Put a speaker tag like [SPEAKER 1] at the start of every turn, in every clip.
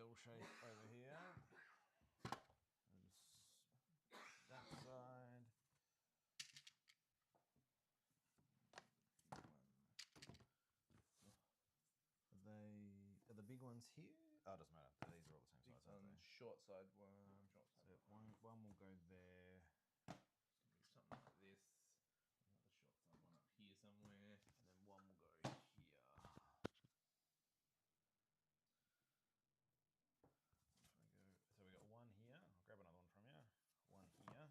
[SPEAKER 1] L shape over here. And that side. Are the big ones here? Oh, it doesn't matter. These are all the same size, aren't they?
[SPEAKER 2] Short side one.
[SPEAKER 1] So one will go there.
[SPEAKER 2] It's gonna be something like this. Another short side one up here somewhere.
[SPEAKER 1] And then one will go here. So we got one here. I'll grab another one from you. One here.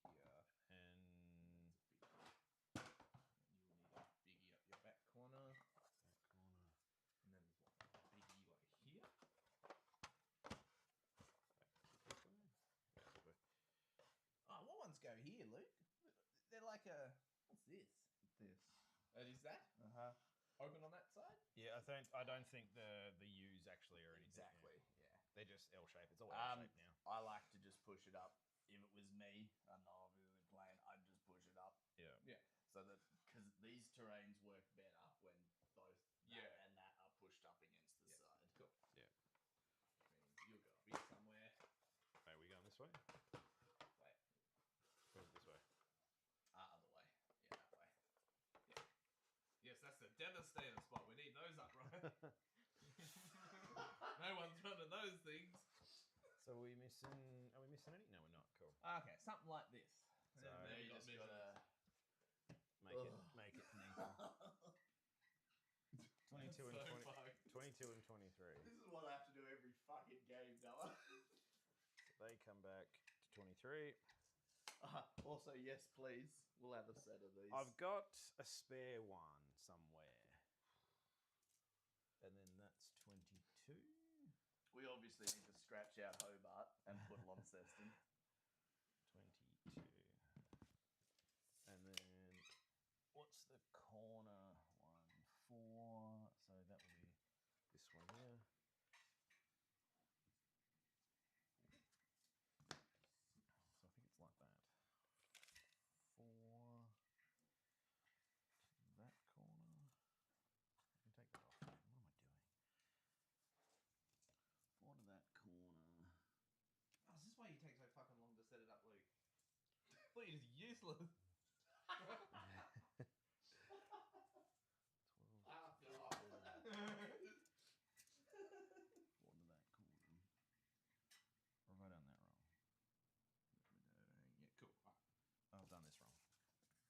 [SPEAKER 2] Something like here.
[SPEAKER 1] And
[SPEAKER 2] you'll need a biggie up your back corner.
[SPEAKER 1] Back corner.
[SPEAKER 2] And then there's one biggie like here. Oh, what ones go here, Luke? They're like a... What's this?
[SPEAKER 3] This.
[SPEAKER 2] Is that?
[SPEAKER 3] Uh-huh.
[SPEAKER 2] Open on that side?
[SPEAKER 1] yeah, I don't think the U's actually are anything.
[SPEAKER 3] Exactly, yeah.
[SPEAKER 1] They're just L shape. It's all L shape now.
[SPEAKER 3] I like to just push it up. If it was me, I'm not obviously playing, I'd just push it up.
[SPEAKER 1] Yeah.
[SPEAKER 2] Yeah.
[SPEAKER 3] So that, because these terrains work better when both that and that are pushed up against the side.
[SPEAKER 2] Cool.
[SPEAKER 1] Yeah.
[SPEAKER 2] You'll go up here somewhere.
[SPEAKER 1] Hey, are we going this way?
[SPEAKER 2] Wait.
[SPEAKER 1] Or this way?
[SPEAKER 3] Other way. Yeah, that way.
[SPEAKER 2] Yeah. Yes, that's the devastator spot. We need those up, right? No one's running those things.
[SPEAKER 1] So are we missing any? No, we're not. Cool.
[SPEAKER 2] Okay, something like this.
[SPEAKER 1] So
[SPEAKER 3] Now you just gotta...
[SPEAKER 1] Make it. 22 and 20, 22 and 23.
[SPEAKER 3] This is what I have to do every fucking game, Noah.
[SPEAKER 1] So they come back to 23.
[SPEAKER 3] Also, yes, please. We'll have a set of these.
[SPEAKER 1] I've got a spare one somewhere. And then that's 22.
[SPEAKER 3] We obviously need to scratch out Hobart and put Launceston.
[SPEAKER 1] 22. And then what's the corner one? 4. So that will be this one here. So I think it's like that. 4 to that corner. I can take that off. What am I doing? 4 to that corner.
[SPEAKER 2] Oh, is this why you take so fucking long to set it up, Luke? I thought you're just useless.
[SPEAKER 1] 12. 4 to that corner. Or have I done that wrong?
[SPEAKER 2] Yeah, cool. Right.
[SPEAKER 1] I've done this wrong.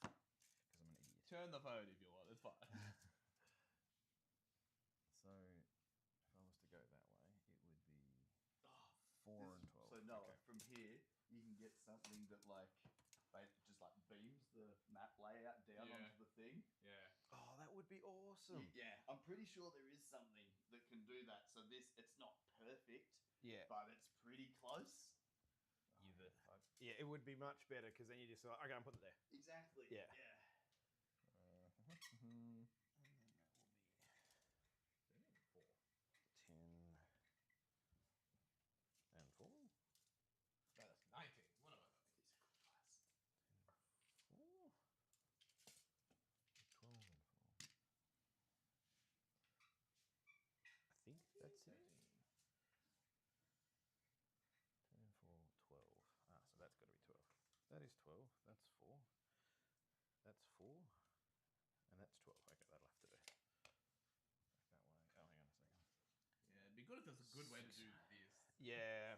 [SPEAKER 1] Because I'm an idiot.
[SPEAKER 2] Turn the phone if you want, it's fine.
[SPEAKER 1] So, if I was to go that way, it would be 4 and 12.
[SPEAKER 3] So Noah, from here, you can get something that just beams the map layout down onto the thing.
[SPEAKER 2] Yeah.
[SPEAKER 1] Oh, that would be awesome.
[SPEAKER 3] Yeah, I'm pretty sure there is something that can do that. So it's not perfect, but it's pretty close.
[SPEAKER 1] Yeah, it would be much better because then you just like, okay, I'm putting it there.
[SPEAKER 3] Exactly.
[SPEAKER 1] Yeah.
[SPEAKER 3] And
[SPEAKER 1] then that will be
[SPEAKER 2] 4.
[SPEAKER 1] 10 and 4.
[SPEAKER 2] No, that's 19. What am I doing?
[SPEAKER 3] These are good class.
[SPEAKER 1] 4. 12 and 4. I think that's it. 10 and 4, 12. Ah, so that's got to be 12. That is 12. That's 4. That's 4. And that's 12. Okay, that'll have to do. Back that way. Oh, hang on a second.
[SPEAKER 2] Yeah, it'd be good if there's a good way to do this.
[SPEAKER 1] Yeah.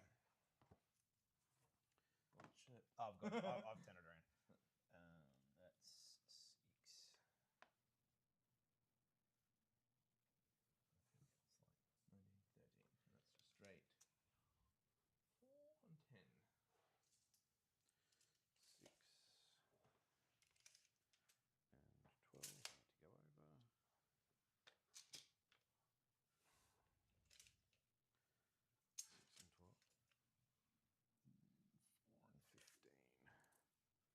[SPEAKER 1] Oh, shit. Oh, I've turned it around. That's 6.
[SPEAKER 2] It's like maybe 13. So that's just straight. 4 and 10.
[SPEAKER 1] 6 and 12. I need to go over. 6 and 12. 4 and 15.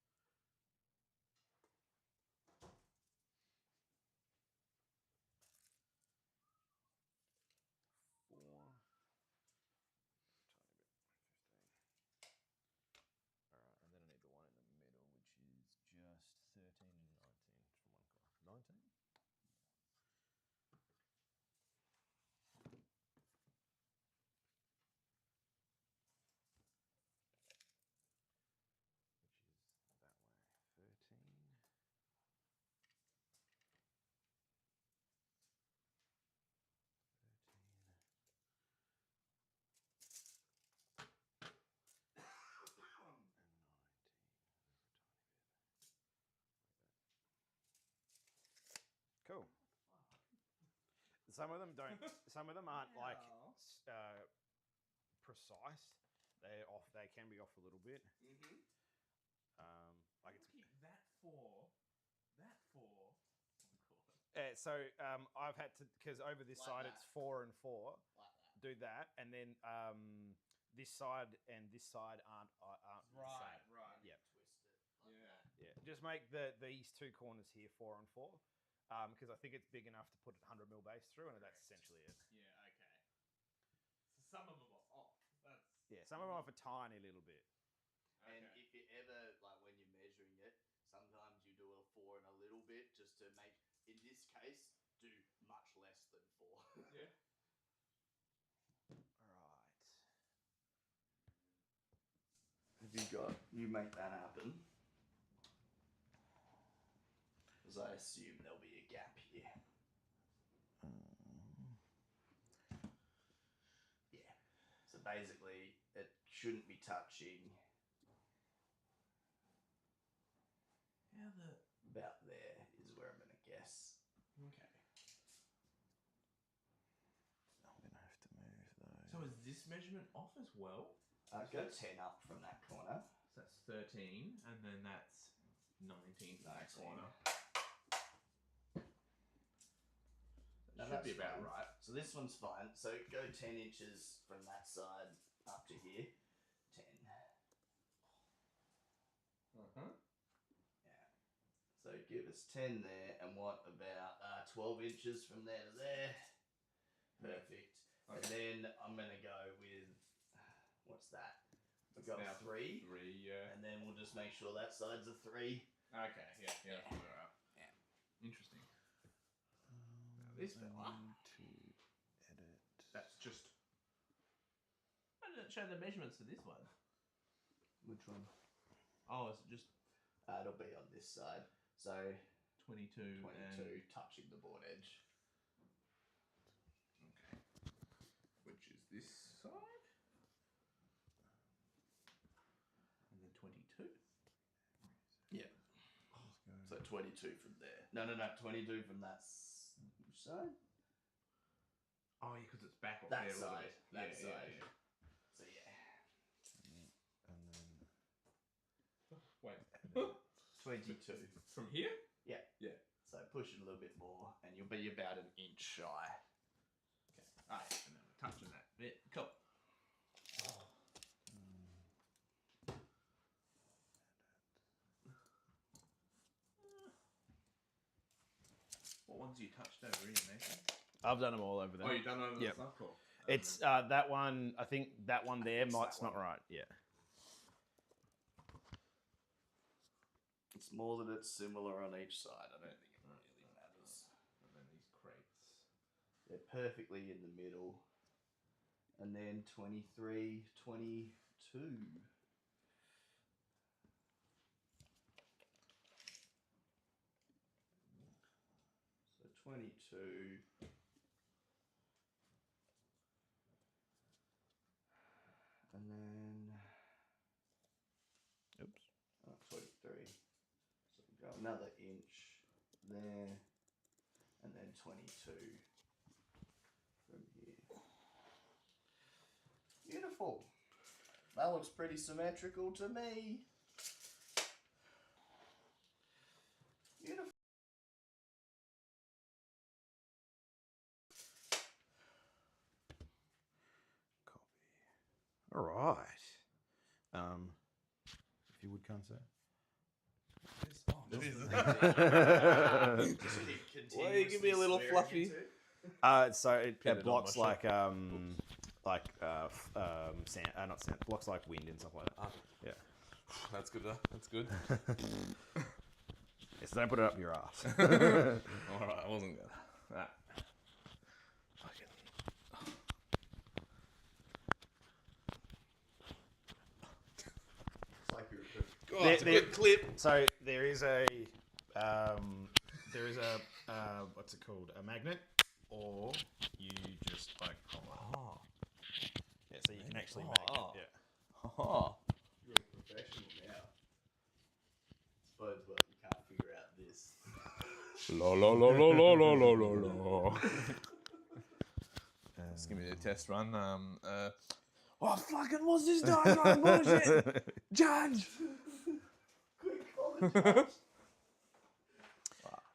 [SPEAKER 1] some of them don't. Some of them aren't like
[SPEAKER 2] Wow.
[SPEAKER 1] precise. They're off. They can be off a little bit.
[SPEAKER 3] Mm-hmm.
[SPEAKER 1] Like it's.
[SPEAKER 2] Keep that for. That for. Oh
[SPEAKER 1] So I've had to because over this
[SPEAKER 3] Like
[SPEAKER 1] side
[SPEAKER 3] that.
[SPEAKER 1] it's 4 and 4.
[SPEAKER 3] Like that.
[SPEAKER 1] Do that, and then this side and this side aren't the
[SPEAKER 2] Right,
[SPEAKER 1] same.
[SPEAKER 2] right.
[SPEAKER 1] Yeah.
[SPEAKER 3] Twist it like
[SPEAKER 2] Yeah.
[SPEAKER 3] that.
[SPEAKER 1] Yeah. Just make these two corners here 4 and 4, because I think it's big enough to put a 100mm base through, and that's essentially it.
[SPEAKER 2] Yeah, okay. So some of them are off. That's
[SPEAKER 1] Yeah. Some of them off a tiny little bit.
[SPEAKER 3] And if you ever, like when you're measuring it, sometimes you do a 4 and a little bit just to make, in this case, do much less than 4.
[SPEAKER 2] Yeah.
[SPEAKER 1] Right.
[SPEAKER 3] You make that happen. Because I assume there'll be a gap here. Yeah. So basically, it shouldn't be touching about there is where I'm going to guess.
[SPEAKER 2] Okay.
[SPEAKER 1] I'm gonna have to move those.
[SPEAKER 2] So is this measurement off as well?
[SPEAKER 3] Go 10 up from that corner.
[SPEAKER 2] So that's 13, and then that's 19 from that
[SPEAKER 3] 19.
[SPEAKER 2] corner.
[SPEAKER 3] No,
[SPEAKER 2] That should be
[SPEAKER 3] that's
[SPEAKER 2] about
[SPEAKER 3] fine.
[SPEAKER 2] right.
[SPEAKER 3] So this one's fine. So go 10 inches from that side up to here. 10.
[SPEAKER 2] Uh-huh.
[SPEAKER 3] Yeah. So give us 10 there, and what about 12 inches from there to there? Perfect.
[SPEAKER 2] Okay.
[SPEAKER 3] And then I'm going to go with, what's that? We've got 3.
[SPEAKER 2] 3, yeah.
[SPEAKER 3] And then we'll just make sure that side's a 3.
[SPEAKER 2] Okay, yeah. All right.
[SPEAKER 3] Yeah.
[SPEAKER 2] Interesting. Now this fella.
[SPEAKER 1] To edit.
[SPEAKER 2] That's just. Why did it show the measurements for this one?
[SPEAKER 3] Which one?
[SPEAKER 2] Oh, is it just
[SPEAKER 3] It'll be on this side. So
[SPEAKER 2] 22
[SPEAKER 3] 22 touching the board edge.
[SPEAKER 2] Okay. Which is this side? And then 22.
[SPEAKER 3] Yeah. So 22 from there. No, 22 from that side.
[SPEAKER 2] Oh, yeah, because it's back up
[SPEAKER 3] That
[SPEAKER 2] there a little
[SPEAKER 3] side.
[SPEAKER 2] bit.
[SPEAKER 3] That
[SPEAKER 2] Yeah,
[SPEAKER 3] side.
[SPEAKER 2] yeah.
[SPEAKER 3] So yeah.
[SPEAKER 1] And then
[SPEAKER 2] Wait.
[SPEAKER 3] 22.
[SPEAKER 2] From here?
[SPEAKER 3] Yeah.
[SPEAKER 2] Yeah.
[SPEAKER 3] So push it a little bit more, and you'll be about an inch shy.
[SPEAKER 2] Okay. Ah, yeah, and then we're touching that bit. Cool. What ones you touched over here, Nathan?
[SPEAKER 1] I've done them all over there.
[SPEAKER 2] Oh, you've done over
[SPEAKER 1] Yep.
[SPEAKER 2] the stuff? Cool.
[SPEAKER 1] It's that one. I think that one there might's not right. Yeah.
[SPEAKER 3] It's more that it's similar on each side. I don't think it really matters.
[SPEAKER 2] And then these crates.
[SPEAKER 3] They're perfectly in the middle. And then 23, 22. So 22. And then 23. So we go another inch there, and then 22 from here. Beautiful. That looks pretty symmetrical to me. Beautiful.
[SPEAKER 1] Copy. All right. If you would, sir.
[SPEAKER 3] Well, you give me a little fluffy.
[SPEAKER 1] So it
[SPEAKER 2] Pin it on
[SPEAKER 1] blocks
[SPEAKER 2] my
[SPEAKER 1] sand, not sand. Blocks like wind and stuff like that. Yeah.
[SPEAKER 2] That's good. That's good.
[SPEAKER 1] Yes, don't put it up your ass.
[SPEAKER 2] All right, I wasn't good. Right.
[SPEAKER 3] It's like you're
[SPEAKER 2] Oh, it's a good clip.
[SPEAKER 1] So there is a what's it called? A magnet, or you just like
[SPEAKER 2] Oh.
[SPEAKER 1] yeah. So you can actually make it. Yeah.
[SPEAKER 2] Oh.
[SPEAKER 3] You're a professional now. Suppose what you can't figure out this.
[SPEAKER 2] La la la la la la la la la.
[SPEAKER 4] Just give me the test run. Oh, fucking, what's this diagram bullshit? Judge!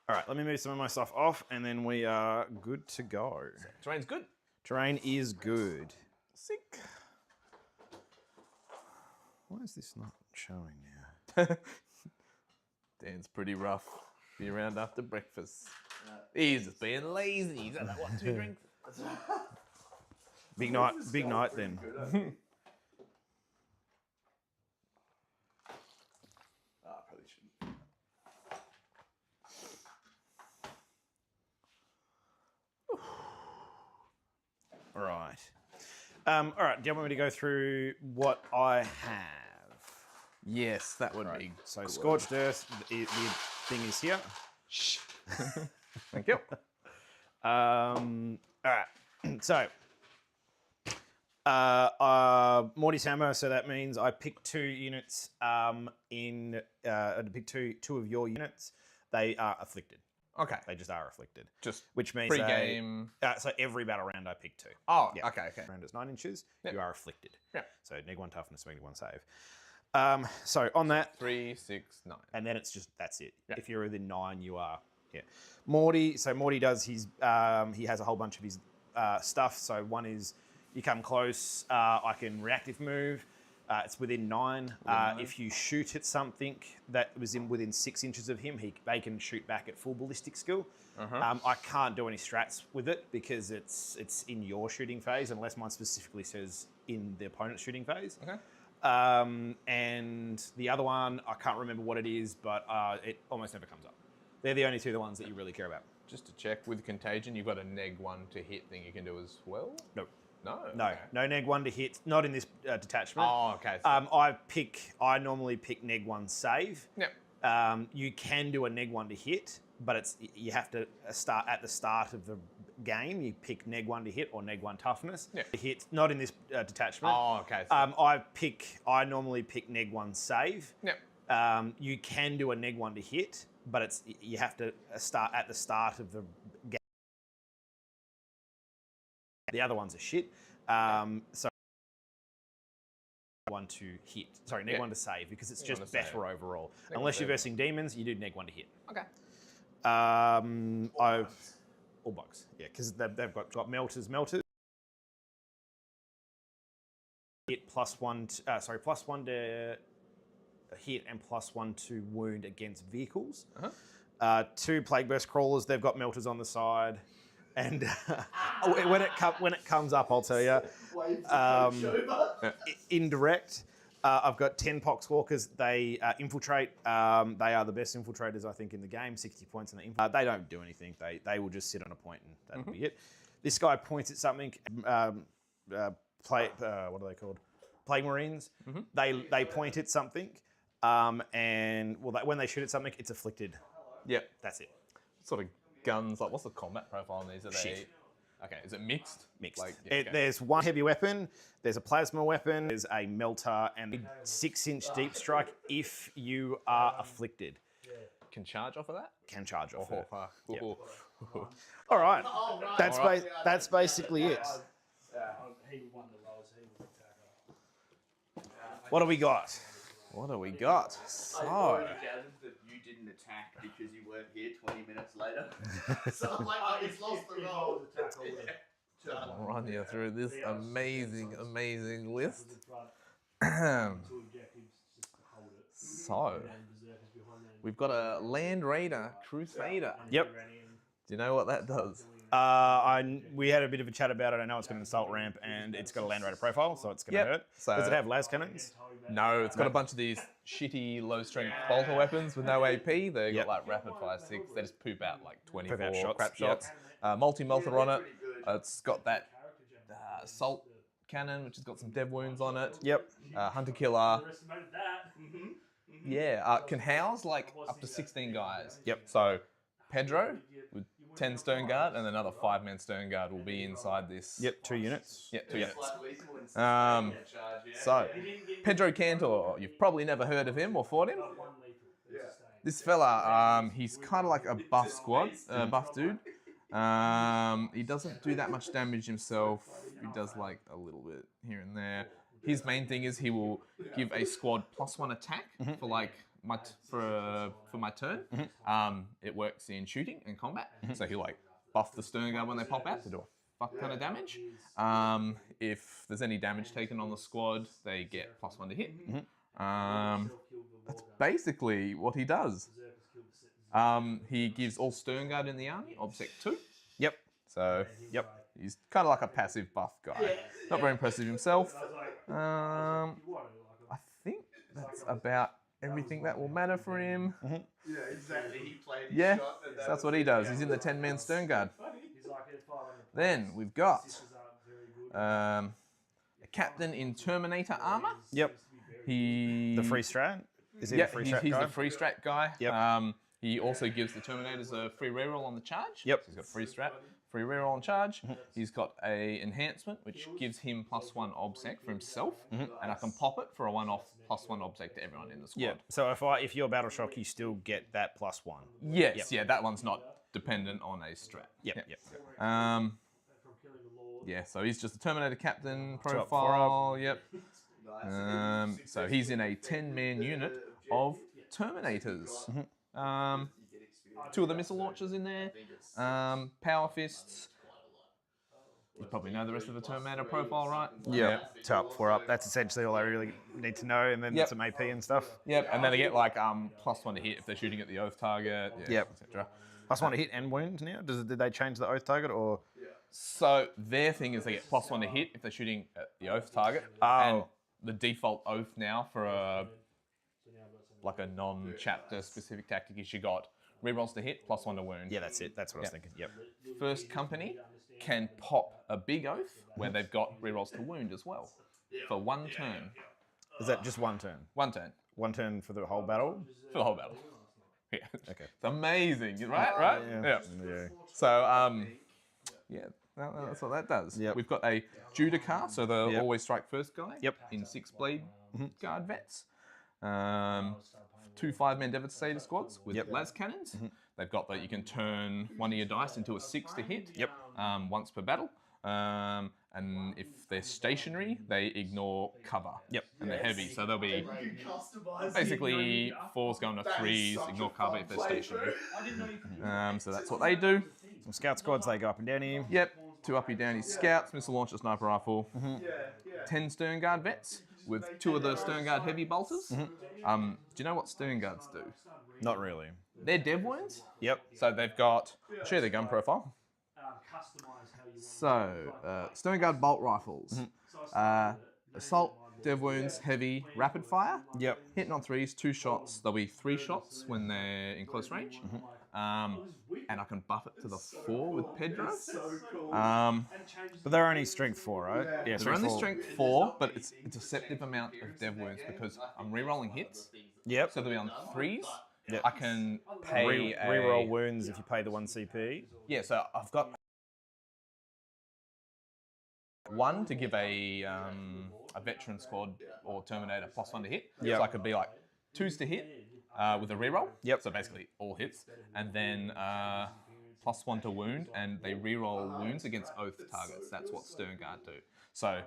[SPEAKER 1] All right, let me move some of my stuff off, and then we are good to go.
[SPEAKER 4] Terrain's good.
[SPEAKER 1] Terrain is good.
[SPEAKER 4] Sick.
[SPEAKER 1] Why is this not showing now?
[SPEAKER 4] Dan's pretty rough. Be around after breakfast. He's just being lazy. He's had that, what, 2 drinks?
[SPEAKER 1] Big night then.
[SPEAKER 3] Probably shouldn't.
[SPEAKER 1] All right. All right, do you want me to go through what I have?
[SPEAKER 4] Yes, that would be.
[SPEAKER 1] So Scorched Earth, the thing is here.
[SPEAKER 4] Shh. Thank you.
[SPEAKER 1] All right, so Morty's Hammer, so that means I pick 2 units I pick two of your units. They are afflicted.
[SPEAKER 4] Okay.
[SPEAKER 1] They just are afflicted.
[SPEAKER 4] Just
[SPEAKER 1] Which means
[SPEAKER 4] pre-game.
[SPEAKER 1] so every battle round I pick 2.
[SPEAKER 4] Oh,
[SPEAKER 1] Yeah.
[SPEAKER 4] okay.
[SPEAKER 1] Round is 9 inches.
[SPEAKER 4] Yep.
[SPEAKER 1] You are afflicted.
[SPEAKER 4] Yep.
[SPEAKER 1] So -1 toughness, -1 save. So on that,
[SPEAKER 4] 3, 6, 9.
[SPEAKER 1] and then it's just that's it.
[SPEAKER 4] Yep.
[SPEAKER 1] If you're within 9, you are. Yeah. Morty. So Morty does his. He has a whole bunch of his stuff. So one is you come close. I can reactive move. It's within 9. If you shoot at something that was within 6 inches of him, they can shoot back at full ballistic skill. I can't do any strats with it because it's in your shooting phase unless mine specifically says in the opponent's shooting phase.
[SPEAKER 4] Okay.
[SPEAKER 1] And the other one, I can't remember what it is, but it almost never comes up. They're the only 2 the ones that you really care about.
[SPEAKER 4] Just to check, with Contagion, you've got a -1 to hit thing you can do as well?
[SPEAKER 1] Nope.
[SPEAKER 4] No?
[SPEAKER 1] No,
[SPEAKER 4] Okay.
[SPEAKER 1] no -1 to hit. Not in this detachment.
[SPEAKER 4] Oh, okay.
[SPEAKER 1] I normally pick -1 save.
[SPEAKER 4] Yep.
[SPEAKER 1] You can do a -1 to hit, but you have to start at the start of the game. You pick -1 to hit or -1 toughness.
[SPEAKER 4] Yeah.
[SPEAKER 1] Hit. Not in this detachment.
[SPEAKER 4] Oh, okay.
[SPEAKER 1] I normally pick -1 save.
[SPEAKER 4] Yep.
[SPEAKER 1] You can do a -1 to hit, but you have to start at the start of the game. The other ones are shit. So -1 to hit. Sorry, -1 to save because it's just better overall. Unless you're versing demons, you do -1 to hit.
[SPEAKER 4] Okay.
[SPEAKER 1] All bugs. Yeah, because they've got melters. Hit +1. +1 to hit and +1 to wound against vehicles. 2 Plague Burst Crawlers. They've got melters on the side. And when it comes up, I'll tell you. Indirect. I've got 10 Poxwalkers. They infiltrate. They are the best infiltrators, I think, in the game. 60 points in the they don't do anything. They will just sit on a point and that'll be it. This guy points at something. What are they called? Plague Marines. They point at something, and when they shoot at something, it's afflicted.
[SPEAKER 4] Yep.
[SPEAKER 1] That's it.
[SPEAKER 4] Sort of guns. Like, what's the combat profile on these? Are
[SPEAKER 1] Shit.
[SPEAKER 4] Okay, is it mixed?
[SPEAKER 1] Mixed.
[SPEAKER 4] Like, yeah, okay.
[SPEAKER 1] There's 1 heavy weapon, there's a plasma weapon, there's a melter, and a 6-inch deep strike if you are afflicted.
[SPEAKER 4] Can charge off of that?
[SPEAKER 1] Can charge off it.
[SPEAKER 4] Fuck.
[SPEAKER 1] Yep.
[SPEAKER 4] Ooh.
[SPEAKER 1] All right.
[SPEAKER 3] Oh, right.
[SPEAKER 1] That's basically it.
[SPEAKER 5] He won the rolls, he was the attacker.
[SPEAKER 1] What do we got?
[SPEAKER 4] What do we got?
[SPEAKER 3] I
[SPEAKER 4] So,
[SPEAKER 3] already gathered that you didn't attack because you weren't here 20 minutes later. So I'm like, oh, he's lost the roll.
[SPEAKER 4] I'll run you through this amazing list. So, we've got a Land Raider Crusader.
[SPEAKER 1] Yep.
[SPEAKER 4] Do you know what that does?
[SPEAKER 1] We had a bit of a chat about it. I know it's got an assault ramp and it's got a Land Raider profile, so it's going to hurt.
[SPEAKER 4] So,
[SPEAKER 1] Does it have las cannons?
[SPEAKER 4] No, it's got a bunch of these shitty low-strength bolter weapons with no AP. They've got like rapid fire 6. They just poop out like 24 crap shots. Multi-melter on it. It's got that assault cannon, which has got some dev wounds on it.
[SPEAKER 1] Yep.
[SPEAKER 4] Hunter killer. Yeah, can house like up to 16 guys.
[SPEAKER 1] Yep.
[SPEAKER 4] So Pedro with 10 stern guard and another 5-man stern guard will be inside this.
[SPEAKER 1] Yep, 2 units.
[SPEAKER 4] Yep, 2 units. So Pedro Cantor, you've probably never heard of him or fought him. This fella, he's kind of like a buff squad, buff dude. He doesn't do that much damage himself. He does like a little bit here and there. His main thing is he will give a squad +1 attack for like for my turn. It works in shooting and combat, so he like buff the stern guard when they pop out to do a fuck ton of damage. If there's any damage taken on the squad, they get +1 to hit. That's basically what he does. He gives all stern guard in the army obsec 2.
[SPEAKER 6] Yep.
[SPEAKER 4] So he's kind of like a passive buff guy. Not very impressive himself. I think that's about everything that will matter for him.
[SPEAKER 3] Yeah, exactly. He played his
[SPEAKER 4] Yeah,
[SPEAKER 3] shot, and
[SPEAKER 4] that's what he does. He's in the 10-man stern guard. Then we've got a captain in Terminator armor.
[SPEAKER 6] Yep.
[SPEAKER 4] The
[SPEAKER 6] free strat? Is he the free strat
[SPEAKER 4] he's
[SPEAKER 6] guy?
[SPEAKER 4] the free strat guy.
[SPEAKER 6] Yep.
[SPEAKER 4] He also gives the Terminators a free reroll on the charge.
[SPEAKER 6] Yep.
[SPEAKER 4] So he's got free strat, free reroll on charge. He's got a enhancement which gives him +1 obsec for himself, and I can pop it for a one-off +1 obsec to everyone in the squad.
[SPEAKER 6] Yeah. So if you're battle shock, you still get that +1.
[SPEAKER 4] Yes. Yeah. That one's not dependent on a strat.
[SPEAKER 6] Yep.
[SPEAKER 4] Yeah. So he's just a Terminator captain
[SPEAKER 6] Four
[SPEAKER 4] profile.
[SPEAKER 6] up.
[SPEAKER 4] Yep. So he's in a 10-man unit of Terminators. 2 of the missile launchers in there. Power fists. You probably know the rest of the Terminator profile, right?
[SPEAKER 6] Yeah. 2 up, 4 up. That's essentially all I really need to know, and then some AP and stuff.
[SPEAKER 4] Yep. And then they get like +1 to hit if they're shooting at the oath target.
[SPEAKER 6] Yep.
[SPEAKER 4] Etc.
[SPEAKER 6] +1 to hit and wound now. Did they change the oath target or?
[SPEAKER 4] So their thing is they get +1 to hit if they're shooting at the oath target. And the default oath now for a non-chapter specific tactic is you got rerolls to hit +1 to wound.
[SPEAKER 6] Yeah, that's it. That's what I was thinking. Yep.
[SPEAKER 4] First company can pop a big oath where they've got rerolls to wound as well for 1 turn.
[SPEAKER 6] Is that just 1 turn?
[SPEAKER 4] 1 turn
[SPEAKER 6] 1 turn for the whole battle?
[SPEAKER 4] for the whole battle. Yeah.
[SPEAKER 6] Okay.
[SPEAKER 4] It's amazing, right? Yeah. So that's what that does.
[SPEAKER 6] Yep.
[SPEAKER 4] We've got a Judicar, so the
[SPEAKER 6] Yep.
[SPEAKER 4] always strike first guy.
[SPEAKER 6] Yep.
[SPEAKER 4] In 6 blade guard vets. 2 5-man Devastator squads with las cannons. They've got that you can turn one of your dice into a 6 to hit.
[SPEAKER 6] Yep.
[SPEAKER 4] Once per battle. And if they're stationary, they ignore cover.
[SPEAKER 6] Yep.
[SPEAKER 4] And they're heavy, so they'll be
[SPEAKER 3] You can customize
[SPEAKER 4] basically 4s going to 3s, ignore cover if they're stationary. So that's what they do.
[SPEAKER 6] Some scout squads, they go up and down here.
[SPEAKER 4] Yep, 2 uppy downy scouts, missile launcher, sniper rifle. 10 stern guard vets with 2 of the stern guard heavy bolters. Do you know what stern guards do?
[SPEAKER 6] Not really.
[SPEAKER 4] They're dev wounds.
[SPEAKER 6] Yep.
[SPEAKER 4] So they've got, I'll show you their gun profile. So, stern guard bolt rifles. Assault, dev wounds, heavy, rapid fire.
[SPEAKER 6] Yep.
[SPEAKER 4] Hitting on 3s, 2 shots. There'll be 3 shots when they're in close range. And I can buff it to the 4 with Pedro.
[SPEAKER 6] But they're only strength 4, right? Yeah,
[SPEAKER 4] They're only strength 4, but it's a deceptive amount of dev wounds because I'm re-rolling hits.
[SPEAKER 6] Yep.
[SPEAKER 4] So they'll be on 3s.
[SPEAKER 6] Yep.
[SPEAKER 4] I can pay
[SPEAKER 6] Reroll wounds if you pay the 1 CP.
[SPEAKER 4] Yeah, so I've got 1 to give a veteran squad or Terminator +1 to hit.
[SPEAKER 6] Yep.
[SPEAKER 4] So I could be like 2s to hit with a reroll.
[SPEAKER 6] Yep.
[SPEAKER 4] So basically all hits, and then +1 to wound, and they reroll wounds against oath targets. That's what stern guard do. So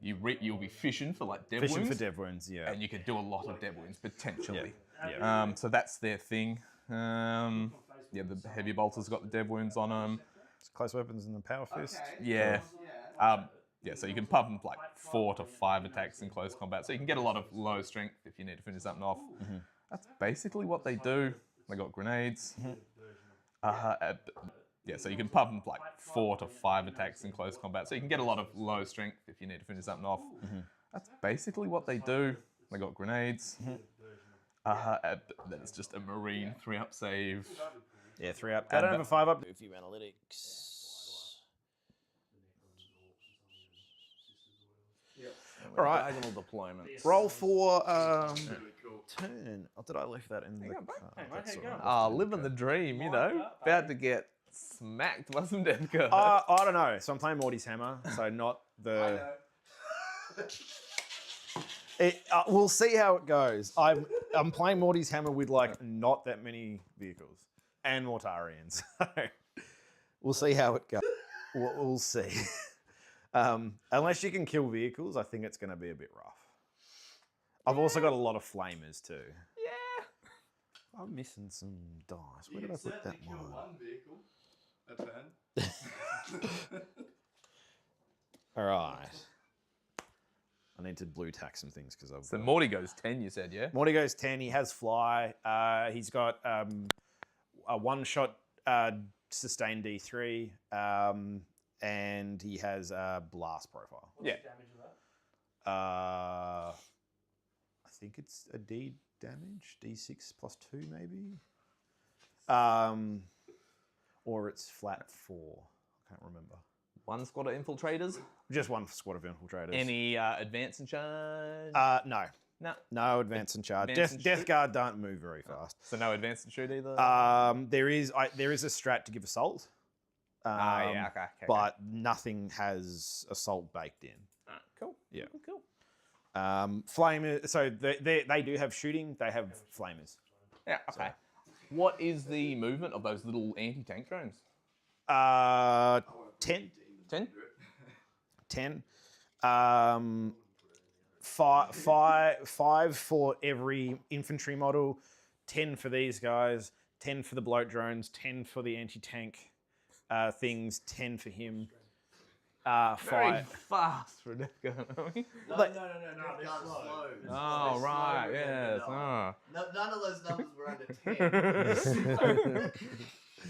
[SPEAKER 4] you'll be fishing for like dev
[SPEAKER 6] Fishing
[SPEAKER 4] wounds,
[SPEAKER 6] for dev wounds, yeah.
[SPEAKER 4] and you could do a lot of dev wounds potentially.
[SPEAKER 6] Yeah.
[SPEAKER 4] So that's their thing. The heavy bolters got the dev wounds on them.
[SPEAKER 6] It's close weapons and the power fist.
[SPEAKER 4] Yeah. So you can pump them like 4 to 5 attacks in close combat. So you can get a lot of low strength if you need to finish something off. That's basically what they do. They got grenades. So you can pump them like 4 to 5 attacks in close combat. So you can get a lot of low strength if you need to finish something off. That's basically what they do. They got grenades. Then it's just a Marine 3-up save.
[SPEAKER 6] Yeah, 3 up. They don't have a 5 up.
[SPEAKER 7] A few analytics.
[SPEAKER 4] All right. Diagonal deployments.
[SPEAKER 6] Roll for turn. Oh, did I leave that in the card? That's all right.
[SPEAKER 4] Living the dream, you know. About to get smacked by some death cards.
[SPEAKER 6] I don't know. So I'm playing Morty's Hammer, so not the... we'll see how it goes. I'm playing Morty's Hammer with like not that many vehicles and Mortarians. We'll see how it goes. We'll see. Unless you can kill vehicles, I think it's going to be a bit rough. I've also got a lot of flamers too.
[SPEAKER 4] Yeah.
[SPEAKER 6] I'm missing some dice. Where did I put that one?
[SPEAKER 3] One vehicle a turn.
[SPEAKER 6] All right. I need to blue tack some things because I've.
[SPEAKER 4] So Morty goes 10, you said, yeah?
[SPEAKER 6] Morty goes 10. He has fly. He's got a one-shot sustained D3, and he has a blast profile.
[SPEAKER 5] What's the damage of that?
[SPEAKER 6] I think it's a D damage, D6 plus 2 maybe. Or it's flat 4. I can't remember.
[SPEAKER 4] One squad of infiltrators.
[SPEAKER 6] Just one squad of infiltrators.
[SPEAKER 4] Any advance and charge?
[SPEAKER 6] No.
[SPEAKER 4] No.
[SPEAKER 6] No advance and charge.
[SPEAKER 4] Advance and
[SPEAKER 6] Death
[SPEAKER 4] shoot?
[SPEAKER 6] Guard don't move very fast.
[SPEAKER 4] So no advance and shoot either?
[SPEAKER 6] There is a strat to give assault.
[SPEAKER 4] Yeah, okay.
[SPEAKER 6] But nothing has assault baked in.
[SPEAKER 4] Cool.
[SPEAKER 6] Yeah.
[SPEAKER 4] Cool.
[SPEAKER 6] Flamer. So they do have shooting. They have flamers.
[SPEAKER 4] Yeah, okay. What is the movement of those little anti-tank drones?
[SPEAKER 6] 10.
[SPEAKER 4] 10?
[SPEAKER 6] 10. Five for every infantry model. 10 for these guys. 10 for the bloat drones. 10 for the anti-tank things. 10 for him.
[SPEAKER 4] Very
[SPEAKER 6] 5.
[SPEAKER 4] fast for a Death Guard, aren't we?
[SPEAKER 3] No,
[SPEAKER 6] Like-
[SPEAKER 5] they're
[SPEAKER 3] Death Guard's
[SPEAKER 5] slow.
[SPEAKER 4] Oh,
[SPEAKER 3] They're
[SPEAKER 4] right,
[SPEAKER 3] slow,
[SPEAKER 4] yes.
[SPEAKER 3] no.
[SPEAKER 4] Oh.
[SPEAKER 3] None of those numbers were under 10.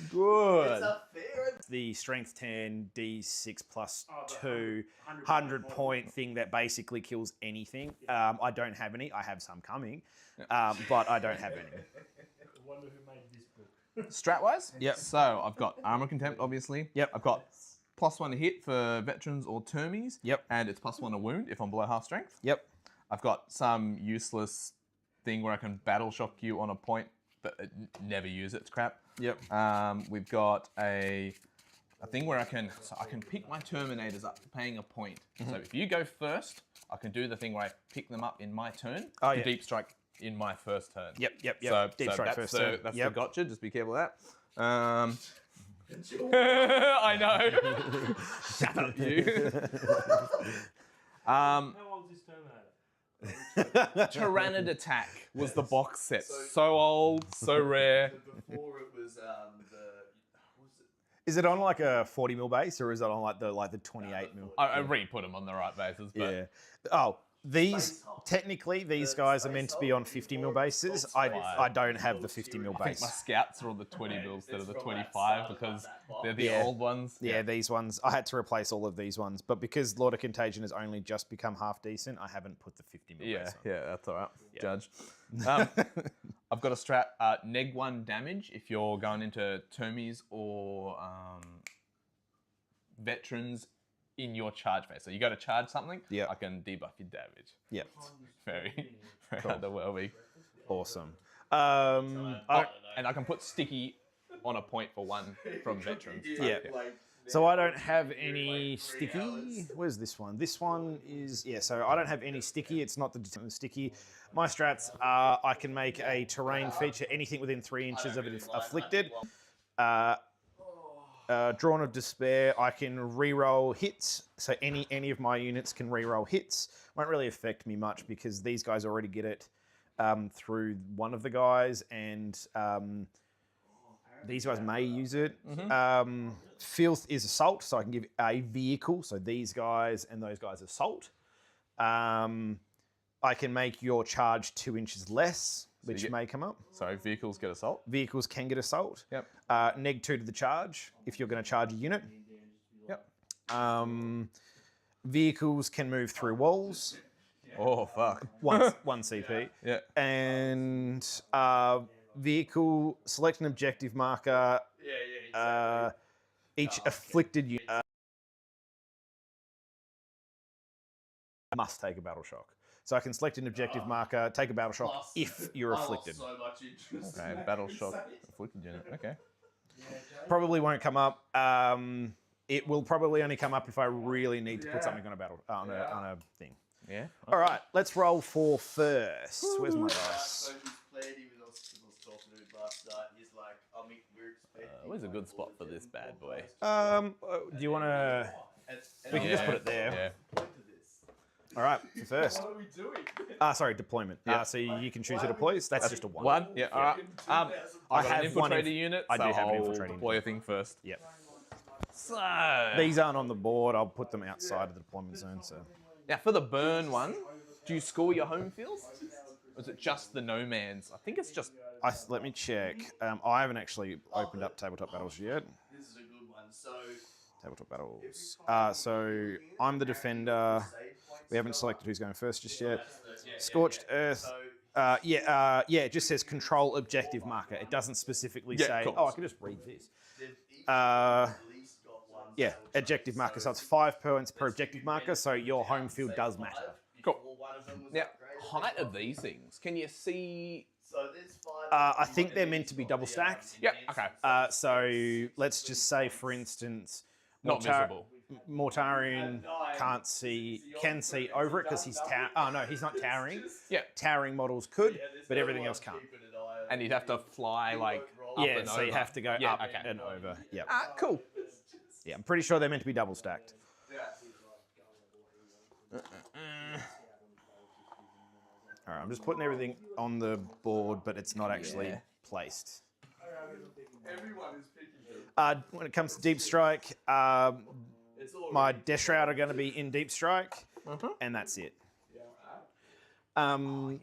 [SPEAKER 4] Good.
[SPEAKER 3] It's a fair.
[SPEAKER 6] The strength 10, D6 plus
[SPEAKER 5] Oh, the
[SPEAKER 6] 2,
[SPEAKER 5] 100
[SPEAKER 6] 100 point thing that basically kills anything. I don't have any. I have some coming, but I don't have any.
[SPEAKER 5] I wonder who made this book.
[SPEAKER 4] Strat-wise?
[SPEAKER 6] Yep.
[SPEAKER 4] So I've got Armor Contempt, obviously.
[SPEAKER 6] Yep.
[SPEAKER 4] I've got +1 to hit for veterans or termies.
[SPEAKER 6] Yep.
[SPEAKER 4] And it's +1 to wound if I'm below half strength.
[SPEAKER 6] Yep.
[SPEAKER 4] I've got some useless thing where I can battle shock you on a point, but never use it. It's crap.
[SPEAKER 6] Yep.
[SPEAKER 4] We've got a thing where I can pick my Terminators up, paying a point. So if you go first, I can do the thing where I pick them up in my turn.
[SPEAKER 6] Oh,
[SPEAKER 4] to
[SPEAKER 6] yeah.
[SPEAKER 4] deep strike in my first turn.
[SPEAKER 6] Yep.
[SPEAKER 4] So,
[SPEAKER 6] Deep strike
[SPEAKER 4] that's
[SPEAKER 6] first
[SPEAKER 4] the,
[SPEAKER 6] turn.
[SPEAKER 4] That's
[SPEAKER 6] Yep.
[SPEAKER 4] the gotcha. Just be careful of that. I know. Shut up, you.
[SPEAKER 5] How old is this Terminator?
[SPEAKER 4] Tyrannid Attack was the box set. So old, so rare.
[SPEAKER 3] Before it was
[SPEAKER 6] Is it on like a 40 mil base or is it on like the 28 mil?
[SPEAKER 4] I re-put them on the right bases, but
[SPEAKER 6] Yeah. Oh, these technically these guys are meant to be on 50 mil bases. I don't have the 50 mil
[SPEAKER 4] I think
[SPEAKER 6] base.
[SPEAKER 4] my scouts are on the 20 mils instead of the 25 because they're the old ones.
[SPEAKER 6] Yeah, these ones. I had to replace all of these ones, but because Lord of Contagion has only just become half decent, I haven't put the 50 mil base on.
[SPEAKER 4] Yeah, that's all right. Judge. I've got a strat, neg 1 damage if you're going into termies or veterans in your charge phase. So you got to charge something,
[SPEAKER 6] Yeah.
[SPEAKER 4] I can debuff your damage.
[SPEAKER 6] Yeah,
[SPEAKER 4] Very underwhelming.
[SPEAKER 6] awesome.
[SPEAKER 4] And I can put sticky on a point for 1 from veterans.
[SPEAKER 6] Yeah. So I don't have any sticky. Where's this one? This one is, so I don't have any sticky. It's not the sticky. My strats are I can make a terrain feature anything within 3 inches of it afflicted. Drawn of Despair, I can reroll hits. So any of my units can reroll hits. Won't really affect me much because these guys already get it through one of the guys, and these guys may use it. Filth is assault, so I can give a vehicle. So these guys and those guys assault. I can make your charge 2 inches less, which may come up.
[SPEAKER 4] So vehicles get assault.
[SPEAKER 6] Vehicles can get assault.
[SPEAKER 4] Yep.
[SPEAKER 6] Neg 2 to the charge if you're going to charge a unit.
[SPEAKER 4] Yep.
[SPEAKER 6] Vehicles can move through walls.
[SPEAKER 4] Oh, fuck.
[SPEAKER 6] One CP.
[SPEAKER 4] Yeah.
[SPEAKER 6] And vehicle, select an objective marker. Each afflicted unit must take a battle shock. So I can select an objective marker, take a battle shock if you're afflicted.
[SPEAKER 3] So much interest.
[SPEAKER 4] Okay, battle shock afflicted unit. Okay.
[SPEAKER 6] Probably won't come up. It will probably only come up if I really need to put something on a battle on a thing.
[SPEAKER 4] Yeah.
[SPEAKER 6] All right, let's roll for first. Where's my dice?
[SPEAKER 3] So he's played with us talking to him last night. He's like, we're expecting
[SPEAKER 4] Where's a good spot for this bad boy?
[SPEAKER 6] Do you want to? We can just put it there.
[SPEAKER 4] Yeah.
[SPEAKER 6] All right, for first.
[SPEAKER 3] What are we doing?
[SPEAKER 6] Sorry, deployment.
[SPEAKER 4] Yeah.
[SPEAKER 6] So you can choose who deploys. That's just a one.
[SPEAKER 4] One? Yeah, all right.
[SPEAKER 6] I
[SPEAKER 4] I've got
[SPEAKER 6] have
[SPEAKER 4] an
[SPEAKER 6] one
[SPEAKER 4] infiltrator unit.
[SPEAKER 6] I do
[SPEAKER 4] so
[SPEAKER 6] have an
[SPEAKER 4] I'll
[SPEAKER 6] infiltrating
[SPEAKER 4] deploy a thing first.
[SPEAKER 6] Yep.
[SPEAKER 4] So,
[SPEAKER 6] These aren't on the board. I'll put them outside of the deployment zone. So
[SPEAKER 4] now for the burn one, do you score your home fields? Or is it just the no man's? I think it's just.
[SPEAKER 6] let me check. I haven't actually opened up tabletop battles yet.
[SPEAKER 3] This is a good one. So
[SPEAKER 6] Tabletop battles. So I'm the defender. We haven't selected who's going first just yet. Scorched Earth. It just says control objective marker. It doesn't specifically say.
[SPEAKER 4] cool.
[SPEAKER 6] Oh, I can just read this.
[SPEAKER 3] they've each at least got one.
[SPEAKER 6] Yeah, objective marker. So it's 5 points per objective marker. So your home field does matter.
[SPEAKER 4] Cool.
[SPEAKER 3] One of them was
[SPEAKER 4] Now,
[SPEAKER 3] upgraded.
[SPEAKER 4] height of these things. Can you see?
[SPEAKER 3] So there's 5.
[SPEAKER 6] I think they're meant to be double stacked.
[SPEAKER 4] Yep. Okay.
[SPEAKER 6] So let's just say, for instance,
[SPEAKER 4] Not visible.
[SPEAKER 6] Mortarian can see over it because he's he's not towering.
[SPEAKER 4] Yeah.
[SPEAKER 6] Towering models could, but everything else can't.
[SPEAKER 4] And you'd have to fly like up
[SPEAKER 6] Yeah,
[SPEAKER 4] and
[SPEAKER 6] so
[SPEAKER 4] over.
[SPEAKER 6] you have to go
[SPEAKER 4] Yeah,
[SPEAKER 6] up
[SPEAKER 4] okay.
[SPEAKER 6] and over. Yeah.
[SPEAKER 4] Cool.
[SPEAKER 6] Yeah, I'm pretty sure they're meant to be double stacked. All right, I'm just putting everything on the board, but it's not actually placed.
[SPEAKER 3] Everyone is picking
[SPEAKER 6] When it comes to deep strike, my Death Shroud are going to be in deep strike, and that's it. The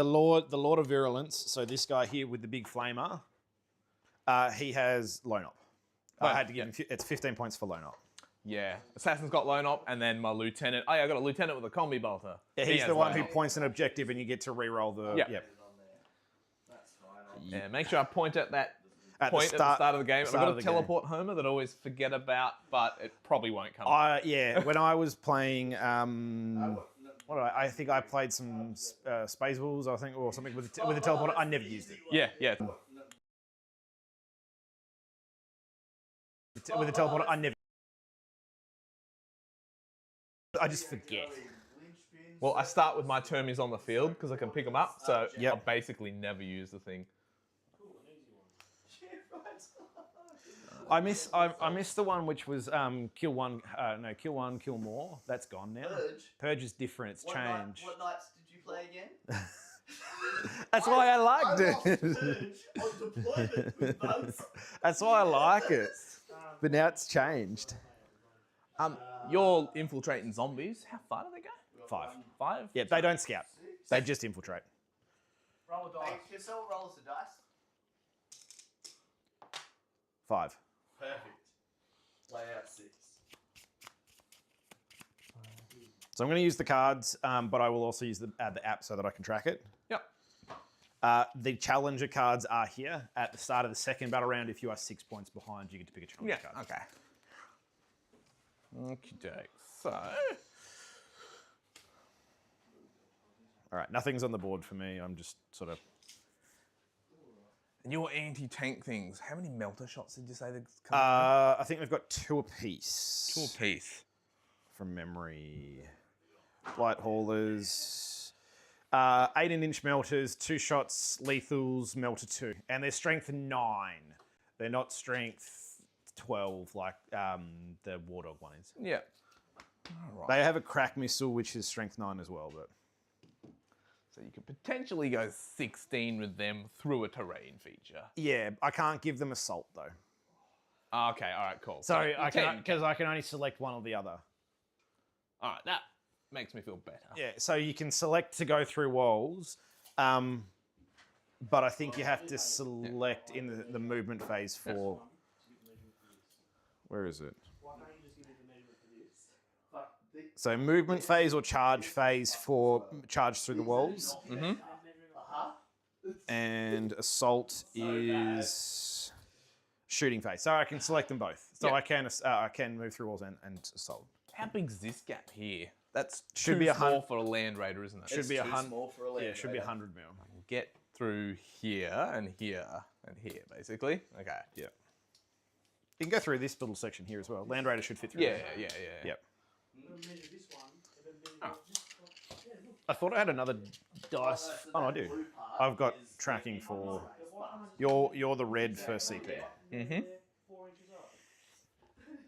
[SPEAKER 6] Lord of Virulence. So this guy here with the big flamer, he has lone op. I had to give him. It's 15 points for lone op.
[SPEAKER 4] Yeah. Assassin's got lone op, and then my lieutenant. Oh, yeah, I got a lieutenant with a combi bolter.
[SPEAKER 6] Yeah,
[SPEAKER 4] He
[SPEAKER 6] he's
[SPEAKER 4] has
[SPEAKER 6] the one
[SPEAKER 4] lone
[SPEAKER 6] who
[SPEAKER 4] op.
[SPEAKER 6] points an objective, and you get to re-roll the.
[SPEAKER 4] Yeah.
[SPEAKER 6] Yep.
[SPEAKER 4] Yeah, make sure I point at that
[SPEAKER 6] At
[SPEAKER 4] point at the start of the game. I've
[SPEAKER 6] start
[SPEAKER 4] got
[SPEAKER 6] of
[SPEAKER 4] a
[SPEAKER 6] the game.
[SPEAKER 4] teleport Homer that I always forget about, but it probably won't come up.
[SPEAKER 6] When I was playing, I think I played some Space Wolves, I think, or something with the teleporter. I never used it.
[SPEAKER 4] Yeah.
[SPEAKER 6] With the teleporter, I just forget.
[SPEAKER 4] Well, I start with my termies on the field because I can pick them up, so
[SPEAKER 6] Yep.
[SPEAKER 4] I basically never use the thing.
[SPEAKER 6] I miss the one which was kill one, kill more. That's gone now. Purge is different. It's changed.
[SPEAKER 3] What nights did you play again?
[SPEAKER 6] That's why I liked
[SPEAKER 3] I lost
[SPEAKER 6] it.
[SPEAKER 3] Purge on deployment with bugs.
[SPEAKER 6] That's why I like it. But now it's changed.
[SPEAKER 4] You're infiltrating zombies. How far do they go?
[SPEAKER 6] 5.
[SPEAKER 4] 5?
[SPEAKER 6] Yeah, they don't scout. They just infiltrate.
[SPEAKER 5] Roll a
[SPEAKER 3] Hey,
[SPEAKER 5] dice.
[SPEAKER 3] can someone roll us a dice?
[SPEAKER 6] 5.
[SPEAKER 3] Perfect. Lay out 6.
[SPEAKER 6] So I'm going to use the cards, but I will also use the app so that I can track it.
[SPEAKER 4] Yep.
[SPEAKER 6] The challenger cards are here at the start of the second battle round. If you are 6 points behind, you get to pick a challenger
[SPEAKER 4] Yeah,
[SPEAKER 6] card.
[SPEAKER 4] okay. Okey-doke. So,
[SPEAKER 6] All right, nothing's on the board for me. I'm just sort of...
[SPEAKER 4] and your anti-tank things, how many melter shots did you say they're coming up
[SPEAKER 6] I think we've got 2 apiece.
[SPEAKER 4] with? 2 apiece.
[SPEAKER 6] From memory. Light haulers. 18-inch melters, 2 shots, lethals, melter 2. And they're strength 9. They're not strength 12 like the War Dog one is.
[SPEAKER 4] Yeah. All right.
[SPEAKER 6] They have a crack missile, which is strength 9 as well, but...
[SPEAKER 4] So you could potentially go 16 with them through a terrain feature.
[SPEAKER 6] Yeah, I can't give them assault, though.
[SPEAKER 4] Okay, all right, cool.
[SPEAKER 6] So I can
[SPEAKER 4] 10.
[SPEAKER 6] because I can only select one or the other.
[SPEAKER 4] All right, that makes me feel better.
[SPEAKER 6] Yeah, so you can select to go through walls, but I think you have to select in the movement phase for... Where is it?
[SPEAKER 5] Why can't you just give me the measurement for this?
[SPEAKER 6] So movement phase or charge phase for charge through the walls. And assault is shooting phase. So I can select them both. So
[SPEAKER 4] Yeah.
[SPEAKER 6] I can move through walls and assault.
[SPEAKER 4] How big's this gap here? That's
[SPEAKER 6] Should
[SPEAKER 4] too
[SPEAKER 6] be
[SPEAKER 4] small for a land raider, isn't it?
[SPEAKER 6] Should be
[SPEAKER 3] Too
[SPEAKER 6] 100.
[SPEAKER 3] small for a
[SPEAKER 6] Yeah,
[SPEAKER 3] land
[SPEAKER 6] it should be
[SPEAKER 3] raider.
[SPEAKER 6] 100 mil.
[SPEAKER 4] Get through here and here and here, basically. Okay.
[SPEAKER 6] Yeah. You can go through this little section here as well. Land Raider should fit through.
[SPEAKER 4] Yeah,
[SPEAKER 6] there.
[SPEAKER 4] yeah.
[SPEAKER 6] Yep.
[SPEAKER 5] I'm gonna measure this one, and then measure this one. Yeah, look.
[SPEAKER 6] I thought I had another dice. Oh, I do. I've got tracking for. You're the red for CP.
[SPEAKER 5] they're 4 inches up.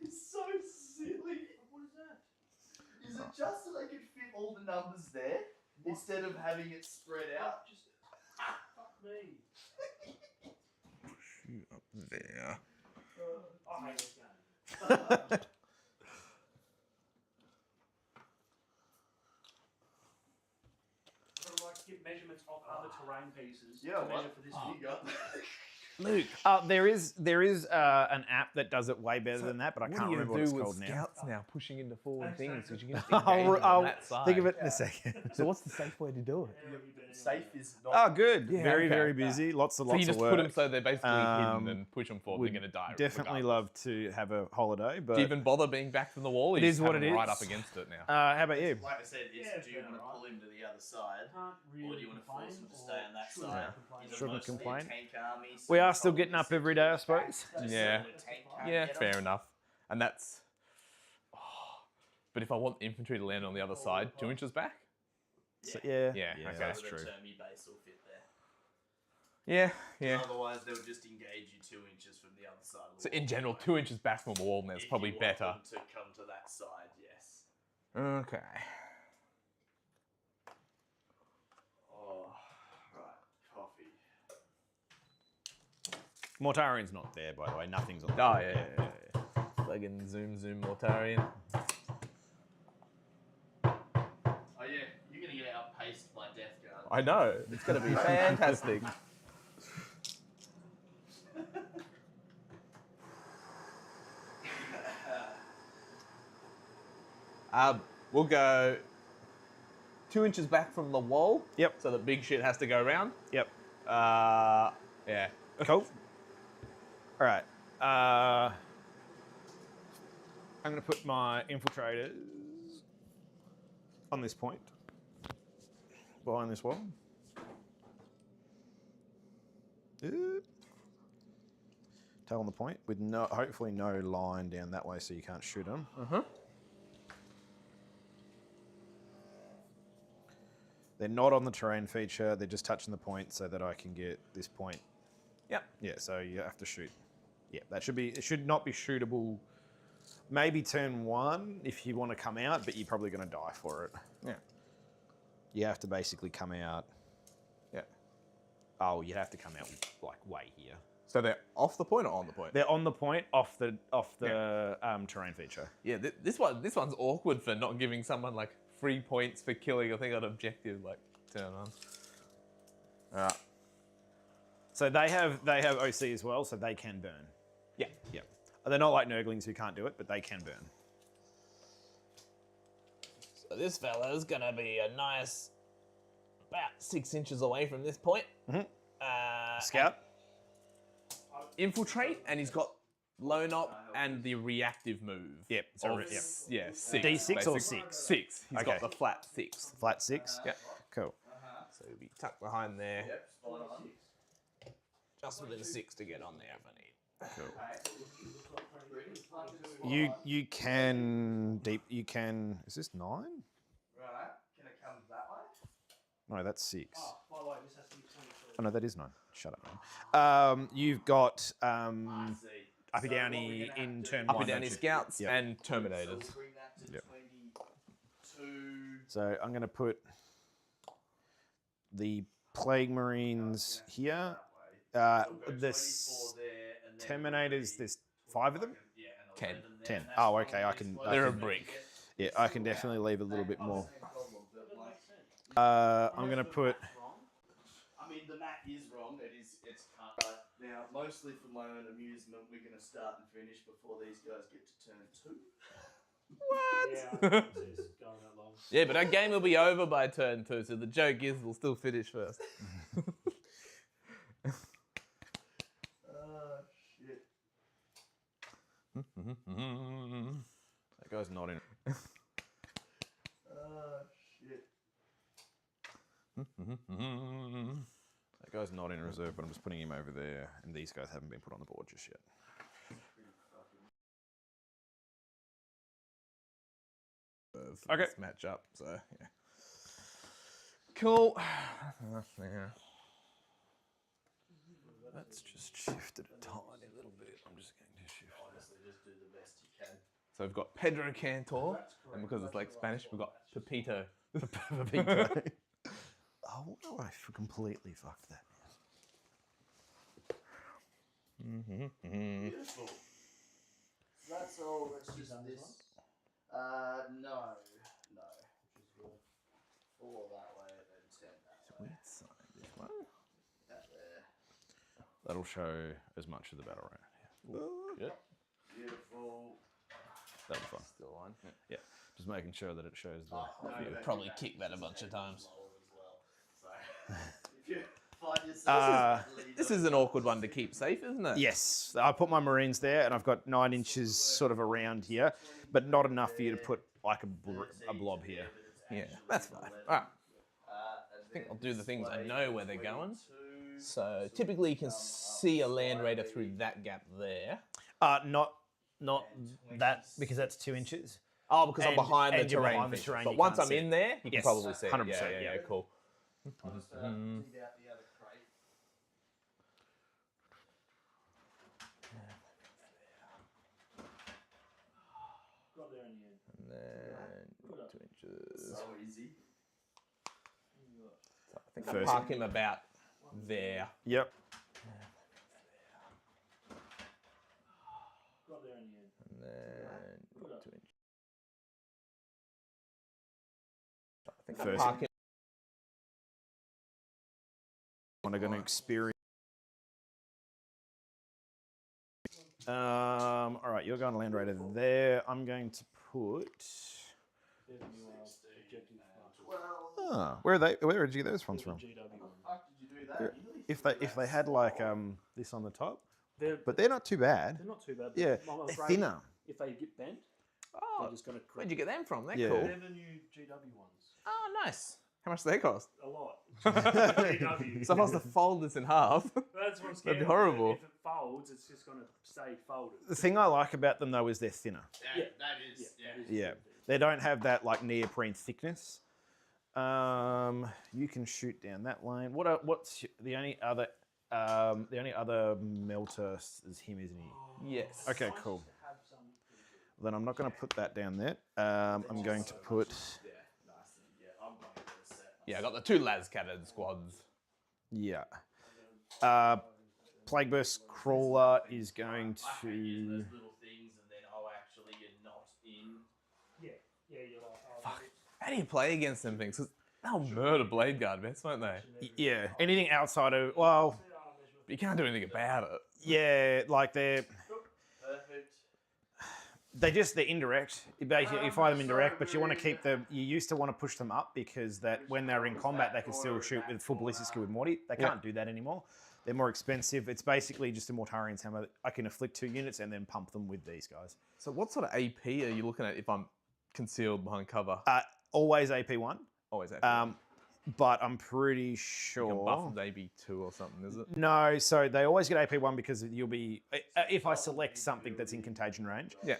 [SPEAKER 3] It's so silly.
[SPEAKER 5] What is that?
[SPEAKER 3] Is it just so they can fit all the numbers there instead of having it spread out?
[SPEAKER 5] Just fuck me.
[SPEAKER 4] Shoot up there.
[SPEAKER 5] I hate this game. Sort of like get measurements of other terrain pieces
[SPEAKER 3] Yeah,
[SPEAKER 5] to measure for this one.
[SPEAKER 3] You got that.
[SPEAKER 6] Luke, there is an app that does it way better than that, but I can't remember what it's called now.
[SPEAKER 4] Scouts now pushing into forward things because you can just
[SPEAKER 6] I'll,
[SPEAKER 4] engage them
[SPEAKER 6] I'll
[SPEAKER 4] on that side.
[SPEAKER 6] think of it in a second.
[SPEAKER 4] So what's the safe way to do it?
[SPEAKER 3] Safe is not.
[SPEAKER 6] Oh, good.
[SPEAKER 4] Yeah,
[SPEAKER 6] Very,
[SPEAKER 4] okay.
[SPEAKER 6] very busy. Lots
[SPEAKER 4] So you
[SPEAKER 6] of
[SPEAKER 4] just
[SPEAKER 6] work.
[SPEAKER 4] put them so they're basically
[SPEAKER 6] Um,
[SPEAKER 4] hidden and push them forward.
[SPEAKER 6] would
[SPEAKER 4] They're going to die.
[SPEAKER 6] Definitely
[SPEAKER 4] regardless.
[SPEAKER 6] love to have a holiday, but
[SPEAKER 4] Do you even bother being back from the wall? Or
[SPEAKER 6] It
[SPEAKER 4] you
[SPEAKER 6] is
[SPEAKER 4] just
[SPEAKER 6] what
[SPEAKER 4] have
[SPEAKER 6] it
[SPEAKER 4] them right
[SPEAKER 6] is.
[SPEAKER 4] up against it now.
[SPEAKER 6] how about you?
[SPEAKER 3] Like I said, it's
[SPEAKER 5] Yeah,
[SPEAKER 3] do you
[SPEAKER 5] fair
[SPEAKER 3] want to
[SPEAKER 5] enough.
[SPEAKER 3] pull him to the other side?
[SPEAKER 5] Can't really
[SPEAKER 3] Or do you want to
[SPEAKER 5] complain,
[SPEAKER 3] force him to
[SPEAKER 5] or
[SPEAKER 3] stay on that
[SPEAKER 5] shouldn't
[SPEAKER 3] side?
[SPEAKER 5] complain.
[SPEAKER 3] Is it
[SPEAKER 6] Shouldn't
[SPEAKER 3] mostly a
[SPEAKER 6] complain.
[SPEAKER 3] tank army, so
[SPEAKER 6] We
[SPEAKER 3] you
[SPEAKER 6] are still
[SPEAKER 3] probably
[SPEAKER 6] getting up
[SPEAKER 3] sit
[SPEAKER 6] every day, I
[SPEAKER 3] back
[SPEAKER 6] suppose.
[SPEAKER 3] so
[SPEAKER 4] Yeah.
[SPEAKER 3] the tank can't
[SPEAKER 4] Yeah,
[SPEAKER 3] get 'em.
[SPEAKER 4] fair enough. And that's. But if I want infantry to land on the other side, 2 inches back?
[SPEAKER 6] So, yeah,
[SPEAKER 4] Yeah, okay.
[SPEAKER 6] that's
[SPEAKER 3] So
[SPEAKER 6] true.
[SPEAKER 3] the Termi base will fit there.
[SPEAKER 4] Yeah, yeah.
[SPEAKER 3] Otherwise, they'll just engage you 2 inches from the other side of the
[SPEAKER 4] So
[SPEAKER 3] wall.
[SPEAKER 4] in general, 2 inches back from the wall now is
[SPEAKER 3] If
[SPEAKER 4] probably
[SPEAKER 3] you want
[SPEAKER 4] better.
[SPEAKER 3] them to come to that side, yes.
[SPEAKER 4] Okay.
[SPEAKER 3] Oh, right. Coffee.
[SPEAKER 6] Mortarian's not there, by the way. Nothing's on.
[SPEAKER 4] Oh, yeah. Fucking zoom, Mortarian.
[SPEAKER 3] Oh yeah, you're gonna get outpaced by Death Guard.
[SPEAKER 4] I know. It's going to be fantastic. We'll go 2 inches back from the wall.
[SPEAKER 6] Yep.
[SPEAKER 4] So the big shit has to go around.
[SPEAKER 6] Yep.
[SPEAKER 4] Yeah.
[SPEAKER 6] Cool. All right. I'm going to put my infiltrators on this point behind this wall. Tail on the point with hopefully no line down that way so you can't shoot them. They're not on the terrain feature. They're just touching the point so that I can get this point.
[SPEAKER 4] Yep.
[SPEAKER 6] Yeah, so you have to shoot. Yeah, that should be. It should not be shootable. Maybe turn 1 if you want to come out, but you're probably going to die for it.
[SPEAKER 4] Yeah.
[SPEAKER 6] You have to basically come out.
[SPEAKER 4] Yeah.
[SPEAKER 6] Oh, you'd have to come out like way here.
[SPEAKER 4] So they're off the point or on the point?
[SPEAKER 6] They're on the point, off the terrain feature.
[SPEAKER 4] Yeah. This one's awkward for not giving someone like 3 points for killing a thing on objective. Like turn on. All right.
[SPEAKER 6] So they have OC as well, so they can burn.
[SPEAKER 4] Yeah.
[SPEAKER 6] Yeah. They're not like Nurglings who can't do it, but they can burn.
[SPEAKER 4] So this fella's gonna be a nice about 6 inches away from this point.
[SPEAKER 6] Scout.
[SPEAKER 4] Infiltrate, and he's got lone op and the reactive move.
[SPEAKER 6] Yep. So
[SPEAKER 4] Of
[SPEAKER 6] yep.
[SPEAKER 4] Yeah, 6.
[SPEAKER 6] D6 or
[SPEAKER 4] basically.
[SPEAKER 6] 6?
[SPEAKER 4] 6. He's
[SPEAKER 6] Okay.
[SPEAKER 4] got the flat 6.
[SPEAKER 6] Flat 6.
[SPEAKER 4] Yeah.
[SPEAKER 6] Cool.
[SPEAKER 4] So he'll be tucked behind there.
[SPEAKER 3] Yep, spot on.
[SPEAKER 4] Just within 6 to get on there if I need.
[SPEAKER 6] You can deep. You can. Is this 9?
[SPEAKER 3] Right, can it come that way?
[SPEAKER 6] No, that's 6.
[SPEAKER 5] Oh, by the way, this has to be 22.
[SPEAKER 6] Oh no, that is 9. Shut up, man. You've got
[SPEAKER 3] I see.
[SPEAKER 6] Uppy
[SPEAKER 3] So what
[SPEAKER 6] Downy
[SPEAKER 3] we're gonna
[SPEAKER 6] in
[SPEAKER 3] have to
[SPEAKER 6] turn
[SPEAKER 3] do-
[SPEAKER 4] Up
[SPEAKER 6] 1.
[SPEAKER 4] and down
[SPEAKER 6] don't
[SPEAKER 4] his
[SPEAKER 6] you?
[SPEAKER 4] scouts
[SPEAKER 6] Yep.
[SPEAKER 4] and
[SPEAKER 3] So
[SPEAKER 4] terminators.
[SPEAKER 3] we'll bring that to
[SPEAKER 6] Yep.
[SPEAKER 3] 22.
[SPEAKER 6] So I'm going to put the Plague Marines here.
[SPEAKER 3] So we'll go
[SPEAKER 6] The
[SPEAKER 3] 24 there, and then
[SPEAKER 6] Terminators, there's 5 of them?
[SPEAKER 3] Yeah, and
[SPEAKER 4] 10.
[SPEAKER 3] 11 there,
[SPEAKER 6] 10.
[SPEAKER 3] and that's
[SPEAKER 6] Oh, okay, I
[SPEAKER 3] probably
[SPEAKER 6] can-
[SPEAKER 3] close
[SPEAKER 4] They're a
[SPEAKER 3] to
[SPEAKER 4] brick.
[SPEAKER 3] get
[SPEAKER 6] Yeah, I can definitely leave a little bit more.
[SPEAKER 3] same problem, but, like,
[SPEAKER 6] I'm going to put...
[SPEAKER 3] I mean, the map is wrong. It's cut. But now, mostly for my own amusement, we're going to start and finish before these guys get to turn 2.
[SPEAKER 5] Yeah, it's going that long.
[SPEAKER 4] Yeah, but our game will be over by turn 2, so the joke is we'll still finish first.
[SPEAKER 3] Shit.
[SPEAKER 6] That guy's not in.
[SPEAKER 3] Shit.
[SPEAKER 6] That guy's not in reserve, but I'm just putting him over there, and these guys haven't been put on the board just yet.
[SPEAKER 4] For this matchup, so yeah. Cool. Yeah.
[SPEAKER 1] Let's just shift it a tiny little bit. I'm just going to shift.
[SPEAKER 3] Honestly, just do the best you can.
[SPEAKER 4] So we've got Pedro Cantor, and because it's like Spanish, we've got Pepito.
[SPEAKER 6] Pepito. Oh, what do I completely fucked that?
[SPEAKER 3] Beautiful. That's all. Let's just this. No. 4 that way and then 10 that way.
[SPEAKER 1] Let's sign this one.
[SPEAKER 3] That there.
[SPEAKER 6] That'll show as much of the battle round.
[SPEAKER 1] Yeah.
[SPEAKER 3] Beautiful.
[SPEAKER 6] That'll be fun.
[SPEAKER 4] Still on.
[SPEAKER 6] Yeah, just making sure that it shows the.
[SPEAKER 3] No,
[SPEAKER 4] Probably kicked that a bunch of times.
[SPEAKER 3] So, if you find yourself
[SPEAKER 4] This is an awkward one to keep safe, isn't it?
[SPEAKER 6] Yes, I put my Marines there, and I've got 9 inches sort of around here, but not enough for you to put like a blob here.
[SPEAKER 4] Yeah, that's fine. All right. I think I'll do the things I know where they're going. So typically you can see a land raider through that gap there.
[SPEAKER 6] Not that, because that's 2 inches.
[SPEAKER 4] Oh, because I'm
[SPEAKER 6] And-
[SPEAKER 4] behind the
[SPEAKER 6] and you're
[SPEAKER 4] terrain.
[SPEAKER 6] behind the
[SPEAKER 4] feature.
[SPEAKER 6] terrain,
[SPEAKER 4] But
[SPEAKER 6] you
[SPEAKER 4] once
[SPEAKER 6] can't
[SPEAKER 4] I'm
[SPEAKER 6] see
[SPEAKER 4] in
[SPEAKER 6] it.
[SPEAKER 4] there, you can
[SPEAKER 6] Yes,
[SPEAKER 4] probably see it.
[SPEAKER 6] 100%,
[SPEAKER 4] Yeah,
[SPEAKER 6] yeah.
[SPEAKER 4] cool.
[SPEAKER 3] I'll just dig out the other crate.
[SPEAKER 5] Got there in the end.
[SPEAKER 4] And then 2 inches.
[SPEAKER 3] So easy.
[SPEAKER 4] So I think
[SPEAKER 6] First.
[SPEAKER 4] I'll park him about there.
[SPEAKER 6] Yep.
[SPEAKER 5] Got there in the end.
[SPEAKER 4] And then 2 inches. So I think I'll
[SPEAKER 6] First.
[SPEAKER 4] park him.
[SPEAKER 6] I'm going to experience. All right, you're going to land raider there. I'm going to put.
[SPEAKER 5] There's a new objective marker.
[SPEAKER 6] Ah, where are they? Where did you get those ones from?
[SPEAKER 5] GW one.
[SPEAKER 3] Fuck, did you do that?
[SPEAKER 6] If they had like this on the top,
[SPEAKER 5] They're,
[SPEAKER 6] but they're not too bad.
[SPEAKER 5] they're not too bad.
[SPEAKER 6] Yeah,
[SPEAKER 5] I'm
[SPEAKER 6] they're
[SPEAKER 5] afraid
[SPEAKER 6] thinner.
[SPEAKER 5] If they get bent,
[SPEAKER 4] Oh,
[SPEAKER 5] they're just going to crack.
[SPEAKER 4] where'd you get them from? They're
[SPEAKER 6] Yeah.
[SPEAKER 4] cool.
[SPEAKER 5] They're the new GW ones.
[SPEAKER 4] Oh, nice. How much do they cost?
[SPEAKER 5] A lot. GW.
[SPEAKER 4] So if I was to fold this in half.
[SPEAKER 5] That's what I'm scared
[SPEAKER 4] That'd be
[SPEAKER 5] of.
[SPEAKER 4] horrible.
[SPEAKER 5] If it folds, it's just going to stay folded.
[SPEAKER 6] The thing I like about them though is they're thinner.
[SPEAKER 5] Yeah.
[SPEAKER 3] That is.
[SPEAKER 5] that is
[SPEAKER 6] Yeah,
[SPEAKER 5] true.
[SPEAKER 6] they don't have that like neoprene thickness. You can shoot down that lane. What's the only other melter is him, isn't he?
[SPEAKER 4] Yes.
[SPEAKER 6] Okay, cool. Then I'm not going to put that down there. I'm going to put.
[SPEAKER 4] Yeah, I got the 2 las-catted squads.
[SPEAKER 6] Yeah. Plague Burst Crawler is going
[SPEAKER 3] Those
[SPEAKER 6] to.
[SPEAKER 3] little things, and then you're not in.
[SPEAKER 5] Yeah, you're like, oh,
[SPEAKER 4] Fuck. How do you play against them things? 'Cause they'll murder Blade Guard vets, won't they?
[SPEAKER 6] Yeah. Anything outside of. Well,
[SPEAKER 4] You can't do anything about it.
[SPEAKER 6] yeah, like they're.
[SPEAKER 3] Perfect.
[SPEAKER 6] They're indirect. Basically, you fire them indirect, but you want to keep them. You used to want to push them up because that when they're in combat, they can still shoot with full ballistic skill with Morty. They can't do that anymore. They're more expensive. It's basically just a Mortarian's hammer. I can afflict 2 units and then pump them with these guys.
[SPEAKER 4] So what sort of AP are you looking at if I'm concealed behind cover?
[SPEAKER 6] Always AP1,
[SPEAKER 4] Always AP.
[SPEAKER 6] but I'm pretty
[SPEAKER 4] You
[SPEAKER 6] sure.
[SPEAKER 4] can buff with AB2 or something, is it?
[SPEAKER 6] No, so they always get AP1 because you'll be. If I select something that's in contagion range.
[SPEAKER 4] Yeah.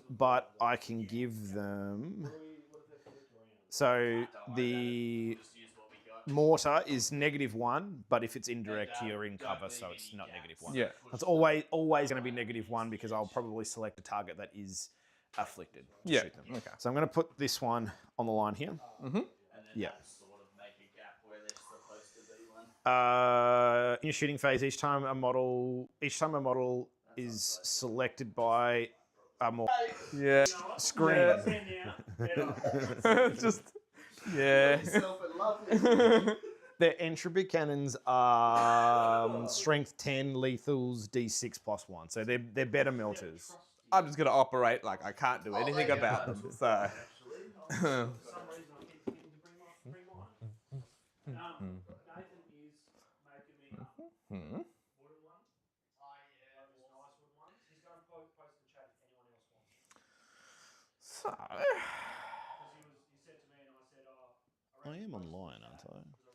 [SPEAKER 6] But I can give them. So the mortar is -1, but if it's indirect, you're in cover, so it's not -1.
[SPEAKER 4] Yeah.
[SPEAKER 6] It's always going to be -1 because I'll probably select a target that is afflicted. To
[SPEAKER 4] Yeah.
[SPEAKER 6] shoot them.
[SPEAKER 4] Okay.
[SPEAKER 6] So I'm going to put this one on the line here. Yeah.
[SPEAKER 3] Sort of make a gap where there's supposed to be one.
[SPEAKER 6] In your shooting phase, each time a model is selected by a more
[SPEAKER 4] Yeah.
[SPEAKER 6] screen.
[SPEAKER 4] Just. Yeah.
[SPEAKER 3] Yourself and lovely.
[SPEAKER 6] Their entropy cannons are strength 10, lethals D6 +1. So they're better melters.
[SPEAKER 4] I'm just gonna operate like I can't do anything
[SPEAKER 3] there you
[SPEAKER 4] about
[SPEAKER 3] go.
[SPEAKER 4] them. So.
[SPEAKER 5] For some reason, I keep forgetting to bring mine. Nathan is making me wooden ones. Those nice wooden ones. He's going to post in chat if anyone else wants them.
[SPEAKER 4] So.
[SPEAKER 5] Because he said to me, and I said,
[SPEAKER 6] I am online, aren't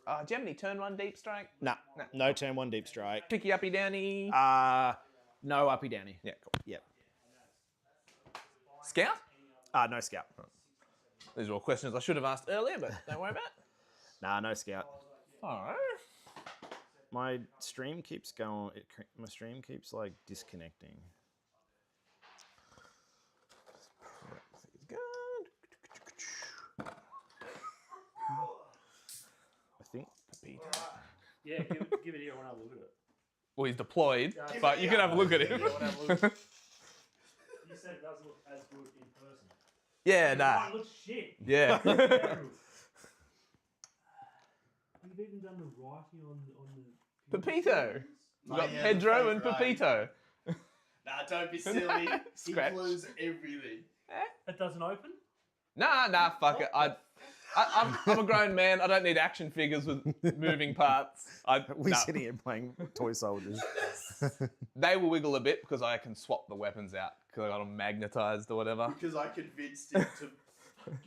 [SPEAKER 6] I?
[SPEAKER 4] Do you have any turn 1 deep strike?
[SPEAKER 6] Nah, no turn 1 deep strike.
[SPEAKER 4] Picky uppy downy.
[SPEAKER 6] No uppy downy.
[SPEAKER 4] Yeah, cool.
[SPEAKER 6] Yep.
[SPEAKER 4] Scout?
[SPEAKER 6] No scout.
[SPEAKER 4] These are all questions I should have asked earlier, but don't worry about it.
[SPEAKER 6] Nah, no scout.
[SPEAKER 4] Alright.
[SPEAKER 6] My stream keeps going. My stream keeps like disconnecting. I think.
[SPEAKER 5] Yeah, give it here. I want to have a look at it.
[SPEAKER 4] Well, he's deployed,
[SPEAKER 5] Yeah,
[SPEAKER 4] but you can have a look at him.
[SPEAKER 5] You said it doesn't look as good in person.
[SPEAKER 4] Yeah,
[SPEAKER 5] It
[SPEAKER 4] nah.
[SPEAKER 5] looks shit.
[SPEAKER 4] Yeah.
[SPEAKER 5] You've even done the writing on the.
[SPEAKER 4] Pepito. We've got
[SPEAKER 3] yeah,
[SPEAKER 4] Pedro
[SPEAKER 3] the
[SPEAKER 4] and
[SPEAKER 3] fake
[SPEAKER 4] Pepito.
[SPEAKER 3] Nah, don't be silly. He
[SPEAKER 4] Scratch.
[SPEAKER 3] glues everything.
[SPEAKER 5] It doesn't open.
[SPEAKER 4] Nah, fuck it. I'm a grown man. I don't need action figures with moving parts.
[SPEAKER 6] We
[SPEAKER 4] nah.
[SPEAKER 6] sitting here playing toy soldiers.
[SPEAKER 4] They will wiggle a bit because I can swap the weapons out because I got them magnetized or whatever.
[SPEAKER 3] Because I convinced him to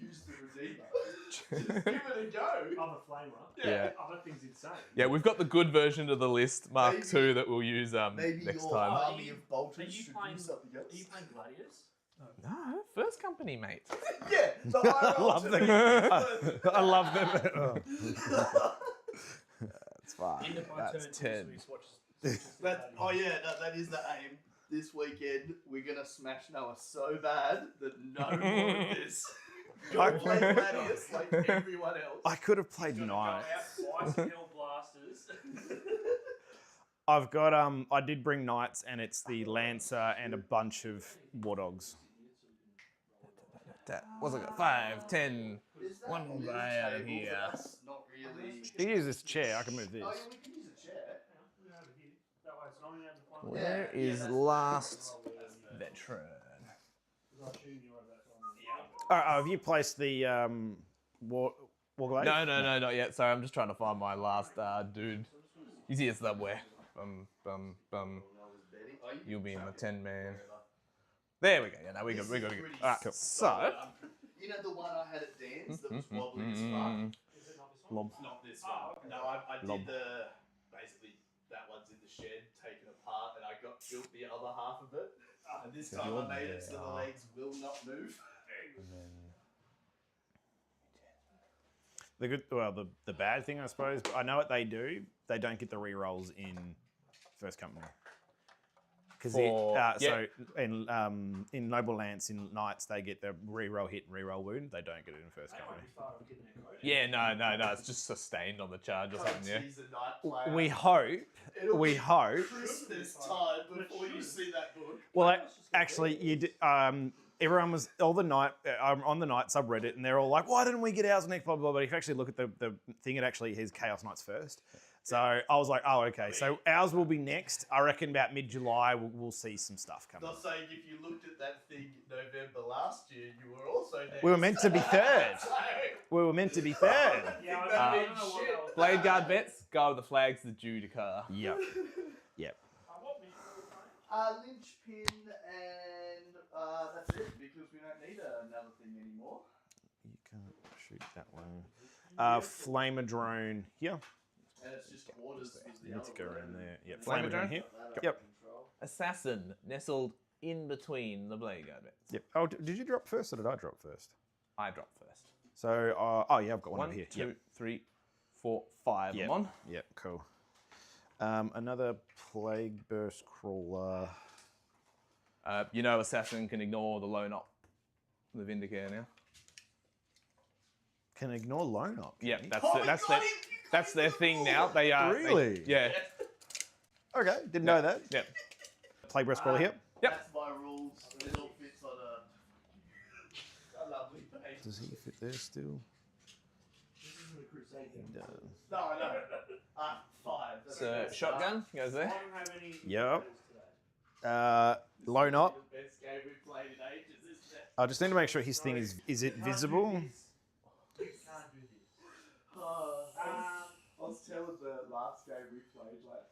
[SPEAKER 3] use the Redeemer. Just give it a go.
[SPEAKER 5] Other flamer.
[SPEAKER 4] Yeah.
[SPEAKER 5] Other thing's insane.
[SPEAKER 4] Yeah, we've got the good version of the list, Mark
[SPEAKER 3] Maybe-
[SPEAKER 4] II, that we'll use
[SPEAKER 3] Maybe
[SPEAKER 4] next
[SPEAKER 3] your
[SPEAKER 4] time.
[SPEAKER 3] army of
[SPEAKER 5] Are
[SPEAKER 3] bolters
[SPEAKER 5] you
[SPEAKER 3] should
[SPEAKER 5] playing?
[SPEAKER 3] do something else.
[SPEAKER 5] Are you playing Gladiators?
[SPEAKER 4] No, first company, mate.
[SPEAKER 3] Yeah, the high
[SPEAKER 6] I love them. I love them. That's fine.
[SPEAKER 5] End of my
[SPEAKER 4] That's
[SPEAKER 5] turn.
[SPEAKER 4] 10.
[SPEAKER 3] That is the aim. This weekend, we're gonna smash Noah so bad that no more of this. You'll play Gladius like everyone else.
[SPEAKER 6] I could have played
[SPEAKER 5] Go
[SPEAKER 6] knight.
[SPEAKER 5] out, bicycle blasters.
[SPEAKER 6] I've got I did bring knights, and it's the lancer and a bunch of war dogs.
[SPEAKER 4] What's it got? 5, 10.
[SPEAKER 3] Is that
[SPEAKER 4] One
[SPEAKER 3] a little
[SPEAKER 4] guy out of
[SPEAKER 3] table
[SPEAKER 4] here.
[SPEAKER 3] that's not really.
[SPEAKER 6] You can use this chair. I can move this.
[SPEAKER 3] Oh yeah, we can use a chair.
[SPEAKER 5] That way it's not in the final.
[SPEAKER 4] Where
[SPEAKER 3] Yeah,
[SPEAKER 4] is
[SPEAKER 3] that's-
[SPEAKER 4] last veteran?
[SPEAKER 6] Have you placed the war glaive?
[SPEAKER 4] No, not yet. Sorry, I'm just trying to find my last dude. He's here somewhere. Bum. You'll be my 10 man. There we go. Yeah, no, we got.
[SPEAKER 3] This is
[SPEAKER 4] All
[SPEAKER 3] pretty
[SPEAKER 4] right, cool.
[SPEAKER 3] solid.
[SPEAKER 4] So,
[SPEAKER 3] You know the one I had at Dan's that was wobbly as fuck?
[SPEAKER 5] Is it not this one?
[SPEAKER 6] Lob.
[SPEAKER 3] Not this
[SPEAKER 5] Oh,
[SPEAKER 3] one.
[SPEAKER 5] okay.
[SPEAKER 3] No, I
[SPEAKER 6] Lob.
[SPEAKER 3] did basically that one's in the shed, taken apart, and I built the other half of it. And this time I made it so the legs will not move.
[SPEAKER 6] The good, well, the bad thing, I suppose. I know what they do. They don't get the re-rolls in first company. Because so in Noble Lance, in Knights, they get the re-roll hit and re-roll wound. They don't get it in first
[SPEAKER 5] They
[SPEAKER 6] company.
[SPEAKER 5] might be far off getting their code.
[SPEAKER 4] yeah, no. It's just sustained on the charge or something. Yeah.
[SPEAKER 3] He's a night player.
[SPEAKER 6] We hope.
[SPEAKER 3] It'll
[SPEAKER 6] We
[SPEAKER 3] be
[SPEAKER 6] hope.
[SPEAKER 3] Christmas time before you see that book.
[SPEAKER 6] Well, actually, you did, everyone was all the night on the night subreddit, and they're all like, "Why didn't we get ours next?" Blah blah blah. But if you actually look at the thing, it actually has Chaos Knights first. So I was like, "Oh, okay." So ours will be next. I reckon about mid-July we'll see some stuff coming.
[SPEAKER 3] Not saying if you looked at that thing November last year, you were also next.
[SPEAKER 6] We were meant to be third. We were meant to be third.
[SPEAKER 5] Yeah, I don't know what else.
[SPEAKER 4] Blade Guard vets, go with the flags, the Judicar.
[SPEAKER 6] Yep.
[SPEAKER 5] What mission are we playing?
[SPEAKER 3] Linchpin and that's it because we don't need another thing anymore.
[SPEAKER 6] You can't shoot that way. Flamer drone here.
[SPEAKER 3] And it's just orders was the
[SPEAKER 6] You need
[SPEAKER 3] other
[SPEAKER 6] to go
[SPEAKER 3] one.
[SPEAKER 6] around there. Yep.
[SPEAKER 4] Flamer
[SPEAKER 6] Flamer drone
[SPEAKER 4] drone?
[SPEAKER 6] here.
[SPEAKER 3] That
[SPEAKER 6] Yep.
[SPEAKER 3] control.
[SPEAKER 4] Assassin nestled in between the Blade Guard vets.
[SPEAKER 6] Yep. Oh, did you drop first or did I drop first?
[SPEAKER 4] I drop first.
[SPEAKER 6] So, yeah, I've got one over here.
[SPEAKER 4] 2, 3, 4, 5.
[SPEAKER 6] Yep.
[SPEAKER 4] I'm on.
[SPEAKER 6] Yep, cool. Another Plague Burst Crawler.
[SPEAKER 4] You know, Assassin can ignore the lone op, the Vindicator now.
[SPEAKER 6] Can ignore lone op.
[SPEAKER 4] Yep,
[SPEAKER 3] Oh,
[SPEAKER 4] that's their thing now. They are
[SPEAKER 6] Really?
[SPEAKER 4] yeah.
[SPEAKER 6] Okay, didn't know that.
[SPEAKER 4] Yep.
[SPEAKER 6] Plague Burst Crawler here.
[SPEAKER 4] Yep.
[SPEAKER 3] That's my rules. It all fits on a lovely page.
[SPEAKER 6] Does he fit there still?
[SPEAKER 5] This isn't a crusade.
[SPEAKER 6] He does.
[SPEAKER 3] No, 5. That's
[SPEAKER 4] So
[SPEAKER 3] the best
[SPEAKER 4] shotgun goes
[SPEAKER 5] I
[SPEAKER 4] there.
[SPEAKER 5] don't have any.
[SPEAKER 6] Yep.
[SPEAKER 3] start.
[SPEAKER 6] Lone op.
[SPEAKER 3] The best game we've played in ages, isn't it?
[SPEAKER 6] I just need to make sure his thing is it visible?
[SPEAKER 5] You can't do this.
[SPEAKER 3] I was telling the last game we played, like,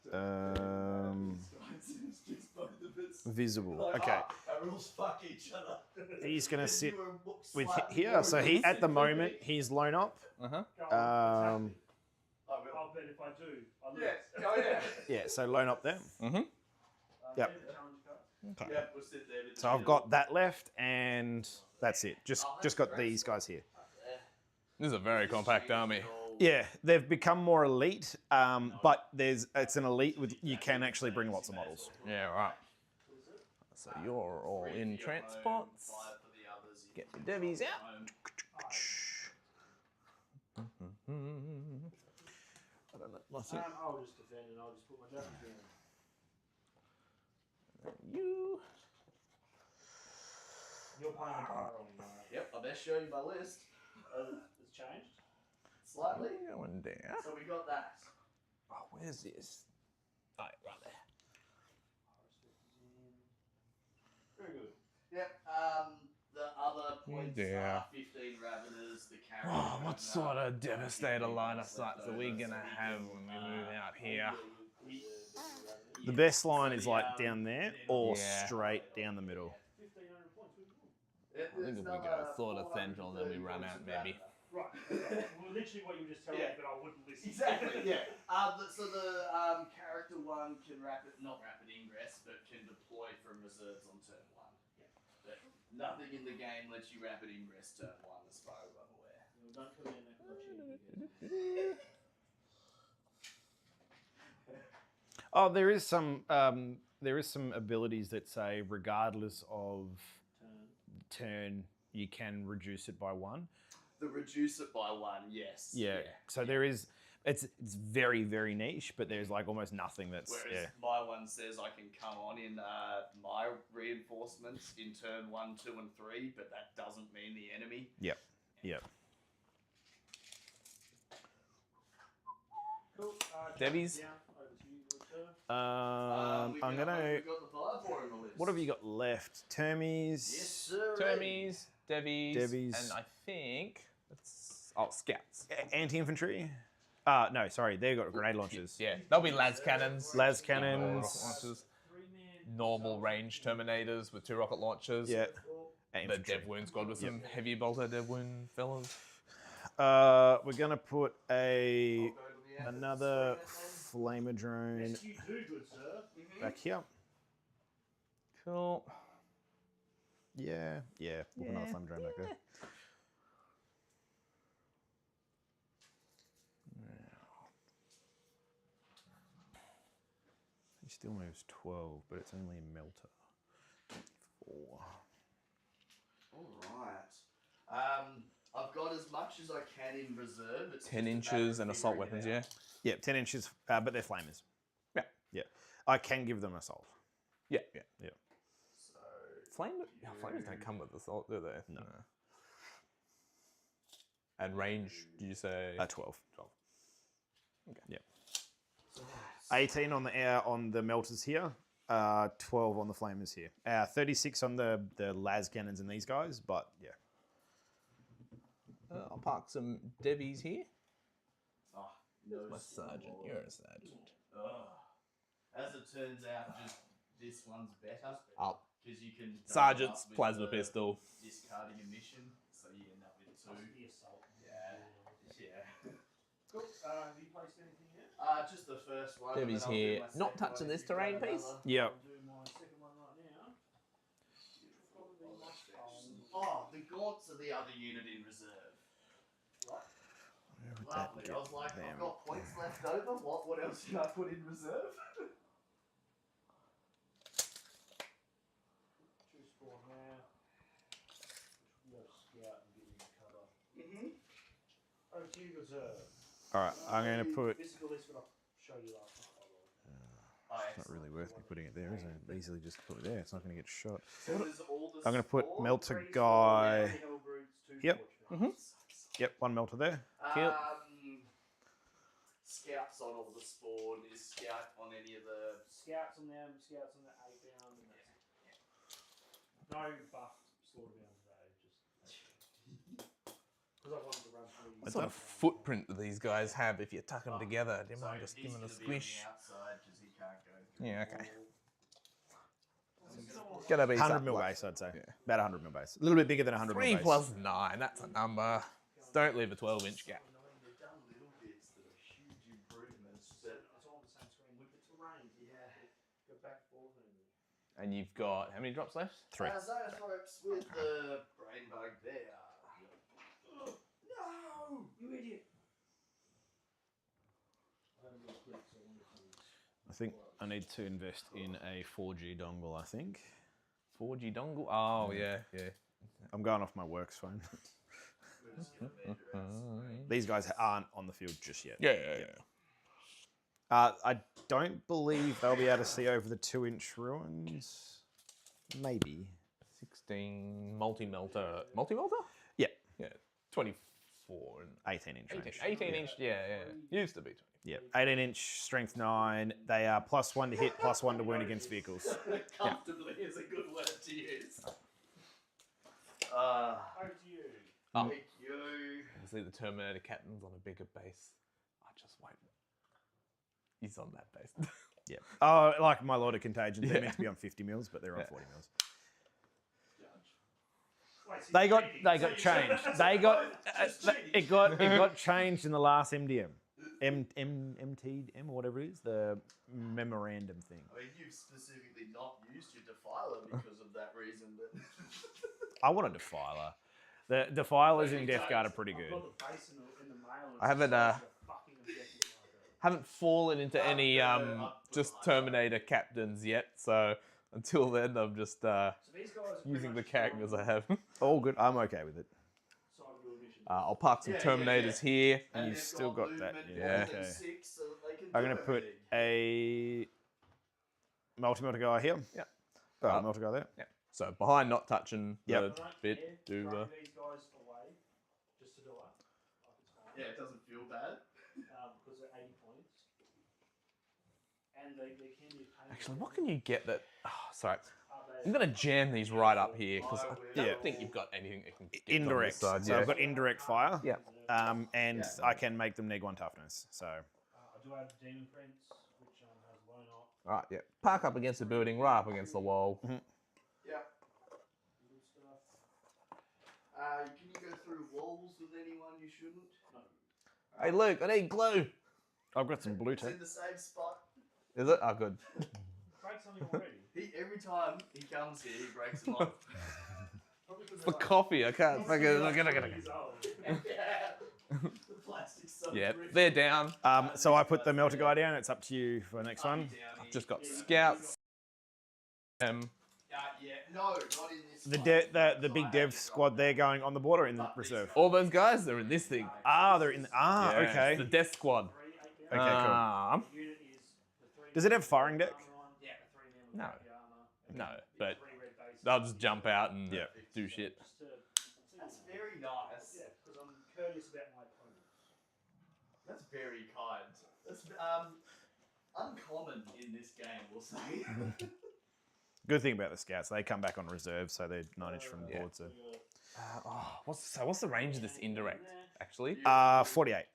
[SPEAKER 3] it's just both of us.
[SPEAKER 6] Visible.
[SPEAKER 3] Like,
[SPEAKER 6] Okay.
[SPEAKER 3] our rules fuck each other.
[SPEAKER 6] He's gonna
[SPEAKER 3] And
[SPEAKER 6] sit
[SPEAKER 3] you were
[SPEAKER 6] with
[SPEAKER 3] slightly
[SPEAKER 6] here.
[SPEAKER 3] more
[SPEAKER 6] So he at the
[SPEAKER 3] aggressive
[SPEAKER 6] moment
[SPEAKER 3] than me.
[SPEAKER 6] he's lone op.
[SPEAKER 4] Uh-huh.
[SPEAKER 5] Go on,
[SPEAKER 6] Um,
[SPEAKER 3] I will.
[SPEAKER 5] I'll bet if I do, I lose.
[SPEAKER 3] Yeah. Oh yeah.
[SPEAKER 6] yeah. So lone op there.
[SPEAKER 4] Mm-hmm.
[SPEAKER 6] Yep.
[SPEAKER 5] There's the challenge card.
[SPEAKER 3] Yeah, we'll sit there.
[SPEAKER 6] So I've got that left, and that's it. Just got these guys here.
[SPEAKER 4] This is a very compact army.
[SPEAKER 6] Yeah, they've become more elite, but it's an elite with you can actually bring lots of models.
[SPEAKER 4] Yeah, right. So you're all in transports. Get the devies out. I don't know. Nothing.
[SPEAKER 5] I'll just defend and I'll just put my judges down.
[SPEAKER 4] You.
[SPEAKER 5] You're playing a bar on
[SPEAKER 3] Yep, I best show you my list.
[SPEAKER 5] It's changed?
[SPEAKER 3] Slightly.
[SPEAKER 4] Going there.
[SPEAKER 3] So we got that.
[SPEAKER 4] Oh, where's this? Oh, right there.
[SPEAKER 5] Very good.
[SPEAKER 3] Yep. The other points
[SPEAKER 4] Yeah.
[SPEAKER 3] are 15 Raveners, the carrier.
[SPEAKER 4] Oh, what sort of devastator line of sights are we gonna have when we move out here?
[SPEAKER 6] The best line is like down there or straight down the middle.
[SPEAKER 5] 1,500 points.
[SPEAKER 4] I think if we go sort of central, then we run out maybe.
[SPEAKER 5] Right. Well, literally what you were just telling me, but I wouldn't listen.
[SPEAKER 3] Exactly, yeah. So the character one can not rapid ingress, but can deploy from reserves on turn 1.
[SPEAKER 5] Yeah.
[SPEAKER 3] But nothing in the game lets you rapid ingress turn 1, as far as I'm aware.
[SPEAKER 5] Well, don't put in that much.
[SPEAKER 6] Oh, there is some abilities that say regardless of turn, you can reduce it by 1.
[SPEAKER 3] The reduce it by 1, yes.
[SPEAKER 6] Yeah. So there is. It's very, very niche, but there's like almost nothing that's.
[SPEAKER 3] Whereas my one says I can come on in my reinforcements in turn 1, 2, and 3, but that doesn't mean the enemy.
[SPEAKER 6] Yep. Yep.
[SPEAKER 5] Cool.
[SPEAKER 4] Devies?
[SPEAKER 5] Over to you, good sir.
[SPEAKER 6] I'm gonna.
[SPEAKER 3] We've got the Fireboar on the list.
[SPEAKER 6] What have you got left? Termies.
[SPEAKER 3] Yes, sir.
[SPEAKER 4] Termies, Devies,
[SPEAKER 6] Devies.
[SPEAKER 4] and I think it's scouts.
[SPEAKER 6] Anti-infantry. No, sorry, they've got grenade launchers.
[SPEAKER 4] Yeah, they'll be las cannons.
[SPEAKER 6] Las cannons.
[SPEAKER 4] Rocket launchers. Normal range terminators with 2 rocket launchers.
[SPEAKER 6] Yeah.
[SPEAKER 4] The
[SPEAKER 6] Infantry.
[SPEAKER 4] Dev Wound squad with some heavy bolter Dev Wound fellas.
[SPEAKER 6] We're gonna put another flamer drone
[SPEAKER 5] You do, good sir.
[SPEAKER 6] back here.
[SPEAKER 4] Cool.
[SPEAKER 6] Yeah. We'll put another flamer drone back there. He still moves 12, but it's only a melter. 4.
[SPEAKER 3] Alright. I've got as much as I can in reserve. It's
[SPEAKER 4] 10
[SPEAKER 3] just a
[SPEAKER 4] inches
[SPEAKER 3] matter
[SPEAKER 4] and
[SPEAKER 3] of
[SPEAKER 4] assault
[SPEAKER 3] figuring
[SPEAKER 4] weapons,
[SPEAKER 3] it
[SPEAKER 4] yeah?
[SPEAKER 3] out.
[SPEAKER 6] Yeah, 10 inches, but they're flamers.
[SPEAKER 4] Yeah.
[SPEAKER 6] Yeah. I can give them assault.
[SPEAKER 4] Yeah.
[SPEAKER 3] So,
[SPEAKER 4] Flamers don't come with assault, do they?
[SPEAKER 6] No.
[SPEAKER 4] And range, did you say?
[SPEAKER 6] 12.
[SPEAKER 4] Okay.
[SPEAKER 6] Yeah. 18 on the melters here. 12 on the flamers here. 36 on the las cannons and these guys, but yeah.
[SPEAKER 4] I'll park some Devies here.
[SPEAKER 3] oh, no
[SPEAKER 4] My sergeant, you're a sergeant.
[SPEAKER 3] As it turns out, just this one's better.
[SPEAKER 4] I'll
[SPEAKER 3] Because you can...
[SPEAKER 4] Sergeant's
[SPEAKER 3] double up with
[SPEAKER 4] plasma
[SPEAKER 3] the
[SPEAKER 4] pistol.
[SPEAKER 3] Discarding a mission, so you end up with 2.
[SPEAKER 5] The assault.
[SPEAKER 3] Yeah.
[SPEAKER 5] Cool. Have you placed anything yet?
[SPEAKER 3] Just the first one.
[SPEAKER 4] Debbie's
[SPEAKER 3] and then I'll do
[SPEAKER 4] here.
[SPEAKER 3] my
[SPEAKER 4] Not
[SPEAKER 3] second
[SPEAKER 4] touching
[SPEAKER 3] one
[SPEAKER 4] this
[SPEAKER 3] if you've got
[SPEAKER 4] terrain piece.
[SPEAKER 3] another.
[SPEAKER 6] Yeah.
[SPEAKER 5] I'll do my second one right now. Probably my phone.
[SPEAKER 3] Oh, the gaunts are the other unit in reserve.
[SPEAKER 6] Where would that
[SPEAKER 3] Lovely.
[SPEAKER 6] get
[SPEAKER 3] I was like,
[SPEAKER 6] them?
[SPEAKER 3] I've got points left over. What else can I put in reserve?
[SPEAKER 5] Choose spawn now. Which will go scout and get you cover. Over to you, good sir.
[SPEAKER 6] All right, I'm going to put.
[SPEAKER 5] This is the list that I'll show you last night, by the way.
[SPEAKER 6] It's not really worth me putting it there, is it? Easily just put it there. It's not going to get shot.
[SPEAKER 3] So there's all the
[SPEAKER 6] I'm going to put
[SPEAKER 3] spawn.
[SPEAKER 6] melter
[SPEAKER 5] Three
[SPEAKER 6] guy.
[SPEAKER 5] spawn, hell brutes, 2
[SPEAKER 6] Yep.
[SPEAKER 5] fortunate.
[SPEAKER 6] Yep, 1 melter there.
[SPEAKER 4] Cute.
[SPEAKER 3] Scouts on all the spawn. Is scout on any of the...
[SPEAKER 5] Scouts on them, scouts on the 8-bound, and that's it. No buffed slaughterbound today, just because I wanted to run through.
[SPEAKER 4] What sort of footprint do these guys have if you tuck them together? Do you mind just
[SPEAKER 3] he's
[SPEAKER 4] giving a
[SPEAKER 3] gonna be on the
[SPEAKER 4] squish?
[SPEAKER 3] outside 'cause he can't go through
[SPEAKER 4] Yeah,
[SPEAKER 3] the
[SPEAKER 4] okay.
[SPEAKER 3] wall.
[SPEAKER 4] Gonna be
[SPEAKER 6] 100 mil
[SPEAKER 4] something.
[SPEAKER 6] base, I'd say.
[SPEAKER 4] Yeah.
[SPEAKER 6] About 100 mil base. A little bit bigger than 100
[SPEAKER 4] 3
[SPEAKER 6] mil base.
[SPEAKER 4] plus 9, that's a number. Don't leave a 12-inch gap.
[SPEAKER 3] They've done little bits that are huge improvements, but
[SPEAKER 5] It's all on the same screen with the terrain.
[SPEAKER 3] yeah.
[SPEAKER 5] Go back forth and
[SPEAKER 4] And you've got, how many drops left?
[SPEAKER 6] 3.
[SPEAKER 3] Zoanthropes with the brain bug there. No!
[SPEAKER 5] you idiot!
[SPEAKER 6] think I need to invest in a 4G dongle, I think.
[SPEAKER 4] 4G dongle? Oh, yeah, yeah.
[SPEAKER 6] I'm going off my works phone. These guys aren't on the field just yet.
[SPEAKER 4] Yeah.
[SPEAKER 6] I don't believe they'll be able to see over the 2-inch ruins. Maybe.
[SPEAKER 4] 16 multi-melter. Multi-melter?
[SPEAKER 6] Yeah.
[SPEAKER 4] Yeah. 24 and
[SPEAKER 6] 18-inch range.
[SPEAKER 4] 18 inch, yeah. Used to be 20.
[SPEAKER 6] Yeah. 18-inch, strength 9. They are +1 to hit, +1 to wound against vehicles.
[SPEAKER 3] Comfortably is a good word to use.
[SPEAKER 5] Over to you.
[SPEAKER 3] Thank you.
[SPEAKER 4] Obviously, the Terminator captain's on a bigger base. I just won't. He's on that base.
[SPEAKER 6] Yeah. Oh, like my Lord of Contagion. They're meant to be on 50 mils, but they're on 40 mils.
[SPEAKER 5] Wait, so
[SPEAKER 6] They
[SPEAKER 5] you're
[SPEAKER 6] got
[SPEAKER 5] cheating.
[SPEAKER 6] changed. They got it got changed in the last MDM. MTM or whatever it is, the memorandum thing.
[SPEAKER 3] I mean, you've specifically not used your Defiler because of that reason, but...
[SPEAKER 6] I want a Defiler. The Defilers in Death Guard are pretty
[SPEAKER 5] I've
[SPEAKER 6] good.
[SPEAKER 5] got the base in the mail. And
[SPEAKER 4] I haven't,
[SPEAKER 5] it's just a fucking objective marker.
[SPEAKER 4] Haven't fallen into any just Terminator captains yet, so until then, I'm just
[SPEAKER 5] So these guys are
[SPEAKER 4] using the characters I have.
[SPEAKER 6] All good. I'm okay with it.
[SPEAKER 5] side of your mission.
[SPEAKER 4] I'll park some Terminators here.
[SPEAKER 3] And
[SPEAKER 6] You've
[SPEAKER 3] they've
[SPEAKER 6] still got that,
[SPEAKER 3] movement
[SPEAKER 6] yeah.
[SPEAKER 3] more than
[SPEAKER 6] Okay.
[SPEAKER 3] 6, so that they can
[SPEAKER 6] I'm
[SPEAKER 3] do
[SPEAKER 6] going to put
[SPEAKER 3] everything.
[SPEAKER 6] a multi-melter guy here.
[SPEAKER 4] Yeah.
[SPEAKER 6] Oh, melter guy there.
[SPEAKER 4] Yeah. So behind, not touching
[SPEAKER 6] Yep.
[SPEAKER 4] the
[SPEAKER 5] I don't
[SPEAKER 4] bit.
[SPEAKER 5] care
[SPEAKER 4] Do the.
[SPEAKER 5] throwing these guys away just to die. Like it's fine.
[SPEAKER 3] Yeah, it doesn't feel bad.
[SPEAKER 5] Because they're 80 points. And they can be a pain.
[SPEAKER 4] Actually, what can you get that? Oh, sorry.
[SPEAKER 5] They-
[SPEAKER 4] I'm gonna jam these right up here because I don't
[SPEAKER 6] Yeah.
[SPEAKER 4] think you've got anything that can get
[SPEAKER 6] Indirect.
[SPEAKER 4] On this side.
[SPEAKER 6] So I've got indirect fire.
[SPEAKER 4] Yeah.
[SPEAKER 6] And I can make them -1 toughness. So
[SPEAKER 5] I do have Demon Prince, which has loan up.
[SPEAKER 4] All right, yeah. Park up against the building, right up against the wall.
[SPEAKER 3] Yeah.
[SPEAKER 5] Good stuff.
[SPEAKER 3] Can you go through walls with anyone you shouldn't?
[SPEAKER 5] No.
[SPEAKER 4] Hey, Luke, I need glue.
[SPEAKER 6] I've got some blue
[SPEAKER 3] It's
[SPEAKER 6] tape.
[SPEAKER 3] in the same spot.
[SPEAKER 4] Is it? Oh, good.
[SPEAKER 5] Craig's something already.
[SPEAKER 3] Every time he comes here, he breaks them off.
[SPEAKER 5] Probably because
[SPEAKER 4] The coffee, I can't.
[SPEAKER 5] Like
[SPEAKER 4] Fucking.
[SPEAKER 5] 20 years old.
[SPEAKER 3] The plastic's so
[SPEAKER 4] Yeah,
[SPEAKER 3] brittle.
[SPEAKER 4] they're down.
[SPEAKER 6] So I put the melter guy down. It's up to you for the next
[SPEAKER 3] I'll
[SPEAKER 6] one.
[SPEAKER 3] be down here.
[SPEAKER 4] Just got scouts.
[SPEAKER 3] Yeah, no, not in this
[SPEAKER 6] The big dev squad, they're going on the border in the reserve.
[SPEAKER 4] All those guys, they're in this thing.
[SPEAKER 6] They're in.
[SPEAKER 4] Yeah,
[SPEAKER 6] Okay.
[SPEAKER 4] it's the death squad.
[SPEAKER 5] 3, 8
[SPEAKER 6] Okay,
[SPEAKER 5] down.
[SPEAKER 6] cool.
[SPEAKER 5] The unit is the 3
[SPEAKER 6] Does it have firing deck?
[SPEAKER 5] armor on. Yeah, the 3 men with
[SPEAKER 4] No.
[SPEAKER 5] heavy armor. And
[SPEAKER 4] No,
[SPEAKER 5] the
[SPEAKER 4] but
[SPEAKER 5] 3 red bases.
[SPEAKER 4] they'll just jump out and
[SPEAKER 6] Yeah.
[SPEAKER 4] do shit.
[SPEAKER 5] Just to,
[SPEAKER 3] That's very nice.
[SPEAKER 5] yeah, because I'm courteous about my opponents.
[SPEAKER 3] That's very kind. That's uncommon in this game, we'll say.
[SPEAKER 6] Good thing about the scouts, they come back on reserve, so they're 9-inch from the board. So
[SPEAKER 4] What's the range of this indirect? Actually,
[SPEAKER 6] 48.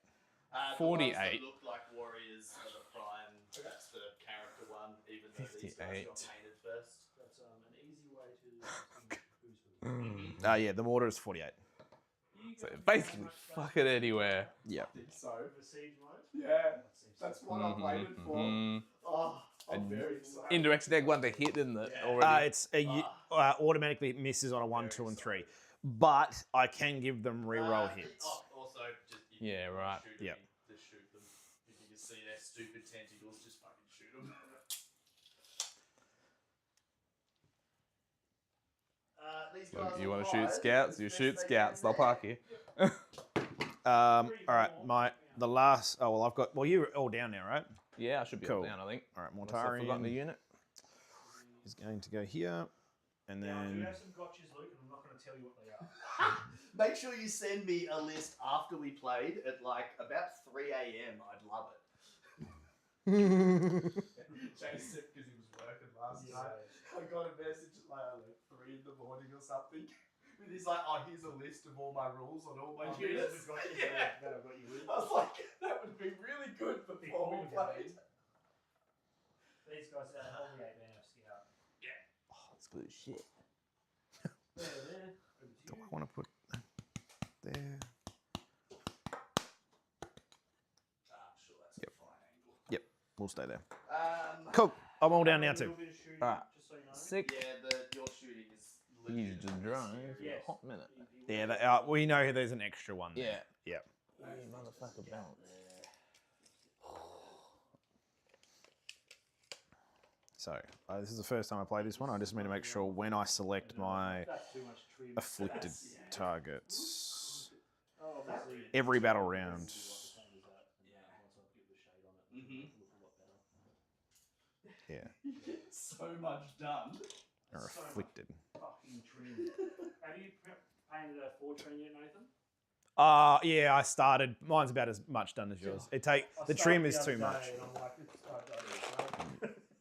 [SPEAKER 3] The
[SPEAKER 4] 48.
[SPEAKER 3] ones that look like warriors are the prime. That's the character one, even though these guys
[SPEAKER 4] 58.
[SPEAKER 3] got painted first.
[SPEAKER 5] That's an easy way to who's who.
[SPEAKER 6] Yeah, the mortar is 48.
[SPEAKER 4] so basically, fuck it anywhere.
[SPEAKER 6] Yeah.
[SPEAKER 3] So,
[SPEAKER 5] Over siege mode.
[SPEAKER 3] yeah, that's what I've waited for.
[SPEAKER 4] Mhm.
[SPEAKER 3] Oh, I'm
[SPEAKER 4] And
[SPEAKER 3] very excited.
[SPEAKER 4] Indirect's dead one to hit, isn't it?
[SPEAKER 3] Yeah.
[SPEAKER 4] Already.
[SPEAKER 6] It's automatically misses on a 1, 2, and 3, but I can give them reroll hits.
[SPEAKER 3] Also, just if
[SPEAKER 4] Yeah,
[SPEAKER 3] you
[SPEAKER 4] right.
[SPEAKER 3] Shoot
[SPEAKER 6] Yeah.
[SPEAKER 3] them, just shoot them. If you can see their stupid tentacles, just fucking shoot them. These guys
[SPEAKER 4] Look, you
[SPEAKER 3] are
[SPEAKER 4] want to shoot
[SPEAKER 3] wide,
[SPEAKER 4] scouts?
[SPEAKER 3] as
[SPEAKER 4] You
[SPEAKER 3] best
[SPEAKER 4] shoot
[SPEAKER 3] they
[SPEAKER 4] scouts.
[SPEAKER 3] can
[SPEAKER 4] They'll park here.
[SPEAKER 6] All right, the last. Oh well, I've got. Well, you're all down now, right?
[SPEAKER 4] Yeah, I should be
[SPEAKER 6] Cool.
[SPEAKER 4] all down. I think.
[SPEAKER 6] All right,
[SPEAKER 4] Unless I've forgotten the
[SPEAKER 6] Mortarian
[SPEAKER 4] unit.
[SPEAKER 6] is going to go here, and
[SPEAKER 5] Now, I do
[SPEAKER 6] then
[SPEAKER 5] have some gotchas, Luke, and I'm not going to tell you what they are.
[SPEAKER 3] Make sure you send me a list after we played at like about 3 a.m. I'd love it. Jason, because he was working last
[SPEAKER 5] Yeah.
[SPEAKER 3] night, I got a message at like 3 in the morning or something. And he's like, oh, here's a list of all my rules on all my
[SPEAKER 5] Oh, these are
[SPEAKER 3] units.
[SPEAKER 5] the gotchas
[SPEAKER 3] Yeah.
[SPEAKER 5] that I've got you with.
[SPEAKER 3] I was like, that would be really good before we played.
[SPEAKER 5] These guys are only 8 man of scout.
[SPEAKER 4] Oh, that's good as shit.
[SPEAKER 5] There, there. Over to
[SPEAKER 6] do
[SPEAKER 5] you.
[SPEAKER 6] I want to put there?
[SPEAKER 3] Sure, that's a fine angle.
[SPEAKER 6] We'll stay there.
[SPEAKER 3] Um,
[SPEAKER 6] Cool. I'm all down now
[SPEAKER 5] A
[SPEAKER 6] too.
[SPEAKER 5] little bit of shooting,
[SPEAKER 4] Alright.
[SPEAKER 5] just so you know.
[SPEAKER 4] Sick.
[SPEAKER 3] Yeah, your shooting is
[SPEAKER 4] You
[SPEAKER 3] legit.
[SPEAKER 4] just drive for
[SPEAKER 5] Yes.
[SPEAKER 4] a hot minute.
[SPEAKER 6] Yeah, we know there's an extra one.
[SPEAKER 4] Yeah.
[SPEAKER 6] There. Yeah.
[SPEAKER 4] You motherfucker bounce.
[SPEAKER 6] So this is the first time I play this one. I just need to make sure when I select my
[SPEAKER 5] That's too much trim.
[SPEAKER 6] afflicted
[SPEAKER 5] That's-
[SPEAKER 6] targets,
[SPEAKER 5] Obviously,
[SPEAKER 6] every battle round, yeah,
[SPEAKER 3] So much done.
[SPEAKER 6] are
[SPEAKER 5] So much
[SPEAKER 6] afflicted.
[SPEAKER 5] fucking trim. Have you painted a 4 trim yet, Nathan?
[SPEAKER 6] Yeah, I started. Mine's about as much done as yours. The
[SPEAKER 5] I
[SPEAKER 6] trim
[SPEAKER 5] started
[SPEAKER 6] is
[SPEAKER 5] the
[SPEAKER 6] too
[SPEAKER 5] other
[SPEAKER 6] much.
[SPEAKER 5] day and I'm like,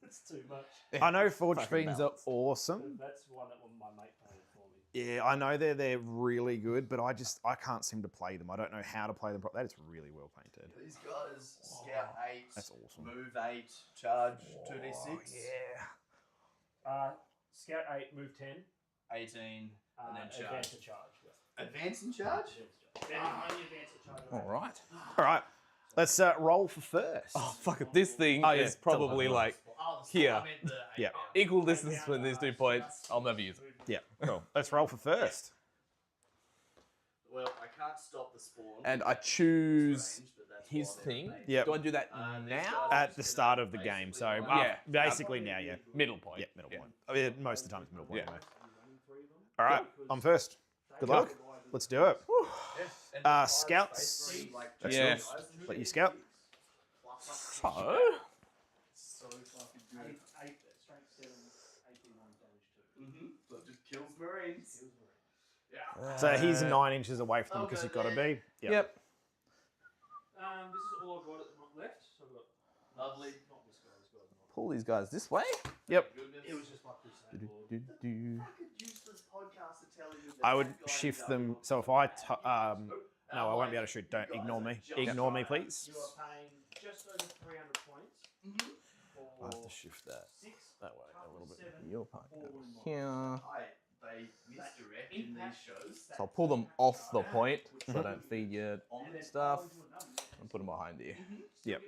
[SPEAKER 5] it's too much.
[SPEAKER 6] I know forged
[SPEAKER 4] Fucking
[SPEAKER 6] fiends are
[SPEAKER 4] balance.
[SPEAKER 6] awesome.
[SPEAKER 5] That's one that my mate painted for me.
[SPEAKER 6] Yeah, I know they're really good, but I can't seem to play them. I don't know how to play them. That is really well painted.
[SPEAKER 3] These guys, Scout 8,
[SPEAKER 6] That's awesome.
[SPEAKER 3] Move 8, Charge 2d6.
[SPEAKER 6] Yeah.
[SPEAKER 5] Scout 8, move 10.
[SPEAKER 3] 18, and then charge.
[SPEAKER 5] Advance and charge. Yeah.
[SPEAKER 3] Advance and charge?
[SPEAKER 5] Only advance and charge.
[SPEAKER 4] All right.
[SPEAKER 6] All right. Let's roll for first.
[SPEAKER 4] Oh fuck it! This thing
[SPEAKER 6] Oh, yeah.
[SPEAKER 4] is probably like here,
[SPEAKER 6] Yeah.
[SPEAKER 4] equal distance between these 2 points. I'll never use it.
[SPEAKER 6] Yeah. Cool. Let's roll for first.
[SPEAKER 3] Well, I can't stop the spawn.
[SPEAKER 4] And I choose
[SPEAKER 3] Strange, but that's
[SPEAKER 4] his
[SPEAKER 3] why they're
[SPEAKER 4] thing.
[SPEAKER 3] made.
[SPEAKER 6] Yep.
[SPEAKER 4] Do I do that now?
[SPEAKER 6] At the start of the game. So
[SPEAKER 4] Yeah.
[SPEAKER 6] basically now, yeah.
[SPEAKER 4] Middle point.
[SPEAKER 6] Yeah, middle point. I mean, most of the time it's middle point.
[SPEAKER 4] Yeah.
[SPEAKER 6] Anyway. All right. I'm first. Good luck. Let's do it. Scouts. That's
[SPEAKER 4] Yeah.
[SPEAKER 6] yours. Let you scout.
[SPEAKER 4] So
[SPEAKER 3] So fucking good.
[SPEAKER 5] 8, strength 7, 81 damage 2.
[SPEAKER 3] So it just kills Marines. Yeah.
[SPEAKER 6] So he's 9 inches away from them because you've got to be.
[SPEAKER 4] Yep.
[SPEAKER 5] This is all I've got left. So I've got
[SPEAKER 3] Lovely.
[SPEAKER 5] not this guy. This guy's not.
[SPEAKER 4] pull these guys this way.
[SPEAKER 6] Yep.
[SPEAKER 3] Goodness.
[SPEAKER 5] It was just my crusade board.
[SPEAKER 4] Do-do-do-do.
[SPEAKER 3] Fucking useless podcaster telling you that
[SPEAKER 6] I would
[SPEAKER 3] that guy
[SPEAKER 6] shift
[SPEAKER 3] does
[SPEAKER 6] them.
[SPEAKER 3] not-
[SPEAKER 6] So if I no, I won't be able to shoot. Don't ignore me. Ignore me, please.
[SPEAKER 5] You are paying just over 300 points.
[SPEAKER 4] I have
[SPEAKER 5] For
[SPEAKER 4] to shift that
[SPEAKER 5] 6
[SPEAKER 4] that way a little bit.
[SPEAKER 5] 7,
[SPEAKER 4] Your part
[SPEAKER 5] four
[SPEAKER 4] goes
[SPEAKER 5] wound
[SPEAKER 4] here.
[SPEAKER 3] They misdirect in these shows.
[SPEAKER 4] So I'll pull them off the point so I don't feed your stuff and put them behind you.
[SPEAKER 6] Yep.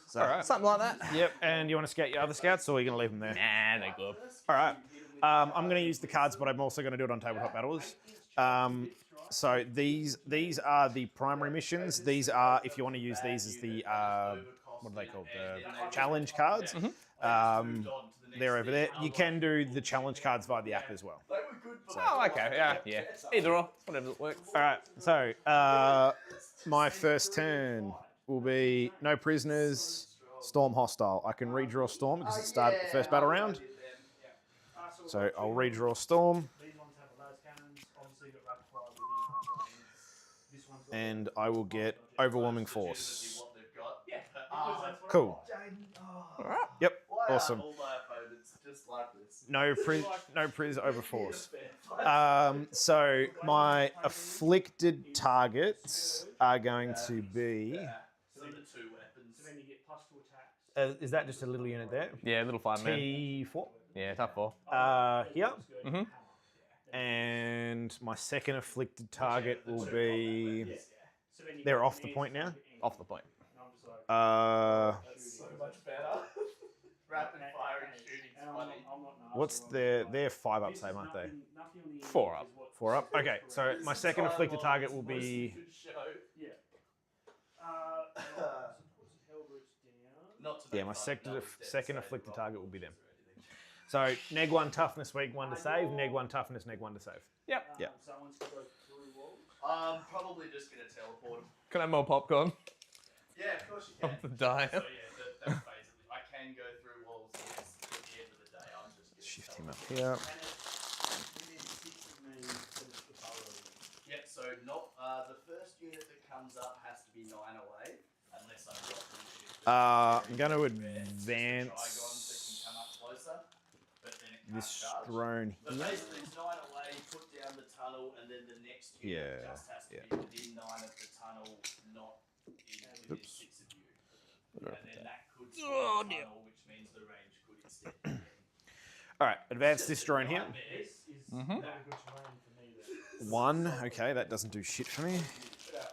[SPEAKER 4] So something like that.
[SPEAKER 6] Yep. And you want to scout your other scouts, or are you going to leave them there?
[SPEAKER 4] Nah, they're good.
[SPEAKER 6] All right. I'm going to use the cards, but I'm also going to do it on Tabletop Battlers. So these are the primary missions. These are, if you want to use these as the what are they called? The challenge cards. They're over there. You can do the challenge cards via the app as well.
[SPEAKER 4] Oh, okay. Yeah. Either or, whatever works.
[SPEAKER 6] All right. So my first turn will be no prisoners, storm hostile. I can redraw storm because it started the first battle round. So I'll redraw storm.
[SPEAKER 5] These ones have a las cannons. Obviously, got rapid fire within half range. This one's got
[SPEAKER 6] And I will get overwhelming force.
[SPEAKER 5] yeah, because that's what
[SPEAKER 6] Cool.
[SPEAKER 4] All right.
[SPEAKER 6] Yep. Awesome.
[SPEAKER 3] All my opponents just like this.
[SPEAKER 6] No priz over force. So my afflicted targets are going to be.
[SPEAKER 3] So the 2 weapons.
[SPEAKER 5] So then you get plus 2 attacks.
[SPEAKER 6] Is that just a little unit there?
[SPEAKER 4] Yeah, little 5-man.
[SPEAKER 6] T4.
[SPEAKER 4] Yeah, tough 4.
[SPEAKER 6] Here.
[SPEAKER 4] Mhm.
[SPEAKER 6] And my second afflicted target will be.
[SPEAKER 5] So then you
[SPEAKER 6] They're
[SPEAKER 5] get
[SPEAKER 6] off the
[SPEAKER 5] an
[SPEAKER 6] point now?
[SPEAKER 5] answer to
[SPEAKER 4] Off the point.
[SPEAKER 5] And I'm just like,
[SPEAKER 3] That's so much better. Rapid firing shooting's
[SPEAKER 5] and
[SPEAKER 3] funny.
[SPEAKER 5] I'm not nasty,
[SPEAKER 6] What's
[SPEAKER 5] I'm
[SPEAKER 6] they're 5 up,
[SPEAKER 5] This
[SPEAKER 6] same,
[SPEAKER 5] is
[SPEAKER 6] aren't they?
[SPEAKER 5] nothing on the
[SPEAKER 4] 4
[SPEAKER 5] end
[SPEAKER 4] up.
[SPEAKER 5] is what-
[SPEAKER 6] 4 up. Okay. So my second afflicted target will be.
[SPEAKER 5] Yeah. So puts the hell roots down.
[SPEAKER 3] Not to
[SPEAKER 6] Yeah,
[SPEAKER 3] make
[SPEAKER 6] my
[SPEAKER 3] fun, no, it's
[SPEAKER 6] second
[SPEAKER 3] dead
[SPEAKER 6] afflicted
[SPEAKER 3] save
[SPEAKER 6] target will be them.
[SPEAKER 3] or anything.
[SPEAKER 6] So neg 1 toughness, weak 1 to save. Neg 1 toughness, neg 1 to save.
[SPEAKER 4] Yep.
[SPEAKER 6] Yeah.
[SPEAKER 5] Someone's got to go through walls.
[SPEAKER 3] I'm probably just going to teleport him.
[SPEAKER 4] Can I have more popcorn?
[SPEAKER 3] Yeah, of course you can.
[SPEAKER 4] Off the dial.
[SPEAKER 3] So yeah, that's basically. I can go through walls. Yes, at the end of the day, I'm just gonna
[SPEAKER 6] Shift him
[SPEAKER 3] teleport.
[SPEAKER 6] up here.
[SPEAKER 5] And it's within 6 of me to the burrow.
[SPEAKER 3] Yep. So not the first unit that comes up has to be 9 away, unless I've got initiative.
[SPEAKER 6] I'm going to
[SPEAKER 3] Trigons that can
[SPEAKER 6] advance
[SPEAKER 3] come up closer, but then it can't
[SPEAKER 6] this
[SPEAKER 3] charge.
[SPEAKER 6] drone
[SPEAKER 3] But
[SPEAKER 6] here.
[SPEAKER 3] basically, it's 9 away, put down the tunnel, and then the next unit
[SPEAKER 6] Yeah,
[SPEAKER 3] just has to
[SPEAKER 6] yeah.
[SPEAKER 3] be within 9 of the tunnel, not within
[SPEAKER 6] Oops.
[SPEAKER 3] 6 of you.
[SPEAKER 4] Better
[SPEAKER 3] And then that could
[SPEAKER 4] Oh,
[SPEAKER 3] split the
[SPEAKER 4] dear.
[SPEAKER 3] tunnel, which means the range could extend. again.
[SPEAKER 6] All right, advance this drone here.
[SPEAKER 5] This is
[SPEAKER 4] Mhm.
[SPEAKER 5] not a good terrain for me then.
[SPEAKER 6] 1. Okay, that doesn't do shit for me.
[SPEAKER 3] Yeah.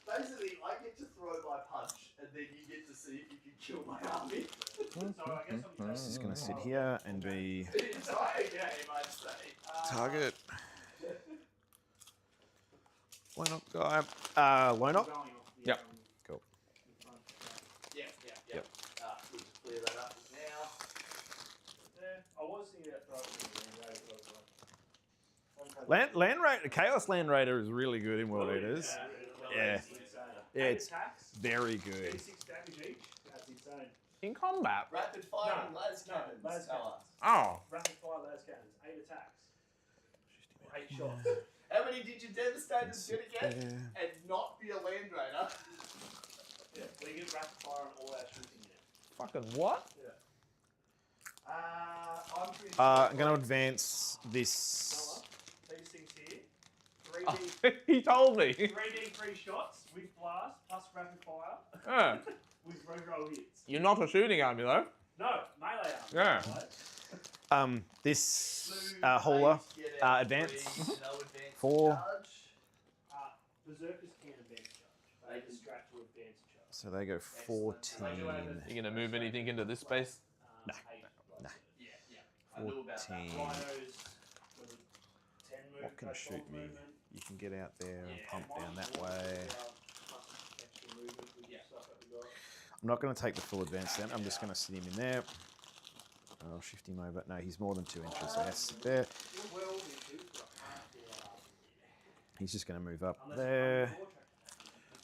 [SPEAKER 3] Basically, I get to throw my punch, and then you get to see if you can kill my army.
[SPEAKER 5] So I guess I'm
[SPEAKER 6] This is going to sit here and be
[SPEAKER 3] The entire game, I'd say.
[SPEAKER 6] target. Line up guy. Line up.
[SPEAKER 5] going off the,
[SPEAKER 4] Yep.
[SPEAKER 6] Cool.
[SPEAKER 5] the front.
[SPEAKER 3] Yeah.
[SPEAKER 6] Yep.
[SPEAKER 3] We'll just clear that up now.
[SPEAKER 5] I was thinking about throwing
[SPEAKER 6] Land Raider, Chaos Land Raider is really good in World Eaters. Yeah. Yeah, it's very good.
[SPEAKER 5] 36 damage each. That's insane.
[SPEAKER 4] In combat.
[SPEAKER 3] Rapid fire and las cannons.
[SPEAKER 5] las cannons.
[SPEAKER 4] Oh.
[SPEAKER 5] Rapid fire las cannons. 8 attacks. 8 shots.
[SPEAKER 3] How many did you Devastators gonna get and not be a Land Raider?
[SPEAKER 5] Yeah, we get rapid fire on all our shooting now.
[SPEAKER 4] Fucking what?
[SPEAKER 5] Yeah.
[SPEAKER 6] I'm going to advance this.
[SPEAKER 5] These things here. 3D,
[SPEAKER 4] Oh, he told me.
[SPEAKER 5] 3D3 shots with blast plus rapid fire with reroll hits.
[SPEAKER 4] You're not a shooting army though.
[SPEAKER 5] No, melee arm.
[SPEAKER 4] Yeah.
[SPEAKER 5] Right?
[SPEAKER 6] This hauler advance. 4.
[SPEAKER 5] Berserkers can advance charge. They distract to advance charge.
[SPEAKER 6] So they go 14.
[SPEAKER 4] You gonna move anything into this space?
[SPEAKER 6] No. 14. What can shoot me? You can get out there and pump down that way. I'm not going to take the full advance down. I'm just going to sit him in there. I'll shift him over. No, he's more than 2 inches. So that's there. He's just going to move up there.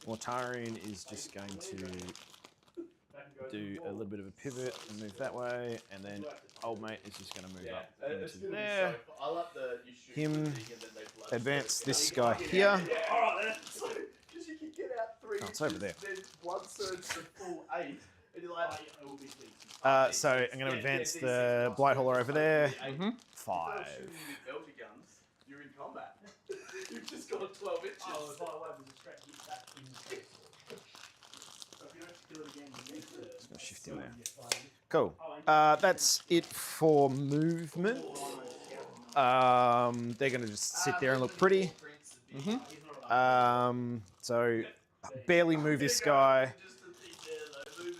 [SPEAKER 6] Mortarian is just going to do a little bit of a pivot and move that way, and then old mate is just going to move up into there. Him advance this guy here.
[SPEAKER 3] Because you can get out 3
[SPEAKER 6] Oh, it's over there.
[SPEAKER 3] then one surge to full 8, and you're like,
[SPEAKER 6] So I'm going to advance the Blight Hauler over there. 5.
[SPEAKER 3] Elder guns, you're in combat. You've just got 12 inches.
[SPEAKER 5] Oh, by the way, there's a strat hit back in the face. So if you don't kill it again, you need to...
[SPEAKER 6] Just going to shift him there. Cool. That's it for movement. They're going to just sit there and look pretty. So barely move this guy.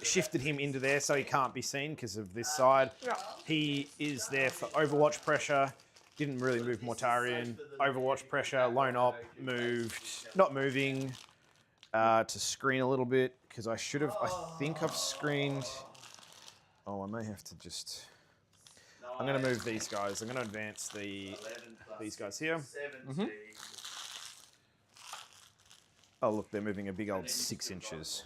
[SPEAKER 6] Shifted him into there so he can't be seen because of this side. He is there for Overwatch pressure. Didn't really move Mortarian. Overwatch pressure, lone op, moved. Not moving to screen a little bit because I should have, I think I've screened. Oh, I may have to just, I'm going to move these guys. I'm going to advance these guys here. Oh, look, they're moving a big old 6 inches.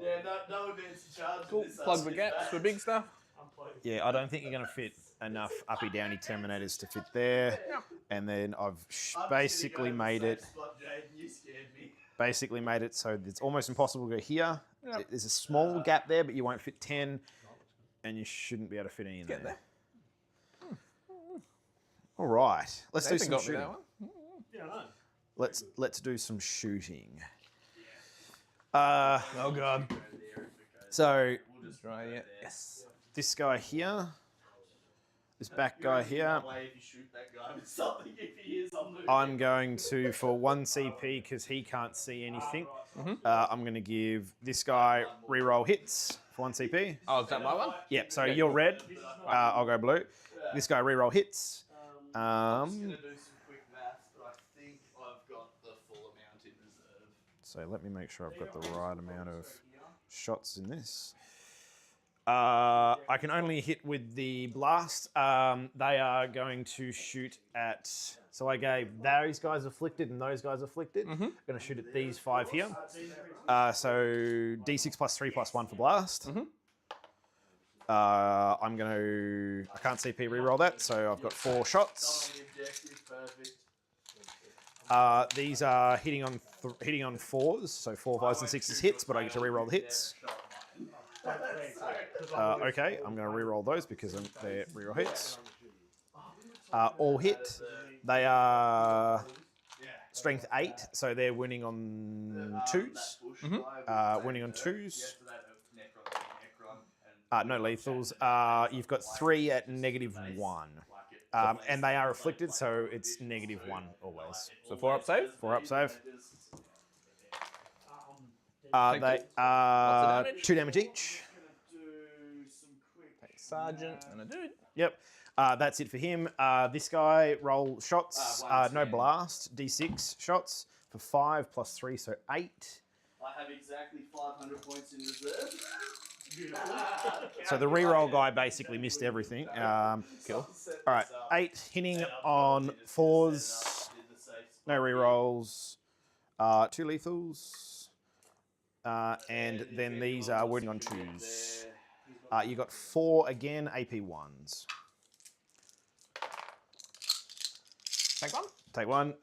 [SPEAKER 3] Yeah, no advance charge.
[SPEAKER 4] Cool. Plug the gaps for big stuff.
[SPEAKER 6] Yeah, I don't think you're going to fit enough uppy-downy Terminators to fit there. And then I've basically made it so it's almost impossible to go here. There's a small gap there, but you won't fit 10, and you shouldn't be able to fit any in there. All right, let's do some shooting. Let's do some shooting.
[SPEAKER 4] Oh god.
[SPEAKER 6] So
[SPEAKER 4] Try it. Yes.
[SPEAKER 6] this guy here, this back guy here, I'm going to, for 1 CP, because he can't see anything, I'm going to give this guy reroll hits for 1 CP.
[SPEAKER 4] Oh, is that my one?
[SPEAKER 6] Yep, so you're red, I'll go blue. This guy reroll hits.
[SPEAKER 3] I'm just going to do some quick maths, but I think I've got the full amount in reserve.
[SPEAKER 6] So let me make sure I've got the right amount of shots in this. I can only hit with the blast. They are going to shoot at... So I gave those guys afflicted and those guys afflicted. I'm going to shoot at these 5 here. So D6 plus 3 plus 1 for blast. I'm going to... I can't CP reroll that, so I've got 4 shots. These are hitting on 4s, so 4, 5s and 6s hits, but I get to reroll the hits. Okay, I'm going to reroll those because they're reroll hits. All hit. They are strength 8, so they're winning on 2s. Winning on 2s. No lethals. You've got 3 at -1. And they are afflicted, so it's -1 always.
[SPEAKER 4] So 4 up save?
[SPEAKER 6] 4 up save.
[SPEAKER 4] Take
[SPEAKER 6] They are 2 damage each.
[SPEAKER 4] Take Sergeant and a dude.
[SPEAKER 6] Yep. That's it for him. This guy, roll shots. No blast. D6 shots for 5 plus 3, so 8.
[SPEAKER 3] I have exactly 500 points in reserve.
[SPEAKER 6] So the reroll guy basically missed everything.
[SPEAKER 4] Cool.
[SPEAKER 6] All right, 8 hitting on 4s. No rerolls. 2 lethals. And then these are wording on 2s. You got 4 again, AP 1s.
[SPEAKER 4] Take one.
[SPEAKER 6] Take one.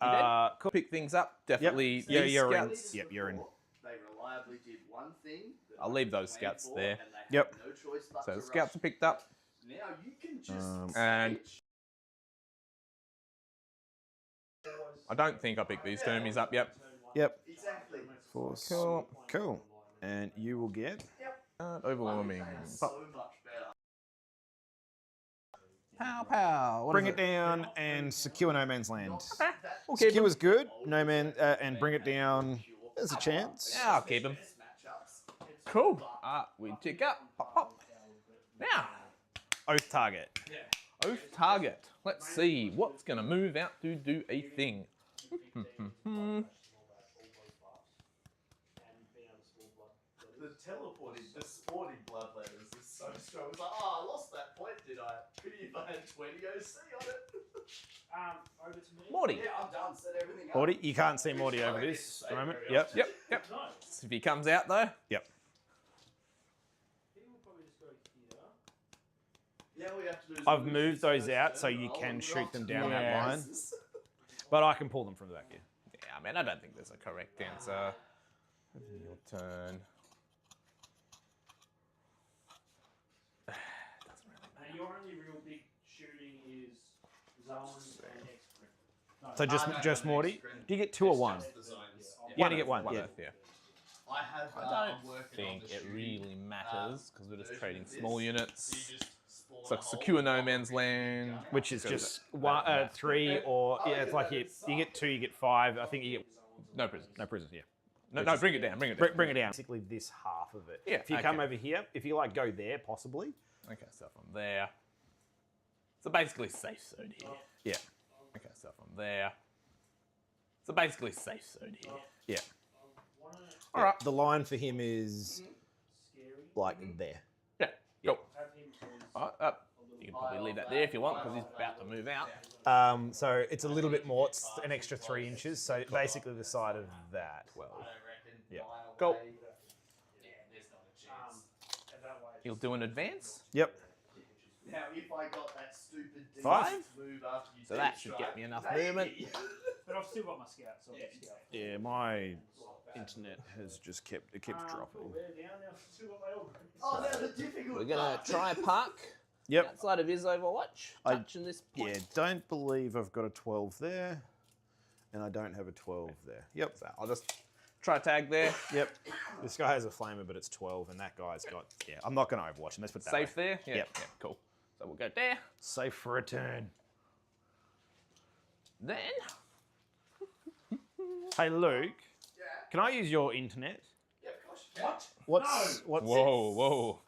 [SPEAKER 4] Cool. Pick things up. Definitely.
[SPEAKER 6] Yeah,
[SPEAKER 4] these
[SPEAKER 6] you're in.
[SPEAKER 4] scouts.
[SPEAKER 6] Yep, you're in.
[SPEAKER 3] They reliably did one thing.
[SPEAKER 4] I'll leave those scouts there.
[SPEAKER 6] Yep.
[SPEAKER 3] No choice but
[SPEAKER 4] So
[SPEAKER 3] to
[SPEAKER 4] the scouts
[SPEAKER 3] rush.
[SPEAKER 4] are picked up.
[SPEAKER 3] Now you can just
[SPEAKER 4] And
[SPEAKER 3] switch.
[SPEAKER 4] I don't think I picked these termies up yet.
[SPEAKER 6] Yep.
[SPEAKER 3] Exactly.
[SPEAKER 6] Force.
[SPEAKER 4] Cool.
[SPEAKER 6] Cool. And you will get.
[SPEAKER 4] Overwhelming.
[SPEAKER 3] So much better.
[SPEAKER 4] Pow pow. What
[SPEAKER 6] Bring
[SPEAKER 4] is
[SPEAKER 6] it down and secure no man's land.
[SPEAKER 4] We'll keep
[SPEAKER 6] Secure
[SPEAKER 4] him.
[SPEAKER 6] is good. No man and bring it down. There's a chance.
[SPEAKER 4] Yeah, I'll keep him. Cool. We tick up. Pop pop. Now,
[SPEAKER 6] Oath target.
[SPEAKER 4] oath target. Let's see what's gonna move out to do a thing.
[SPEAKER 3] The teleporting, the sporting bloodletters is so strong. It's like, oh, I lost that point, did I? Pity if I had 20 OC on it.
[SPEAKER 5] Over to me.
[SPEAKER 4] Morty.
[SPEAKER 3] Yeah, I'm done. Set everything up.
[SPEAKER 6] Morty, you can't see Morty over this moment. Yep.
[SPEAKER 4] Yep. Yep. If he comes out though.
[SPEAKER 6] Yep.
[SPEAKER 5] He will probably just go here.
[SPEAKER 3] Yeah, we have to do is
[SPEAKER 6] I've
[SPEAKER 3] move
[SPEAKER 6] moved
[SPEAKER 3] this
[SPEAKER 6] those
[SPEAKER 3] first
[SPEAKER 6] out so
[SPEAKER 3] turn.
[SPEAKER 6] you
[SPEAKER 3] I'll
[SPEAKER 6] can
[SPEAKER 3] move
[SPEAKER 6] shoot
[SPEAKER 3] up
[SPEAKER 6] them
[SPEAKER 3] to
[SPEAKER 6] down
[SPEAKER 3] the
[SPEAKER 6] that line.
[SPEAKER 3] bases.
[SPEAKER 6] But I can pull them from the back here.
[SPEAKER 4] Yeah, I mean, I don't think there's a correct answer. Your turn.
[SPEAKER 5] And your only real big shooting is zones and X-Print.
[SPEAKER 6] So just Morty. Do you get 2 or 1?
[SPEAKER 3] The zones.
[SPEAKER 6] You only get 1.
[SPEAKER 4] One
[SPEAKER 6] Yeah.
[SPEAKER 4] earth, yeah.
[SPEAKER 3] I have.
[SPEAKER 4] I
[SPEAKER 3] I'm working
[SPEAKER 4] don't
[SPEAKER 3] on
[SPEAKER 4] think
[SPEAKER 3] the
[SPEAKER 4] it
[SPEAKER 3] shooting.
[SPEAKER 4] really matters because we're just
[SPEAKER 3] version
[SPEAKER 4] trading
[SPEAKER 3] of this.
[SPEAKER 4] small
[SPEAKER 3] So
[SPEAKER 4] units.
[SPEAKER 3] you just spawn
[SPEAKER 4] It's like
[SPEAKER 3] a hole,
[SPEAKER 4] secure no man's land.
[SPEAKER 6] Which is
[SPEAKER 4] Go
[SPEAKER 6] just
[SPEAKER 4] to
[SPEAKER 6] 3 or yeah, it's like you get 2, you get 5. I think you get
[SPEAKER 4] No prisons.
[SPEAKER 6] no prisons. Yeah.
[SPEAKER 4] No, bring it down. Bring it down.
[SPEAKER 6] Bring it down. Basically, this half of it.
[SPEAKER 4] Yeah,
[SPEAKER 6] If you come
[SPEAKER 4] okay.
[SPEAKER 6] over here, if you like go there, possibly.
[SPEAKER 4] Okay, so from there. So basically safe zone here.
[SPEAKER 6] Yeah.
[SPEAKER 4] Okay, so from there. So basically safe zone here.
[SPEAKER 6] Yeah.
[SPEAKER 4] All right.
[SPEAKER 6] The line for him is like there.
[SPEAKER 4] Yeah. Go. All right, you can probably leave that there if you want because he's about to move out.
[SPEAKER 6] So it's a little bit more. It's an extra 3 inches. So basically the side of that.
[SPEAKER 4] 12.
[SPEAKER 3] I don't reckon.
[SPEAKER 6] Yeah.
[SPEAKER 3] Mile
[SPEAKER 4] Go.
[SPEAKER 3] away. Yeah, there's not a chance.
[SPEAKER 4] He'll do an advance.
[SPEAKER 6] Yep.
[SPEAKER 3] Now, if I got that stupid D
[SPEAKER 6] 5?
[SPEAKER 3] move after you
[SPEAKER 4] So that should get me enough
[SPEAKER 3] maybe.
[SPEAKER 4] movement.
[SPEAKER 5] But I've still got my scout, so I'll just scout.
[SPEAKER 6] Yeah, my internet has just keeps dropping.
[SPEAKER 5] We're down now. Still got my order.
[SPEAKER 3] Oh, now the difficult
[SPEAKER 4] We're gonna
[SPEAKER 3] part.
[SPEAKER 4] try park
[SPEAKER 6] Yep.
[SPEAKER 4] outside of his Overwatch.
[SPEAKER 6] I-
[SPEAKER 4] Touching this point.
[SPEAKER 6] Yeah, don't believe I've got a 12 there, and I don't have a 12 there. Yep.
[SPEAKER 4] So I'll just try tag there.
[SPEAKER 6] Yep. This guy has a flamer, but it's 12, and that guy's got. Yeah, I'm not going to Overwatch him. Let's put it that
[SPEAKER 4] Safe
[SPEAKER 6] way.
[SPEAKER 4] there. Yeah.
[SPEAKER 6] Yep.
[SPEAKER 4] Yeah. Cool. So we'll go there.
[SPEAKER 6] Safe for a turn.
[SPEAKER 4] Then.
[SPEAKER 6] Hey Luke, can I use your internet?
[SPEAKER 3] Yeah, of course you can.
[SPEAKER 6] What's
[SPEAKER 4] Whoa.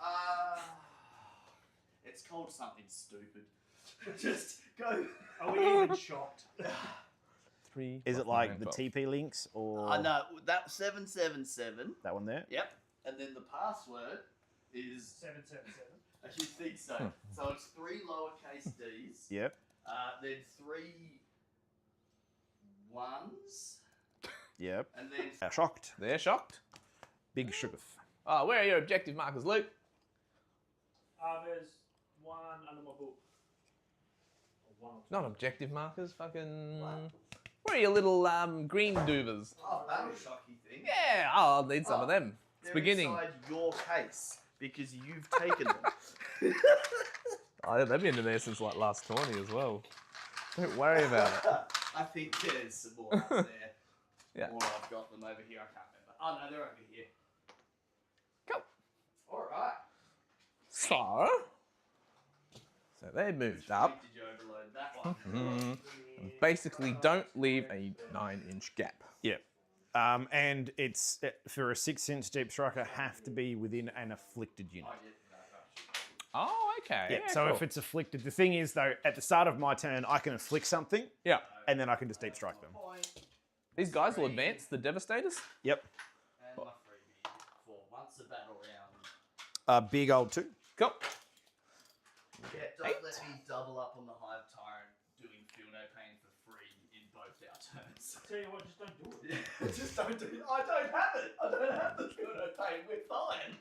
[SPEAKER 3] It's called something stupid. Just go.
[SPEAKER 5] Are we even shocked?
[SPEAKER 4] 3.
[SPEAKER 6] Is it
[SPEAKER 4] 5,
[SPEAKER 6] like
[SPEAKER 4] 9,
[SPEAKER 6] the
[SPEAKER 4] 12.
[SPEAKER 6] TP links or
[SPEAKER 3] No, that 777.
[SPEAKER 6] that one there?
[SPEAKER 3] Yep. And then the password is.
[SPEAKER 5] 777.
[SPEAKER 3] You think so? So it's 3 lowercase d's.
[SPEAKER 6] Yep.
[SPEAKER 3] Then 3 1s.
[SPEAKER 6] Yep.
[SPEAKER 3] And then.
[SPEAKER 6] Shocked.
[SPEAKER 4] They're shocked.
[SPEAKER 6] Big sugar.
[SPEAKER 4] Oh, where are your objective markers, Luke?
[SPEAKER 5] There's one under my book. Or one or two.
[SPEAKER 4] Not objective markers. Fucking. Where are your little green doovers?
[SPEAKER 3] Oh, battle shocky thing.
[SPEAKER 4] Yeah. Oh, I'll need some of them. It's
[SPEAKER 3] They're
[SPEAKER 4] beginning.
[SPEAKER 3] inside your case because you've taken them.
[SPEAKER 4] Oh, they've been in there since like last 20 as well. Don't worry about it.
[SPEAKER 3] I think there's some more up there.
[SPEAKER 4] Yeah.
[SPEAKER 3] Or I've got them over here. I can't remember. Oh no, they're over here.
[SPEAKER 4] Go.
[SPEAKER 3] All right.
[SPEAKER 4] So they moved up.
[SPEAKER 3] Did you overload that one?
[SPEAKER 4] Basically, don't leave a 9-inch gap.
[SPEAKER 6] Yep. And it's for a 6-inch deep striker have to be within an afflicted unit.
[SPEAKER 4] Oh, okay.
[SPEAKER 6] Yeah.
[SPEAKER 4] Yeah,
[SPEAKER 6] So
[SPEAKER 4] cool.
[SPEAKER 6] if it's afflicted, the thing is though, at the start of my turn, I can afflict something,
[SPEAKER 4] Yeah.
[SPEAKER 6] and then I can just deep strike them.
[SPEAKER 4] These guys will advance the Devastators.
[SPEAKER 6] Yep.
[SPEAKER 3] And my freebie for once a battle round.
[SPEAKER 6] Big old 2.
[SPEAKER 4] Cool.
[SPEAKER 3] Yeah, don't let me double up on the Hive Tyrant doing Feel No Pain for free in both our turns.
[SPEAKER 5] Tell you what, just don't do it.
[SPEAKER 3] Yeah, just don't do it. I don't have it. I don't have the Feel No Pain. We're fine.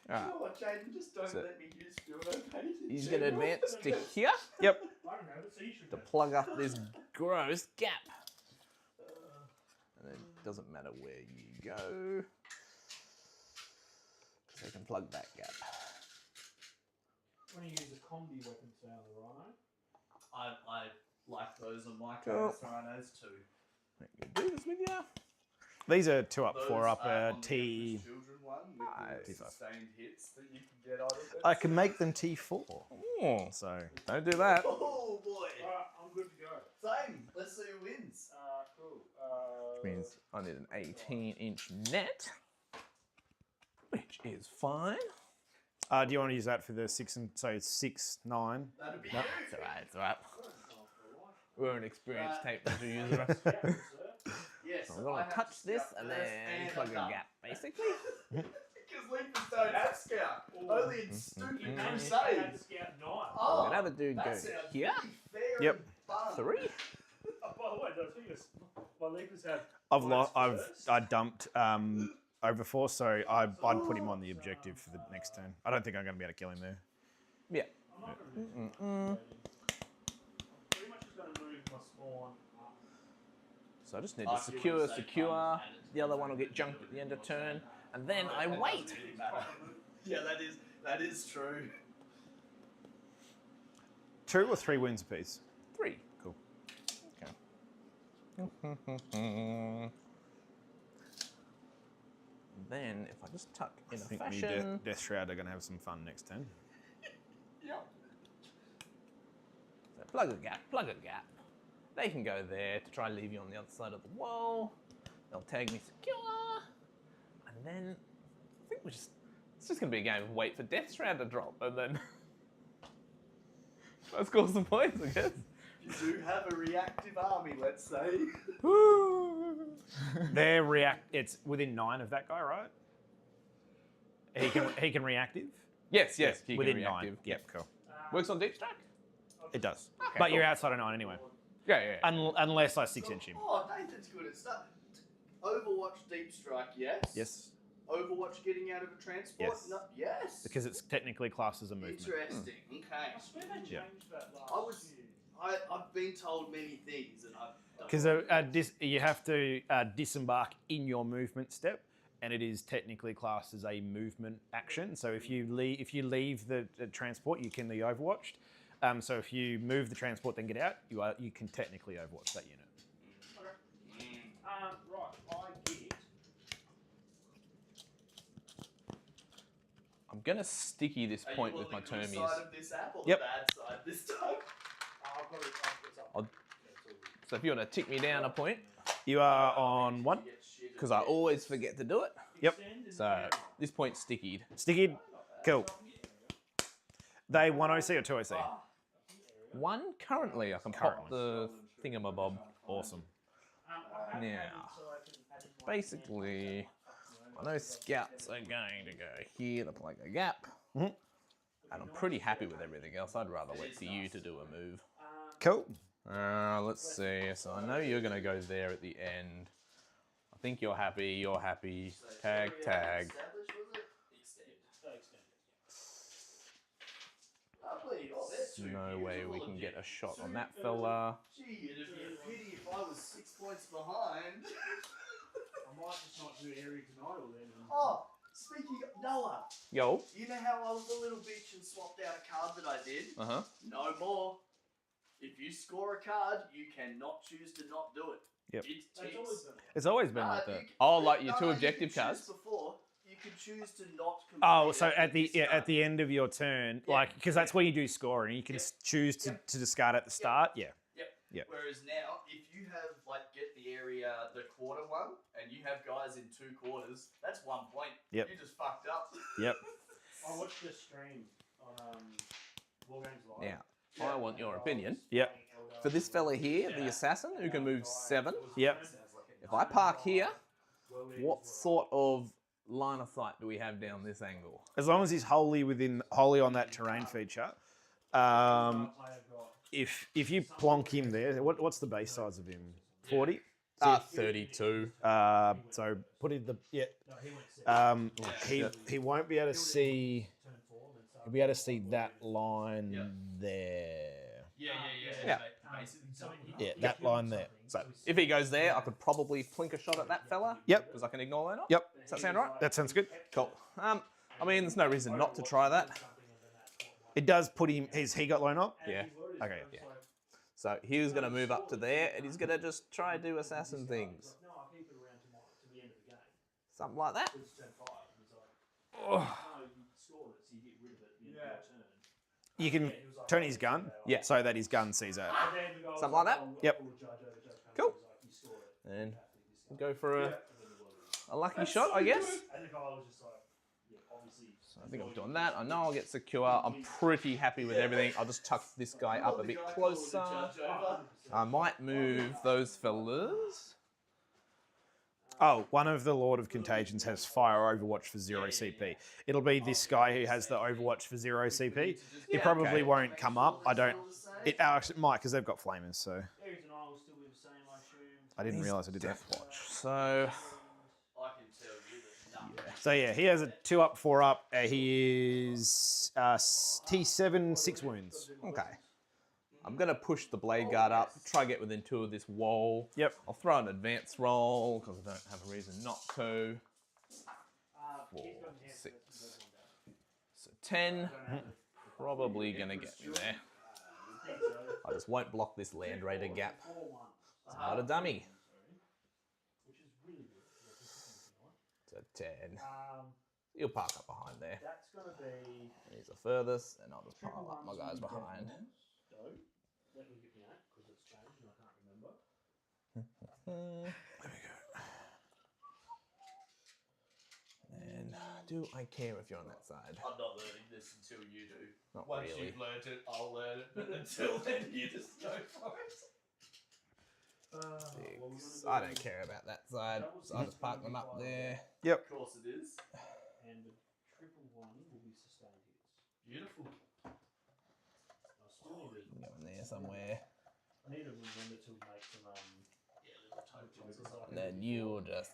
[SPEAKER 3] You know what, Jaden? Just don't
[SPEAKER 4] So-
[SPEAKER 3] let me use Feel No Pain. in
[SPEAKER 4] He's going to
[SPEAKER 3] general.
[SPEAKER 4] advance to here
[SPEAKER 6] Yep.
[SPEAKER 5] I don't have it, so you should
[SPEAKER 4] to
[SPEAKER 5] have it.
[SPEAKER 4] plug up this gross gap. And it doesn't matter where you go, because they can plug that gap.
[SPEAKER 5] When you use a combi weapon style, the Rhino.
[SPEAKER 3] I like those on my
[SPEAKER 4] Cool.
[SPEAKER 3] Rhinos too.
[SPEAKER 4] Let me do this with you.
[SPEAKER 6] These are 2 up,
[SPEAKER 3] Those
[SPEAKER 6] 4 up,
[SPEAKER 3] are on the
[SPEAKER 6] T.
[SPEAKER 3] Emperor's Children one with the
[SPEAKER 6] T5.
[SPEAKER 3] sustained hits that you can get out of it.
[SPEAKER 6] I can make them T4.
[SPEAKER 4] Oh,
[SPEAKER 6] So
[SPEAKER 4] don't do that.
[SPEAKER 3] Oh boy.
[SPEAKER 5] Alright, I'm good to go.
[SPEAKER 3] Same. Let's see who wins.
[SPEAKER 5] Cool.
[SPEAKER 4] Which means I need an 18-inch net, which is fine.
[SPEAKER 6] do you want to use that for the 6 and so 6, 9?
[SPEAKER 3] That'd be
[SPEAKER 4] No,
[SPEAKER 3] you.
[SPEAKER 4] it's alright, it's alright. We're an experienced tape measure user.
[SPEAKER 3] Yes.
[SPEAKER 4] I'm gonna touch this and then plug a gap, basically.
[SPEAKER 3] Because Leapers don't have scout. Only in stupid crusades.
[SPEAKER 5] Scout 9.
[SPEAKER 4] We're
[SPEAKER 3] Oh,
[SPEAKER 4] gonna have a dude go
[SPEAKER 3] that sounds
[SPEAKER 4] here.
[SPEAKER 3] pretty fair
[SPEAKER 6] Yep.
[SPEAKER 3] and fun.
[SPEAKER 4] 3.
[SPEAKER 5] Oh, by the way, did I tell you my Leapers have
[SPEAKER 6] I've
[SPEAKER 5] points first?
[SPEAKER 6] I dumped Overforce, so I'd put him on the objective for the next turn. I don't think I'm going to be able to kill him there.
[SPEAKER 4] Yeah.
[SPEAKER 5] I'm not going to do pretty much just going to move my spawn up.
[SPEAKER 4] So I just need to secure. The other one will get junked at the end of turn, and then I
[SPEAKER 3] That
[SPEAKER 4] wait.
[SPEAKER 3] doesn't really matter. Yeah, that is true.
[SPEAKER 6] 2 or 3 wins apiece.
[SPEAKER 4] 3.
[SPEAKER 6] Cool.
[SPEAKER 4] Okay. Then if I just tuck in
[SPEAKER 6] I
[SPEAKER 4] a
[SPEAKER 6] think
[SPEAKER 4] fashion,
[SPEAKER 6] Death Shroud are going to have some fun next turn.
[SPEAKER 3] Yep.
[SPEAKER 4] so plug a gap. They can go there to try and leave you on the other side of the wall. They'll tag me secure, and then I think it's just going to be a game of wait for Death Shroud to drop, and then let's score some points, I guess.
[SPEAKER 3] You do have a reactive army, let's say.
[SPEAKER 6] It's within 9 of that guy, right? He can reactive.
[SPEAKER 4] Yes, he can
[SPEAKER 6] within
[SPEAKER 4] reactive.
[SPEAKER 6] 9. Yep, cool.
[SPEAKER 4] Works on deep strike.
[SPEAKER 6] It does.
[SPEAKER 4] Okay,
[SPEAKER 6] But
[SPEAKER 4] cool.
[SPEAKER 6] you're outside of 9 anyway.
[SPEAKER 4] Yeah.
[SPEAKER 6] Unless I 6-inch him.
[SPEAKER 3] Oh, Nathan's good at stuff. Overwatch Deep Strike, yes.
[SPEAKER 6] Yes.
[SPEAKER 3] Overwatch getting out of a transport?
[SPEAKER 6] Yes.
[SPEAKER 3] No, yes.
[SPEAKER 6] Because it's technically classed as a movement.
[SPEAKER 3] Interesting. Okay.
[SPEAKER 5] I swear they changed
[SPEAKER 6] Yeah.
[SPEAKER 5] that last
[SPEAKER 3] I was-
[SPEAKER 5] year.
[SPEAKER 3] I've been told many things, and I've done.
[SPEAKER 6] Because you have to disembark in your movement step, and it is technically classed as a movement action. So if you leave the transport, you can be overwatched. So if you move the transport then get out, you can technically overwatch that unit.
[SPEAKER 5] Right, I get.
[SPEAKER 4] I'm gonna sticky this
[SPEAKER 3] Are you
[SPEAKER 4] point
[SPEAKER 3] on
[SPEAKER 4] with
[SPEAKER 3] the
[SPEAKER 4] my
[SPEAKER 3] good
[SPEAKER 4] termies.
[SPEAKER 3] side of this app or
[SPEAKER 6] Yep.
[SPEAKER 3] the bad side this time?
[SPEAKER 5] I've got it. It's up.
[SPEAKER 4] I'll-
[SPEAKER 5] Yeah, it's all good.
[SPEAKER 4] So if you want to tick me down a point,
[SPEAKER 6] You are on 1.
[SPEAKER 3] You get shit
[SPEAKER 4] because I always forget to do it.
[SPEAKER 6] Yep.
[SPEAKER 5] Extend and
[SPEAKER 4] So
[SPEAKER 5] down.
[SPEAKER 4] this point's stickied.
[SPEAKER 6] Sticky. Cool. They 1 OC or 2 OC?
[SPEAKER 4] 1 currently. I can pop the thingamabob.
[SPEAKER 6] Awesome.
[SPEAKER 5] I have
[SPEAKER 4] Now,
[SPEAKER 5] added so I can add in my
[SPEAKER 4] basically, I know scouts are going to go here to plug a gap.
[SPEAKER 6] Mhm.
[SPEAKER 4] And I'm pretty happy with everything else. I'd rather wait for you to do a move.
[SPEAKER 6] Cool.
[SPEAKER 4] Let's see. So I know you're going to go there at the end. I think you're happy. You're happy. Tag, tag.
[SPEAKER 3] Established, was it? Extend.
[SPEAKER 5] So extend.
[SPEAKER 3] Lovely. Oh, there's 2
[SPEAKER 4] No way we
[SPEAKER 3] beautiful
[SPEAKER 4] can get a
[SPEAKER 3] objectives.
[SPEAKER 4] shot on that fella.
[SPEAKER 3] Gee, it'd be a pity if I was 6 points behind.
[SPEAKER 5] I might just not do area denial then.
[SPEAKER 3] Oh, speaking of Noah,
[SPEAKER 4] Yo.
[SPEAKER 3] you know how I was a little bitch and swapped out a card that I did?
[SPEAKER 4] Uh-huh.
[SPEAKER 3] No more. If you score a card, you cannot choose to not do it.
[SPEAKER 6] Yep.
[SPEAKER 3] It
[SPEAKER 5] That's
[SPEAKER 3] ticks.
[SPEAKER 5] always been.
[SPEAKER 6] It's always been
[SPEAKER 3] Nah,
[SPEAKER 6] like that.
[SPEAKER 3] you can-
[SPEAKER 4] Oh, like your
[SPEAKER 3] no,
[SPEAKER 4] two
[SPEAKER 3] you
[SPEAKER 4] objective
[SPEAKER 3] can
[SPEAKER 4] cards?
[SPEAKER 3] choose before, you can choose to not complete
[SPEAKER 6] Oh, so
[SPEAKER 3] it
[SPEAKER 6] at the
[SPEAKER 3] start.
[SPEAKER 6] end of your turn,
[SPEAKER 3] Yeah.
[SPEAKER 6] like because that's where you do scoring. You can choose to discard at the start. Yeah. Yep.
[SPEAKER 3] Whereas now, if you have get the area, the quarter one, and you have guys in 2 quarters, that's 1 point.
[SPEAKER 6] Yep.
[SPEAKER 3] You just fucked up.
[SPEAKER 6] Yep.
[SPEAKER 5] I watched the stream on War Games Live.
[SPEAKER 4] Now, I want your opinion.
[SPEAKER 6] Yep.
[SPEAKER 4] for this fella here, the assassin, who can move 7,
[SPEAKER 6] Yep.
[SPEAKER 4] if I park here, what sort of line of sight do we have down this angle?
[SPEAKER 6] As long as he's wholly on that terrain feature. If you plonk him there, what's the base size of him? 40?
[SPEAKER 4] 32.
[SPEAKER 6] So put in the he won't be able to see. He'll be able to see that line there.
[SPEAKER 4] Yeah.
[SPEAKER 6] Yeah, that line there.
[SPEAKER 4] So if he goes there, I could probably plink a shot at that fella.
[SPEAKER 6] Yep.
[SPEAKER 4] Because I can ignore that.
[SPEAKER 6] Yep.
[SPEAKER 4] Does that sound right?
[SPEAKER 6] That sounds good.
[SPEAKER 4] Cool. I mean, there's no reason not to try that.
[SPEAKER 6] It does put him. Has he got line up?
[SPEAKER 4] Yeah.
[SPEAKER 6] Okay.
[SPEAKER 4] Yeah. So he was going to move up to there, and he's going to just try and do assassin things. Something like that.
[SPEAKER 6] You can turn his gun.
[SPEAKER 4] Yeah.
[SPEAKER 6] So that his gun sees it.
[SPEAKER 4] Something like that.
[SPEAKER 6] Yep.
[SPEAKER 4] Cool. And go for a lucky shot, I guess. So I think I'm doing that. I know I'll get secure. I'm pretty happy with everything. I'll just tuck this guy up a bit closer. I might move those fellas.
[SPEAKER 6] Oh, one of the Lord of Contagions has fire Overwatch for 0 CP. It'll be this guy who has the Overwatch for 0 CP. It probably won't come up. It actually might because they've got flamers. So I didn't realise I did that.
[SPEAKER 4] So
[SPEAKER 6] So yeah, he has a 2 up, 4 up. He is T7, 6 wounds.
[SPEAKER 4] okay. I'm going to push the blade guard up, try to get within 2 of this wall.
[SPEAKER 6] Yep.
[SPEAKER 4] I'll throw an advance roll because I don't have a reason not to. 4, 6. So 10. Probably going to get me there. I just won't block this land raider gap. It's not a dummy. So 10. You'll park up behind there. He's the furthest, and I'll just pile up my guys behind.
[SPEAKER 5] Let me get me out because it's changed and I can't remember.
[SPEAKER 4] There we go. And do I care if you're on that side?
[SPEAKER 3] I'm not learning this until you do.
[SPEAKER 4] Not
[SPEAKER 3] Once
[SPEAKER 4] really.
[SPEAKER 3] you've learned it, I'll learn it. But until then, you just go for it.
[SPEAKER 4] 6. I don't care about that side, so I'll just park them up there.
[SPEAKER 6] Yep.
[SPEAKER 3] Of course it is.
[SPEAKER 5] And the 111 will be sustained hits.
[SPEAKER 3] Beautiful.
[SPEAKER 5] I still need to
[SPEAKER 4] Go in there somewhere.
[SPEAKER 5] I need to remember to make some
[SPEAKER 4] And then you'll just,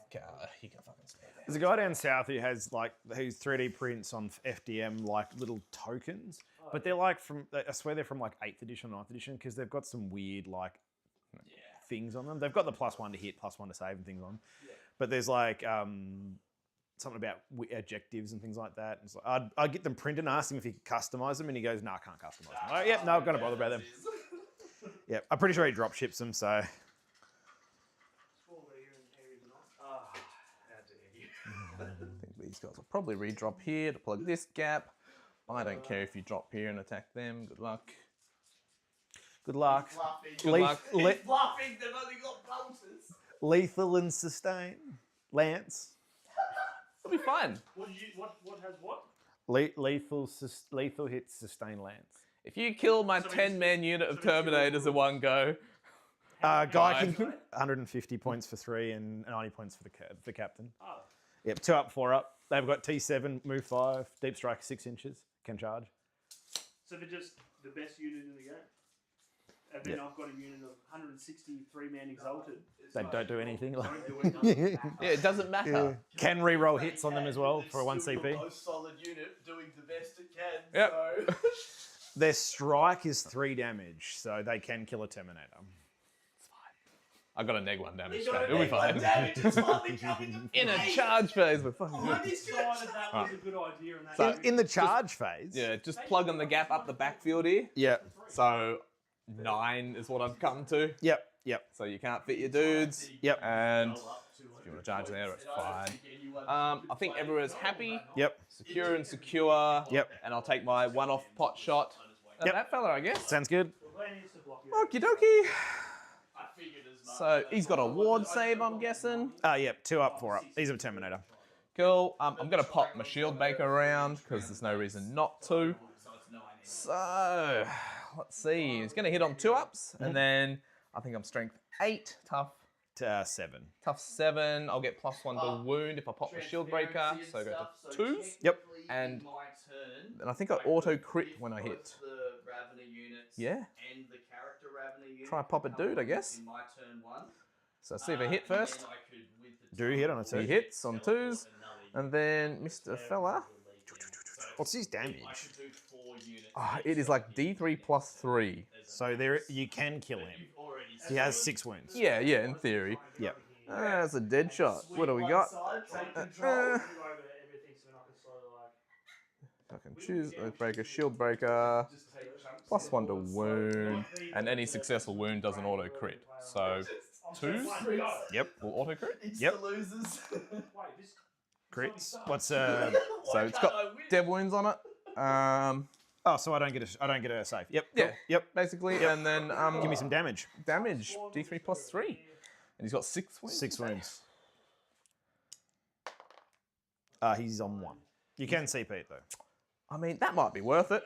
[SPEAKER 4] you can fucking stay there.
[SPEAKER 6] There's a guy down south who has who's 3D prints on FDM little tokens, but they're I swear they're from 8th edition or 9th edition because they've got some weird things on them. They've got the +1 to hit, +1 to save and things on, but there's something about adjectives and things like that. And it's I'd get them printed and ask him if he could customize them, and he goes, "No, I can't customize them." I'm like, yep, no, I'm gonna bother about them. Yeah, I'm pretty sure he drop ships them, so.
[SPEAKER 3] How dare you?
[SPEAKER 4] I think these guys will probably redrop here to plug this gap. I don't care if you drop here and attack them. Good luck.
[SPEAKER 6] Good luck.
[SPEAKER 3] Fluffy.
[SPEAKER 4] luck.
[SPEAKER 3] It's fluffy. They've only got bolters.
[SPEAKER 6] Lethal and sustain. Lance.
[SPEAKER 4] It'll be fine.
[SPEAKER 5] What has what?
[SPEAKER 6] Lethal hits sustain Lance.
[SPEAKER 4] If you kill my 10-man unit of Terminators in one go,
[SPEAKER 6] Guy can 150 points for 3 and 90 points for the captain.
[SPEAKER 5] Oh.
[SPEAKER 6] Yep, 2 up, 4 up. They've got T7, move 5, deep strike 6 inches, can charge.
[SPEAKER 5] So they're just the best unit in the game. And then I've got a unit of 163 man exalted.
[SPEAKER 6] They don't do anything.
[SPEAKER 5] Don't do anything.
[SPEAKER 4] yeah, it doesn't matter.
[SPEAKER 6] Can re-roll hits on them as well for a 1
[SPEAKER 3] It's still
[SPEAKER 6] CP.
[SPEAKER 3] the most solid unit doing the best it can.
[SPEAKER 4] Yep.
[SPEAKER 3] So.
[SPEAKER 6] Their strike is 3 damage, so they can kill a Terminator.
[SPEAKER 4] I got a -1 damage
[SPEAKER 3] You
[SPEAKER 4] straight.
[SPEAKER 3] got
[SPEAKER 4] It'll be fine.
[SPEAKER 3] damage. It's finally coming to
[SPEAKER 4] In a
[SPEAKER 3] play.
[SPEAKER 4] charge phase, we're fucking
[SPEAKER 5] I
[SPEAKER 4] good.
[SPEAKER 5] decided that was a good idea. And
[SPEAKER 4] So-
[SPEAKER 6] In the charge phase.
[SPEAKER 4] Yeah, just plugging the gap up the backfield here.
[SPEAKER 6] Yeah.
[SPEAKER 4] So 9 is what I've come to.
[SPEAKER 6] Yep.
[SPEAKER 4] So you can't fit your dudes.
[SPEAKER 6] Yep.
[SPEAKER 4] And if you want to charge there, it's fine. I think everyone's happy.
[SPEAKER 6] Yep.
[SPEAKER 4] Secure and secure.
[SPEAKER 6] Yep.
[SPEAKER 4] And I'll take my one-off pot shot at
[SPEAKER 6] Yep.
[SPEAKER 4] that fella, I guess.
[SPEAKER 6] Sounds good.
[SPEAKER 4] Okie dokie.
[SPEAKER 3] I figured as much.
[SPEAKER 4] So he's got a ward save, I'm guessing.
[SPEAKER 6] Yep. 2 up, 4 up. He's a Terminator.
[SPEAKER 4] Cool. I'm going to pop my shield baker around because there's no reason not to. So, let's see. He's going to hit on 2-ups, and then I think I'm strength 8, tough
[SPEAKER 6] 7.
[SPEAKER 4] tough 7. I'll get +1 to wound if I pop the shield breaker, so I go to 2s.
[SPEAKER 6] Yep.
[SPEAKER 4] And
[SPEAKER 3] my turn,
[SPEAKER 4] I think I auto crit when I hit.
[SPEAKER 3] the Ravener units
[SPEAKER 4] Yeah.
[SPEAKER 3] and the character Ravener unit.
[SPEAKER 4] Try and pop a dude, I guess.
[SPEAKER 3] In my turn 1.
[SPEAKER 4] So see if I hit first.
[SPEAKER 6] Do you hit on a 2?
[SPEAKER 4] He hits on 2s, and then Mr. Fella.
[SPEAKER 6] What's his damage?
[SPEAKER 4] It is like D3 +3.
[SPEAKER 6] So there, you can kill him. He has 6 wounds.
[SPEAKER 4] Yeah, in theory.
[SPEAKER 6] Yep.
[SPEAKER 4] That's a dead shot. What do we got? I can choose Oath Breaker, Shield Breaker, +1 to wound, and any successful wound does an auto crit. So 2s?
[SPEAKER 6] Yep.
[SPEAKER 4] Will auto crit?
[SPEAKER 6] Yep.
[SPEAKER 3] The losers.
[SPEAKER 6] Crits. What's
[SPEAKER 4] So it's got dev wounds on it.
[SPEAKER 6] Oh, so I don't get a save. Yep.
[SPEAKER 4] Yeah.
[SPEAKER 6] Cool. Yep.
[SPEAKER 4] Basically, and then
[SPEAKER 6] Give me some damage.
[SPEAKER 4] damage. D3 +3, and he's got 6 wounds.
[SPEAKER 6] 6 wounds. He's on 1. You can CP it though.
[SPEAKER 4] I mean, that might be worth it.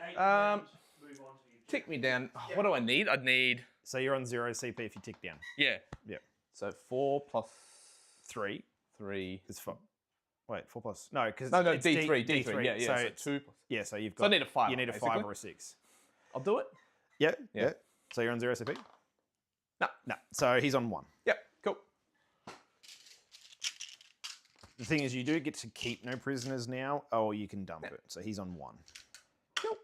[SPEAKER 4] Tick me down. What do I need? I'd need.
[SPEAKER 6] So you're on 0 CP if you tick down.
[SPEAKER 4] Yeah.
[SPEAKER 6] Yep.
[SPEAKER 4] So 4 +
[SPEAKER 6] 3
[SPEAKER 4] 3.
[SPEAKER 6] is 4. Wait, 4 plus. No, because
[SPEAKER 4] No,
[SPEAKER 6] it's
[SPEAKER 4] D3. Yeah.
[SPEAKER 6] So,
[SPEAKER 4] So
[SPEAKER 6] it's,
[SPEAKER 4] 2.
[SPEAKER 6] yeah, so you've got.
[SPEAKER 4] So I need a 5.
[SPEAKER 6] You need a 5 or a 6.
[SPEAKER 4] I'll do it.
[SPEAKER 6] Yeah.
[SPEAKER 4] Yeah.
[SPEAKER 6] Yeah. So you're on 0 CP.
[SPEAKER 4] No.
[SPEAKER 6] No. So he's on 1.
[SPEAKER 4] Yep. Cool.
[SPEAKER 6] The thing is, you do get to keep no prisoners now, or you can dump it. So he's on 1.
[SPEAKER 4] Cool.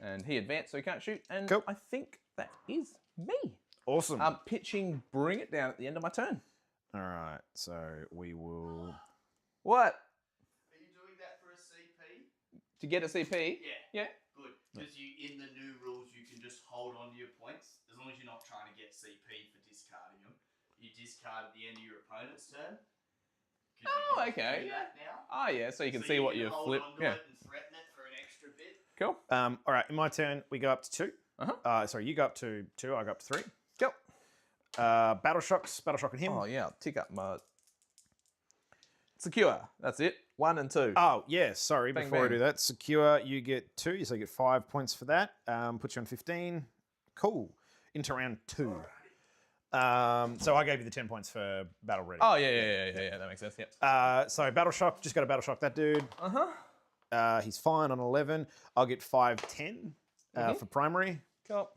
[SPEAKER 4] And he advanced, so he can't shoot. And
[SPEAKER 6] Cool.
[SPEAKER 4] I think that is me.
[SPEAKER 6] Awesome.
[SPEAKER 4] Pitching, bring it down at the end of my turn.
[SPEAKER 6] All right. So we will.
[SPEAKER 4] What?
[SPEAKER 3] Are you doing that for a CP?
[SPEAKER 4] To get a CP?
[SPEAKER 3] Yeah.
[SPEAKER 4] Yeah.
[SPEAKER 3] Good. Because in the new rules, you can just hold on to your points. As long as you're not trying to get CP for discarding them. You discard at the end of your opponent's turn.
[SPEAKER 4] Oh, okay.
[SPEAKER 3] That now.
[SPEAKER 4] Oh, yeah. So you can see what you flip. Yeah.
[SPEAKER 3] And threaten it for an extra bit.
[SPEAKER 4] Cool.
[SPEAKER 6] All right. In my turn, we go up to 2. Sorry, you go up to 2. I go up to 3.
[SPEAKER 4] Cool.
[SPEAKER 6] Battle shocks. Battle shock on him.
[SPEAKER 4] Oh, yeah. I'll tick up my. Secure. That's it. 1 and 2.
[SPEAKER 6] Oh, yeah, sorry,
[SPEAKER 4] Bang,
[SPEAKER 6] before I
[SPEAKER 4] bang.
[SPEAKER 6] do that. Secure, you get 2, so you get 5 points for that. Put you on 15. Cool. Into round 2. So I gave you the 10 points for Battle Ready.
[SPEAKER 4] Oh, yeah. That makes sense. Yep.
[SPEAKER 6] So Battle Shock, just got to Battle Shock that dude. He's fine on 11. I'll get 5, 10 for primary.
[SPEAKER 4] Cool.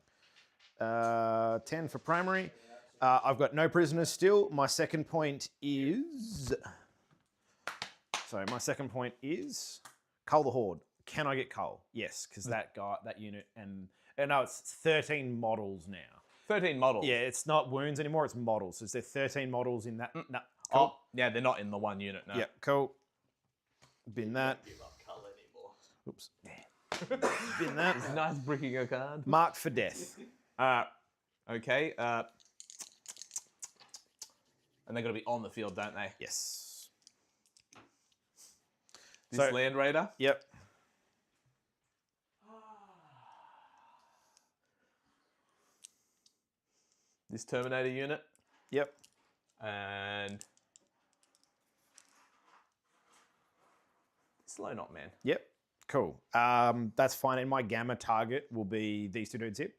[SPEAKER 6] 10 for primary. I've got no prisoners still. My second point is... So my second point is Cull the Horde. Can I get Cull? Yes, because that unit, and no, it's 13 models now.
[SPEAKER 4] 13 models.
[SPEAKER 6] Yeah, it's not wounds anymore, it's models. So is there 13 models in that? No.
[SPEAKER 4] Oh, yeah, they're not in the 1 unit now.
[SPEAKER 6] Yeah, cool. Bin that.
[SPEAKER 3] Give up colour anymore.
[SPEAKER 6] Oops. Bin that.
[SPEAKER 4] Nice bricking a card.
[SPEAKER 6] Mark for death.
[SPEAKER 4] Okay. And they're going to be on the field, don't they?
[SPEAKER 6] Yes.
[SPEAKER 4] This
[SPEAKER 6] So-
[SPEAKER 4] Land Raider.
[SPEAKER 6] Yep.
[SPEAKER 4] This Terminator unit.
[SPEAKER 6] Yep.
[SPEAKER 4] And Slow Knot Man.
[SPEAKER 6] Yep. Cool. That's fine. And my gamma target will be these 2 dudes here.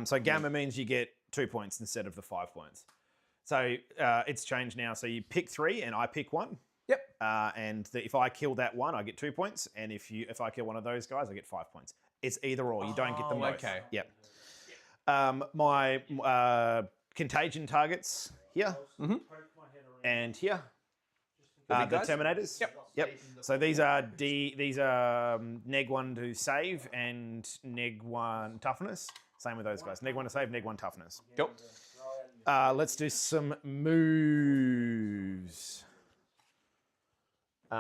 [SPEAKER 6] So gamma means you get 2 points instead of the 5 points. So it's changed now. So you pick 3 and I pick 1.
[SPEAKER 4] Yep.
[SPEAKER 6] And if I kill that one, I get 2 points. And if I kill one of those guys, I get 5 points. It's either or. You don't get them both.
[SPEAKER 4] Okay.
[SPEAKER 6] Yep. My contagion targets here and here. The
[SPEAKER 4] guys?
[SPEAKER 6] Terminators. Yep. So these are neg 1 to save and neg 1 toughness. Same with those guys. Neg 1 to save, neg 1 toughness.
[SPEAKER 4] Cool.
[SPEAKER 6] Let's do some moves.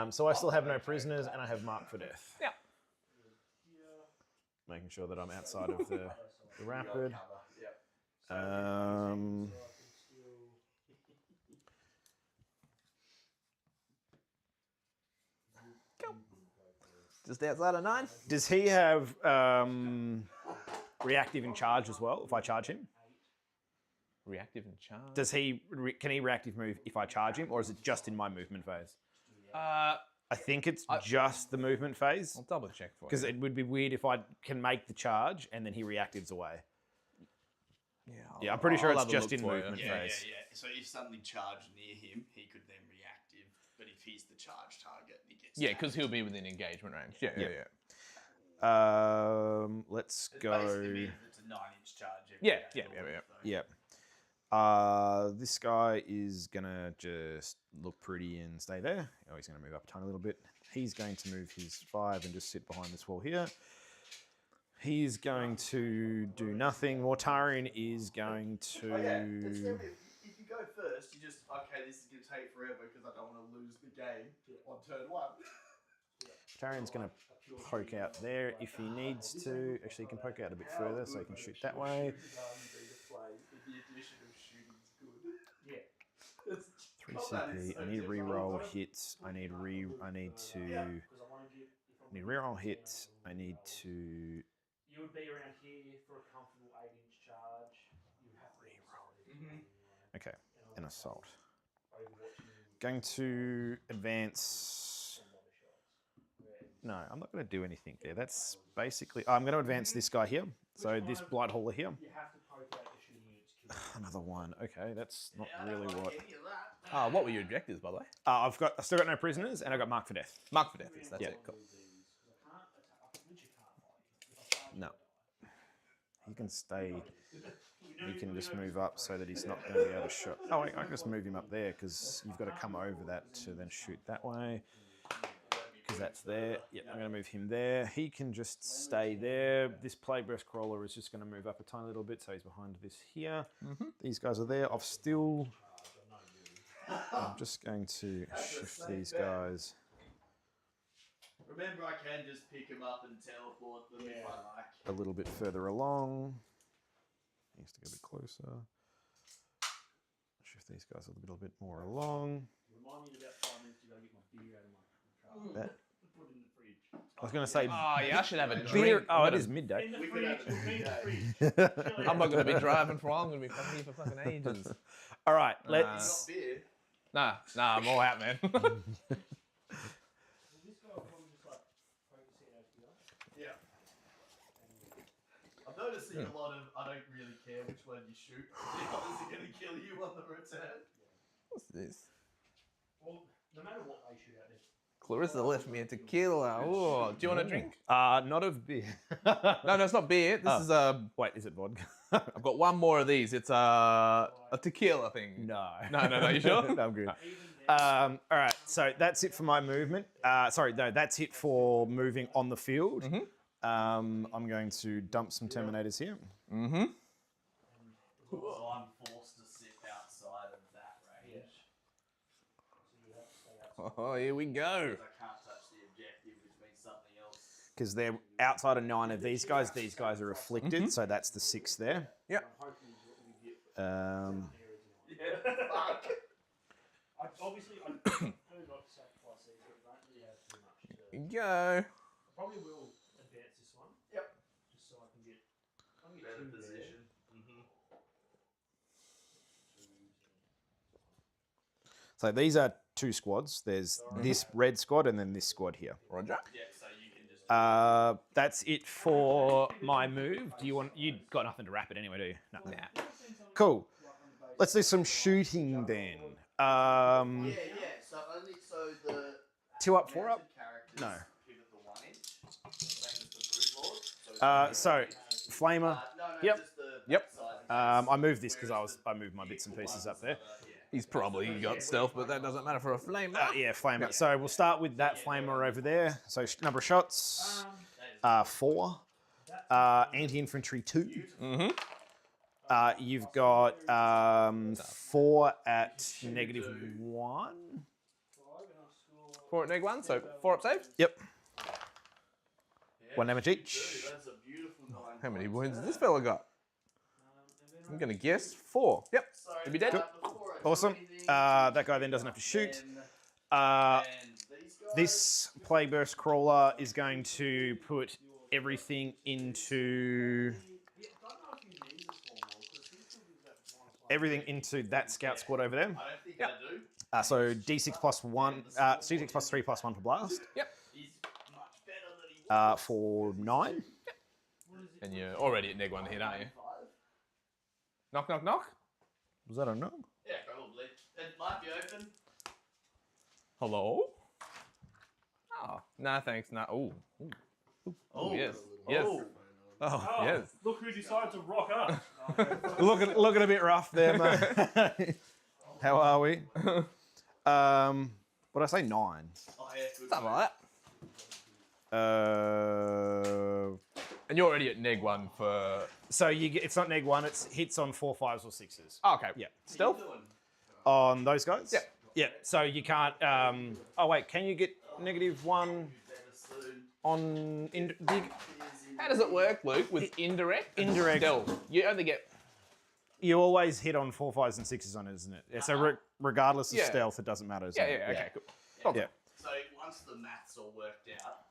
[SPEAKER 6] So I still have no prisoners and I have marked for death.
[SPEAKER 4] Yeah.
[SPEAKER 6] Making sure that I'm outside of the rapid.
[SPEAKER 4] Just outside of 9.
[SPEAKER 6] Does he have reactive in charge as well if I charge him?
[SPEAKER 4] Reactive and charge.
[SPEAKER 6] Can he reactive move if I charge him, or is it just in my movement phase?
[SPEAKER 4] I
[SPEAKER 6] I think it's just the movement phase.
[SPEAKER 4] I'll double check for you.
[SPEAKER 6] Because it would be weird if I can make the charge and then he reactives away. Yeah, I'm pretty sure
[SPEAKER 4] I'll
[SPEAKER 6] it's
[SPEAKER 4] have a
[SPEAKER 6] just
[SPEAKER 4] look
[SPEAKER 6] in
[SPEAKER 4] for you.
[SPEAKER 6] movement
[SPEAKER 3] Yeah.
[SPEAKER 6] phase.
[SPEAKER 3] So if something charged near him, he could then reactive. But if he's the charge target, he gets.
[SPEAKER 4] Yeah, because he'll be within engagement range. Yeah.
[SPEAKER 6] Let's
[SPEAKER 3] It
[SPEAKER 6] go.
[SPEAKER 3] basically means it's a 9-inch charge. every
[SPEAKER 4] Yeah,
[SPEAKER 3] day,
[SPEAKER 4] yeah.
[SPEAKER 3] so-
[SPEAKER 6] Yep. This guy is gonna just look pretty and stay there. Oh, he's gonna move up a tiny little bit. He's going to move his 5 and just sit behind this wall here. He's going to do nothing. Mortarian is going to.
[SPEAKER 3] Oh, yeah. It's never, if you go first, you just this is gonna take forever because I don't want to lose the game on turn 1.
[SPEAKER 6] Mortarian's gonna poke out there if he needs to. Actually, he can poke out a bit further so he can shoot that way.
[SPEAKER 3] The addition of shooting's good.
[SPEAKER 5] Yeah.
[SPEAKER 6] 3 CP. I need reroll hits. I need reroll hits. I need to.
[SPEAKER 5] You would be around here for a comfortable 8-inch charge. You would have to reroll.
[SPEAKER 6] Okay, an assault. Going to advance. No, I'm not going to do anything there. That's basically. I'm going to advance this guy here. So this blight hauler here.
[SPEAKER 5] You have to poke out the shooting units.
[SPEAKER 6] Another one. Okay, that's not really what.
[SPEAKER 4] What were your objectives, by the way?
[SPEAKER 6] I still got no prisoners, and I got mark for death.
[SPEAKER 4] Mark for death. That's
[SPEAKER 6] Yeah.
[SPEAKER 4] it. Cool.
[SPEAKER 6] No. He can stay. He can just move up so that he's not going to be able to shoot. Oh, wait, I can just move him up there because you've got to come over that to then shoot that way. Because that's there. Yep, I'm going to move him there. He can just stay there. This Plague Burst Crawler is just going to move up a tiny little bit, so he's behind this here. These guys are there. I'm just going to shift these guys.
[SPEAKER 3] Remember, I can just pick him up and teleport them if I like.
[SPEAKER 6] A little bit further along. Needs to go a bit closer. Shift these guys a little bit more along.
[SPEAKER 5] Remind me in about 5 minutes to go get my beer out of my
[SPEAKER 6] That-
[SPEAKER 5] Put it in the fridge.
[SPEAKER 6] I was going to say
[SPEAKER 4] Oh, yeah, I should have a drink.
[SPEAKER 6] beer. Oh, it is midday.
[SPEAKER 5] In the
[SPEAKER 3] We could
[SPEAKER 5] fridge.
[SPEAKER 3] have it
[SPEAKER 5] In the
[SPEAKER 3] every
[SPEAKER 5] fridge.
[SPEAKER 4] I'm not going to be driving for a while. I'm going to be fucking here for fucking ages.
[SPEAKER 6] All right,
[SPEAKER 3] Not
[SPEAKER 6] let's.
[SPEAKER 3] beer.
[SPEAKER 4] Nah, I'm all out, man.
[SPEAKER 5] Well, this guy will probably just like poke his head out here.
[SPEAKER 3] Yeah. I'm noticing a lot of I don't really care which one you shoot. The others are going to kill you on the return.
[SPEAKER 4] What's this?
[SPEAKER 5] Well, no matter what they shoot out, there's
[SPEAKER 4] Clarissa left me a tequila. Oh, do you want a drink?
[SPEAKER 6] Not of beer.
[SPEAKER 4] No, it's not beer. This is
[SPEAKER 6] Wait, is it vodka?
[SPEAKER 4] I've got one more of these. It's a tequila thing.
[SPEAKER 6] No.
[SPEAKER 4] No. You sure?
[SPEAKER 6] No, I'm good.
[SPEAKER 5] even then.
[SPEAKER 6] All right, so that's it for my movement. Sorry, no, that's it for moving on the field. I'm going to dump some Terminators here.
[SPEAKER 4] Mm-hmm.
[SPEAKER 3] So I'm forced to sit outside of that range.
[SPEAKER 5] So you have to stay outside.
[SPEAKER 4] Oh, here we go.
[SPEAKER 3] Because I can't touch the objective, which means something else.
[SPEAKER 6] Because they're outside of 9 of these guys. These guys are afflicted, so that's the 6 there.
[SPEAKER 4] Yep.
[SPEAKER 5] I'm hoping is what we get.
[SPEAKER 3] Yeah, fuck.
[SPEAKER 5] Obviously, I do not sacrifice these, but I don't really have too much.
[SPEAKER 4] Here we go.
[SPEAKER 5] I probably will advance this one.
[SPEAKER 3] Yep.
[SPEAKER 5] Just so I can get.
[SPEAKER 3] Better
[SPEAKER 5] 2 there.
[SPEAKER 3] position.
[SPEAKER 6] So these are 2 squads. There's this red squad and then this squad here.
[SPEAKER 4] Roger.
[SPEAKER 3] Yeah, so you can just.
[SPEAKER 6] That's it for my move. Do you want? You got nothing to wrap it anyway, do you? No.
[SPEAKER 4] Nah.
[SPEAKER 6] Cool. Let's do some shooting then.
[SPEAKER 3] Yeah. So the
[SPEAKER 6] 2 up, 4 up.
[SPEAKER 3] mounted characters
[SPEAKER 6] No.
[SPEAKER 3] pivot the 1 inch, same as the Brood Lord.
[SPEAKER 6] So flamer.
[SPEAKER 3] No,
[SPEAKER 6] Yep.
[SPEAKER 3] just the
[SPEAKER 4] Yep.
[SPEAKER 3] size.
[SPEAKER 6] I moved this because I moved my bits and pieces up there.
[SPEAKER 4] He's probably got stealth, but that doesn't matter for a flame.
[SPEAKER 6] Yeah, flamer. So we'll start with that flamer over there. So number of shots, 4. Anti-infantry 2.
[SPEAKER 4] Mm-hmm.
[SPEAKER 6] You've got 4 at -1.
[SPEAKER 4] 4 at -1, so 4 up save.
[SPEAKER 6] Yep.
[SPEAKER 3] Yeah.
[SPEAKER 6] 1 damage each.
[SPEAKER 3] Dude, that's a beautiful 9.
[SPEAKER 4] How many wounds has this fella got? I'm going to guess 4. Yep.
[SPEAKER 3] Sorry,
[SPEAKER 4] He'll be dead.
[SPEAKER 3] before I do
[SPEAKER 6] Awesome.
[SPEAKER 3] anything,
[SPEAKER 6] That guy then doesn't have to shoot.
[SPEAKER 3] and these guys,
[SPEAKER 6] This Plague Burst Crawler is going to put everything into that scout squad over there.
[SPEAKER 3] I don't think I do.
[SPEAKER 6] So D6 plus 1, D6 plus 3 plus 1 for blast.
[SPEAKER 4] Yep.
[SPEAKER 3] He's much better than he was.
[SPEAKER 6] For 9.
[SPEAKER 4] And you're already at -1 hit, aren't you? Knock, knock, knock.
[SPEAKER 6] Was that a no?
[SPEAKER 3] Yeah, probably. It might be open.
[SPEAKER 4] Hello? Oh, no, thanks. No. Ooh. Oh, yes. Yes.
[SPEAKER 3] Oh.
[SPEAKER 6] Oh,
[SPEAKER 5] Oh,
[SPEAKER 4] Yes.
[SPEAKER 5] look who decided to rock up.
[SPEAKER 6] looking a bit rough there, mate. How are we? What did I say? 9.
[SPEAKER 3] Oh, yeah, good.
[SPEAKER 4] Something like that. And you're already at -1 for...
[SPEAKER 6] So you get, it's not -1, it's hits on 4, 5s, or 6s.
[SPEAKER 4] Oh, okay.
[SPEAKER 6] Yeah.
[SPEAKER 4] Stealth?
[SPEAKER 6] On those guys?
[SPEAKER 4] Yeah.
[SPEAKER 6] Yeah, so you can't... oh, wait, can you get -1 on...
[SPEAKER 4] How does it work, Luke, with indirect? and
[SPEAKER 6] Indirect.
[SPEAKER 4] Stealth? You only get...
[SPEAKER 6] You always hit on 4, 5s, and 6s on it, isn't it? Yeah, so regardless of
[SPEAKER 4] Yeah.
[SPEAKER 6] stealth, it doesn't matter.
[SPEAKER 4] Yeah, yeah, okay, cool.
[SPEAKER 6] Yeah.
[SPEAKER 3] So once the maths are worked out,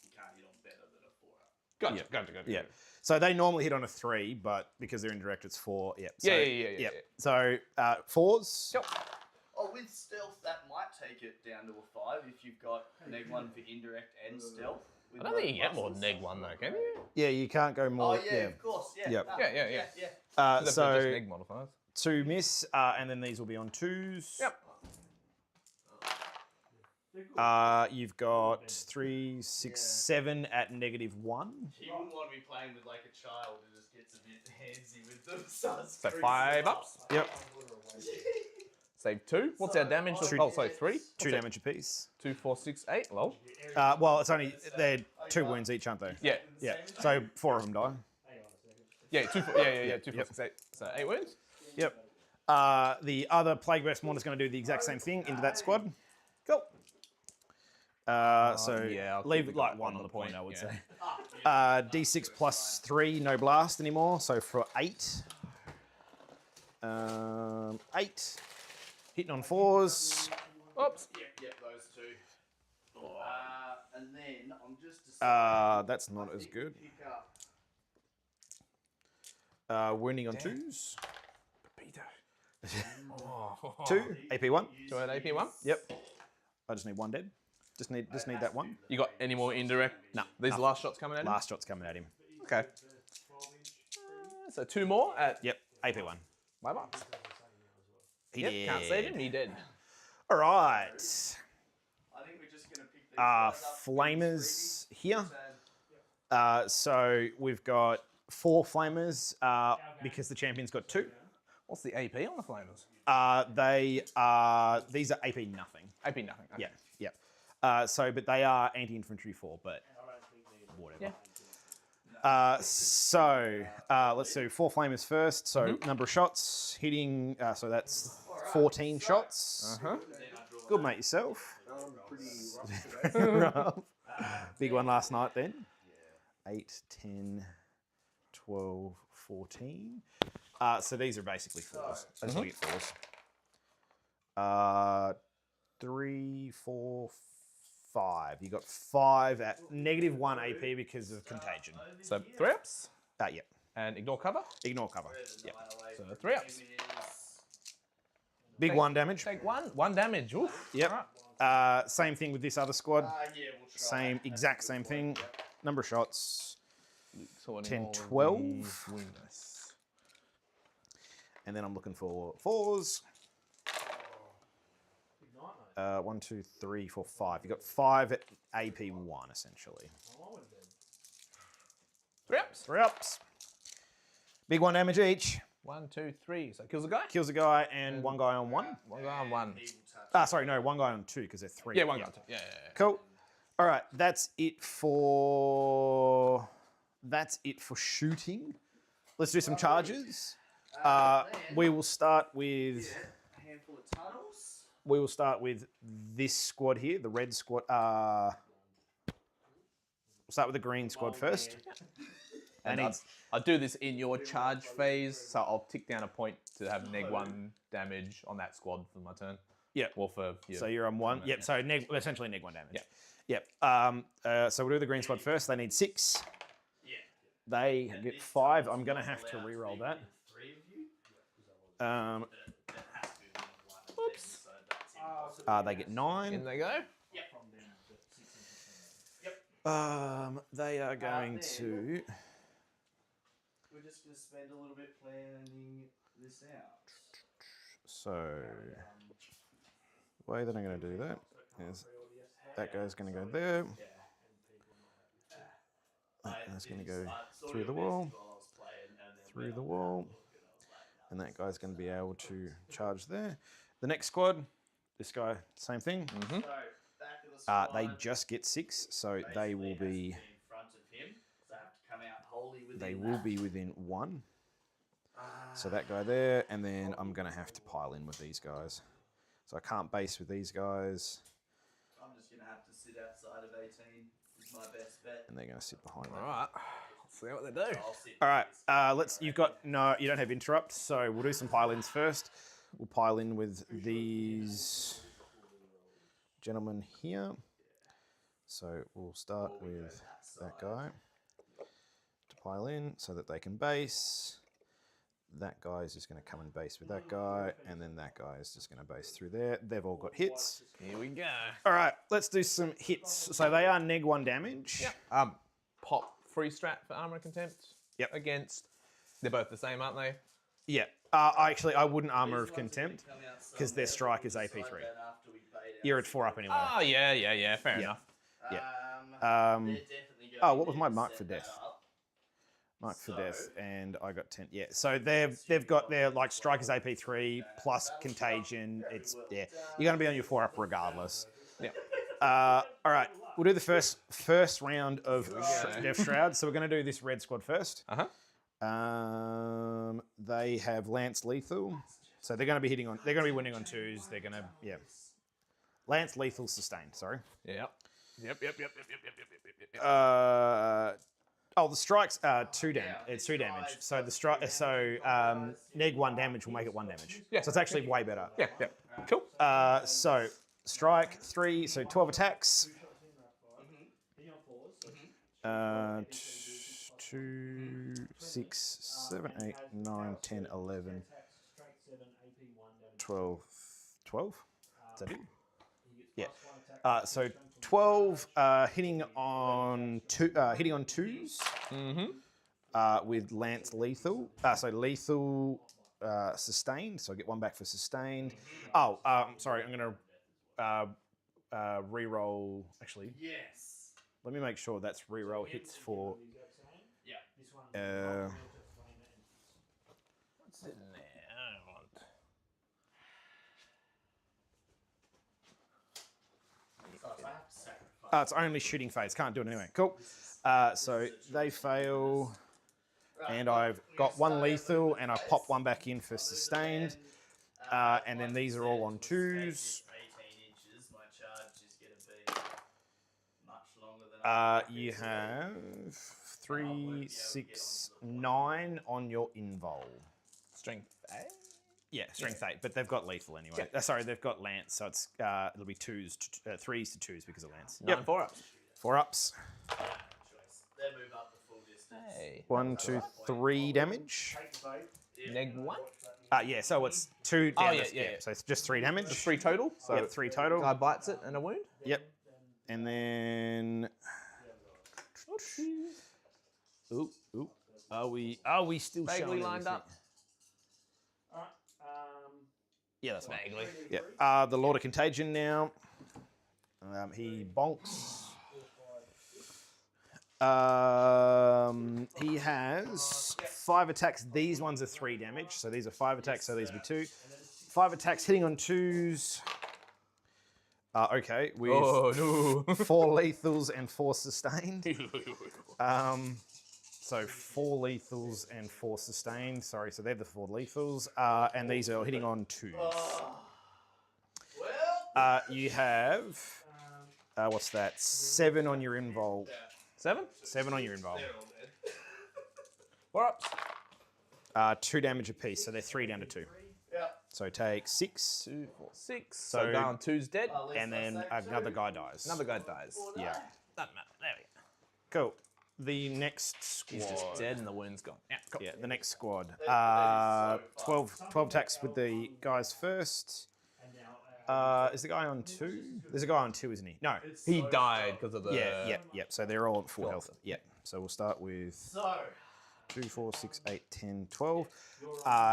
[SPEAKER 3] you can't hit on better than a 4-up.
[SPEAKER 4] Gotcha,
[SPEAKER 6] Yeah.
[SPEAKER 4] gotcha.
[SPEAKER 6] Yeah. So they normally hit on a 3, but because they're indirect, it's 4. Yeah. So,
[SPEAKER 4] Yeah.
[SPEAKER 6] So 4s.
[SPEAKER 4] Yep.
[SPEAKER 3] Oh, with stealth, that might take it down to a 5 if you've got -1 for indirect and stealth.
[SPEAKER 4] I don't think you get more than -1 though, can you?
[SPEAKER 6] Yeah, you can't go
[SPEAKER 3] Oh,
[SPEAKER 6] more.
[SPEAKER 3] yeah, of course. Yeah.
[SPEAKER 6] Yep.
[SPEAKER 3] Ah,
[SPEAKER 4] Yeah. Just
[SPEAKER 6] So
[SPEAKER 4] neg modifiers.
[SPEAKER 6] 2 miss, and then these will be on 2s.
[SPEAKER 4] Yep.
[SPEAKER 6] You've got 3, 6, 7 at -1.
[SPEAKER 3] You wouldn't want to be playing with like a child who just gets a bit handsy with them.
[SPEAKER 4] So 5 ups.
[SPEAKER 6] Yep.
[SPEAKER 4] Save 2. What's our damage? Oh, sorry, 3.
[SPEAKER 6] 2 damage apiece.
[SPEAKER 4] 2, 4, 6, 8. Lol.
[SPEAKER 6] Well, it's only they're 2 wounds each, aren't they?
[SPEAKER 4] Yeah.
[SPEAKER 6] Yeah. So 4 of them die.
[SPEAKER 4] Yeah, 2, 4, yeah. 2, 4, 6, 8. So 8 wounds.
[SPEAKER 6] Yep. The other Plague Burst Mortar is going to do the exact same thing into that squad. Cool. So
[SPEAKER 4] yeah, I'll
[SPEAKER 6] leave
[SPEAKER 4] keep the
[SPEAKER 6] like
[SPEAKER 4] guy
[SPEAKER 6] 1 on the point, I would
[SPEAKER 4] yeah.
[SPEAKER 6] say. D6 plus 3, no blast anymore. So for 8. 8. Hitting on 4s.
[SPEAKER 4] Oops.
[SPEAKER 3] Yep, those 2. And then I'm just deciding.
[SPEAKER 6] That's not as good.
[SPEAKER 3] Pick up.
[SPEAKER 6] Wounding on 2s.
[SPEAKER 4] Oh.
[SPEAKER 6] 2. AP1.
[SPEAKER 4] 2 at AP1.
[SPEAKER 6] Yep. I just need 1 dead. Just need that 1.
[SPEAKER 4] You got any more indirect?
[SPEAKER 6] No.
[SPEAKER 4] These are the last shots coming at him?
[SPEAKER 6] Last shot's coming at him.
[SPEAKER 4] Okay. So 2 more at
[SPEAKER 6] Yep. AP1.
[SPEAKER 4] my box.
[SPEAKER 6] He
[SPEAKER 4] Yep,
[SPEAKER 6] did.
[SPEAKER 4] can't save him, he dead.
[SPEAKER 6] All right.
[SPEAKER 3] I think we're just gonna pick these guys up.
[SPEAKER 6] Flamers here.
[SPEAKER 3] And
[SPEAKER 6] So we've got 4 flamers because the champion's got 2.
[SPEAKER 4] What's the AP on the Flamers?
[SPEAKER 6] These are AP nothing.
[SPEAKER 4] AP nothing. Okay.
[SPEAKER 6] Yeah, yeah. But they are anti-infantry 4, but whatever.
[SPEAKER 4] Yeah.
[SPEAKER 6] Let's do 4 flamers first. So number of shots hitting. So that's 14 shots. Good, mate. Yourself. Rough. Big one last night then. 8, 10, 12, 14. So these are basically 4s. I just want to get 4s. 3, 4, 5. You got 5 at -1 AP because of contagion.
[SPEAKER 4] So 3 ups
[SPEAKER 6] Yeah.
[SPEAKER 4] and ignore cover.
[SPEAKER 6] Ignore cover. Yeah.
[SPEAKER 4] So 3 ups.
[SPEAKER 6] Big 1 damage.
[SPEAKER 4] Take 1 damage. Oof.
[SPEAKER 6] Yep. Same thing with this other squad.
[SPEAKER 3] yeah, we'll try.
[SPEAKER 6] Exact same thing. Number of shots.
[SPEAKER 4] Sorting
[SPEAKER 6] 10,
[SPEAKER 4] all of
[SPEAKER 6] 12.
[SPEAKER 4] the wounds.
[SPEAKER 6] And then I'm looking for 4s. 1, 2, 3, 4, 5. You got 5 at AP1 essentially.
[SPEAKER 4] 3 ups.
[SPEAKER 6] 3 ups. Big 1 damage each.
[SPEAKER 4] 1, 2, 3. So kills a guy.
[SPEAKER 6] Kills a guy and 1 guy on 1.
[SPEAKER 4] 1 guy on 1.
[SPEAKER 6] Sorry, no, 1 guy on 2 because they're 3.
[SPEAKER 4] Yeah, 1 guy on 2. Yeah.
[SPEAKER 6] Cool. All right, that's it for shooting. Let's do some charges. We will start with
[SPEAKER 3] A handful of tunnels.
[SPEAKER 6] this squad here, the red squad. We'll start with the green squad first.
[SPEAKER 4] And I'll do this in your charge phase, so I'll tick down a point to have -1 damage on that squad for my turn.
[SPEAKER 6] Yeah.
[SPEAKER 4] Or for
[SPEAKER 6] So you're on 1. Yep. So essentially -1 damage.
[SPEAKER 4] Yeah.
[SPEAKER 6] Yep. So we'll do the green squad first. They need 6.
[SPEAKER 3] Yeah.
[SPEAKER 6] They get 5. I'm gonna have to re-roll that.
[SPEAKER 3] Three of you.
[SPEAKER 6] Um,
[SPEAKER 3] That has to be one of them,
[SPEAKER 4] Oops.
[SPEAKER 3] so that's it.
[SPEAKER 6] They get 9.
[SPEAKER 4] In they go.
[SPEAKER 6] They are going to.
[SPEAKER 3] We're just going to spend a little bit planning this out.
[SPEAKER 6] So, the way that I'm going to do that is that guy's going to go there. That guy's going to go through the wall, and that guy's going to be able to charge there. The next squad, this guy, same thing. They just get 6, so they will be. They will be within 1. So that guy there, and then I'm going to have to pile in with these guys. So I can't base with these guys.
[SPEAKER 3] I'm just going to have to sit outside of 18 is my best bet.
[SPEAKER 6] And they're going to sit behind
[SPEAKER 4] All
[SPEAKER 6] that.
[SPEAKER 4] right. Let's see what they do.
[SPEAKER 6] All right, you've got, no, you don't have interrupt, so we'll do some pile-ins first. We'll pile in with these gentlemen here. So we'll start with that guy to pile in so that they can base. That guy is just going to come and base with that guy, and then that guy is just going to base through there. They've all got hits.
[SPEAKER 4] Here we go.
[SPEAKER 6] All right, let's do some hits. So they are neg 1 damage.
[SPEAKER 4] Yep. Pop free strat for armor contempt.
[SPEAKER 6] Yep.
[SPEAKER 4] Against. They're both the same, aren't they?
[SPEAKER 6] Yeah. Actually, I wouldn't armor of contempt because their strike is AP3. You're at 4 up anyway.
[SPEAKER 4] Oh, yeah. Fair enough.
[SPEAKER 6] Yeah. What was my mark for death? Mark for death, and I got 10. Yeah, so they've got their like strikers AP3 plus contagion. It's you're gonna be on your 4 up regardless.
[SPEAKER 4] Yeah.
[SPEAKER 6] All right, we'll do the first round of Death Shroud. So we're gonna do this red squad first. They have Lance Lethal, so they're gonna be hitting on. They're gonna be winning on 2s. They're gonna Lance Lethal sustained. Sorry.
[SPEAKER 4] Yep.
[SPEAKER 6] The strike's 2 damage. It's 2 damage. So the strike. Neg 1 damage will make it 1 damage.
[SPEAKER 4] Yeah.
[SPEAKER 6] So it's actually way better.
[SPEAKER 4] Yeah. Cool.
[SPEAKER 6] So strike 3. So 12 attacks. 2, 6, 7, 8, 9, 10, 11, 12. 12? Is that it? Yeah. So 12 hitting on 2s. With Lance Lethal. So Lethal sustained. So I get 1 back for sustained. Sorry. I'm going to re-roll. Actually.
[SPEAKER 3] Yes.
[SPEAKER 6] Let me make sure that's re-roll hits for.
[SPEAKER 4] What's in there? I want.
[SPEAKER 6] It's only shooting phase. Can't do it anyway. Cool. So they fail. And I've got 1 lethal, and I pop 1 back in for sustained. And then these are all on 2s. You have 3, 6, 9 on your invul.
[SPEAKER 4] Strength 8?
[SPEAKER 6] Yeah, strength 8, but they've got lethal anyway. Sorry, they've got lance, so it's it'll be 3s to 2s because of lance.
[SPEAKER 4] 9 4-ups.
[SPEAKER 6] 4-ups.
[SPEAKER 3] They move up the full distance.
[SPEAKER 4] Hey.
[SPEAKER 6] 1, 2, 3 damage.
[SPEAKER 4] Neg 1?
[SPEAKER 6] Yeah, so it's 2 damage.
[SPEAKER 4] yeah.
[SPEAKER 6] So it's just 3 damage.
[SPEAKER 4] Just 3 total. So
[SPEAKER 6] 3 total.
[SPEAKER 4] guy bites it and a wound.
[SPEAKER 6] Yep. And then. Ooh. Are we still
[SPEAKER 4] Vaguely
[SPEAKER 6] showing
[SPEAKER 4] lined up.
[SPEAKER 6] Yeah, that's fine.
[SPEAKER 4] Vaguely.
[SPEAKER 6] Yeah. The Lord of Contagion now. He bonks. He has 5 attacks. These ones are 3 damage. So these are 5 attacks. So these will be 2. 5 attacks hitting on 2s. Okay. With 4 lethals and 4 sustained. So 4 lethals and 4 sustained. Sorry, so they're the 4 lethals. And these are hitting on 2s. You have, what's that? 7 on your invul.
[SPEAKER 4] 7?
[SPEAKER 6] 7 on your invul.
[SPEAKER 4] 4-ups.
[SPEAKER 6] 2 damage apiece, so they're 3 down to 2. So take 6.
[SPEAKER 4] 2, 4, 6.
[SPEAKER 6] So-
[SPEAKER 4] So down 2's dead.
[SPEAKER 6] And then another guy dies.
[SPEAKER 4] Another guy dies.
[SPEAKER 6] Yeah.
[SPEAKER 4] Doesn't matter. There we go.
[SPEAKER 6] Cool. The next squad.
[SPEAKER 4] He's just dead and the wound's gone. Yeah, cool.
[SPEAKER 6] Yeah, the next squad. 12 attacks with the guys first. Is the guy on 2? There's a guy on 2, isn't he? No.
[SPEAKER 4] He died because of the.
[SPEAKER 6] Yeah. So they're all at full health. Yep. So we'll start with
[SPEAKER 3] So,
[SPEAKER 6] 2, 4, 6, 8, 10, 12.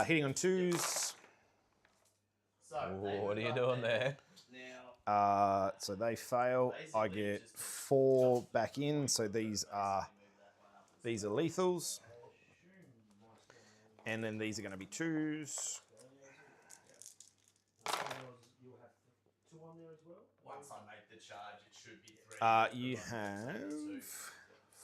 [SPEAKER 6] Hitting on 2s.
[SPEAKER 4] What are you doing there?
[SPEAKER 3] Now,
[SPEAKER 6] So they fail. I get 4 back in. So these are lethals. And then these are going to be 2s.
[SPEAKER 5] You'll have 2 on there as well.
[SPEAKER 3] once I make the charge, it should be 3.
[SPEAKER 6] You have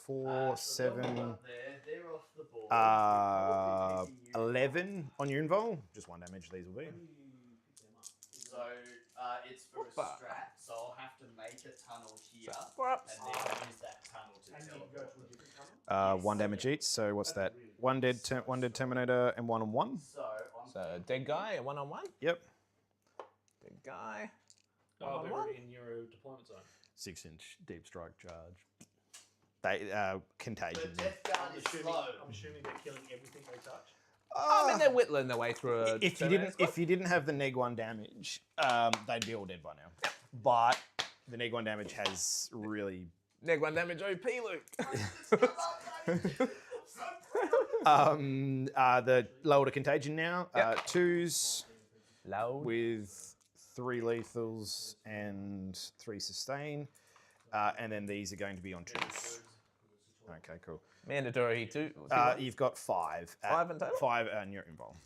[SPEAKER 6] 4, 7,
[SPEAKER 3] They're off the board.
[SPEAKER 6] 11 on your invul. Just 1 damage these will be.
[SPEAKER 3] So it's for a strat, so I'll have to make a tunnel here,
[SPEAKER 4] Ups.
[SPEAKER 3] and then use that tunnel to
[SPEAKER 5] And you can go
[SPEAKER 3] teleport.
[SPEAKER 5] to a different tunnel.
[SPEAKER 6] 1 damage each. So what's that? One dead Terminator and 1 on 1.
[SPEAKER 3] So I'm
[SPEAKER 4] So dead guy, 1-on-1.
[SPEAKER 6] Yep.
[SPEAKER 4] Dead guy.
[SPEAKER 5] Oh, they're
[SPEAKER 4] 1-on-1.
[SPEAKER 5] in your deployment zone.
[SPEAKER 6] 6-inch deep strike charge. They
[SPEAKER 3] the
[SPEAKER 6] contagion.
[SPEAKER 3] death guard is slow.
[SPEAKER 5] I'm assuming they're killing everything they touch.
[SPEAKER 4] I mean, they're whittling their way through a.
[SPEAKER 6] If you didn't have the neg 1 damage, they'd be all dead by now. But the neg 1 damage has really
[SPEAKER 4] Neg 1 damage OP, Luke.
[SPEAKER 6] the lower to contagion now. 2s
[SPEAKER 4] Loud.
[SPEAKER 6] with 3 lethals and 3 sustain. And then these are going to be on 2s. Okay, cool.
[SPEAKER 4] Mandatory too.
[SPEAKER 6] You've got 5.
[SPEAKER 4] 5 in total?
[SPEAKER 6] 5 and you're involved.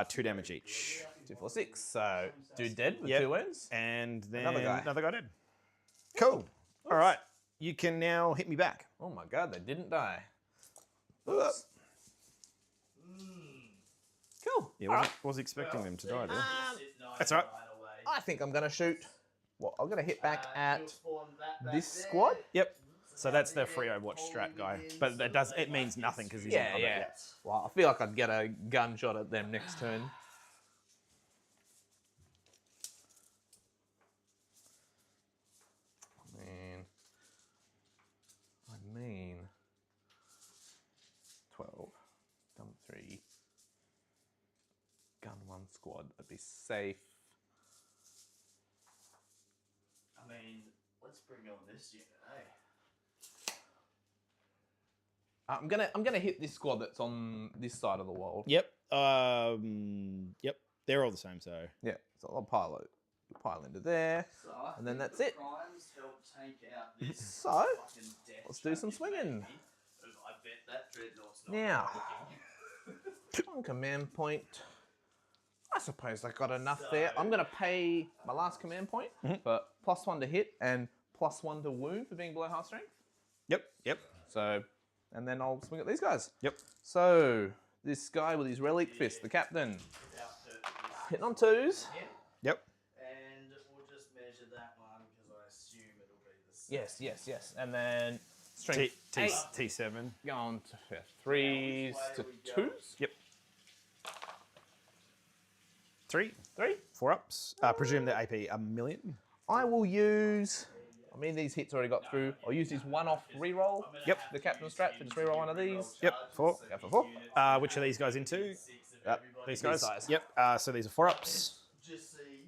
[SPEAKER 6] 2 damage each.
[SPEAKER 4] 2, 4, 6. So dude dead with
[SPEAKER 6] Yep.
[SPEAKER 4] 2 wounds.
[SPEAKER 6] And then
[SPEAKER 4] Another guy.
[SPEAKER 6] dead. Cool. All right. You can now hit me back.
[SPEAKER 4] Oh my god, they didn't die.
[SPEAKER 6] Oops.
[SPEAKER 4] Cool.
[SPEAKER 6] Yeah, wasn't expecting them to die there. That's all right.
[SPEAKER 4] I think I'm gonna shoot. Well, I'm gonna hit back at this squad.
[SPEAKER 6] Yep. So that's the free Overwatch strat guy, but it means nothing because he's in
[SPEAKER 4] Yeah,
[SPEAKER 6] combat.
[SPEAKER 4] yeah. Well, I feel like I'd get a gunshot at them next turn. I mean, 12, gun 3, gun 1 squad. I'd be safe.
[SPEAKER 3] I mean, let's bring on this unit, eh?
[SPEAKER 4] I'm gonna hit this squad that's on this side of the world.
[SPEAKER 6] Yep. Yep. They're all the same. So
[SPEAKER 4] Yeah, so I'll pile into there.
[SPEAKER 3] So I
[SPEAKER 4] And then
[SPEAKER 3] think
[SPEAKER 4] that's
[SPEAKER 3] the
[SPEAKER 4] it.
[SPEAKER 3] Primes help take out this
[SPEAKER 4] So,
[SPEAKER 3] fucking death
[SPEAKER 4] let's do some
[SPEAKER 3] trap you've
[SPEAKER 4] swinging.
[SPEAKER 3] made me, 'cause I bet that Dreadnought's not
[SPEAKER 4] Now.
[SPEAKER 3] working.
[SPEAKER 4] On command point, I suppose I got enough there. I'm gonna pay my last command point for +1 to hit and +1 to wound for being below half strength.
[SPEAKER 6] Yep.
[SPEAKER 4] So, and then I'll swing at these guys.
[SPEAKER 6] Yep.
[SPEAKER 4] So this guy with his relic fist, the captain,
[SPEAKER 3] Without hurting
[SPEAKER 4] hitting on 2s.
[SPEAKER 3] him.
[SPEAKER 6] Yep.
[SPEAKER 3] And we'll just measure that one because I assume it'll be the same.
[SPEAKER 4] Yes. And then strength 8,
[SPEAKER 6] T7.
[SPEAKER 4] going to 3s to 2s.
[SPEAKER 6] Yep. 3.
[SPEAKER 4] 3.
[SPEAKER 6] 4 ups. Presume the AP a million.
[SPEAKER 4] I will use. I mean, these hits already got through. I'll use his one-off reroll.
[SPEAKER 6] Yep.
[SPEAKER 4] The captain strat to just reroll one of these.
[SPEAKER 6] Yep. 4.
[SPEAKER 4] Go for 4.
[SPEAKER 6] Which are these guys into?
[SPEAKER 4] Yep.
[SPEAKER 6] These guys.
[SPEAKER 4] size.
[SPEAKER 6] Yep. So these are 4 ups.
[SPEAKER 3] Just see.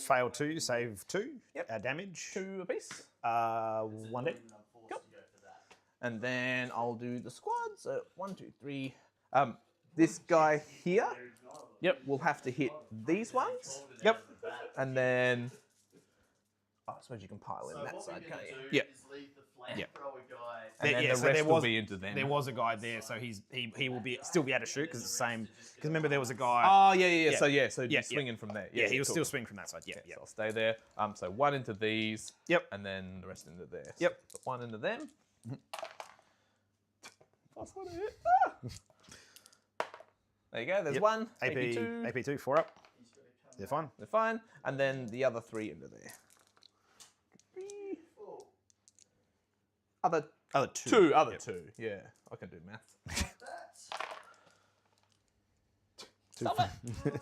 [SPEAKER 6] Fail 2, save 2.
[SPEAKER 4] Yep.
[SPEAKER 6] Damage.
[SPEAKER 4] 2 apiece.
[SPEAKER 6] 1 dead.
[SPEAKER 3] I'm forced to go for that.
[SPEAKER 4] And then I'll do the squad. So 1, 2, 3. This guy here.
[SPEAKER 6] Yep.
[SPEAKER 4] Will have to hit these ones.
[SPEAKER 6] Yep.
[SPEAKER 4] And then. Oh, I suppose you can pile in
[SPEAKER 3] So
[SPEAKER 4] that
[SPEAKER 3] what
[SPEAKER 4] side,
[SPEAKER 3] we're
[SPEAKER 4] can't
[SPEAKER 3] gonna
[SPEAKER 4] you?
[SPEAKER 3] do
[SPEAKER 6] Yep.
[SPEAKER 3] is leave the flank
[SPEAKER 6] Yep.
[SPEAKER 3] row guy.
[SPEAKER 4] And then
[SPEAKER 6] Yeah,
[SPEAKER 4] the
[SPEAKER 6] so
[SPEAKER 4] rest
[SPEAKER 6] there
[SPEAKER 4] will
[SPEAKER 6] was-
[SPEAKER 4] be into them.
[SPEAKER 6] There was a guy there, so he will still be able to shoot because it's the same. Because remember there was a guy.
[SPEAKER 4] Oh, yeah.
[SPEAKER 6] Yeah.
[SPEAKER 4] So
[SPEAKER 6] Yeah,
[SPEAKER 4] just swinging from there.
[SPEAKER 6] yeah, he was
[SPEAKER 4] cool.
[SPEAKER 6] still swinging from that side. Yeah,
[SPEAKER 4] So
[SPEAKER 6] yeah.
[SPEAKER 4] I'll stay there. So 1 into these.
[SPEAKER 6] Yep.
[SPEAKER 4] And then the rest into there.
[SPEAKER 6] Yep.
[SPEAKER 4] So 1 into them. Plus 1 to hit. There you go. There's
[SPEAKER 6] Yep.
[SPEAKER 4] 1.
[SPEAKER 6] AP2.
[SPEAKER 4] AP2.
[SPEAKER 6] AP2, 4 up. They're fine.
[SPEAKER 4] They're fine. And then the other 3 into there. 3. Other
[SPEAKER 6] Other 2.
[SPEAKER 4] 2. Other
[SPEAKER 6] Yep.
[SPEAKER 4] 2. Yeah. I can do math.
[SPEAKER 3] Like that.
[SPEAKER 4] Stop it.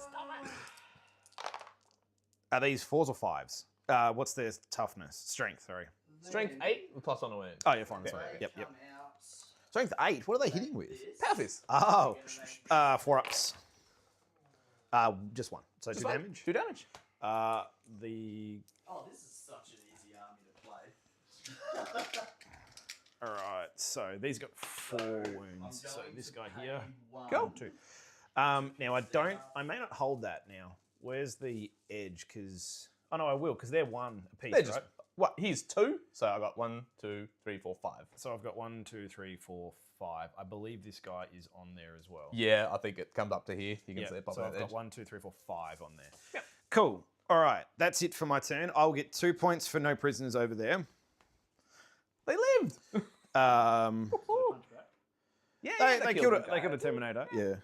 [SPEAKER 6] Are these 4s or 5s? What's their toughness? Strength, sorry.
[SPEAKER 4] Strength 8 with +1 to wound.
[SPEAKER 6] Oh, you're fine. Sorry.
[SPEAKER 3] They
[SPEAKER 6] Yep.
[SPEAKER 3] come out
[SPEAKER 6] Strength 8. What are they hitting with?
[SPEAKER 3] this.
[SPEAKER 4] Power fist.
[SPEAKER 6] Oh, 4 ups. Just one. So
[SPEAKER 4] Just
[SPEAKER 6] 2
[SPEAKER 4] one?
[SPEAKER 6] damage.
[SPEAKER 4] 2 damage.
[SPEAKER 6] The
[SPEAKER 3] Oh, this is such an easy army to play.
[SPEAKER 6] all right. So these got 4 wounds. So this guy here.
[SPEAKER 4] Cool.
[SPEAKER 6] 2. Now I may not hold that now. Where's the edge? Because no, I will because they're 1 apiece,
[SPEAKER 4] They're just
[SPEAKER 6] right?
[SPEAKER 4] what? Here's 2, so I got 1, 2, 3, 4, 5.
[SPEAKER 6] So I've got 1, 2, 3, 4, 5. I believe this guy is on there as well.
[SPEAKER 4] Yeah, I think it comes up to here. You can
[SPEAKER 6] Yep,
[SPEAKER 4] see it pop
[SPEAKER 6] so
[SPEAKER 4] out
[SPEAKER 6] I've
[SPEAKER 4] there.
[SPEAKER 6] got 1, 2, 3, 4, 5 on there.
[SPEAKER 4] Yep.
[SPEAKER 6] Cool. All right, that's it for my turn. I'll get 2 points for no prisoners over there.
[SPEAKER 4] They lived.
[SPEAKER 6] They killed it. They killed a Terminator. Yeah.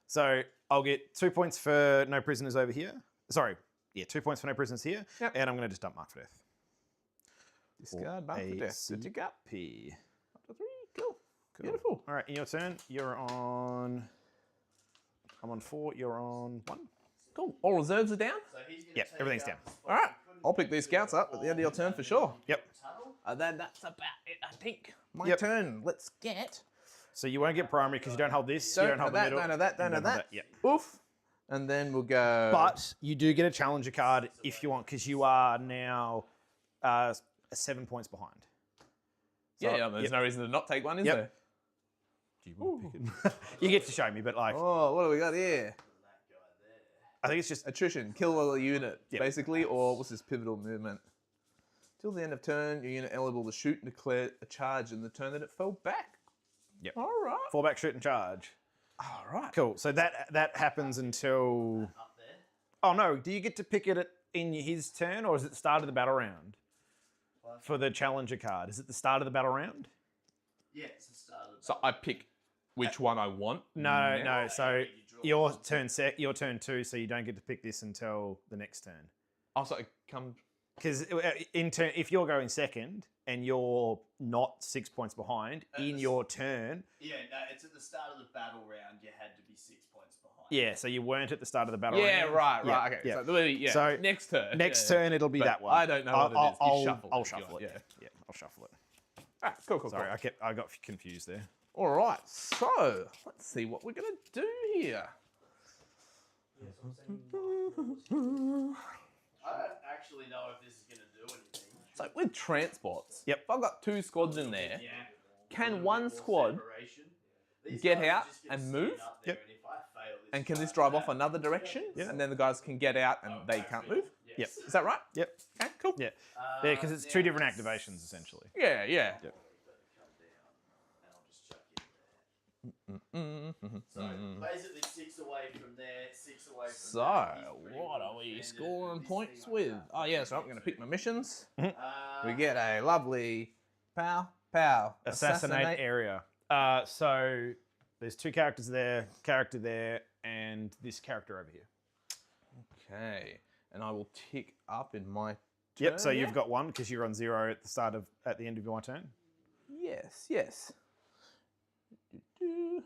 [SPEAKER 6] So I'll get 2 points for no prisoners over here. Sorry. Yeah, 2 points for no prisoners here.
[SPEAKER 4] Yep.
[SPEAKER 6] And I'm going to just dump Mark for Death.
[SPEAKER 4] Discard mark for death. Did you got?
[SPEAKER 6] P.
[SPEAKER 4] Up to 3. Cool. Beautiful.
[SPEAKER 6] All right, in your turn, you're on. I'm on 4. You're on 1.
[SPEAKER 4] Cool. All reserves are down.
[SPEAKER 3] So he's gonna
[SPEAKER 6] Yep,
[SPEAKER 3] take
[SPEAKER 6] everything's
[SPEAKER 3] out
[SPEAKER 6] down.
[SPEAKER 3] the spot
[SPEAKER 4] All right.
[SPEAKER 3] he couldn't
[SPEAKER 4] I'll pick these scouts up at the end of your turn for sure.
[SPEAKER 6] Yep.
[SPEAKER 3] tunnel.
[SPEAKER 4] Then that's about it, I think. My
[SPEAKER 6] Yep.
[SPEAKER 4] turn. Let's get.
[SPEAKER 6] So you won't get primary because you don't hold this. You
[SPEAKER 4] Don't
[SPEAKER 6] don't
[SPEAKER 4] know
[SPEAKER 6] hold the
[SPEAKER 4] that,
[SPEAKER 6] middle.
[SPEAKER 4] don't know that, don't
[SPEAKER 6] you
[SPEAKER 4] know
[SPEAKER 6] hold
[SPEAKER 4] that.
[SPEAKER 6] Yep.
[SPEAKER 4] Oof. And then we'll go.
[SPEAKER 6] But you do get a challenger card if you want because you are now 7 points behind. So,
[SPEAKER 4] yeah, there's
[SPEAKER 6] yep.
[SPEAKER 4] no reason to not take one, is
[SPEAKER 6] Yep.
[SPEAKER 4] there?
[SPEAKER 6] Do you want to pick it? You get to show me, but like,
[SPEAKER 4] Oh, what do we got here?
[SPEAKER 3] That guy there.
[SPEAKER 6] I think it's just
[SPEAKER 4] Attrition. Kill a unit,
[SPEAKER 6] Yep.
[SPEAKER 4] basically, or what's this pivotal movement? Till the end of turn, your unit eligible to shoot and declare a charge in the turn that it fell back.
[SPEAKER 6] Yep.
[SPEAKER 4] All right.
[SPEAKER 6] fall back, shoot, and charge.
[SPEAKER 4] All right.
[SPEAKER 6] Cool. So that happens until.
[SPEAKER 3] Up there.
[SPEAKER 6] Oh no! Do you get to pick it in his turn, or is it the start of the battle round? For the challenger card, is it the start of the battle round?
[SPEAKER 3] Yeah, it's the start of the
[SPEAKER 4] So I pick which one I want.
[SPEAKER 6] No,
[SPEAKER 4] Yeah.
[SPEAKER 6] no. So
[SPEAKER 3] You draw
[SPEAKER 6] your
[SPEAKER 3] one.
[SPEAKER 6] turn your turn 2, so you don't get to pick this until the next turn.
[SPEAKER 4] Oh, so it comes.
[SPEAKER 6] Because if you're going second and you're not 6 points behind in your turn,
[SPEAKER 3] Yeah, no, it's at the start of the battle round. You had to be 6 points behind.
[SPEAKER 6] yeah. So you weren't at the start of the battle
[SPEAKER 4] Yeah,
[SPEAKER 6] round.
[SPEAKER 4] right.
[SPEAKER 6] Yeah,
[SPEAKER 4] Okay.
[SPEAKER 6] yeah.
[SPEAKER 4] So,
[SPEAKER 6] So
[SPEAKER 4] next turn.
[SPEAKER 6] Next
[SPEAKER 4] yeah.
[SPEAKER 6] turn it'll be
[SPEAKER 4] But
[SPEAKER 6] that one.
[SPEAKER 4] I don't know what it is. You shuffle it
[SPEAKER 6] I'll
[SPEAKER 4] if you
[SPEAKER 6] shuffle
[SPEAKER 4] want,
[SPEAKER 6] it.
[SPEAKER 4] yeah.
[SPEAKER 6] Yeah, I'll shuffle it.
[SPEAKER 4] All right. Cool.
[SPEAKER 6] Sorry, I got confused there.
[SPEAKER 4] All right. So let's see what we're gonna do here.
[SPEAKER 3] I don't actually know if this is going to do anything.
[SPEAKER 4] So with transports,
[SPEAKER 6] Yep.
[SPEAKER 4] if I've got 2 squads in there,
[SPEAKER 3] Yeah.
[SPEAKER 4] can
[SPEAKER 3] A little
[SPEAKER 4] one
[SPEAKER 3] bit more
[SPEAKER 4] squad
[SPEAKER 3] separation. These
[SPEAKER 4] get
[SPEAKER 3] guys are
[SPEAKER 4] out
[SPEAKER 3] just gonna
[SPEAKER 4] and
[SPEAKER 3] stand
[SPEAKER 4] move?
[SPEAKER 3] up there,
[SPEAKER 6] Yep.
[SPEAKER 3] And if I fail this
[SPEAKER 4] and can this
[SPEAKER 3] charge,
[SPEAKER 4] drive off
[SPEAKER 3] that-
[SPEAKER 4] another direction?
[SPEAKER 6] Yeah.
[SPEAKER 4] And then the guys can get out and they can't move?
[SPEAKER 6] Yep.
[SPEAKER 4] Is that right?
[SPEAKER 6] Yep.
[SPEAKER 4] Okay, cool.
[SPEAKER 6] Yeah. Yeah, because it's 2 different activations essentially.
[SPEAKER 4] Yeah, yeah.
[SPEAKER 6] Yep.
[SPEAKER 3] Come down, and I'll just chuck in there. So basically 6 away from there, 6 away from
[SPEAKER 4] So,
[SPEAKER 3] there. He's pretty
[SPEAKER 4] what
[SPEAKER 3] well
[SPEAKER 4] are we
[SPEAKER 3] defended,
[SPEAKER 4] scoring
[SPEAKER 3] and this
[SPEAKER 4] points
[SPEAKER 3] thing
[SPEAKER 4] with?
[SPEAKER 3] like
[SPEAKER 4] Oh, yeah, so I'm going to pick my missions.
[SPEAKER 3] that.
[SPEAKER 4] We get a lovely pow,
[SPEAKER 6] Assassinate area. So there's 2 characters there, character there, and this character over here.
[SPEAKER 4] Okay, and I will tick up in my turn.
[SPEAKER 6] Yep. So
[SPEAKER 4] yeah?
[SPEAKER 6] you've got 1 because you're on 0 at the end of your turn.
[SPEAKER 4] Yes, yes. Do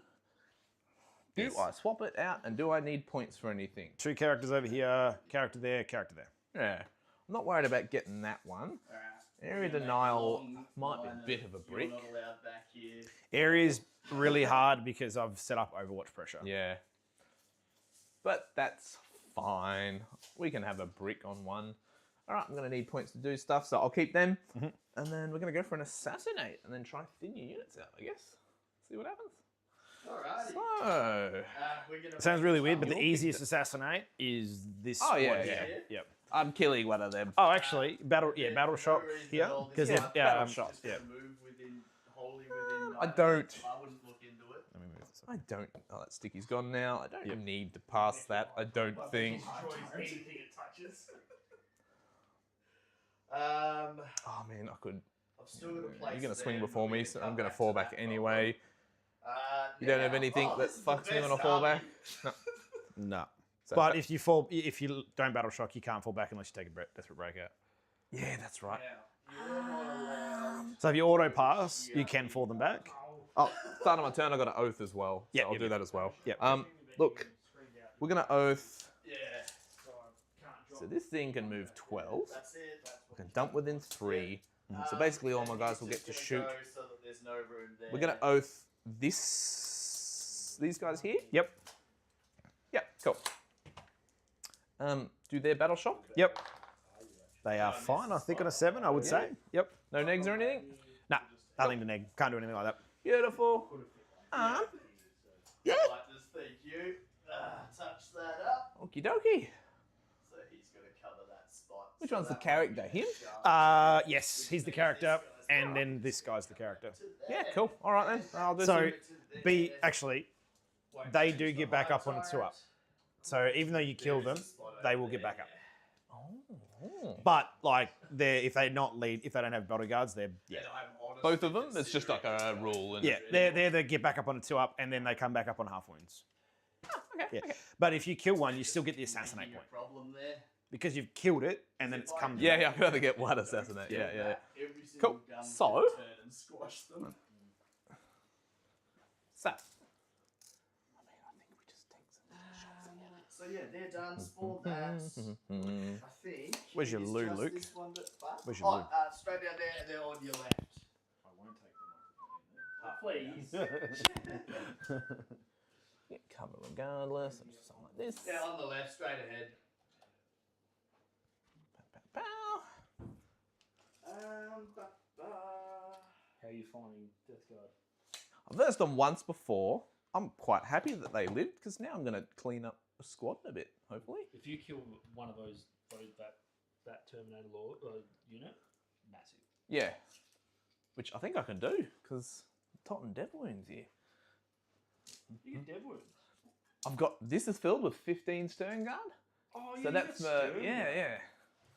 [SPEAKER 6] Yes.
[SPEAKER 4] I swap it out and do I need points for anything?
[SPEAKER 6] 2 characters over here, character there, character there.
[SPEAKER 4] Yeah. I'm not worried about getting that one.
[SPEAKER 3] Alright.
[SPEAKER 4] Area
[SPEAKER 3] We're gonna make
[SPEAKER 4] denial
[SPEAKER 3] long
[SPEAKER 4] might be a
[SPEAKER 3] line
[SPEAKER 4] bit of a
[SPEAKER 3] you're
[SPEAKER 4] brick.
[SPEAKER 3] not allowed back here.
[SPEAKER 6] Area's really hard because I've set up Overwatch pressure.
[SPEAKER 4] Yeah. But that's fine. We can have a brick on one. All right, I'm going to need points to do stuff, so I'll keep them.
[SPEAKER 6] Mhm.
[SPEAKER 4] And then we're going to go for an assassinate and then try thin your units out, I guess. See what happens.
[SPEAKER 3] Alrighty.
[SPEAKER 4] So,
[SPEAKER 3] We're gonna
[SPEAKER 6] Sounds
[SPEAKER 3] make
[SPEAKER 6] really
[SPEAKER 3] a
[SPEAKER 6] weird, but the
[SPEAKER 3] tunnel.
[SPEAKER 6] easiest assassinate is this
[SPEAKER 4] Oh, yeah,
[SPEAKER 6] one
[SPEAKER 4] yeah.
[SPEAKER 6] here. Yep.
[SPEAKER 4] I'm killing one of them.
[SPEAKER 6] Oh, actually, battle shock
[SPEAKER 3] No reason
[SPEAKER 6] here
[SPEAKER 3] at all.
[SPEAKER 6] because
[SPEAKER 3] This
[SPEAKER 6] they're
[SPEAKER 3] guy
[SPEAKER 6] yeah,
[SPEAKER 4] battle shock,
[SPEAKER 3] just gonna
[SPEAKER 6] yeah.
[SPEAKER 3] move wholly within.
[SPEAKER 4] I don't.
[SPEAKER 3] I wouldn't look into it.
[SPEAKER 6] Let me move this.
[SPEAKER 4] I don't. Oh, that sticky's gone now. I don't need to pass that. I don't think.
[SPEAKER 5] Destroys anything it touches.
[SPEAKER 4] Oh man, I could.
[SPEAKER 3] I've still got a place.
[SPEAKER 4] You're gonna swing
[SPEAKER 3] there,
[SPEAKER 4] before
[SPEAKER 3] but
[SPEAKER 4] me,
[SPEAKER 3] we
[SPEAKER 4] so
[SPEAKER 3] can
[SPEAKER 4] I'm
[SPEAKER 3] come
[SPEAKER 4] gonna
[SPEAKER 3] back
[SPEAKER 4] fall
[SPEAKER 3] to
[SPEAKER 4] back
[SPEAKER 3] that
[SPEAKER 4] anyway.
[SPEAKER 3] problem.
[SPEAKER 4] You don't have
[SPEAKER 3] now-
[SPEAKER 4] anything
[SPEAKER 3] oh,
[SPEAKER 4] that
[SPEAKER 3] this is the
[SPEAKER 4] fucks me when I
[SPEAKER 3] best
[SPEAKER 4] fall
[SPEAKER 3] army.
[SPEAKER 4] back? No.
[SPEAKER 6] No.
[SPEAKER 4] So
[SPEAKER 6] But
[SPEAKER 4] that-
[SPEAKER 6] if you don't battle shock, you can't fall back unless you take a desperate breakout.
[SPEAKER 4] yeah, that's right.
[SPEAKER 3] Now, you're not allowed.
[SPEAKER 6] So if you auto pass, you can fall them back.
[SPEAKER 4] Oh, start of my turn, I got an oath as well. So
[SPEAKER 6] Yep,
[SPEAKER 4] I'll
[SPEAKER 6] yep,
[SPEAKER 4] do
[SPEAKER 6] yep.
[SPEAKER 4] that as well.
[SPEAKER 6] Yep.
[SPEAKER 4] Look, we're gonna oath.
[SPEAKER 3] Yeah,
[SPEAKER 4] So this thing can move 12.
[SPEAKER 3] that's it. That's
[SPEAKER 4] I can dump within 3. So basically, all my guys will get to shoot.
[SPEAKER 3] So that there's no room there.
[SPEAKER 4] We're gonna oath these guys here.
[SPEAKER 6] Yep.
[SPEAKER 4] Yep, cool. Do their battle shock?
[SPEAKER 6] Yep. They are fine, I think, on a 7, I would say. Yep.
[SPEAKER 4] No negs or anything?
[SPEAKER 6] Nah, nothing to neg. Can't do anything like that.
[SPEAKER 4] Beautiful.
[SPEAKER 3] Like this, thank you. Touch that up.
[SPEAKER 4] Okie dokie.
[SPEAKER 3] So he's going to cover that spot.
[SPEAKER 4] Which
[SPEAKER 3] So
[SPEAKER 4] one's the
[SPEAKER 3] that
[SPEAKER 4] character?
[SPEAKER 3] one
[SPEAKER 4] Him?
[SPEAKER 6] Yes, he's the character, and then this guy's the character.
[SPEAKER 4] Yeah, cool. All right then. I'll do
[SPEAKER 6] So,
[SPEAKER 4] some...
[SPEAKER 6] actually, they do get back up on a 2-up. So even though you kill them, they will get back up.
[SPEAKER 4] Oh.
[SPEAKER 6] But like, if they don't have bodyguards, they're
[SPEAKER 4] Both of them? It's just like a rule. And
[SPEAKER 6] they're the get back up on a 2-up, and then they come back up on half wounds.
[SPEAKER 4] Okay,
[SPEAKER 6] Yeah,
[SPEAKER 4] okay.
[SPEAKER 6] but if you kill one, you still get the assassinate point
[SPEAKER 3] problem there.
[SPEAKER 6] because you've killed it, and then it's come.
[SPEAKER 4] Yeah, I could only get one assassinate. Yeah.
[SPEAKER 3] Every single
[SPEAKER 4] Cool.
[SPEAKER 3] gun
[SPEAKER 4] So?
[SPEAKER 3] can turn and squash them.
[SPEAKER 4] So,
[SPEAKER 3] So yeah, they're done for that. I think.
[SPEAKER 6] Where's your
[SPEAKER 3] it's
[SPEAKER 6] loo,
[SPEAKER 3] just
[SPEAKER 6] Luke?
[SPEAKER 3] this one that fuck.
[SPEAKER 6] Where's your loo?
[SPEAKER 3] Straight down there, and they're on your left.
[SPEAKER 5] I won't take them off. Please.
[SPEAKER 4] get cover regardless. Or just something like this.
[SPEAKER 3] Yeah, on the left, straight ahead.
[SPEAKER 4] Pow, pow.
[SPEAKER 5] How are you finding Death Guard?
[SPEAKER 4] I've versed them once before. I'm quite happy that they lived because now I'm going to clean up a squad a bit, hopefully.
[SPEAKER 5] If you kill one of those that Terminator unit, massive.
[SPEAKER 4] Yeah. Which I think I can do because Totten Dev Wounds here.
[SPEAKER 5] You get dead wounds.
[SPEAKER 4] I've got, this is filled with 15 Stern Guard.
[SPEAKER 5] Oh yeah,
[SPEAKER 4] So that's, yeah.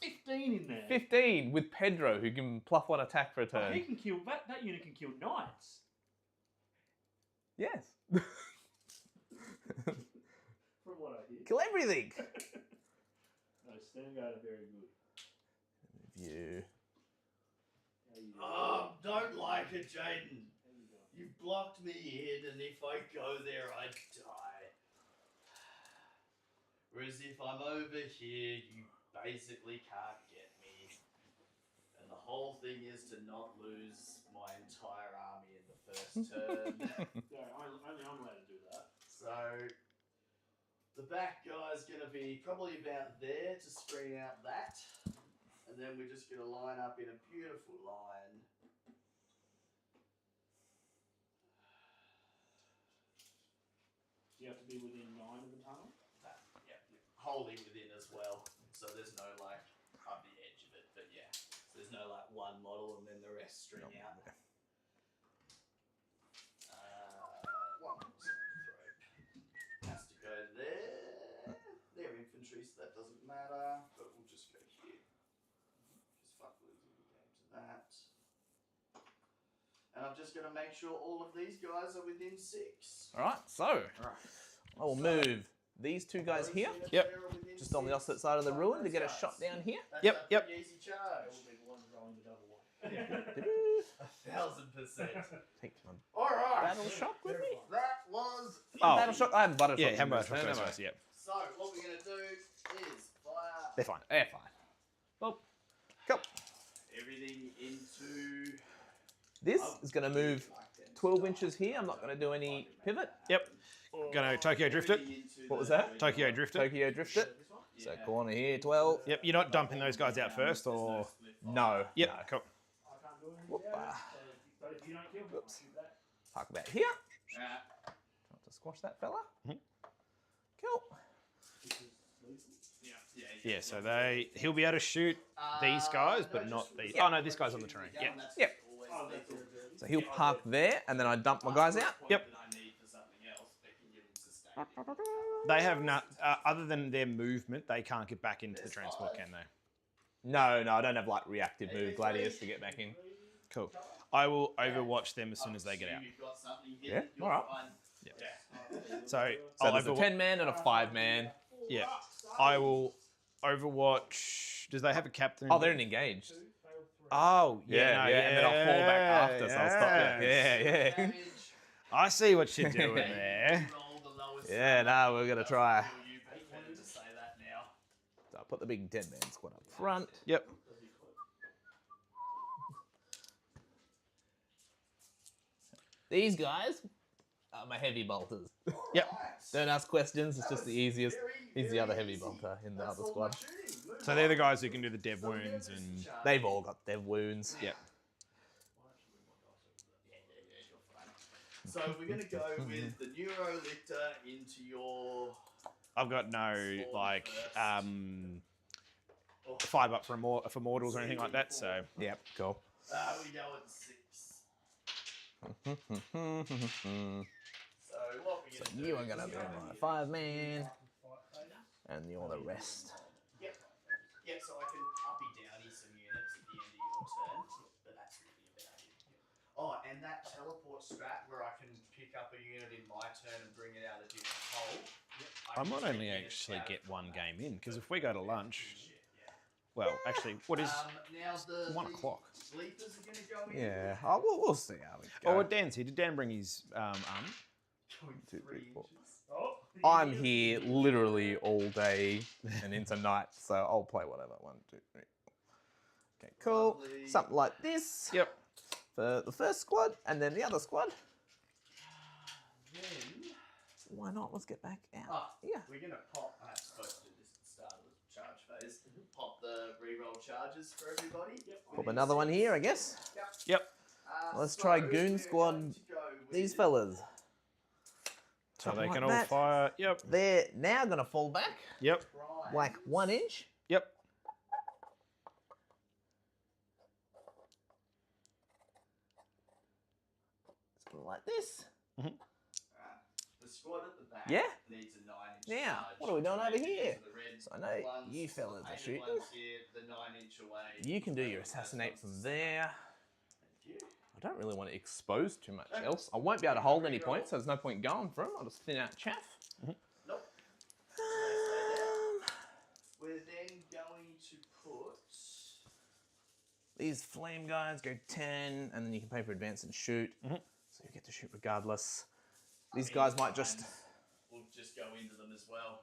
[SPEAKER 5] 15 in there.
[SPEAKER 4] 15 with Pedro who can pluff one attack for a turn.
[SPEAKER 5] Oh, he can kill that unit can kill knights.
[SPEAKER 4] Yes.
[SPEAKER 5] From what I hear.
[SPEAKER 4] Kill everything.
[SPEAKER 5] No, Stern Guard are very good.
[SPEAKER 4] View.
[SPEAKER 5] How you doing?
[SPEAKER 3] Oh, don't like it, Jaden.
[SPEAKER 5] How you doing?
[SPEAKER 3] You blocked me in, and if I go there, I die. Whereas if I'm over here, you basically can't get me. And the whole thing is to not lose my entire army in the first turn.
[SPEAKER 5] Yeah, only I'm allowed to do that.
[SPEAKER 3] So the back guy's going to be probably about there to screen out that. And then we're just going to line up in a beautiful line.
[SPEAKER 5] Do you have to be within 9 of the tunnel?
[SPEAKER 3] Yeah, wholly within as well. So there's no like up the edge of it, but yeah. So there's no like one model and then the rest string out. One throw has to go there. They're infantry, so that doesn't matter. But we'll just go here. Because fuck losing the game to that. And I'm just going to make sure all of these guys are within 6.
[SPEAKER 4] All right, so I will move these two guys here,
[SPEAKER 6] Yep.
[SPEAKER 4] just on the opposite side of the ruin to get a shot down here.
[SPEAKER 3] That's
[SPEAKER 6] Yep,
[SPEAKER 3] a
[SPEAKER 6] yep.
[SPEAKER 3] pretty easy charge.
[SPEAKER 5] Will be the one rolling the double one.
[SPEAKER 3] 1,000%.
[SPEAKER 4] Take my
[SPEAKER 3] Alright.
[SPEAKER 4] battle shock with me.
[SPEAKER 3] That was.
[SPEAKER 6] Oh.
[SPEAKER 4] Battle shock. I have battle shock.
[SPEAKER 6] Yeah, have
[SPEAKER 4] first.
[SPEAKER 6] first,
[SPEAKER 4] No,
[SPEAKER 6] first, yeah.
[SPEAKER 3] So, what we're going to do is fire
[SPEAKER 6] They're fine.
[SPEAKER 4] Yeah, fine. Well, cool.
[SPEAKER 3] everything into.
[SPEAKER 4] This is going to move 12 inches here. I'm not going to do any pivot.
[SPEAKER 6] Yep. Gonna Tokyo drift it.
[SPEAKER 4] What was that?
[SPEAKER 6] Tokyo drift it.
[SPEAKER 4] Tokyo drift it. So corner here, 12.
[SPEAKER 6] Yep. You're not dumping those guys out first, or
[SPEAKER 4] No.
[SPEAKER 6] yep.
[SPEAKER 4] No.
[SPEAKER 6] Cool.
[SPEAKER 5] I can't do anything
[SPEAKER 4] Whoop,
[SPEAKER 5] about it,
[SPEAKER 4] ah.
[SPEAKER 5] but if you don't kill me, I'll shoot that.
[SPEAKER 4] Park that here.
[SPEAKER 3] Ah,
[SPEAKER 4] Trying to squash that fella.
[SPEAKER 6] Mhm.
[SPEAKER 4] Cool.
[SPEAKER 5] This is lethal.
[SPEAKER 6] Yeah. So he'll be able to shoot these guys, but not these. Oh no, this guy's on the terrain. Yeah.
[SPEAKER 4] Yep.
[SPEAKER 5] Oh, that's their ability.
[SPEAKER 4] So he'll park there, and then I dump my guys out.
[SPEAKER 6] Yep. They have not, other than their movement, they can't get back into the transport, can they?
[SPEAKER 4] No, I don't have like reactive move gladius to get back in.
[SPEAKER 6] Cool. I will overwatch them as soon as they get out.
[SPEAKER 4] Yeah, all right.
[SPEAKER 6] So
[SPEAKER 4] So
[SPEAKER 6] I'll
[SPEAKER 4] there's a
[SPEAKER 6] overwatch.
[SPEAKER 4] 10-man and a 5-man.
[SPEAKER 6] Yeah. I will overwatch. Does they have a captain?
[SPEAKER 4] Oh, they're engaged.
[SPEAKER 6] Oh,
[SPEAKER 4] Yeah, and then I'll fall back after, so I'll stop you. Yeah.
[SPEAKER 6] I see what you're doing there.
[SPEAKER 4] Yeah, no, we're going to try. So I'll put the big 10-man squad up front.
[SPEAKER 6] Yep.
[SPEAKER 4] These guys are my heavy bolters.
[SPEAKER 6] Yep.
[SPEAKER 4] Don't ask questions. It's just the easiest. He's the other heavy bolter in the other squad.
[SPEAKER 6] So they're the guys who can do the dev wounds and...
[SPEAKER 4] They've all got dev wounds.
[SPEAKER 6] Yep.
[SPEAKER 3] So we're going to go with the Neurolictor into your...
[SPEAKER 6] I've got no, like, 5 up for mortals or anything like that, so...
[SPEAKER 4] Yep, cool.
[SPEAKER 3] We go at 6. So what we're going to do...
[SPEAKER 4] You are going to be my 5-man, and you're the rest.
[SPEAKER 3] Yep. Yeah, so I can uppy downy some units at the end of your turn, but that's really about it. Oh, and that teleport strat where I can pick up a unit in my turn and bring it out a different hole.
[SPEAKER 6] I might only actually get one game in, because if we go to lunch... Well, actually, what is...
[SPEAKER 3] Now the
[SPEAKER 6] 1 o'clock.
[SPEAKER 3] sleepers are going to go in.
[SPEAKER 4] Yeah, we'll see how we
[SPEAKER 6] Oh,
[SPEAKER 4] go.
[SPEAKER 6] well, Dan's here. Did Dan bring his army?
[SPEAKER 3] Going
[SPEAKER 4] 2, 3, 4.
[SPEAKER 5] Oh,
[SPEAKER 4] I'm here literally all day and into night, so I'll play whatever. 1, 2, 3. Okay, cool.
[SPEAKER 3] Lovely.
[SPEAKER 4] Something like this.
[SPEAKER 6] Yep.
[SPEAKER 4] For the first squad, and then the other squad.
[SPEAKER 3] Then...
[SPEAKER 4] Why not? Let's get back out.
[SPEAKER 3] Ah,
[SPEAKER 4] Yeah.
[SPEAKER 3] we're going to pop... I'm supposed to do this at the start of the charge phase. Pop the reroll charges for everybody.
[SPEAKER 4] Pop another one here, I guess.
[SPEAKER 6] Yep.
[SPEAKER 4] Let's try
[SPEAKER 3] So
[SPEAKER 4] Goon
[SPEAKER 3] we're
[SPEAKER 4] Squad.
[SPEAKER 3] going to go with
[SPEAKER 4] These fellas.
[SPEAKER 6] So
[SPEAKER 4] Something
[SPEAKER 6] they can
[SPEAKER 4] like
[SPEAKER 6] all
[SPEAKER 4] that.
[SPEAKER 6] fire. Yep.
[SPEAKER 4] They're now going to fall back,
[SPEAKER 6] Yep.
[SPEAKER 3] Prime.
[SPEAKER 4] like 1 inch.
[SPEAKER 6] Yep.
[SPEAKER 4] Something like this.
[SPEAKER 3] The squad at the back
[SPEAKER 4] Yeah.
[SPEAKER 3] needs a 9-inch
[SPEAKER 4] Now,
[SPEAKER 3] charge
[SPEAKER 4] what are we doing
[SPEAKER 3] to
[SPEAKER 4] over
[SPEAKER 3] make it
[SPEAKER 4] here?
[SPEAKER 3] into the red
[SPEAKER 4] So I know
[SPEAKER 3] ones,
[SPEAKER 4] you fellas
[SPEAKER 3] the
[SPEAKER 4] are
[SPEAKER 3] painted
[SPEAKER 4] shooting.
[SPEAKER 3] ones here, the 9-inch away.
[SPEAKER 4] You can do your
[SPEAKER 3] Those
[SPEAKER 4] assassinate
[SPEAKER 3] ones
[SPEAKER 4] from
[SPEAKER 3] to
[SPEAKER 4] there.
[SPEAKER 3] Thank you.
[SPEAKER 4] I don't really want to expose too much else. I won't be able to hold any points, so there's no point going for them. I'll just thin out chaff.
[SPEAKER 3] Nope. We're then going to put...
[SPEAKER 4] These flame guys go 10, and then you can pay for advance and shoot. So you get to shoot regardless. These guys might just...
[SPEAKER 3] We'll just go into them as well.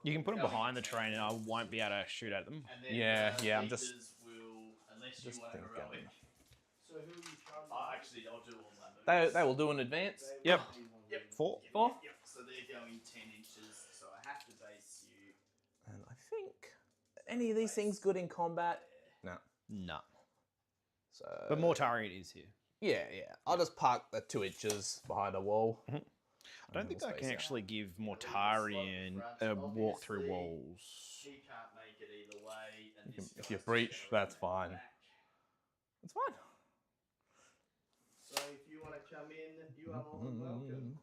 [SPEAKER 6] You can put them behind the train and I won't be able to shoot at them.
[SPEAKER 3] And then
[SPEAKER 4] Yeah, I'm just-
[SPEAKER 3] leaders will, unless you
[SPEAKER 4] just
[SPEAKER 3] want
[SPEAKER 4] think,
[SPEAKER 3] heroic.
[SPEAKER 5] so who are you charging?
[SPEAKER 3] Actually, I'll do all my moves.
[SPEAKER 4] They will do an advance.
[SPEAKER 6] Yep.
[SPEAKER 3] Yep.
[SPEAKER 6] 4.
[SPEAKER 4] 4.
[SPEAKER 3] Yep. So they're going 10 inches. So I have to base you.
[SPEAKER 4] And I think any of these things good in combat? No.
[SPEAKER 6] No.
[SPEAKER 4] So,
[SPEAKER 6] But Mortari is here.
[SPEAKER 4] yeah. I'll just park the 2 inches behind a wall.
[SPEAKER 6] I don't think I can actually give Mortarian a walk through walls.
[SPEAKER 3] He can't make it either way. And this
[SPEAKER 4] If you
[SPEAKER 3] guy's
[SPEAKER 4] breach,
[SPEAKER 3] just gonna
[SPEAKER 4] that's
[SPEAKER 3] go
[SPEAKER 4] fine.
[SPEAKER 3] back.
[SPEAKER 4] It's fine.
[SPEAKER 3] So if you want to come in, you are more than welcome.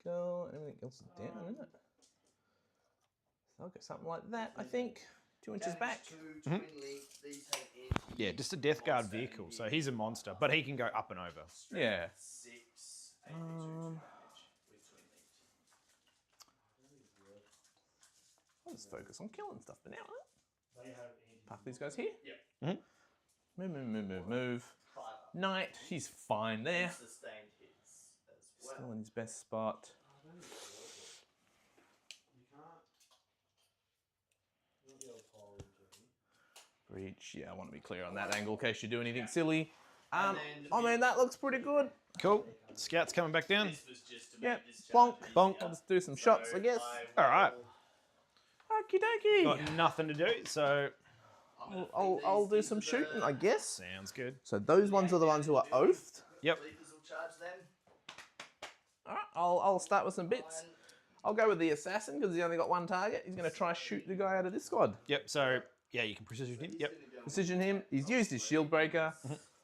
[SPEAKER 4] Go. Everything else is down, isn't it? So I'll get something like that, I think. 2 inches back.
[SPEAKER 3] Twin link, these have anti-
[SPEAKER 6] Yeah, just a Death Guard vehicle. So he's a monster, but he can go up and over.
[SPEAKER 4] Yeah.
[SPEAKER 3] 6, 82
[SPEAKER 4] Um,
[SPEAKER 3] damage with twin linked.
[SPEAKER 4] I'll just focus on killing stuff for now. Huh?
[SPEAKER 5] They have anti.
[SPEAKER 4] Park these guys here.
[SPEAKER 3] Yep.
[SPEAKER 4] Move.
[SPEAKER 3] 5 up.
[SPEAKER 4] Knight, he's fine there.
[SPEAKER 3] Sustained hits as well.
[SPEAKER 4] Still in his best spot.
[SPEAKER 5] You can't. You'll be able to pile into him.
[SPEAKER 4] Breach. Yeah, I want to be clear on that angle in case you do anything silly.
[SPEAKER 3] And
[SPEAKER 4] I mean, that looks pretty good.
[SPEAKER 6] Cool. Scouts coming back down.
[SPEAKER 3] This was just to
[SPEAKER 4] Yeah,
[SPEAKER 3] make this
[SPEAKER 4] bonk,
[SPEAKER 3] charge
[SPEAKER 4] bonk.
[SPEAKER 3] easier.
[SPEAKER 4] I'll just do some shots, I guess.
[SPEAKER 3] will-
[SPEAKER 6] Alright.
[SPEAKER 4] Okie dokie.
[SPEAKER 6] Got nothing to do, so
[SPEAKER 3] I'm gonna
[SPEAKER 4] I'll,
[SPEAKER 3] feed
[SPEAKER 4] I'll
[SPEAKER 3] these
[SPEAKER 4] do some
[SPEAKER 3] into
[SPEAKER 4] shooting,
[SPEAKER 3] the
[SPEAKER 4] I guess.
[SPEAKER 6] sounds good.
[SPEAKER 4] So those ones are the ones who are oathed.
[SPEAKER 6] Yep.
[SPEAKER 3] Leapers will charge then.
[SPEAKER 4] Alright, I'll start with some bits.
[SPEAKER 3] Fine.
[SPEAKER 4] I'll go with the assassin because he's only got one target. He's going to try shoot the guy out of this squad.
[SPEAKER 6] Yep. So yeah, you can precision him. Yep.
[SPEAKER 4] Precision him. He's used his shield breaker.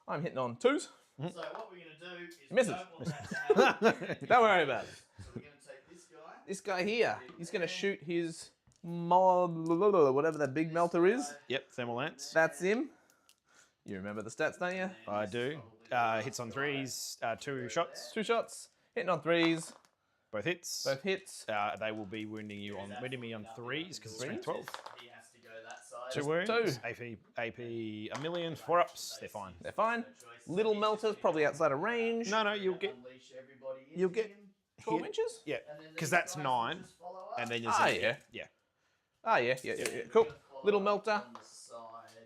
[SPEAKER 4] I'm hitting on 2s.
[SPEAKER 3] So what we're going to do is
[SPEAKER 4] Misses.
[SPEAKER 3] we don't want that to happen.
[SPEAKER 4] Don't worry about it.
[SPEAKER 3] So we're going to take this guy.
[SPEAKER 4] This guy here, he's going to shoot his whatever that big melter is.
[SPEAKER 6] Yep. Thermal lance.
[SPEAKER 4] That's him. You remember the stats, don't you?
[SPEAKER 6] I do. Hits on 3s. 2 shots.
[SPEAKER 4] 2 shots. Hitting on 3s.
[SPEAKER 6] Both hits.
[SPEAKER 4] Both hits.
[SPEAKER 6] They will be wounding you on me on 3s because it's strength 12.
[SPEAKER 3] He has to go that side.
[SPEAKER 6] 2 wounds.
[SPEAKER 4] 2.
[SPEAKER 6] AP a million. 4 ups. They're fine.
[SPEAKER 4] They're fine. Little melters probably outside of range.
[SPEAKER 6] No, you'll get
[SPEAKER 3] Unleash everybody
[SPEAKER 4] You'll
[SPEAKER 3] into
[SPEAKER 4] get
[SPEAKER 3] him,
[SPEAKER 4] 12
[SPEAKER 6] hit.
[SPEAKER 4] inches?
[SPEAKER 6] Yeah,
[SPEAKER 3] and then
[SPEAKER 6] because
[SPEAKER 3] these
[SPEAKER 6] that's
[SPEAKER 3] guys will
[SPEAKER 6] 9,
[SPEAKER 3] just follow up.
[SPEAKER 6] and then there's
[SPEAKER 4] Ah,
[SPEAKER 6] a,
[SPEAKER 4] yeah.
[SPEAKER 6] yeah.
[SPEAKER 4] Ah, yeah.
[SPEAKER 3] So you're
[SPEAKER 4] Cool.
[SPEAKER 3] gonna follow
[SPEAKER 4] Little
[SPEAKER 3] up
[SPEAKER 4] melter.
[SPEAKER 3] on the side.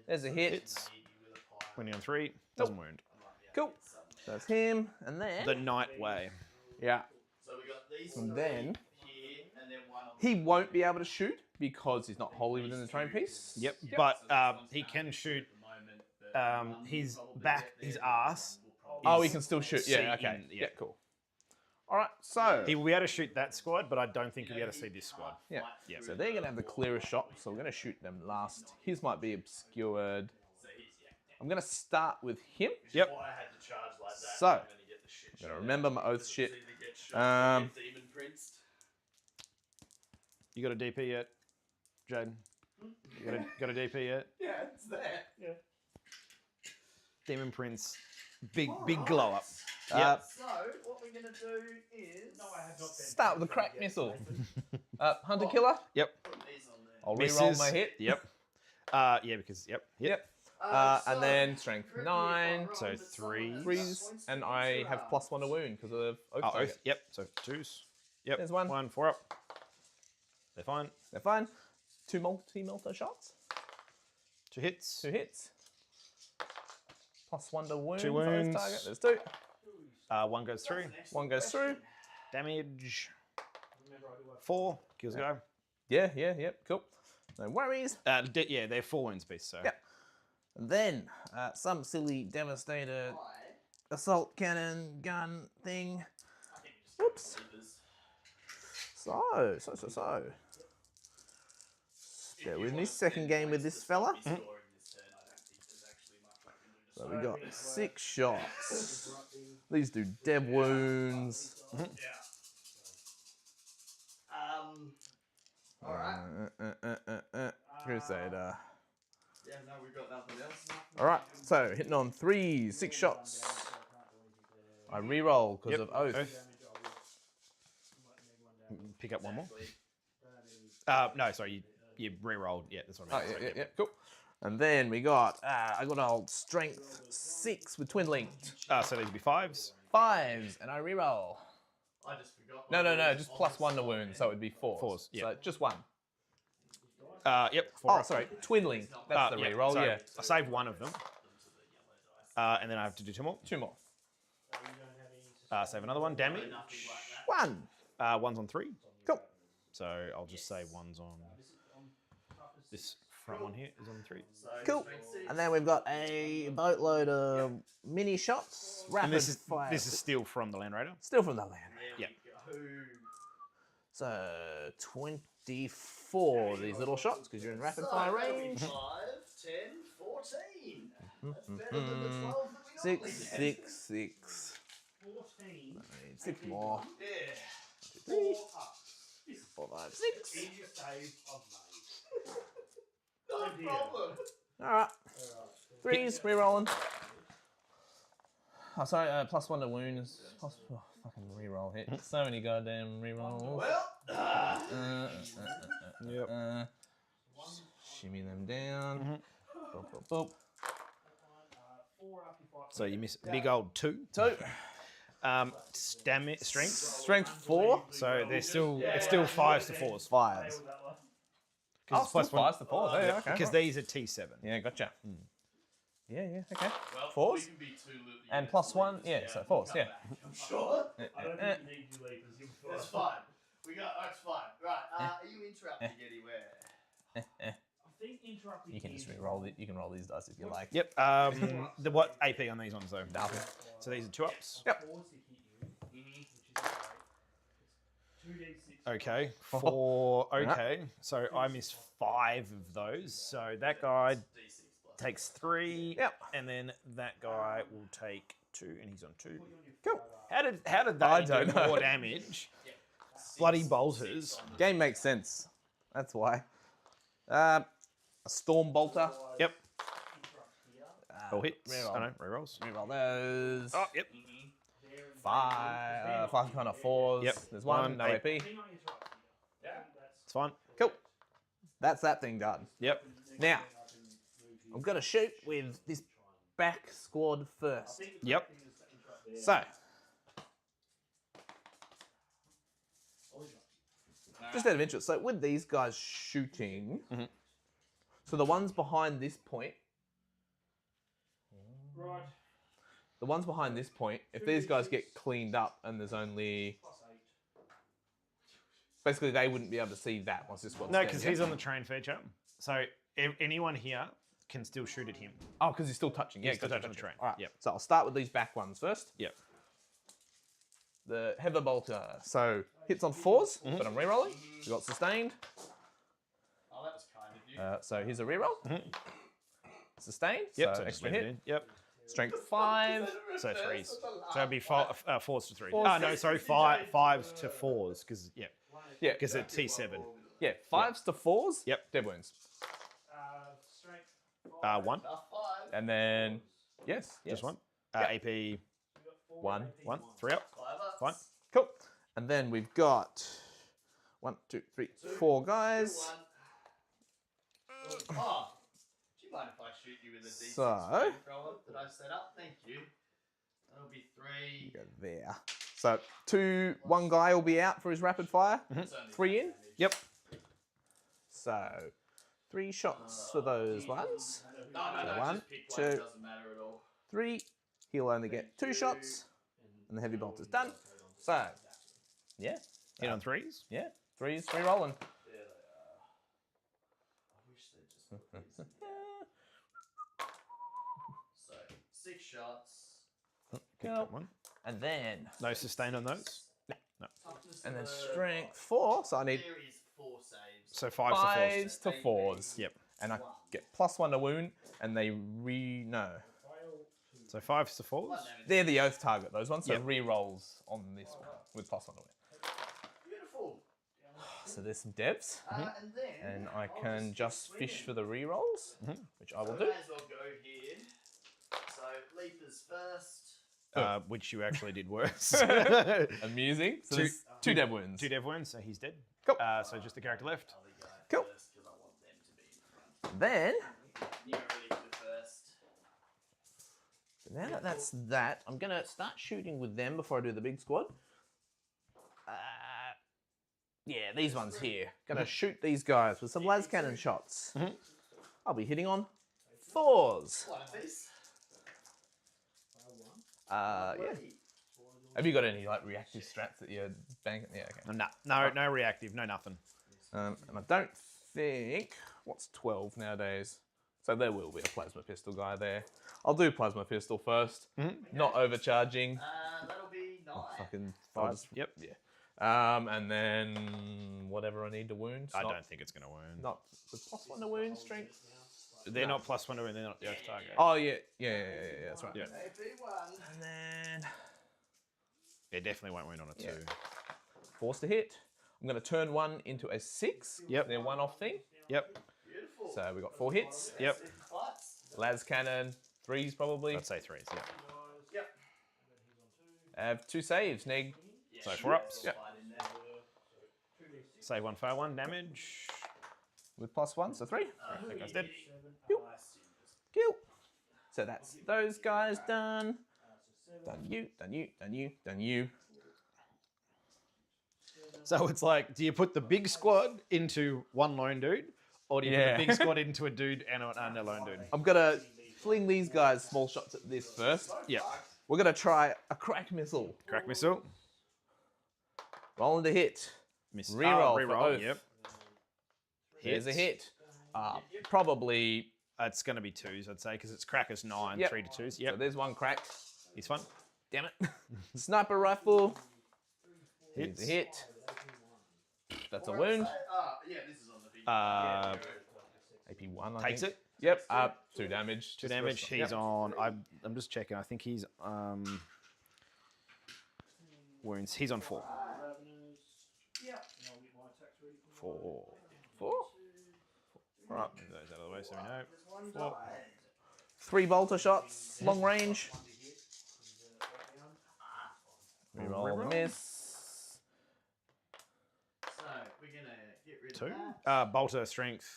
[SPEAKER 4] There's a hit.
[SPEAKER 6] Hits.
[SPEAKER 3] Maybe with a pyro.
[SPEAKER 6] 20 on 3 doesn't wound.
[SPEAKER 3] I might be able
[SPEAKER 4] Cool.
[SPEAKER 3] to get some.
[SPEAKER 4] That's him. And then
[SPEAKER 6] The night way.
[SPEAKER 4] Yeah.
[SPEAKER 3] So we got these
[SPEAKER 4] And
[SPEAKER 3] three
[SPEAKER 4] then
[SPEAKER 3] here, and then one on
[SPEAKER 4] he won't be able to shoot because he's not wholly within the terrain piece.
[SPEAKER 6] Yep. But he can shoot his back, his ass.
[SPEAKER 4] Oh,
[SPEAKER 6] is
[SPEAKER 4] he can still shoot.
[SPEAKER 6] see
[SPEAKER 4] Yeah, okay.
[SPEAKER 6] in-
[SPEAKER 4] Yeah, cool. All right, so
[SPEAKER 6] He will be able to shoot that squad, but I don't think he'll be able to see this squad.
[SPEAKER 4] yeah,
[SPEAKER 6] Yeah.
[SPEAKER 4] so they're gonna have the clearest shot. So we're gonna shoot them last. His might be obscured. I'm gonna start with him.
[SPEAKER 6] Yep.
[SPEAKER 3] Why I had to charge like that.
[SPEAKER 4] So,
[SPEAKER 3] I'm gonna get the shit
[SPEAKER 4] Gotta
[SPEAKER 3] shot
[SPEAKER 4] remember my
[SPEAKER 3] out.
[SPEAKER 4] oath shit.
[SPEAKER 3] It's either get shot or get demon princed.
[SPEAKER 6] You got a DP yet, Jaden? You got a DP yet?
[SPEAKER 3] Yeah, it's there.
[SPEAKER 6] Demon Prince, big glow up.
[SPEAKER 4] Uh,
[SPEAKER 3] So what we're gonna do is
[SPEAKER 5] No, I have not been.
[SPEAKER 4] Start with the crack missile. Hunter killer.
[SPEAKER 6] Yep.
[SPEAKER 3] put these on there.
[SPEAKER 4] I'll re-roll
[SPEAKER 6] Misses.
[SPEAKER 4] my hit.
[SPEAKER 6] Yep. Yeah, because yep.
[SPEAKER 4] Yep.
[SPEAKER 3] So,
[SPEAKER 4] And then strength
[SPEAKER 3] correct me if I'm
[SPEAKER 4] 9,
[SPEAKER 3] wrong,
[SPEAKER 6] So
[SPEAKER 3] but some
[SPEAKER 6] three.
[SPEAKER 3] of those
[SPEAKER 4] threes,
[SPEAKER 3] points
[SPEAKER 4] and
[SPEAKER 3] to
[SPEAKER 4] I
[SPEAKER 3] consider.
[SPEAKER 4] have +1 to wound because of oath.
[SPEAKER 6] Oh,
[SPEAKER 4] target.
[SPEAKER 6] oath. Yep. So 2s. Yep.
[SPEAKER 4] There's one.
[SPEAKER 6] 1, 4 up. They're fine.
[SPEAKER 4] They're fine. 2 multi-melter shots.
[SPEAKER 6] 2 hits.
[SPEAKER 4] 2 hits. +1 to wound.
[SPEAKER 6] 2
[SPEAKER 4] for this
[SPEAKER 6] wounds.
[SPEAKER 4] target. There's 2.
[SPEAKER 6] 1 goes through.
[SPEAKER 3] That's an excellent
[SPEAKER 4] 1 goes through.
[SPEAKER 3] question.
[SPEAKER 6] Damage.
[SPEAKER 5] Remember, I do have
[SPEAKER 6] 4. Kills a guy.
[SPEAKER 4] Yeah, yep, cool. No worries.
[SPEAKER 6] Yeah, they're 4 wounds piece. So.
[SPEAKER 4] Yep. And then some silly devastator assault cannon gun thing.
[SPEAKER 3] I think we just
[SPEAKER 4] Whoops.
[SPEAKER 3] levers.
[SPEAKER 4] So. Bear with me. Second game with this fella. So we got 6 shots. These do dev wounds.
[SPEAKER 3] Alright.
[SPEAKER 4] Crusader.
[SPEAKER 3] Yeah, no, we've got nothing else.
[SPEAKER 4] Alright, so hitting on 3, 6 shots. I re-roll because
[SPEAKER 6] Yep.
[SPEAKER 4] of oath.
[SPEAKER 6] Pick up one more.
[SPEAKER 3] Exactly.
[SPEAKER 6] No, sorry. You re-rolled. Yeah, that's what I
[SPEAKER 4] Oh,
[SPEAKER 6] meant.
[SPEAKER 4] yeah,
[SPEAKER 6] Sorry,
[SPEAKER 4] yeah, cool. And then we got, I got old strength 6 with twin linked.
[SPEAKER 6] So these would be 5s.
[SPEAKER 4] 5s, and I re-roll.
[SPEAKER 3] I just forgot.
[SPEAKER 4] No, just +1 to wound, so it would be 4s.
[SPEAKER 6] 4s, yeah.
[SPEAKER 4] So just 1.
[SPEAKER 6] Yep. 4
[SPEAKER 4] Oh, sorry, twin linked. That's the
[SPEAKER 6] yeah,
[SPEAKER 4] re-roll,
[SPEAKER 6] so
[SPEAKER 4] yeah.
[SPEAKER 6] I saved one of them. And then I have to do 2 more.
[SPEAKER 4] 2 more.
[SPEAKER 6] Save another one. Damage.
[SPEAKER 4] 1.
[SPEAKER 6] 1's on 3.
[SPEAKER 4] Cool.
[SPEAKER 6] So I'll just say 1's on this front one here is on 3.
[SPEAKER 4] Cool. And then we've got a boatload of mini shots. Rapid
[SPEAKER 6] And this
[SPEAKER 4] fire.
[SPEAKER 6] is still from the Land Raider.
[SPEAKER 4] Still from the land.
[SPEAKER 6] Yeah.
[SPEAKER 4] So 24 of these little shots because you're in rapid fire range.
[SPEAKER 3] 5, 10, 14. That's better than the 12 that we
[SPEAKER 4] 6,
[SPEAKER 3] normally get.
[SPEAKER 4] 6, 6.
[SPEAKER 5] 14.
[SPEAKER 4] I need 6 more.
[SPEAKER 3] Yeah.
[SPEAKER 4] 3,
[SPEAKER 5] This
[SPEAKER 4] 4, 5, 6.
[SPEAKER 5] is the save I've made.
[SPEAKER 3] No
[SPEAKER 5] dear.
[SPEAKER 3] problem.
[SPEAKER 4] All right. 3s, re-rolling. Oh, sorry, +1 to wounds. Fucking re-roll hit. So many goddamn re-rolls.
[SPEAKER 3] Well,
[SPEAKER 6] Yep.
[SPEAKER 4] Shimmy them down. Boop, boop, boop.
[SPEAKER 5] 4 up if I
[SPEAKER 6] So you miss a big old 2.
[SPEAKER 4] 2.
[SPEAKER 6] Strength.
[SPEAKER 4] Strength 4.
[SPEAKER 6] So they're still it's still 5s to 4s.
[SPEAKER 4] 5s.
[SPEAKER 5] that one.
[SPEAKER 4] Oh,
[SPEAKER 6] it's
[SPEAKER 4] still
[SPEAKER 6] plus one.
[SPEAKER 4] 5s to 4s. Yeah, okay.
[SPEAKER 6] Because these are T7.
[SPEAKER 4] Yeah, gotcha. Yeah, okay.
[SPEAKER 3] well,
[SPEAKER 4] 4s.
[SPEAKER 3] we can be too little.
[SPEAKER 4] And +1, yeah, so 4s, yeah.
[SPEAKER 3] I'm sure.
[SPEAKER 5] I don't think you need 2 levers. You're
[SPEAKER 3] That's
[SPEAKER 5] fine.
[SPEAKER 3] fine. That's fine. Right. Are you interrupting anywhere?
[SPEAKER 5] I think interrupting
[SPEAKER 4] You can just
[SPEAKER 5] is
[SPEAKER 4] re-roll it. You can roll these dice if you like.
[SPEAKER 6] Yep. The what AP on these ones though?
[SPEAKER 4] Nothing.
[SPEAKER 6] So these are 2-ups.
[SPEAKER 4] Yep.
[SPEAKER 5] force to hit you, which is great. It's 2d6.
[SPEAKER 6] Okay. 4. Okay. So I missed 5 of those. So that guy
[SPEAKER 3] D6 plus.
[SPEAKER 6] takes 3.
[SPEAKER 4] Yep.
[SPEAKER 6] And then that guy will take 2, and he's on 2.
[SPEAKER 4] Cool.
[SPEAKER 6] How did
[SPEAKER 4] I
[SPEAKER 6] they
[SPEAKER 4] don't
[SPEAKER 6] do
[SPEAKER 4] know.
[SPEAKER 6] more damage? Bloody bolters.
[SPEAKER 4] Game makes sense. That's why. A storm bolter.
[SPEAKER 6] Yep.
[SPEAKER 4] Uh,
[SPEAKER 6] All hits.
[SPEAKER 4] Reroll.
[SPEAKER 6] I know. Rerolls.
[SPEAKER 4] Reroll those.
[SPEAKER 6] Oh, yep.
[SPEAKER 4] 5 kind of 4s.
[SPEAKER 6] Yep.
[SPEAKER 4] There's 1,
[SPEAKER 6] One,
[SPEAKER 4] no
[SPEAKER 6] eight.
[SPEAKER 4] AP.
[SPEAKER 5] Being not interrupted here.
[SPEAKER 6] It's fine.
[SPEAKER 4] Cool. That's that thing done.
[SPEAKER 6] Yep.
[SPEAKER 4] Now, I'm going to shoot with this back squad first.
[SPEAKER 6] Yep.
[SPEAKER 4] So, just out of interest, so with these guys shooting, so the ones behind this point,
[SPEAKER 5] Right.
[SPEAKER 4] the ones behind this point, if these guys get cleaned up and there's only... Basically, they wouldn't be able to see that once this squad's
[SPEAKER 6] No,
[SPEAKER 4] dead,
[SPEAKER 6] because
[SPEAKER 4] yeah?
[SPEAKER 6] he's on the terrain feature. So anyone here can still shoot at him.
[SPEAKER 4] Oh, because he's still touching. Yeah,
[SPEAKER 6] He's still
[SPEAKER 4] gotcha,
[SPEAKER 6] touching the
[SPEAKER 4] gotcha.
[SPEAKER 6] terrain.
[SPEAKER 4] All right,
[SPEAKER 6] Yep.
[SPEAKER 4] so I'll start with these back ones first.
[SPEAKER 6] Yep.
[SPEAKER 4] The Heather Bolter. So hits on 4s, but I'm rerolling. We got sustained.
[SPEAKER 3] Oh, that was kind of you.
[SPEAKER 4] So here's a reroll. Sustained.
[SPEAKER 6] Yep.
[SPEAKER 4] So
[SPEAKER 6] just
[SPEAKER 4] extra
[SPEAKER 6] leave it
[SPEAKER 4] hit.
[SPEAKER 6] in. Yep.
[SPEAKER 4] Strength 5.
[SPEAKER 6] So 3s. So it'd be 4s to 3.
[SPEAKER 4] Fours
[SPEAKER 6] Oh, no, sorry, 5s to 4s, because, yeah.
[SPEAKER 4] Yeah.
[SPEAKER 6] Because it's T7.
[SPEAKER 4] Yeah. 5s to 4s.
[SPEAKER 6] Yep.
[SPEAKER 4] Dead wounds.
[SPEAKER 5] Strength.
[SPEAKER 6] 1.
[SPEAKER 4] And then yes.
[SPEAKER 6] Just 1.
[SPEAKER 4] Yep.
[SPEAKER 6] AP
[SPEAKER 4] 1.
[SPEAKER 6] 1. 3 up.
[SPEAKER 3] 5
[SPEAKER 6] Fine.
[SPEAKER 4] Cool. And then we've got 1, 2, 3, 4 guys.
[SPEAKER 3] Oh, do you mind if I shoot you with a D6
[SPEAKER 4] So-
[SPEAKER 3] flamethrower that I set up? Thank you. That'll be 3.
[SPEAKER 4] Go there. So 1 guy will be out for his rapid fire.
[SPEAKER 3] It's only
[SPEAKER 4] 3 in.
[SPEAKER 3] damage.
[SPEAKER 6] Yep.
[SPEAKER 4] So 3 shots for those ones.
[SPEAKER 3] No,
[SPEAKER 4] So 1,
[SPEAKER 3] just pick
[SPEAKER 4] 2,
[SPEAKER 3] one. It doesn't matter at all.
[SPEAKER 4] 3. He'll only get 2 shots, and the heavy bolt is done. So yeah,
[SPEAKER 6] Hit on 3s.
[SPEAKER 4] yeah, 3's 3 rolling.
[SPEAKER 3] There they are. I wish they'd just put these in. So 6 shots.
[SPEAKER 4] Go.
[SPEAKER 6] 1.
[SPEAKER 4] And then
[SPEAKER 6] No sustain on those.
[SPEAKER 3] Toughness
[SPEAKER 4] and then
[SPEAKER 3] of a-
[SPEAKER 4] strength 4. So I need
[SPEAKER 3] There is 4 saves.
[SPEAKER 6] So 5s to 4s.
[SPEAKER 4] 5s to 4s.
[SPEAKER 6] Yep.
[SPEAKER 4] And I get +1 to wound, and they no.
[SPEAKER 6] So 5s to 4s.
[SPEAKER 3] 1 damage.
[SPEAKER 4] They're the oath target. Those ones. So
[SPEAKER 6] Yep.
[SPEAKER 4] re-rolls on this one with +1 to wound.
[SPEAKER 3] Beautiful.
[SPEAKER 4] So there's some devs,
[SPEAKER 3] And then
[SPEAKER 4] and I
[SPEAKER 3] I'll
[SPEAKER 4] can just fish for the re-rolls, which I will
[SPEAKER 3] So
[SPEAKER 4] do.
[SPEAKER 3] may as well go here. So Leapers first.
[SPEAKER 6] Which you actually did worse.
[SPEAKER 4] Amusing. So
[SPEAKER 6] Two-
[SPEAKER 4] there's 2 dev wounds.
[SPEAKER 6] 2 dev wounds, so he's dead.
[SPEAKER 4] Cool.
[SPEAKER 6] So just the character left.
[SPEAKER 3] Other guy
[SPEAKER 4] Cool.
[SPEAKER 3] first because I want them to be in front.
[SPEAKER 4] Then,
[SPEAKER 3] You go Leaper first.
[SPEAKER 4] now that that's that, I'm going to start shooting with them before I do the big squad. Yeah, these ones here. Going to shoot these guys with some las cannon shots. I'll be hitting on 4s.
[SPEAKER 3] One apiece.
[SPEAKER 4] Yeah. Have you got any like reactive strats that you're banking? Yeah, okay.
[SPEAKER 6] No reactive, no nothing.
[SPEAKER 4] And I don't think what's 12 nowadays. So there will be a plasma pistol guy there. I'll do plasma pistol first. Not overcharging.
[SPEAKER 3] That'll be 9.
[SPEAKER 4] Fucking
[SPEAKER 6] I'll
[SPEAKER 4] 5.
[SPEAKER 6] just- Yep.
[SPEAKER 4] Yeah. And then whatever I need to wound.
[SPEAKER 6] I don't think it's going to wound.
[SPEAKER 4] Not with +1 to wound strength.
[SPEAKER 6] They're not +1 to wound, they're not the oath target.
[SPEAKER 4] Oh yeah, that's right.
[SPEAKER 6] Yeah.
[SPEAKER 3] AP1.
[SPEAKER 4] And then
[SPEAKER 6] It definitely won't wound on a 2.
[SPEAKER 4] force to hit. I'm going to turn 1 into a 6.
[SPEAKER 6] Yep.
[SPEAKER 4] They're 1-off thing.
[SPEAKER 6] Yep.
[SPEAKER 3] Beautiful.
[SPEAKER 4] So we got 4 hits.
[SPEAKER 6] Yep.
[SPEAKER 3] If it fights.
[SPEAKER 4] Las cannon, 3s probably.
[SPEAKER 6] I'd say 3s, yeah.
[SPEAKER 3] Yep.
[SPEAKER 4] I have 2 saves, Nig.
[SPEAKER 3] Yeah,
[SPEAKER 6] So
[SPEAKER 3] sure.
[SPEAKER 6] 4 ups.
[SPEAKER 4] Yep.
[SPEAKER 3] Fight in there.
[SPEAKER 6] Say 1 fire 1 damage.
[SPEAKER 4] With +1, so 3.
[SPEAKER 6] That guy's dead.
[SPEAKER 4] Kill. So that's those guys done. Done you, done you, done you, done you.
[SPEAKER 6] So it's like, do you put the big squad into one lone dude? Or do you
[SPEAKER 4] Yeah.
[SPEAKER 6] put the big squad into a dude and a lone dude?
[SPEAKER 4] I'm gonna fling these guys small shots at this first.
[SPEAKER 6] Yeah.
[SPEAKER 4] We're gonna try a crack missile.
[SPEAKER 6] Crack missile.
[SPEAKER 4] Rolling to hit.
[SPEAKER 6] Miss.
[SPEAKER 4] Reroll for
[SPEAKER 6] reroll.
[SPEAKER 4] oath.
[SPEAKER 6] Yep.
[SPEAKER 4] Here's a
[SPEAKER 6] Hits.
[SPEAKER 4] hit. Probably.
[SPEAKER 6] It's going to be 2s, I'd say, because it's crackers 9,
[SPEAKER 4] Yep.
[SPEAKER 6] 3 to 2s.
[SPEAKER 4] So
[SPEAKER 6] Yep.
[SPEAKER 4] there's 1 crack.
[SPEAKER 6] He's fun.
[SPEAKER 4] Damn it. Sniper rifle.
[SPEAKER 6] Hits.
[SPEAKER 4] Here's a hit. That's a wound.
[SPEAKER 3] Yeah, this is on the big.
[SPEAKER 4] AP1. I
[SPEAKER 6] Takes
[SPEAKER 4] think.
[SPEAKER 6] it.
[SPEAKER 4] Yep. 2 damage.
[SPEAKER 6] 2
[SPEAKER 4] Just
[SPEAKER 6] damage.
[SPEAKER 4] first-
[SPEAKER 6] He's
[SPEAKER 4] yep.
[SPEAKER 6] on. I'm just checking. I think he's wounds. He's on 4. 4.
[SPEAKER 4] 4. All right.
[SPEAKER 6] Move those out of the way so we know. 4.
[SPEAKER 4] 3 bolter shots. Long range. Reroll the miss.
[SPEAKER 3] So we're gonna get rid
[SPEAKER 6] 2.
[SPEAKER 3] of that.
[SPEAKER 6] Bolter strength.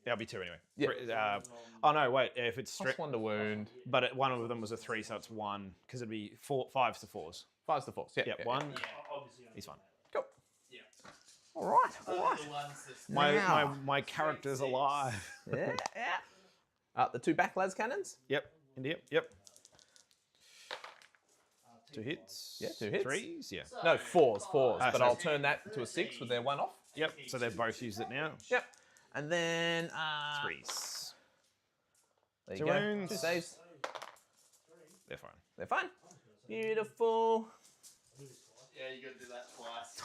[SPEAKER 6] That'll be 2 anyway.
[SPEAKER 4] Yeah.
[SPEAKER 6] Oh no, wait. If it's
[SPEAKER 4] Plus 1 to wound.
[SPEAKER 6] but one of them was a 3, so it's 1 because it'd be 5s to 4s.
[SPEAKER 4] 5s to 4s. Yeah.
[SPEAKER 6] Yep.
[SPEAKER 4] yeah,
[SPEAKER 6] 1.
[SPEAKER 3] Yeah.
[SPEAKER 6] He's fine.
[SPEAKER 4] Cool.
[SPEAKER 3] Yeah.
[SPEAKER 4] All right.
[SPEAKER 3] Those
[SPEAKER 4] All
[SPEAKER 3] are
[SPEAKER 4] right.
[SPEAKER 3] the ones that
[SPEAKER 6] My
[SPEAKER 4] Now.
[SPEAKER 6] my character's alive.
[SPEAKER 4] Yeah. Yeah. The 2 back las cannons.
[SPEAKER 6] Yep. Yep. 2 hits.
[SPEAKER 4] Yeah, 2 hits.
[SPEAKER 6] 3s. Yeah.
[SPEAKER 4] No, fours.
[SPEAKER 6] Ah,
[SPEAKER 4] But
[SPEAKER 6] so-
[SPEAKER 4] I'll turn that to a 6 with their 1 off.
[SPEAKER 6] Yep. So they've both used it now.
[SPEAKER 4] Yep. And then
[SPEAKER 6] 3s.
[SPEAKER 4] there you
[SPEAKER 6] Two
[SPEAKER 4] go.
[SPEAKER 6] wounds.
[SPEAKER 4] 2 saves.
[SPEAKER 6] They're fine.
[SPEAKER 4] They're fine. Beautiful.
[SPEAKER 3] Yeah, you got to do that twice.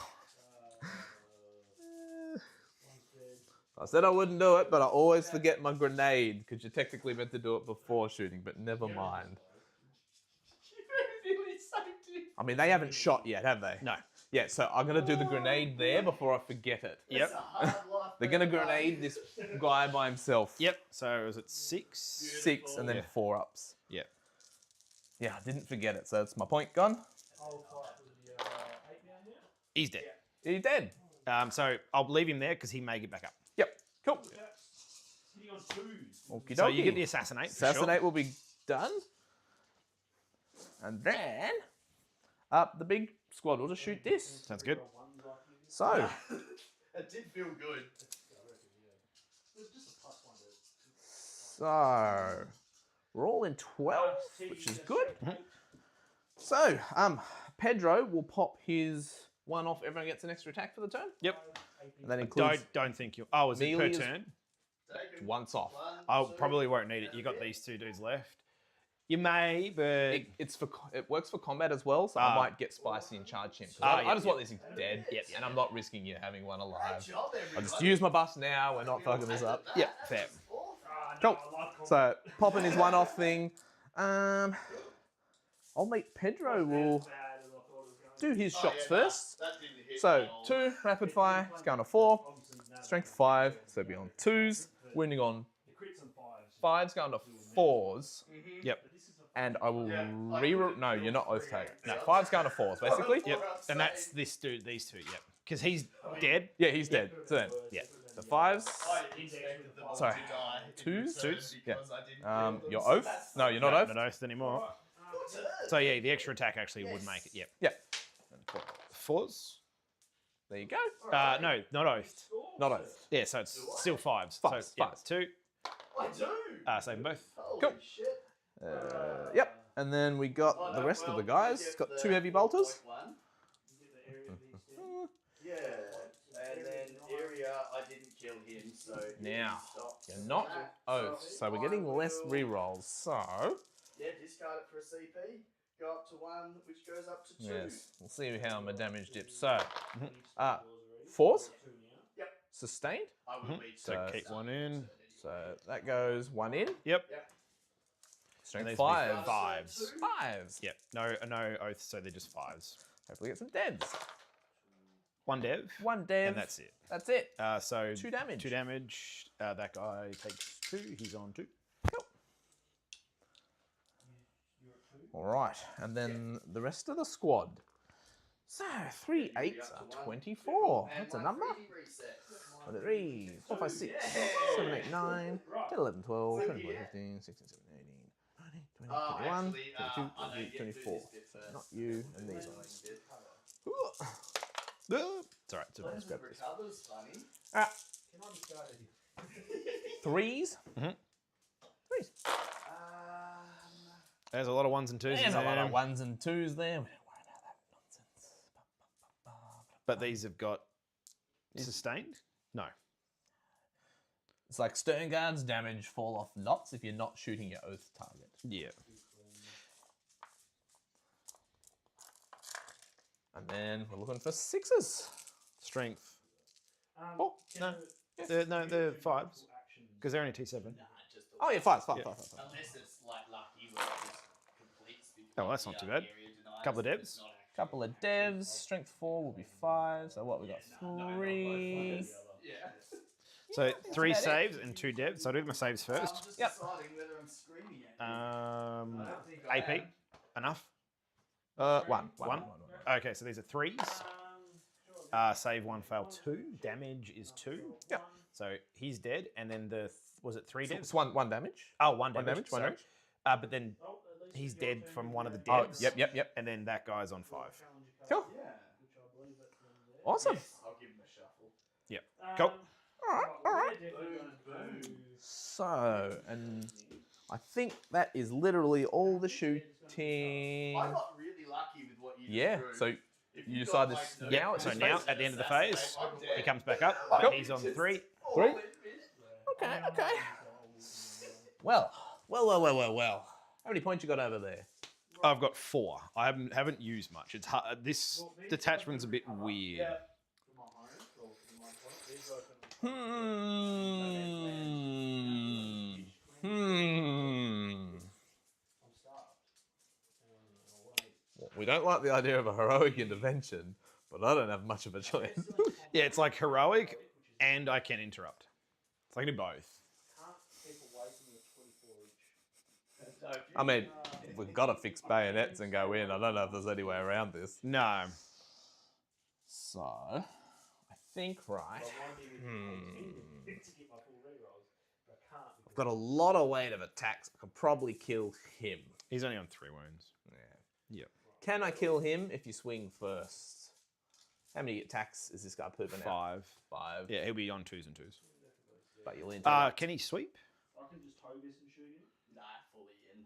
[SPEAKER 4] I said I wouldn't do it, but I always forget my grenade because you're technically meant to do it before shooting, but never mind. I mean, they haven't shot yet, have they?
[SPEAKER 6] No.
[SPEAKER 4] Yeah, so I'm going to do the grenade there before I forget it.
[SPEAKER 6] Yep.
[SPEAKER 4] They're going to grenade this guy by himself.
[SPEAKER 6] Yep. So was it 6?
[SPEAKER 4] 6 and then
[SPEAKER 6] Yeah.
[SPEAKER 4] 4 ups.
[SPEAKER 6] Yep.
[SPEAKER 4] Yeah, I didn't forget it, so it's my point gone.
[SPEAKER 6] He's dead.
[SPEAKER 4] He's dead.
[SPEAKER 6] So I'll leave him there because he may get back up.
[SPEAKER 4] Yep, cool. Okie
[SPEAKER 6] So you
[SPEAKER 4] dokie.
[SPEAKER 6] get the assassinate. for
[SPEAKER 4] Assassinate will be done. And then up the big squad will just shoot this.
[SPEAKER 6] Sure. Sounds good.
[SPEAKER 4] So,
[SPEAKER 3] It did feel good.
[SPEAKER 4] so we're all in 12, which is good. So, Pedro will pop his 1 off. Everyone gets an extra attack for the turn.
[SPEAKER 6] Yep.
[SPEAKER 4] And that includes
[SPEAKER 6] Don't think you. Oh, is it per
[SPEAKER 4] Melee is-
[SPEAKER 6] turn?
[SPEAKER 4] once off.
[SPEAKER 6] I probably won't need it. You got these 2 dudes left. You may, but
[SPEAKER 4] It works for combat as well, so I might get spicy and charge him. I just want these things dead, and I'm not risking you having one alive. I'll just use my buffs now. We're not fucking this up.
[SPEAKER 6] yeah, fair.
[SPEAKER 4] Cool. So popping his 1 off thing. I'll make Pedro will do his shots first.
[SPEAKER 3] That didn't hit
[SPEAKER 4] So
[SPEAKER 3] at all.
[SPEAKER 4] 2 rapid fire. It's going to 4. Strength 5. So be on 2s. Wounding on 5s. Going to 4s.
[SPEAKER 6] Yep.
[SPEAKER 4] And I will No, you're not oath taker. No, 5's going to 4s basically.
[SPEAKER 6] Yep. And that's this dude. These 2. Yep. Because he's dead.
[SPEAKER 4] Yeah, he's dead. So then,
[SPEAKER 6] Yeah.
[SPEAKER 4] the 5s.
[SPEAKER 3] I expected them all
[SPEAKER 4] Sorry.
[SPEAKER 3] to die.
[SPEAKER 4] 2s. Yeah.
[SPEAKER 3] Because I didn't feel them.
[SPEAKER 4] Your oath. No, you're not oath.
[SPEAKER 6] Not oath anymore. So yeah, the extra attack actually would make it. Yep.
[SPEAKER 4] Yeah.
[SPEAKER 6] 4s.
[SPEAKER 4] There you go.
[SPEAKER 6] No, not oath.
[SPEAKER 4] Not oath.
[SPEAKER 6] Yeah, so it's still 5s.
[SPEAKER 4] Fives,
[SPEAKER 6] So, yeah,
[SPEAKER 4] fives.
[SPEAKER 6] 2.
[SPEAKER 3] I do.
[SPEAKER 6] Save them both.
[SPEAKER 3] Holy
[SPEAKER 4] Cool.
[SPEAKER 3] shit.
[SPEAKER 4] Yep. And then we got the rest of the guys. It's got 2 heavy bolters.
[SPEAKER 3] Yeah. And then area, I didn't kill him, so
[SPEAKER 4] Now,
[SPEAKER 3] stopped
[SPEAKER 4] you're not
[SPEAKER 3] that.
[SPEAKER 4] oath, so we're getting less rerolls. So,
[SPEAKER 3] Yeah, discard it for a CP. Go up to 1, which goes up to 2.
[SPEAKER 4] yes, we'll see how my damage dips. So, 4s.
[SPEAKER 3] Yep.
[SPEAKER 4] Sustained.
[SPEAKER 3] I will be
[SPEAKER 6] So
[SPEAKER 4] So-
[SPEAKER 6] keep 1 in.
[SPEAKER 4] So that goes 1 in.
[SPEAKER 6] Yep.
[SPEAKER 4] Strength
[SPEAKER 6] these will be
[SPEAKER 4] 5.
[SPEAKER 6] 5s.
[SPEAKER 4] 5s.
[SPEAKER 6] Yep. No oaths, so they're just 5s.
[SPEAKER 4] Hopefully get some deads.
[SPEAKER 6] 1 dev.
[SPEAKER 4] 1 dev.
[SPEAKER 6] And that's it.
[SPEAKER 4] That's it.
[SPEAKER 6] So
[SPEAKER 4] 2 damage.
[SPEAKER 6] 2 damage. That guy takes 2. He's on 2.
[SPEAKER 4] All right, and then the rest of the squad. So 3 8s are 24. That's a number. 1, 2, 3, 4, 5, 6, 7, 8, 9, 10, 11, 12, 13, 14, 15, 16, 17, 18, 19, 20, 21, 22, 23, 24. So not you and these ones.
[SPEAKER 6] It's alright.
[SPEAKER 4] Let's grab this.
[SPEAKER 3] Recover's funny.
[SPEAKER 4] Ah, 3s.
[SPEAKER 6] Mhm.
[SPEAKER 4] 3s.
[SPEAKER 6] There's a lot of 1s and 2s
[SPEAKER 4] There's
[SPEAKER 6] in
[SPEAKER 4] a lot
[SPEAKER 6] there.
[SPEAKER 4] of 1s and 2s there. We don't worry about that nonsense.
[SPEAKER 6] But these have got sustained? No.
[SPEAKER 4] It's like Stern Guard's damage fall off lots if you're not shooting your oath target.
[SPEAKER 6] Yeah.
[SPEAKER 4] And then we're looking for 6s.
[SPEAKER 6] Strength.
[SPEAKER 4] Oh, no.
[SPEAKER 6] They're 5s. Because they're only T7.
[SPEAKER 4] Oh, yeah, 5s.
[SPEAKER 3] Unless it's like lucky where it just completes.
[SPEAKER 6] Oh, that's not too bad. Couple of devs.
[SPEAKER 4] Couple of devs. Strength 4 will be 5. So what, we got 3.
[SPEAKER 3] Yeah.
[SPEAKER 6] So 3
[SPEAKER 4] about it.
[SPEAKER 6] saves and 2 devs. So I'll do my saves
[SPEAKER 3] I'm
[SPEAKER 6] first.
[SPEAKER 3] just
[SPEAKER 4] Yep.
[SPEAKER 3] deciding whether I'm screaming at you.
[SPEAKER 6] AP. Enough?
[SPEAKER 4] 1.
[SPEAKER 6] 1. Okay, so these are 3s. Save 1, fail 2. Damage is 2.
[SPEAKER 4] Yep.
[SPEAKER 6] So he's dead. And then was it 3 devs?
[SPEAKER 4] It's 1 damage.
[SPEAKER 6] Oh, 1
[SPEAKER 4] 1
[SPEAKER 6] damage.
[SPEAKER 4] damage. 1
[SPEAKER 6] sorry.
[SPEAKER 4] damage.
[SPEAKER 6] But then he's dead from one of the
[SPEAKER 4] Oh,
[SPEAKER 6] devs.
[SPEAKER 4] yep.
[SPEAKER 6] And then that guy's on 5.
[SPEAKER 4] Cool.
[SPEAKER 3] Yeah.
[SPEAKER 4] Awesome.
[SPEAKER 3] Yes, I'll give him a shuffle.
[SPEAKER 6] Yep. Cool.
[SPEAKER 4] All right.
[SPEAKER 3] Boom.
[SPEAKER 4] So, and I think that is literally all the shooting.
[SPEAKER 3] I got really lucky
[SPEAKER 4] Yeah. So you decide this now.
[SPEAKER 6] So now at the end of the phase, he comes back up.
[SPEAKER 4] Cool.
[SPEAKER 6] But he's on 3.
[SPEAKER 4] 3. Okay. Okay. Well. How many points you got over there?
[SPEAKER 6] I've got 4. I haven't used much. It's hard. This detachment's a bit weird.
[SPEAKER 4] Well, we don't like the idea of a heroic intervention, but I don't have much of a choice.
[SPEAKER 6] Yeah, it's like heroic, and I can interrupt. So I can do both.
[SPEAKER 4] I mean, we've got to fix bayonets and go in. I don't know if there's any way around this.
[SPEAKER 6] No.
[SPEAKER 4] So, I think, right. I've got a lot of weight of attacks. I could probably kill him.
[SPEAKER 6] He's only on 3 wounds.
[SPEAKER 4] Yeah.
[SPEAKER 6] Yep.
[SPEAKER 4] Can I kill him if you swing first? How many attacks is this guy pooping out?
[SPEAKER 6] 5.
[SPEAKER 4] 5.
[SPEAKER 6] Yeah, he'll be on 2s and 2s.
[SPEAKER 4] But you'll interrupt.
[SPEAKER 6] Can he sweep?
[SPEAKER 5] I can just toe this and shoot him.
[SPEAKER 3] Nah, fully in.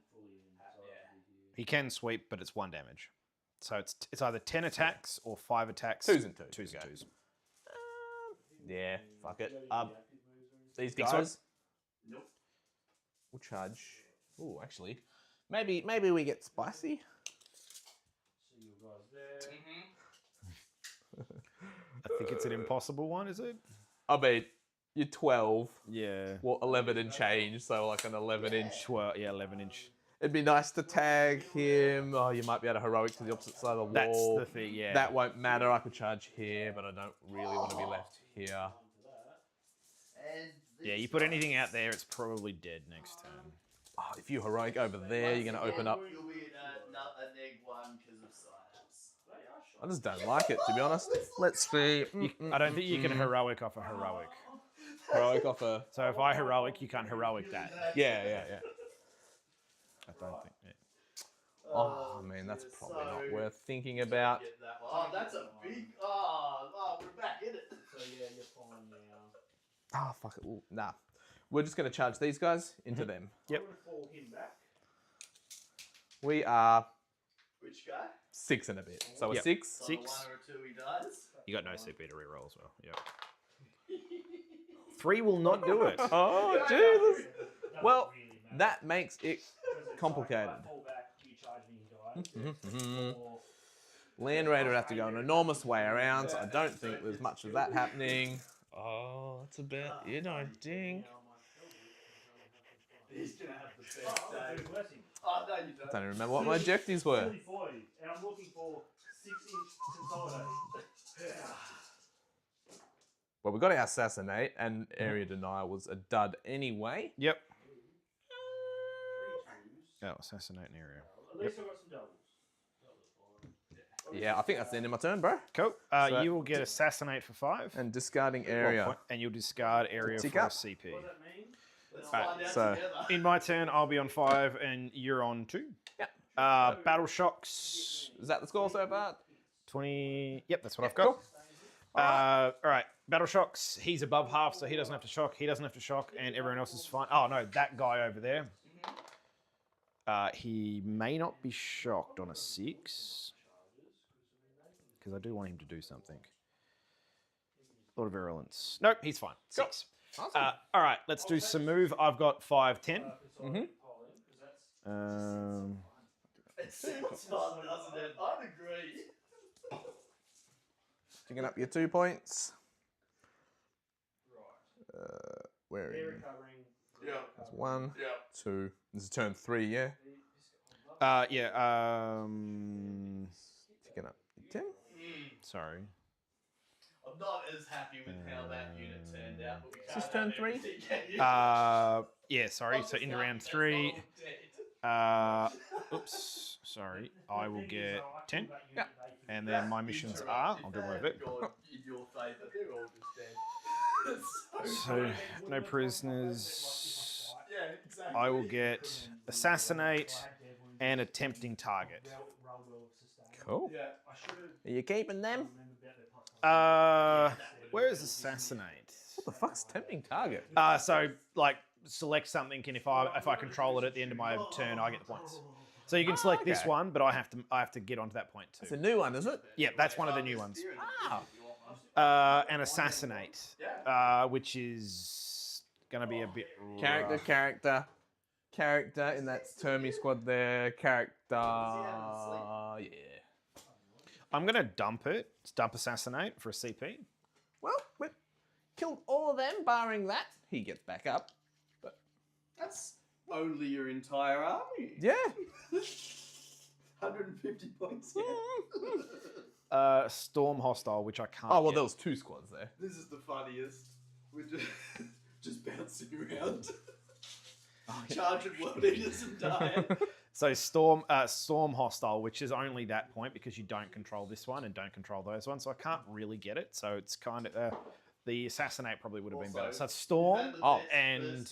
[SPEAKER 6] He can sweep, but it's 1 damage. So it's either 10 attacks or 5 attacks.
[SPEAKER 4] 2s and 2s.
[SPEAKER 6] 2s and
[SPEAKER 4] Okay.
[SPEAKER 6] 2s.
[SPEAKER 4] Yeah, fuck it. These
[SPEAKER 6] Big
[SPEAKER 4] guys
[SPEAKER 3] Nope.
[SPEAKER 4] will charge. Oh, actually, maybe we get spicy.
[SPEAKER 5] See you guys there.
[SPEAKER 6] I think it's an impossible one, is it?
[SPEAKER 4] I mean, you're 12.
[SPEAKER 6] Yeah.
[SPEAKER 4] Well, 11 and change, so like an 11-inch.
[SPEAKER 6] 11-inch.
[SPEAKER 4] It'd be nice to tag him. Oh, you might be able to heroic to the opposite side of the
[SPEAKER 6] That's
[SPEAKER 4] wall.
[SPEAKER 6] the thing, yeah.
[SPEAKER 4] That won't matter. I could charge here, but I don't really want to be left here.
[SPEAKER 3] And
[SPEAKER 6] Yeah, you put anything out there, it's probably dead next turn.
[SPEAKER 4] Oh, if you heroic over there, you're going to open up.
[SPEAKER 3] You'll be a neg 1 because of science.
[SPEAKER 4] I just don't like it, to be honest. Let's see.
[SPEAKER 6] I don't think you can heroic off a heroic.
[SPEAKER 4] Heroic off a...
[SPEAKER 6] So if I heroic, you can't heroic that.
[SPEAKER 4] Yeah.
[SPEAKER 6] I don't think. Yeah.
[SPEAKER 4] Oh, I mean, that's probably not worth thinking about.
[SPEAKER 3] Get that one. Oh, that's a big. Oh, we're back in it.
[SPEAKER 5] So yeah, you're fine now.
[SPEAKER 4] Oh, fuck it. Ooh, nah. We're just going to charge these guys into them.
[SPEAKER 6] Yep.
[SPEAKER 5] I'm gonna fall him back.
[SPEAKER 4] We are
[SPEAKER 3] Which guy?
[SPEAKER 4] 6 and a bit. So we're
[SPEAKER 6] Yep.
[SPEAKER 4] 6.
[SPEAKER 3] On
[SPEAKER 6] 6.
[SPEAKER 3] a 1 or a 2 he dies.
[SPEAKER 6] You got no CP to reroll as well. Yep. 3 will not do it.
[SPEAKER 4] Oh, Jesus.
[SPEAKER 5] That
[SPEAKER 4] Well,
[SPEAKER 5] really matters.
[SPEAKER 4] that makes it
[SPEAKER 5] 'Cause it's
[SPEAKER 4] complicated.
[SPEAKER 5] Like, I fall back, you charge me, he dies. Or
[SPEAKER 4] Land Raider would have to go an enormous way around, so I don't think there's much of that happening. Oh, that's a bit, you know, ding.
[SPEAKER 3] He's gonna have the
[SPEAKER 5] Oh,
[SPEAKER 3] best
[SPEAKER 5] I'm gonna
[SPEAKER 3] day.
[SPEAKER 5] do blessing.
[SPEAKER 3] Oh no, you don't.
[SPEAKER 4] I don't even remember what my objectives were.
[SPEAKER 5] 40, and I'm looking for 6-inch consolidate.
[SPEAKER 4] Well, we got our Assassinate, and Area Denial was a dud anyway.
[SPEAKER 6] Yep.
[SPEAKER 5] 3 twos.
[SPEAKER 6] Oh, assassinate an area.
[SPEAKER 5] At least I got some doubles. That was fine.
[SPEAKER 4] Yeah, I think that's the end of my turn, bro.
[SPEAKER 6] Cool.
[SPEAKER 4] So-
[SPEAKER 6] You will get assassinate for 5.
[SPEAKER 4] And discarding area.
[SPEAKER 6] And you'll discard area
[SPEAKER 4] Tick
[SPEAKER 6] for a
[SPEAKER 4] up.
[SPEAKER 6] CP.
[SPEAKER 5] What does that mean?
[SPEAKER 3] Let's
[SPEAKER 6] Alright,
[SPEAKER 3] find out
[SPEAKER 4] so-
[SPEAKER 3] together.
[SPEAKER 6] In my turn, I'll be on 5 and you're on 2.
[SPEAKER 4] Yep.
[SPEAKER 6] Battle shocks.
[SPEAKER 4] Is that the score so far?
[SPEAKER 6] 20. Yep, that's what I've got. All right. Battle shocks. He's above half, so he doesn't have to shock. He doesn't have to shock, and everyone else is fine. Oh no, that guy over there. He may not be shocked on a 6, because I do want him to do something. Lord of Virulence. Nope, he's fine. 6.
[SPEAKER 4] Awesome.
[SPEAKER 6] All right, let's do some move. I've got 5, 10.
[SPEAKER 3] It sounds fun, doesn't it? I'd agree.
[SPEAKER 4] Picking up your 2 points.
[SPEAKER 5] Right.
[SPEAKER 4] Where are
[SPEAKER 5] They're
[SPEAKER 4] you?
[SPEAKER 5] recovering.
[SPEAKER 3] Yeah.
[SPEAKER 4] That's 1,
[SPEAKER 3] Yeah.
[SPEAKER 4] 2. This is turn 3, yeah?
[SPEAKER 6] Yeah.
[SPEAKER 4] Picking up your 10.
[SPEAKER 6] Sorry.
[SPEAKER 3] I'm not as happy with how that unit turned out, but we can't
[SPEAKER 4] this turn
[SPEAKER 3] have
[SPEAKER 4] 3?
[SPEAKER 3] everything, can you?
[SPEAKER 6] Yeah. Sorry. So into round
[SPEAKER 3] That's
[SPEAKER 6] 3.
[SPEAKER 3] all dead.
[SPEAKER 6] Oops. Sorry. I will get 10.
[SPEAKER 4] Yeah.
[SPEAKER 6] And then my missions are. I'll do my bit.
[SPEAKER 3] Gone in your favour. They're all just dead.
[SPEAKER 6] So no prisoners.
[SPEAKER 3] Yeah, exactly.
[SPEAKER 6] I will get assassinate and a tempting target.
[SPEAKER 4] Cool.
[SPEAKER 3] Yeah.
[SPEAKER 4] Are you keeping them?
[SPEAKER 6] Where is assassinate?
[SPEAKER 4] What the fuck's tempting target?
[SPEAKER 6] So like select something, and if I control it at the end of my turn, I get the points. So you can select this
[SPEAKER 4] okay.
[SPEAKER 6] one, but I have to get onto that point
[SPEAKER 4] It's
[SPEAKER 6] too.
[SPEAKER 4] a new one, is it?
[SPEAKER 6] Yeah, that's one of the new ones.
[SPEAKER 4] Ah.
[SPEAKER 6] And Assassinate, which is going to be a bit rough.
[SPEAKER 4] Character in that Termy squad there. Character, yeah.
[SPEAKER 6] I'm going to dump it. Dump Assassinate for a CP.
[SPEAKER 4] Well, we killed all of them, barring that. He gets back up. But
[SPEAKER 3] That's only your entire army.
[SPEAKER 4] yeah.
[SPEAKER 3] 150 points.
[SPEAKER 6] Storm Hostile, which I can't
[SPEAKER 4] Oh, well,
[SPEAKER 6] get.
[SPEAKER 4] there was 2 squads there.
[SPEAKER 3] This is the funniest. We're just bouncing around. Charging world eaters and dying.
[SPEAKER 6] So Storm Hostile, which is only that point because you don't control this one and don't control those ones. So I can't really get it. So it's kind of... the Assassinate probably would have been better. So it's Storm and...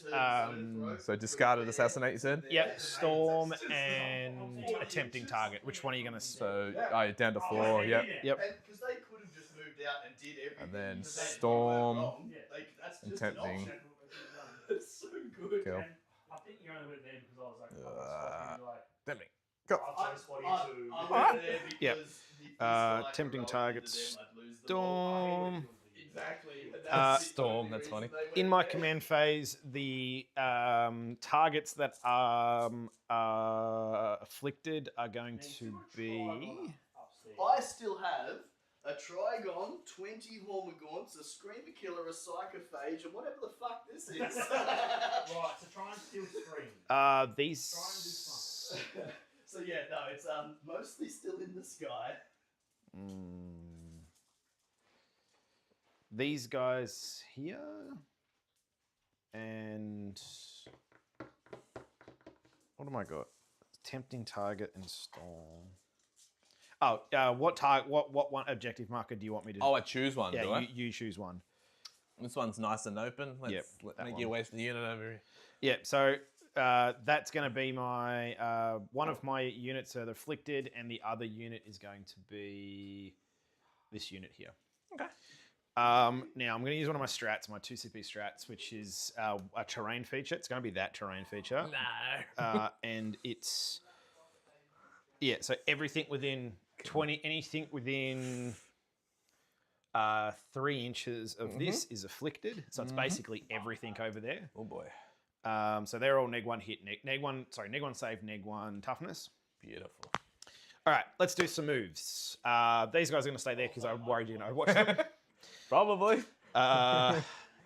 [SPEAKER 4] So discarded Assassinate, you said?
[SPEAKER 6] Yep, Storm and Attempting Target. Which one are you going to...
[SPEAKER 4] So, down to 4, yep.
[SPEAKER 6] Yep.
[SPEAKER 3] Because they could have just moved out and did everything.
[SPEAKER 4] And then
[SPEAKER 3] that they did
[SPEAKER 4] Storm,
[SPEAKER 3] wrong. That's just an
[SPEAKER 4] Attempting.
[SPEAKER 3] option. It's so good.
[SPEAKER 4] Kill.
[SPEAKER 5] I think you only went there because I was like, fucking like,
[SPEAKER 4] Damn it. Go.
[SPEAKER 5] I'll throw Spotty to.
[SPEAKER 3] I went there because
[SPEAKER 6] Yep.
[SPEAKER 3] if this
[SPEAKER 6] Tempting
[SPEAKER 3] rolled
[SPEAKER 6] targets.
[SPEAKER 3] into them, I'd lose them all.
[SPEAKER 6] Storm.
[SPEAKER 3] Exactly. And
[SPEAKER 6] Uh,
[SPEAKER 3] that's the
[SPEAKER 4] Storm,
[SPEAKER 3] only
[SPEAKER 4] that's
[SPEAKER 3] reason
[SPEAKER 4] funny.
[SPEAKER 3] they went
[SPEAKER 6] In my
[SPEAKER 3] there.
[SPEAKER 6] command phase, the targets that are afflicted are going to be...
[SPEAKER 3] I still have a Trigon, 20 Hormagaunts, a Screamer Killer, a Psychophage, and whatever the fuck this is.
[SPEAKER 5] Right, so try and steal screen.
[SPEAKER 6] These...
[SPEAKER 3] So yeah, no, it's mostly still in the sky.
[SPEAKER 6] These guys here, and what am I got? Tempting Target and Storm. Oh, what target? What one objective marker do you want me to?
[SPEAKER 4] Oh, I choose one, do
[SPEAKER 6] yeah,
[SPEAKER 4] I?
[SPEAKER 6] you choose one.
[SPEAKER 4] This one's nice and open. Let's
[SPEAKER 6] Yep,
[SPEAKER 4] let
[SPEAKER 6] that
[SPEAKER 4] me
[SPEAKER 6] one.
[SPEAKER 4] get away from the unit over here.
[SPEAKER 6] Yeah, so that's going to be my one of my units are the afflicted, and the other unit is going to be this unit here.
[SPEAKER 4] Okay.
[SPEAKER 6] Now I'm going to use one of my strats, my 2CP strats, which is a terrain feature. It's going to be that terrain feature.
[SPEAKER 4] No.
[SPEAKER 6] And it's so everything within anything within 3 inches of this is afflicted. So it's basically everything over there.
[SPEAKER 4] Oh boy.
[SPEAKER 6] So they're all neg 1 hit, neg 1 save, neg 1 toughness.
[SPEAKER 4] Beautiful.
[SPEAKER 6] All right, let's do some moves. These guys are going to stay there because I'm worried you're going to watch them.
[SPEAKER 4] Probably.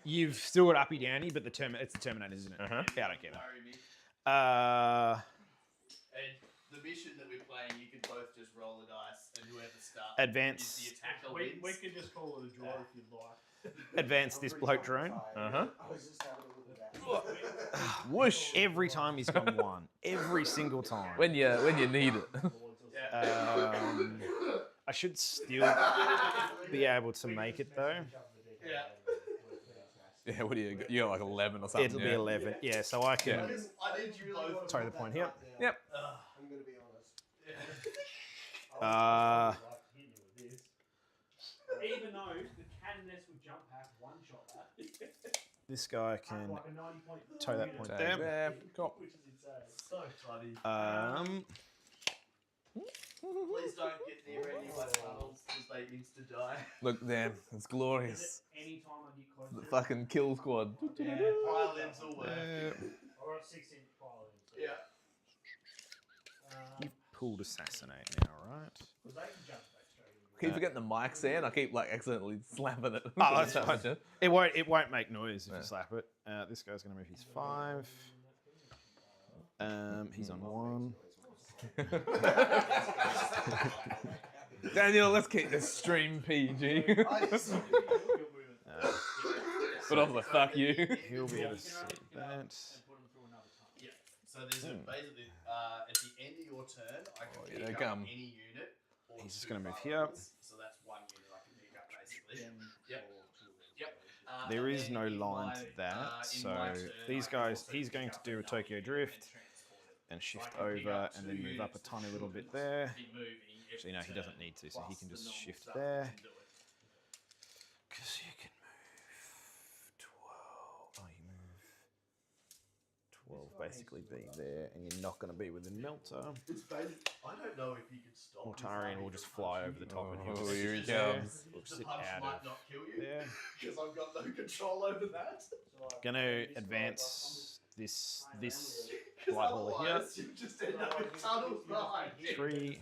[SPEAKER 6] You've still got uppy downy, but it's the Terminators, isn't it? Yeah, I don't care.
[SPEAKER 3] Worry me. And the mission that we're playing, you can both just roll the dice, and whoever starts
[SPEAKER 6] Advance.
[SPEAKER 3] is the attacker
[SPEAKER 5] We
[SPEAKER 3] wins.
[SPEAKER 5] can just call it a draw if you'd like.
[SPEAKER 6] Advance this bloke drone.
[SPEAKER 4] Uh-huh.
[SPEAKER 7] I was just having a look at that.
[SPEAKER 4] Whoosh.
[SPEAKER 6] Every time he's gone 1. Every single time.
[SPEAKER 4] When you need it.
[SPEAKER 6] I should still be able to make it though.
[SPEAKER 3] Yeah.
[SPEAKER 4] Yeah, what do you got? You got like 11 or something.
[SPEAKER 6] It'll be
[SPEAKER 4] yeah.
[SPEAKER 6] 11. Yeah, so I can.
[SPEAKER 3] Because I need you both.
[SPEAKER 6] Sorry, the point here.
[SPEAKER 4] Yep.
[SPEAKER 7] I'm going to be honest.
[SPEAKER 5] Even though the cannoness would jump pack one shot that.
[SPEAKER 6] This guy can
[SPEAKER 5] Like a 90 point
[SPEAKER 6] toe that point
[SPEAKER 4] Tag
[SPEAKER 6] there.
[SPEAKER 4] there. Cool.
[SPEAKER 5] which is insane.
[SPEAKER 3] So funny. Please don't get near any of my tunnels because they insta die.
[SPEAKER 4] Look, damn, it's glorious.
[SPEAKER 5] Any time I get close
[SPEAKER 4] The
[SPEAKER 5] to it,
[SPEAKER 4] fucking kill squad.
[SPEAKER 3] Yeah, pile ends will work.
[SPEAKER 5] or a 6-inch pile in. So,
[SPEAKER 3] Yeah.
[SPEAKER 6] You've pulled Assassinate now, right?
[SPEAKER 5] Because they can jump back straight in.
[SPEAKER 4] Keep forgetting the mic's there, and I keep like accidentally slapping it.
[SPEAKER 6] Oh, that's fine. It won't make noise if you slap it. This guy's going to move his 5. He's on 1.
[SPEAKER 4] Daniel, let's keep this stream PG. But also, fuck you.
[SPEAKER 6] He'll be able to see that.
[SPEAKER 5] And put them through another tunnel.
[SPEAKER 3] Yeah. So there's a, basically at the end of your turn, I can
[SPEAKER 4] here they
[SPEAKER 3] pick
[SPEAKER 4] come.
[SPEAKER 3] up any unit. Or
[SPEAKER 6] He's just
[SPEAKER 3] 2
[SPEAKER 6] gonna move
[SPEAKER 3] fire
[SPEAKER 6] here.
[SPEAKER 3] lines. So that's 1 unit I can pick up basically. Yep. Yep.
[SPEAKER 6] There
[SPEAKER 3] And
[SPEAKER 6] is
[SPEAKER 3] then
[SPEAKER 6] no
[SPEAKER 3] in
[SPEAKER 6] line
[SPEAKER 3] my-
[SPEAKER 6] to that.
[SPEAKER 3] in
[SPEAKER 6] So
[SPEAKER 3] my turn,
[SPEAKER 6] these
[SPEAKER 3] I can
[SPEAKER 6] guys,
[SPEAKER 3] also
[SPEAKER 6] he's
[SPEAKER 3] pick
[SPEAKER 6] going to
[SPEAKER 3] up
[SPEAKER 6] do a
[SPEAKER 3] another
[SPEAKER 6] Tokyo
[SPEAKER 3] unit
[SPEAKER 6] Drift
[SPEAKER 3] transport it.
[SPEAKER 6] and shift
[SPEAKER 3] I can pick
[SPEAKER 6] over
[SPEAKER 3] up
[SPEAKER 6] and
[SPEAKER 3] 2
[SPEAKER 6] then move up a
[SPEAKER 3] units
[SPEAKER 6] tiny
[SPEAKER 3] to
[SPEAKER 6] little bit
[SPEAKER 3] be
[SPEAKER 6] there.
[SPEAKER 3] moving every
[SPEAKER 6] So, he doesn't
[SPEAKER 3] turn,
[SPEAKER 6] need to, so he
[SPEAKER 3] plus
[SPEAKER 6] can
[SPEAKER 3] the
[SPEAKER 6] just
[SPEAKER 3] normal
[SPEAKER 6] shift
[SPEAKER 3] stuff
[SPEAKER 6] there.
[SPEAKER 3] I can do it.
[SPEAKER 6] Because you can move 12. Oh, you move 12 basically be there, and you're not going to be within Melter.
[SPEAKER 3] It's basic. I don't know if you can stop.
[SPEAKER 6] Mortarian will just fly over the top and he'll
[SPEAKER 4] Oh,
[SPEAKER 6] just
[SPEAKER 4] here he
[SPEAKER 6] sit there.
[SPEAKER 4] comes.
[SPEAKER 6] We'll
[SPEAKER 3] The
[SPEAKER 6] sit
[SPEAKER 3] punch
[SPEAKER 6] out
[SPEAKER 3] might
[SPEAKER 6] of
[SPEAKER 3] not kill you
[SPEAKER 6] there.
[SPEAKER 3] because I've got no control over that.
[SPEAKER 6] Going to advance this
[SPEAKER 3] Because
[SPEAKER 6] light hauler here.
[SPEAKER 3] otherwise you just end up in tunnels behind you.
[SPEAKER 6] 3.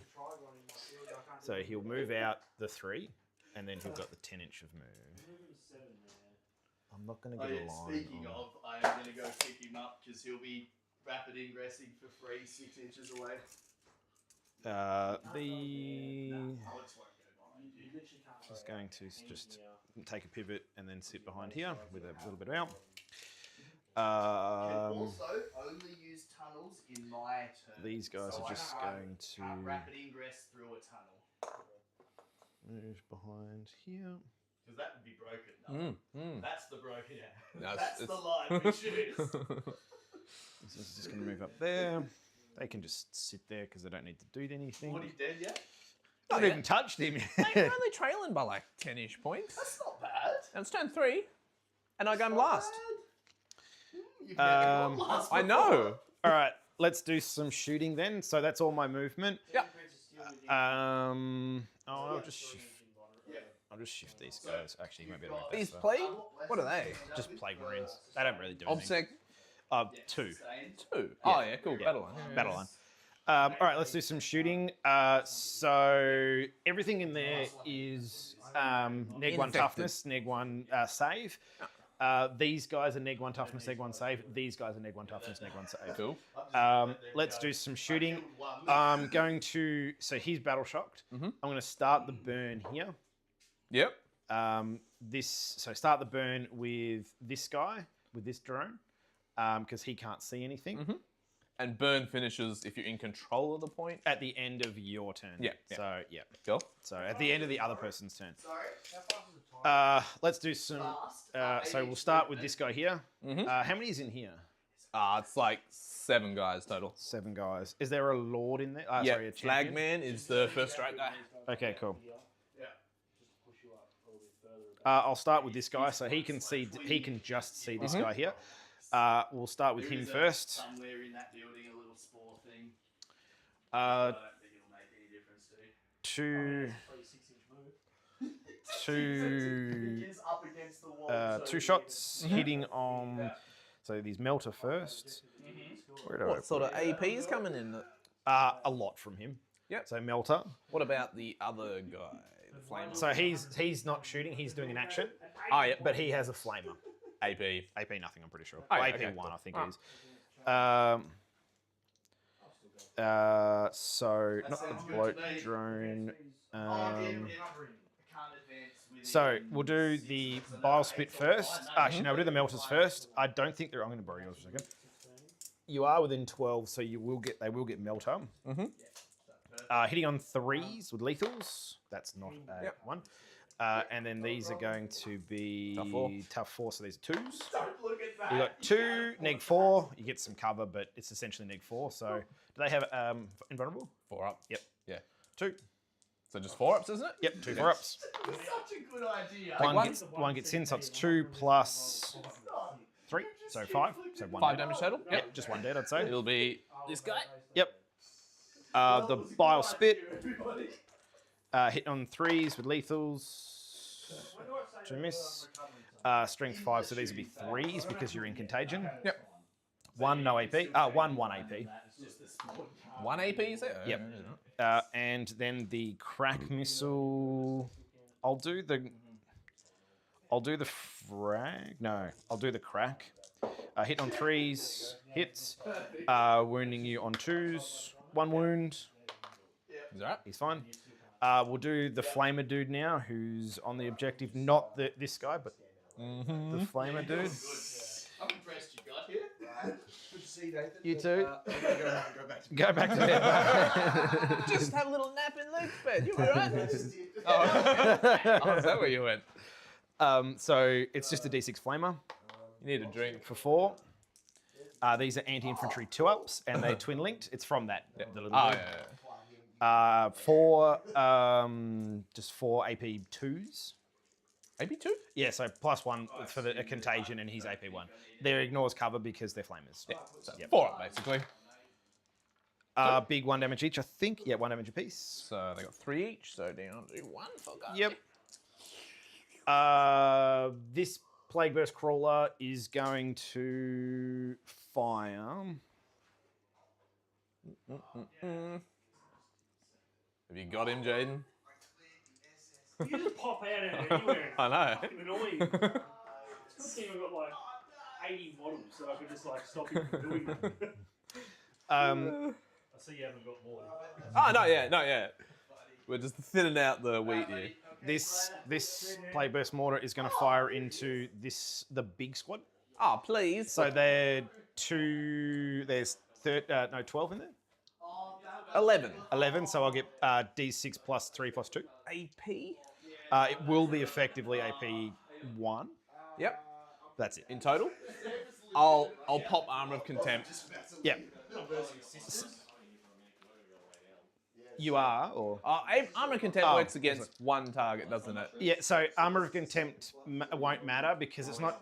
[SPEAKER 6] So he'll move out the 3, and then he'll got the 10-inch of move. I'm not going to
[SPEAKER 3] Oh,
[SPEAKER 6] get
[SPEAKER 3] yeah,
[SPEAKER 6] a line.
[SPEAKER 3] speaking
[SPEAKER 6] on-
[SPEAKER 3] of, I am going to go pick him up because he'll be rapid ingressing for free 6 inches away.
[SPEAKER 6] The
[SPEAKER 3] Alex won't go behind you.
[SPEAKER 6] Just going to just take a pivot and then sit behind here with a little bit of out.
[SPEAKER 3] Can also only use tunnels in my turn.
[SPEAKER 6] These guys
[SPEAKER 3] so
[SPEAKER 6] are just
[SPEAKER 3] I
[SPEAKER 6] going
[SPEAKER 3] can't
[SPEAKER 6] to
[SPEAKER 3] rapid ingress through a tunnel.
[SPEAKER 6] move behind here.
[SPEAKER 3] Because that would be broken. No. That's the broken. Yeah.
[SPEAKER 4] That's-
[SPEAKER 3] That's the line we choose.
[SPEAKER 6] This is just going to move up there. They can just sit there because they don't need to do anything.
[SPEAKER 3] What, he dead yet?
[SPEAKER 6] I haven't even touched him
[SPEAKER 4] They're
[SPEAKER 6] yet.
[SPEAKER 4] only trailing by like 10-ish points.
[SPEAKER 3] That's not bad.
[SPEAKER 4] And it's turn 3, and I go
[SPEAKER 3] Not
[SPEAKER 4] last.
[SPEAKER 3] bad. You've never
[SPEAKER 6] Um,
[SPEAKER 3] gone last
[SPEAKER 4] I
[SPEAKER 3] before.
[SPEAKER 4] know.
[SPEAKER 6] All right, let's do some shooting then. So that's all my movement.
[SPEAKER 4] Yeah.
[SPEAKER 6] I'll just shift these guys. Actually, you might be able to make
[SPEAKER 4] These
[SPEAKER 6] that
[SPEAKER 4] plague? What are they?
[SPEAKER 6] just plague marines. They don't really do anything.
[SPEAKER 4] Obsec
[SPEAKER 6] 2.
[SPEAKER 4] 2. Oh, yeah, cool.
[SPEAKER 6] Yeah.
[SPEAKER 4] Battle line.
[SPEAKER 6] Battle line. All right, let's do some shooting. So everything in there is neg 1
[SPEAKER 4] Infected.
[SPEAKER 6] toughness, neg 1 save. These guys are neg 1 toughness, neg 1 save. These guys are neg 1 toughness, neg 1 save.
[SPEAKER 4] Cool.
[SPEAKER 6] Let's do some shooting. I'm going to. So he's battle shocked. I'm going to start the burn here.
[SPEAKER 4] Yep.
[SPEAKER 6] So start the burn with this guy, with this drone, because he can't see anything.
[SPEAKER 4] And burn finishes if you're in control of the point.
[SPEAKER 6] At the end of your turn.
[SPEAKER 4] Yeah.
[SPEAKER 6] So yeah.
[SPEAKER 4] Cool.
[SPEAKER 6] So at the end of the other person's turn.
[SPEAKER 3] Sorry.
[SPEAKER 6] Let's do some. So we'll start with this guy here. How many is in here?
[SPEAKER 4] It's like 7 guys total.
[SPEAKER 6] 7 guys. Is there a lord in there?
[SPEAKER 4] Yeah,
[SPEAKER 6] Sorry, a champion?
[SPEAKER 4] Flagman is the first strike guy.
[SPEAKER 6] Okay, cool.
[SPEAKER 3] Yeah.
[SPEAKER 6] I'll start with this guy, so he can see. He can just see this guy here. We'll start with
[SPEAKER 3] There
[SPEAKER 6] him
[SPEAKER 3] is
[SPEAKER 6] first.
[SPEAKER 3] Somewhere in that building, a little spore thing.
[SPEAKER 6] Uh,
[SPEAKER 3] I don't think it'll make any difference to you.
[SPEAKER 6] two
[SPEAKER 3] He is up against the wall. so
[SPEAKER 6] 2
[SPEAKER 3] he
[SPEAKER 6] shots hitting on. So these melter first. Where do I
[SPEAKER 4] What sort of
[SPEAKER 6] put it?
[SPEAKER 4] AP is coming in?
[SPEAKER 6] A lot from him.
[SPEAKER 4] Yep.
[SPEAKER 6] So melter.
[SPEAKER 4] What about the other guy? The flamer?
[SPEAKER 6] So he's not shooting. He's doing an action.
[SPEAKER 4] Oh, yeah.
[SPEAKER 6] But he has a flamer.
[SPEAKER 4] AP.
[SPEAKER 6] AP nothing. I'm pretty sure.
[SPEAKER 4] Oh, yeah,
[SPEAKER 6] AP
[SPEAKER 4] okay,
[SPEAKER 6] 1,
[SPEAKER 4] cool.
[SPEAKER 6] I think
[SPEAKER 4] Ah.
[SPEAKER 6] it is. So
[SPEAKER 3] That
[SPEAKER 6] not
[SPEAKER 3] sounds
[SPEAKER 6] the
[SPEAKER 3] good
[SPEAKER 6] bloat
[SPEAKER 3] to me.
[SPEAKER 6] drone.
[SPEAKER 3] Oh,
[SPEAKER 6] Um,
[SPEAKER 3] I can't advance within
[SPEAKER 6] So we'll do
[SPEAKER 3] 6
[SPEAKER 6] the
[SPEAKER 3] inches, so
[SPEAKER 6] bile
[SPEAKER 3] no,
[SPEAKER 6] spit
[SPEAKER 3] 8 foot
[SPEAKER 6] first.
[SPEAKER 3] line, no.
[SPEAKER 6] Actually, no, we'll do the melters first. I don't think they're. I'm going to borrow yours for a second. You are within 12, so you will get. They will get melter. Hitting on 3s with lethals. That's not a
[SPEAKER 4] Yep.
[SPEAKER 6] 1. And then these are going to be
[SPEAKER 4] Tough 4.
[SPEAKER 6] So these are 2s.
[SPEAKER 3] Don't look at that.
[SPEAKER 6] You got 2 neg 4. You get some cover, but it's essentially neg 4. So do they have invulnerable?
[SPEAKER 4] 4 up.
[SPEAKER 6] Yep.
[SPEAKER 4] Yeah.
[SPEAKER 6] 2.
[SPEAKER 4] So just 4 ups, isn't it?
[SPEAKER 6] Yep. 2 4-ups.
[SPEAKER 3] It was such a good idea.
[SPEAKER 6] One gets in, so it's 2 plus 3, so 5. So 1
[SPEAKER 4] 5
[SPEAKER 6] dead.
[SPEAKER 4] damage total.
[SPEAKER 6] Yep, just 1 dead, I'd say.
[SPEAKER 4] It'll be this guy.
[SPEAKER 6] Yep. The bile spit, hit on 3s with lethals. 2 miss. Strength 5, so these will be 3s because you're in contagion.
[SPEAKER 4] Yep.
[SPEAKER 6] 1 no AP. 1 AP.
[SPEAKER 4] 1 AP, is it?
[SPEAKER 6] Yep. And then the crack missile. I'll do the frag. No, I'll do the crack. Hit on 3s. Hits. Wounding you on 2s. 1 wound.
[SPEAKER 4] Is that right?
[SPEAKER 6] He's fine. We'll do the flamer dude now, who's on the objective. Not this guy, but the flamer dude.
[SPEAKER 3] I'm impressed you got here.
[SPEAKER 7] Good to see you, Nathan.
[SPEAKER 6] You too.
[SPEAKER 7] I'm gonna go home and go back to
[SPEAKER 6] Go back to bed.
[SPEAKER 4] Just have a little nap in Luke's bed. You alright?
[SPEAKER 6] Oh.
[SPEAKER 4] Oh, is that where you went?
[SPEAKER 6] So it's just a D6 flamer
[SPEAKER 4] You need a drink.
[SPEAKER 6] for 4. These are anti-infantry 2-ups, and they're twin linked. It's from that. The little
[SPEAKER 4] Oh,
[SPEAKER 6] dude.
[SPEAKER 4] yeah.
[SPEAKER 6] 4, just 4 AP 2s.
[SPEAKER 4] AP2?
[SPEAKER 6] Yeah, so +1 for a contagion, and he's AP1. Their ignores cover because they're flamers.
[SPEAKER 4] Yeah, so 4 up basically.
[SPEAKER 6] Big 1 damage each, I think. Yeah, 1 damage apiece.
[SPEAKER 4] So they got 3 each, so down to 1 for guys.
[SPEAKER 6] Yep. This Plague Burst Crawler is going to fire.
[SPEAKER 4] Have you got him, Jaden?
[SPEAKER 5] You just pop out of it anywhere.
[SPEAKER 4] I know.
[SPEAKER 5] Fucking annoying. It's a good thing I've got like 80 models, so I can just like stop him from doing that. I see you haven't got more.
[SPEAKER 4] Oh, not yet. We're just thinning out the wheat here.
[SPEAKER 6] This Plague Burst Mortar is going to fire into the big squad.
[SPEAKER 4] Oh, please.
[SPEAKER 6] So there's 12 in there?
[SPEAKER 4] 11.
[SPEAKER 6] 11, so I'll get D6 plus 3 plus 2.
[SPEAKER 4] AP?
[SPEAKER 6] It will be effectively AP 1.
[SPEAKER 4] Yep.
[SPEAKER 6] That's it.
[SPEAKER 4] In total? I'll pop Armor of Contempt.
[SPEAKER 6] Yeah. You are, or?
[SPEAKER 4] Armor of Contempt works against one target, doesn't it?
[SPEAKER 6] Yeah, so Armor of Contempt won't matter because it's not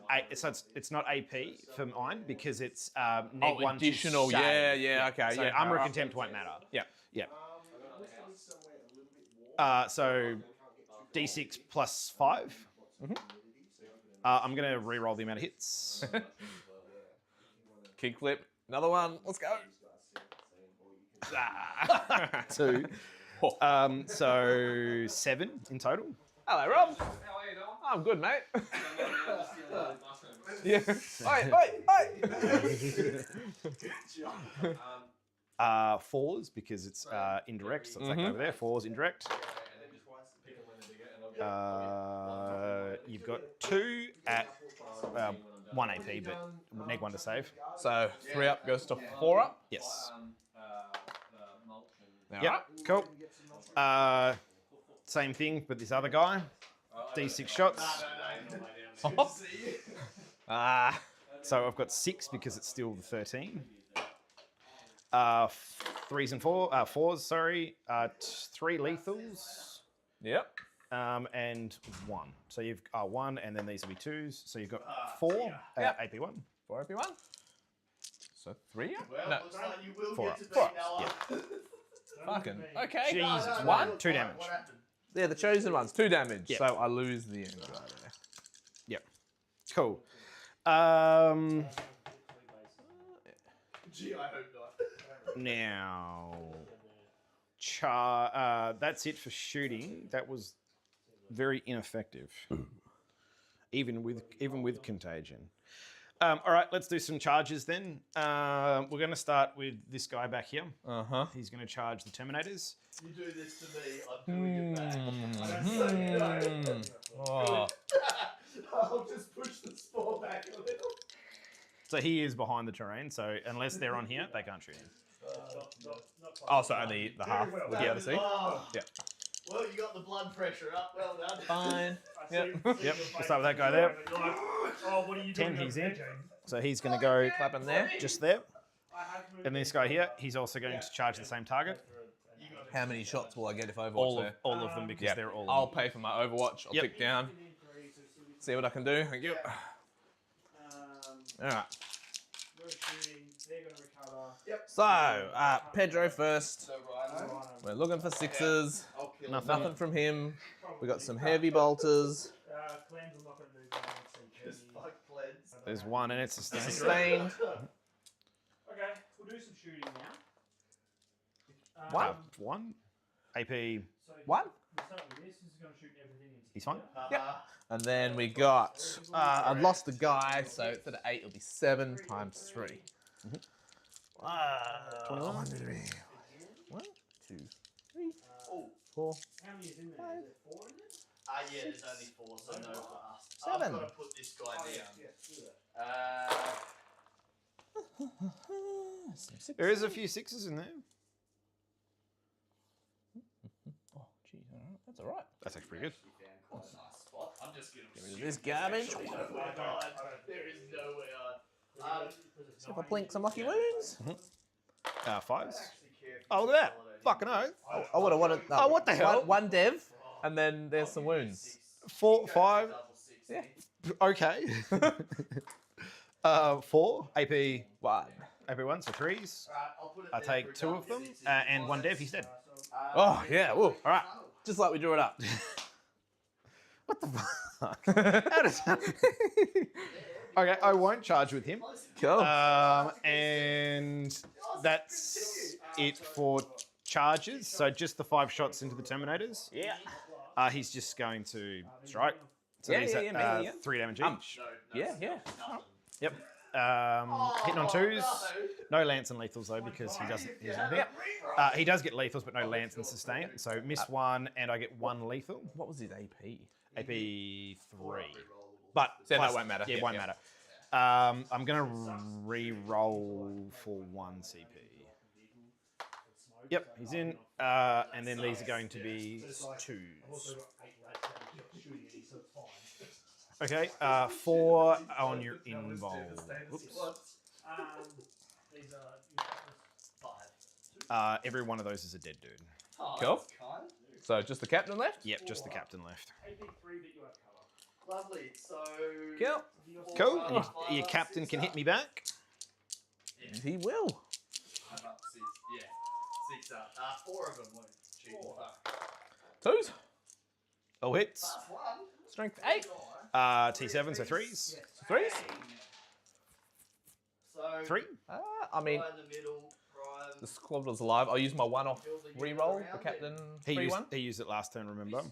[SPEAKER 6] AP for mine because it's neg 1 to
[SPEAKER 4] additional.
[SPEAKER 6] save.
[SPEAKER 4] Yeah, okay.
[SPEAKER 6] So
[SPEAKER 4] yeah.
[SPEAKER 6] Armor of Contempt won't matter.
[SPEAKER 4] Yeah.
[SPEAKER 6] Yeah. So D6 plus 5. I'm going to re-roll the amount of hits.
[SPEAKER 4] Kickflip. Another one. Let's go.
[SPEAKER 6] 2. So 7 in total.
[SPEAKER 4] Hello, Rob.
[SPEAKER 2] How are you doing?
[SPEAKER 4] I'm good, mate. Yeah. Oi.
[SPEAKER 6] 4s because it's indirect. So it's that guy over there. 4s indirect. You've got 2 at 1 AP, but neg 1 to save.
[SPEAKER 4] So 3 up goes to 4 up.
[SPEAKER 6] Yes.
[SPEAKER 4] All
[SPEAKER 6] Yep.
[SPEAKER 4] right.
[SPEAKER 6] Cool. Same thing with this other guy. D6 shots. So I've got 6 because it's still the 13. 3s and 4s. Sorry. 3 lethals.
[SPEAKER 4] Yep.
[SPEAKER 6] And 1. So you've 1, and then these will be 2s. So you've got 4
[SPEAKER 4] Yep.
[SPEAKER 6] AP1.
[SPEAKER 4] 4 AP1. So 3 up?
[SPEAKER 3] Well,
[SPEAKER 4] No.
[SPEAKER 3] looks like you will
[SPEAKER 6] 4
[SPEAKER 3] get
[SPEAKER 6] up.
[SPEAKER 3] to beat
[SPEAKER 6] 4 ups,
[SPEAKER 3] Noah.
[SPEAKER 4] Fucking. Okay.
[SPEAKER 6] Jesus.
[SPEAKER 4] One?
[SPEAKER 6] 2 damage.
[SPEAKER 3] What happened?
[SPEAKER 4] They're the chosen ones. 2 damage.
[SPEAKER 6] Yep.
[SPEAKER 4] So I lose the end guy there.
[SPEAKER 6] Yep. Cool.
[SPEAKER 3] Gee, I hope not.
[SPEAKER 6] Now, that's it for shooting. That was very ineffective, even with contagion. All right, let's do some charges then. We're going to start with this guy back here. He's going to charge the Terminators.
[SPEAKER 3] You do this to me, I'm doing it back.
[SPEAKER 4] Oh.
[SPEAKER 3] I'll just push the spore back a little.
[SPEAKER 6] So he is behind the terrain. So unless they're on here, they can't shoot him.
[SPEAKER 4] Oh, so only the half with the other C?
[SPEAKER 3] Oh.
[SPEAKER 4] Yeah.
[SPEAKER 3] Well, you got the blood pressure up. Well done.
[SPEAKER 4] Fine. Yep.
[SPEAKER 6] Yep. We'll start with that guy there.
[SPEAKER 5] Oh, what are you
[SPEAKER 6] 10,
[SPEAKER 5] doing?
[SPEAKER 6] he's in. So he's going to go
[SPEAKER 4] Clapping there.
[SPEAKER 6] just there. And this guy here, he's also going to charge the same target.
[SPEAKER 4] How many shots will I get if Overwatch
[SPEAKER 6] All
[SPEAKER 4] there?
[SPEAKER 6] of them because they're all.
[SPEAKER 4] I'll pay for my Overwatch. I'll
[SPEAKER 6] Yep.
[SPEAKER 4] pick down. See what I can do. Thank you. All right. So, Pedro first. We're looking for 6s. Nothing from him. We got some heavy bolters.
[SPEAKER 6] There's one, and it's sustained.
[SPEAKER 4] Sustained.
[SPEAKER 5] Okay, we'll do some shooting now.
[SPEAKER 4] One.
[SPEAKER 6] 1 AP.
[SPEAKER 5] So
[SPEAKER 4] One.
[SPEAKER 5] we'll start with this. This is going to shoot everything into
[SPEAKER 6] He's fine.
[SPEAKER 4] Yep. And then we got. I've lost a guy, so instead of 8, it'll be 7 times 3.
[SPEAKER 6] 21.
[SPEAKER 4] 1, 2, 3, 4.
[SPEAKER 5] How many is in there? Is there 4 in there?
[SPEAKER 3] Yeah, there's only 4, so no for us.
[SPEAKER 4] 7.
[SPEAKER 3] I've got to put this guy down.
[SPEAKER 6] There is a few 6s in there.
[SPEAKER 4] Oh, geez, all right. That's all right.
[SPEAKER 6] That's actually pretty good.
[SPEAKER 3] Quite a nice spot. I'm just going
[SPEAKER 4] Get rid of this garbage.
[SPEAKER 3] There is no way on.
[SPEAKER 4] See if I blink some lucky wounds.
[SPEAKER 6] 5s. Oh, look at that. Fucking oath.
[SPEAKER 4] I would have wanted.
[SPEAKER 6] Oh, what the hell?
[SPEAKER 4] One dev, and then there's some wounds.
[SPEAKER 6] 4, 5.
[SPEAKER 4] Yeah.
[SPEAKER 6] Okay. 4 AP.
[SPEAKER 4] One.
[SPEAKER 6] AP1, so 3s.
[SPEAKER 3] Alright, I'll put it
[SPEAKER 6] I
[SPEAKER 3] there
[SPEAKER 6] take
[SPEAKER 3] for
[SPEAKER 6] 2 of them,
[SPEAKER 3] sixes.
[SPEAKER 6] and 1 dev, he's dead.
[SPEAKER 4] Oh, yeah. Whoa.
[SPEAKER 6] All right.
[SPEAKER 4] Just like we drew it up.
[SPEAKER 6] What the fuck? How does that... Okay, I won't charge with him.
[SPEAKER 4] Cool.
[SPEAKER 6] And that's it for charges. So just the 5 shots into the Terminators.
[SPEAKER 4] Yeah.
[SPEAKER 6] He's just going to strike. So
[SPEAKER 4] Yeah,
[SPEAKER 6] these
[SPEAKER 4] yeah,
[SPEAKER 6] are,
[SPEAKER 4] yeah, me, yeah.
[SPEAKER 6] 3 damage each.
[SPEAKER 4] Yeah, yeah.
[SPEAKER 6] Yep. Hitting on 2s. No lance and lethals though because he doesn't use anything. He does get lethals, but no lance and sustain. So miss 1, and I get 1 lethal.
[SPEAKER 4] What was his AP?
[SPEAKER 6] AP 3. But
[SPEAKER 4] So
[SPEAKER 6] plus-
[SPEAKER 4] that won't matter.
[SPEAKER 6] Yeah,
[SPEAKER 4] Yeah,
[SPEAKER 6] won't
[SPEAKER 4] yeah.
[SPEAKER 6] matter. I'm gonna re-roll for 1 CP. Yep, he's in. And then these are going to be 2s. Okay, 4 on your invul. Whoops. Every one of those is a dead dude.
[SPEAKER 4] Cool. So just the captain left?
[SPEAKER 6] Yep, just the captain left.
[SPEAKER 3] Lovely. So.
[SPEAKER 4] Cool.
[SPEAKER 6] Cool. And your captain can hit me back.
[SPEAKER 4] He will.
[SPEAKER 3] I'm up 6. Yeah. 6 up. 4 of them won't. Cheating fuck.
[SPEAKER 4] 2s.
[SPEAKER 6] All hits.
[SPEAKER 3] Plus 1.
[SPEAKER 4] Strength 8.
[SPEAKER 6] T7, so 3s.
[SPEAKER 4] 3s.
[SPEAKER 3] So.
[SPEAKER 6] 3.
[SPEAKER 4] I mean,
[SPEAKER 3] Right in the middle. Prime.
[SPEAKER 4] the squad was alive. I'll use my 1-off re-roll, the captain
[SPEAKER 6] He
[SPEAKER 4] 3-1.
[SPEAKER 6] used it last turn, remember?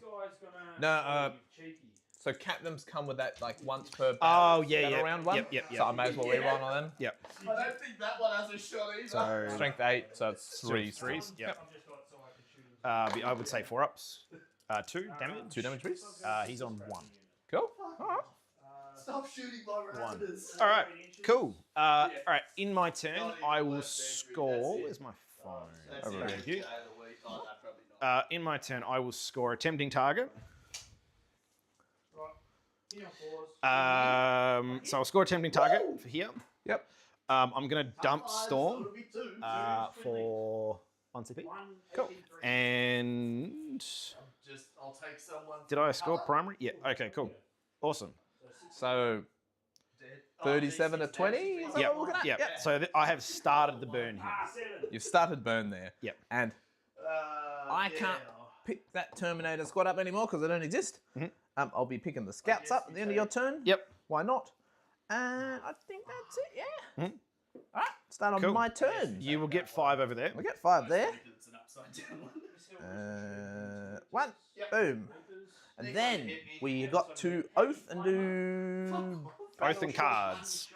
[SPEAKER 4] No, so captains come with that like once per battle,
[SPEAKER 6] Oh, yeah,
[SPEAKER 4] battle
[SPEAKER 6] yeah.
[SPEAKER 4] round one.
[SPEAKER 6] Yep.
[SPEAKER 4] So I may as well re-roll on them.
[SPEAKER 6] Yep.
[SPEAKER 3] I don't think that one has a shot either.
[SPEAKER 6] So
[SPEAKER 4] Strength 8, so it's 3s.
[SPEAKER 6] 3s. Yep. I would say 4 ups. 2 damage.
[SPEAKER 4] 2 damage piece.
[SPEAKER 6] He's on 1.
[SPEAKER 4] Cool. Alright.
[SPEAKER 3] Stop shooting my raptors.
[SPEAKER 6] All right. Cool. All right. In my turn, I will score. Where's my phone? Over here. In my turn, I will score a tempting target. So I'll score a tempting target for here.
[SPEAKER 4] Yep.
[SPEAKER 6] I'm going to dump Storm for 1 CP. Cool. And
[SPEAKER 3] I'll take someone.
[SPEAKER 6] did I score primary? Yeah. Okay, cool. Awesome.
[SPEAKER 4] So 37 to 20? Is that
[SPEAKER 6] Yep.
[SPEAKER 4] what we're looking at?
[SPEAKER 6] Yep.
[SPEAKER 4] Yep.
[SPEAKER 6] So I have started the burn here.
[SPEAKER 4] You've started burn there.
[SPEAKER 6] Yep.
[SPEAKER 4] And I can't pick that Terminator squad up anymore because they don't exist. I'll be picking the scouts up at the end of your turn.
[SPEAKER 6] Yep.
[SPEAKER 4] Why not? And I think that's it, yeah. All right, start on
[SPEAKER 6] Cool.
[SPEAKER 4] my turn.
[SPEAKER 6] You will get 5 over there.
[SPEAKER 4] We get 5 there.
[SPEAKER 3] It's an upside down one.
[SPEAKER 4] 1, boom. And then we got to Oath and do...
[SPEAKER 6] Oath and cards.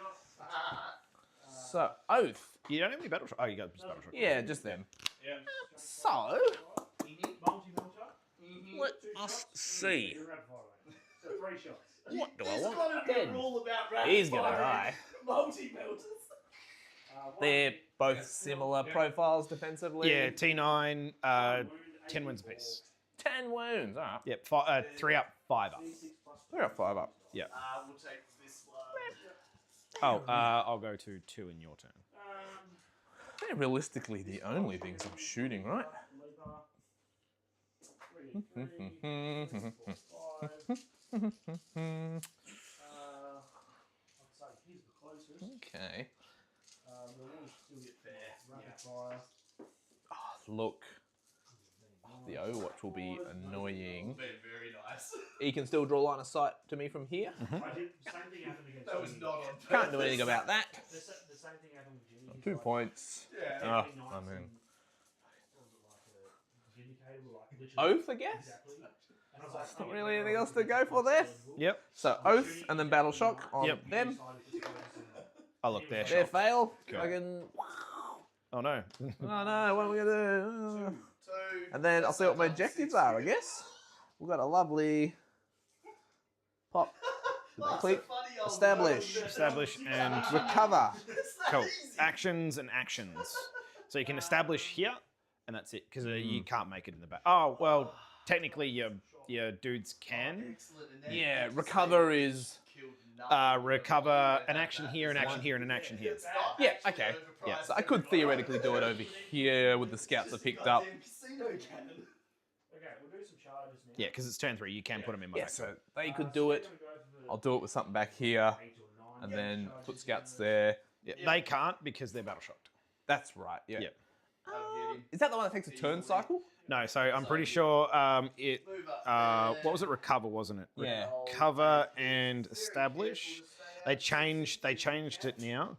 [SPEAKER 4] So, Oath.
[SPEAKER 6] You don't have any battle shock. Oh, you got battle shock.
[SPEAKER 4] Yeah, just them. So, let us see. What do I want? Dead. He's gonna die.
[SPEAKER 3] Multi-melters.
[SPEAKER 4] They're both similar profiles defensively.
[SPEAKER 6] Yeah, T9, 10 wounds apiece.
[SPEAKER 4] 10 wounds. All right.
[SPEAKER 6] Yep, 3 up, 5 up.
[SPEAKER 4] 3 up, 5 up.
[SPEAKER 6] Yeah.
[SPEAKER 3] We'll take this one.
[SPEAKER 6] Oh, I'll go to 2 in your turn.
[SPEAKER 4] They're realistically the only things I'm shooting, right? Okay. Oh, look. The Overwatch will be annoying.
[SPEAKER 3] Very nice.
[SPEAKER 4] He can still draw line of sight to me from here.
[SPEAKER 3] That was not on purpose.
[SPEAKER 4] Can't do anything about that.
[SPEAKER 5] The same thing happened with Jimmy.
[SPEAKER 4] 2 points.
[SPEAKER 3] Yeah.
[SPEAKER 4] Oh, I mean. Oath, I guess? Not really anything else to go for there.
[SPEAKER 6] Yep.
[SPEAKER 4] So Oath and then Battle Shock on
[SPEAKER 6] Yep.
[SPEAKER 4] them.
[SPEAKER 6] Oh, look, there.
[SPEAKER 4] Their fail.
[SPEAKER 6] Cool.
[SPEAKER 4] I can...
[SPEAKER 6] Oh, no.
[SPEAKER 4] Oh no, what are we going to do?
[SPEAKER 3] 2.
[SPEAKER 4] And then I'll see what my objectives are, I guess. We've got a lovely pop, click, establish,
[SPEAKER 6] Establish and
[SPEAKER 4] recover.
[SPEAKER 6] cool. Actions and actions. So you can establish here, and that's it, because you can't make it in the back. Oh, well, technically your dudes can.
[SPEAKER 4] Yeah, recover is...
[SPEAKER 6] Recover an action here, an action here, and an action here.
[SPEAKER 4] Yeah, okay. Yeah, so I could theoretically do it over here with the scouts I picked up.
[SPEAKER 3] Casino cannon.
[SPEAKER 5] Okay, we'll do some charges now.
[SPEAKER 6] Yeah, because it's turn 3, you can put them in my
[SPEAKER 4] Yeah,
[SPEAKER 6] back.
[SPEAKER 4] so they could do it. I'll do it with something back here, and then put scouts there.
[SPEAKER 6] Yeah, they can't because they're battle shocked.
[SPEAKER 4] That's right. Yeah.
[SPEAKER 6] Yep.
[SPEAKER 4] Is that the one that takes a turn cycle?
[SPEAKER 6] No, so I'm pretty sure it. What was it? Recover, wasn't it?
[SPEAKER 4] Yeah.
[SPEAKER 6] Recover and establish. They changed it now.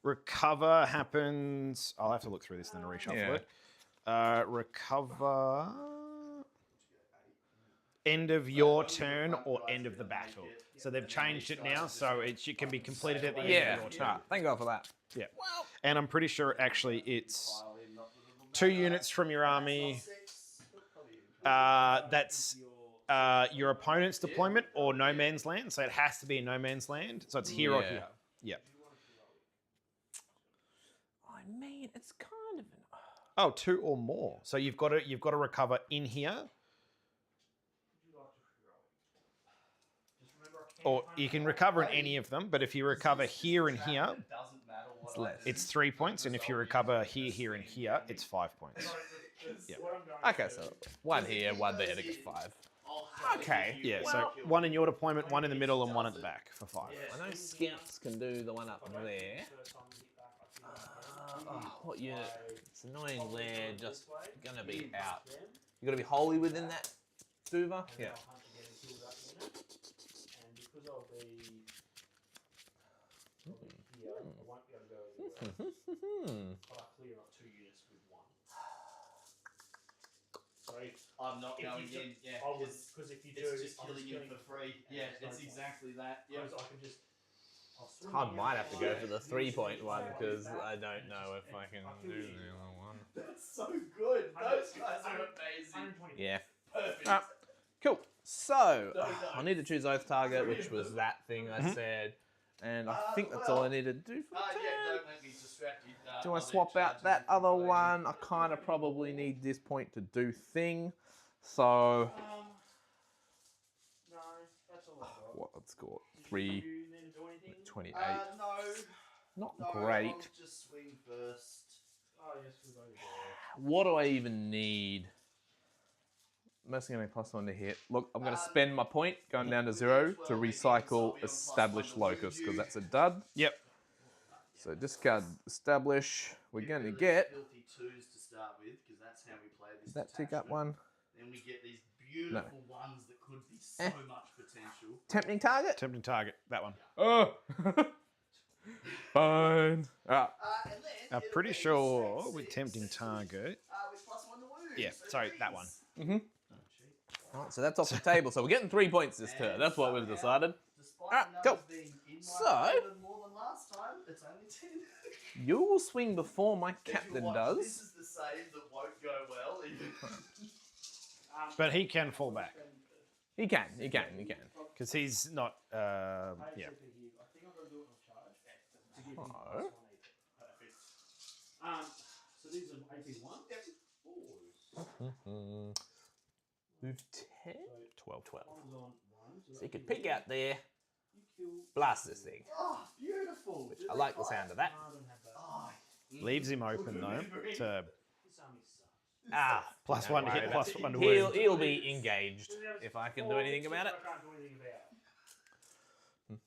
[SPEAKER 6] Recover happens. I'll have to look through this and then reshuffle it. Recover. End of your turn or end of the battle. So they've changed it now, so it can be completed at the end of your turn.
[SPEAKER 4] Thank God for that.
[SPEAKER 6] Yeah. And I'm pretty sure actually it's 2 units from your army. That's your opponent's deployment or no man's land. So it has to be in no man's land. So it's here or here. Yeah.
[SPEAKER 4] I mean, it's kind of an...
[SPEAKER 6] Oh, 2 or more. So you've got to recover in here. Or you can recover in any of them, but if you recover here and here,
[SPEAKER 4] It's less.
[SPEAKER 6] it's 3 points, and if you recover here, here, and here, it's 5 points. Yeah.
[SPEAKER 4] Okay, so 1 here, 1 there, it gets 5. Okay.
[SPEAKER 6] Yeah, so 1 in your deployment, 1 in the middle, and 1 at the back for 5.
[SPEAKER 4] I know scouts can do the one up there. What unit? It's annoying they're just going to be out. You got to be wholly within that Duva? Yeah.
[SPEAKER 3] I'm not going in. Yeah,
[SPEAKER 5] because if you do,
[SPEAKER 3] it's just killing him for free. Yeah, it's exactly that. Yeah.
[SPEAKER 5] I can just.
[SPEAKER 4] I might have to go for the 3-point one because I don't know if I can do the other one.
[SPEAKER 3] That's so good. Those guys are amazing.
[SPEAKER 4] Yeah.
[SPEAKER 3] Perfect.
[SPEAKER 4] Cool. So, I need to choose Oath Target, which was that thing I said. And I think that's all I need to do for the turn.
[SPEAKER 3] Yeah, don't let me distract you.
[SPEAKER 4] Do I swap out that other one? I kind of probably need this point to do thing. So,
[SPEAKER 5] No, that's all I've got.
[SPEAKER 4] what, let's go 3,
[SPEAKER 5] You need to do anything?
[SPEAKER 4] 28.
[SPEAKER 3] No.
[SPEAKER 4] Not
[SPEAKER 3] No,
[SPEAKER 4] great.
[SPEAKER 3] I'll just swing first.
[SPEAKER 5] Oh, yes, we've got it.
[SPEAKER 4] What do I even need? Mostly going to be +1 to hit. Look, I'm going to spend my point going down to 0 to recycle Establish Locust because that's a dud.
[SPEAKER 6] Yep.
[SPEAKER 4] So discard Establish. We're going to get...
[SPEAKER 3] Filthy 2s to start with because that's how we play this.
[SPEAKER 4] Does that tick up one?
[SPEAKER 3] Then we get these beautiful ones that could be so much potential.
[SPEAKER 4] Tempting target?
[SPEAKER 6] Tempting target, that one.
[SPEAKER 4] Oh! Fine.
[SPEAKER 3] And then
[SPEAKER 6] I'm pretty sure with tempting target.
[SPEAKER 3] with +1 to wound.
[SPEAKER 6] Yeah,
[SPEAKER 3] So
[SPEAKER 6] sorry,
[SPEAKER 3] threes.
[SPEAKER 6] that one.
[SPEAKER 4] Alright, so that's off the table. So we're getting 3 points this turn. That's what we've decided.
[SPEAKER 3] Despite
[SPEAKER 4] Alright,
[SPEAKER 3] the
[SPEAKER 4] cool.
[SPEAKER 3] numbers being in my
[SPEAKER 4] So-
[SPEAKER 3] favour more than last time, it's only 10.
[SPEAKER 4] You will swing before my
[SPEAKER 3] If you
[SPEAKER 4] captain
[SPEAKER 3] watch,
[SPEAKER 4] does.
[SPEAKER 3] This is the save that won't go well. Even.
[SPEAKER 6] But he can fall back
[SPEAKER 4] He can.
[SPEAKER 6] because he's not. Yeah.
[SPEAKER 5] I think I'm going to do it on charge to give him
[SPEAKER 4] Oh.
[SPEAKER 5] +1 Perfect. So these are AP1.
[SPEAKER 4] Move 10?
[SPEAKER 6] 12.
[SPEAKER 5] One's on 1.
[SPEAKER 4] So you could peek out there, blast this thing.
[SPEAKER 3] Oh, beautiful.
[SPEAKER 4] I like the sound of that.
[SPEAKER 5] I don't have that.
[SPEAKER 3] Oh,
[SPEAKER 6] Leaves him open though to
[SPEAKER 5] This army sucks.
[SPEAKER 6] +1 to hit, +1 to
[SPEAKER 4] He'll,
[SPEAKER 6] wound.
[SPEAKER 4] he'll be engaged if I can do anything about it.
[SPEAKER 5] I can't do anything about it.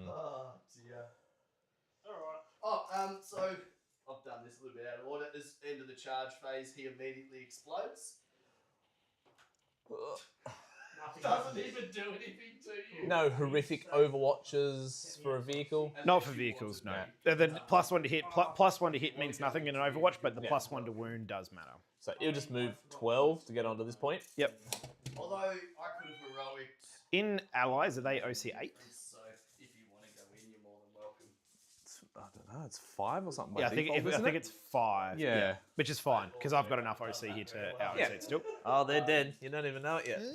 [SPEAKER 3] oh dear.
[SPEAKER 5] Alright.
[SPEAKER 3] So I've done this a little bit out of order. This end of the charge phase, he immediately explodes.
[SPEAKER 5] Nothing
[SPEAKER 3] Doesn't even do anything to you.
[SPEAKER 4] No horrific overwatches for a vehicle.
[SPEAKER 6] Not for vehicles, no. The +1 to hit, +1 to hit means nothing in an Overwatch, but the +1 to wound does matter.
[SPEAKER 4] So he'll just move 12 to get onto this point.
[SPEAKER 6] Yep.
[SPEAKER 3] Although I could have heroic.
[SPEAKER 6] In allies, are they OC8?
[SPEAKER 3] So if you want to go in, you're more than welcome.
[SPEAKER 4] I don't know, it's 5 or something by
[SPEAKER 6] Yeah, I think
[SPEAKER 4] default, isn't it?
[SPEAKER 6] it's 5.
[SPEAKER 4] Yeah.
[SPEAKER 6] Which is fine because I've got enough OC here to out
[SPEAKER 4] Yeah.
[SPEAKER 6] it still.
[SPEAKER 4] Oh, they're dead. You don't even know it yet.
[SPEAKER 3] I don't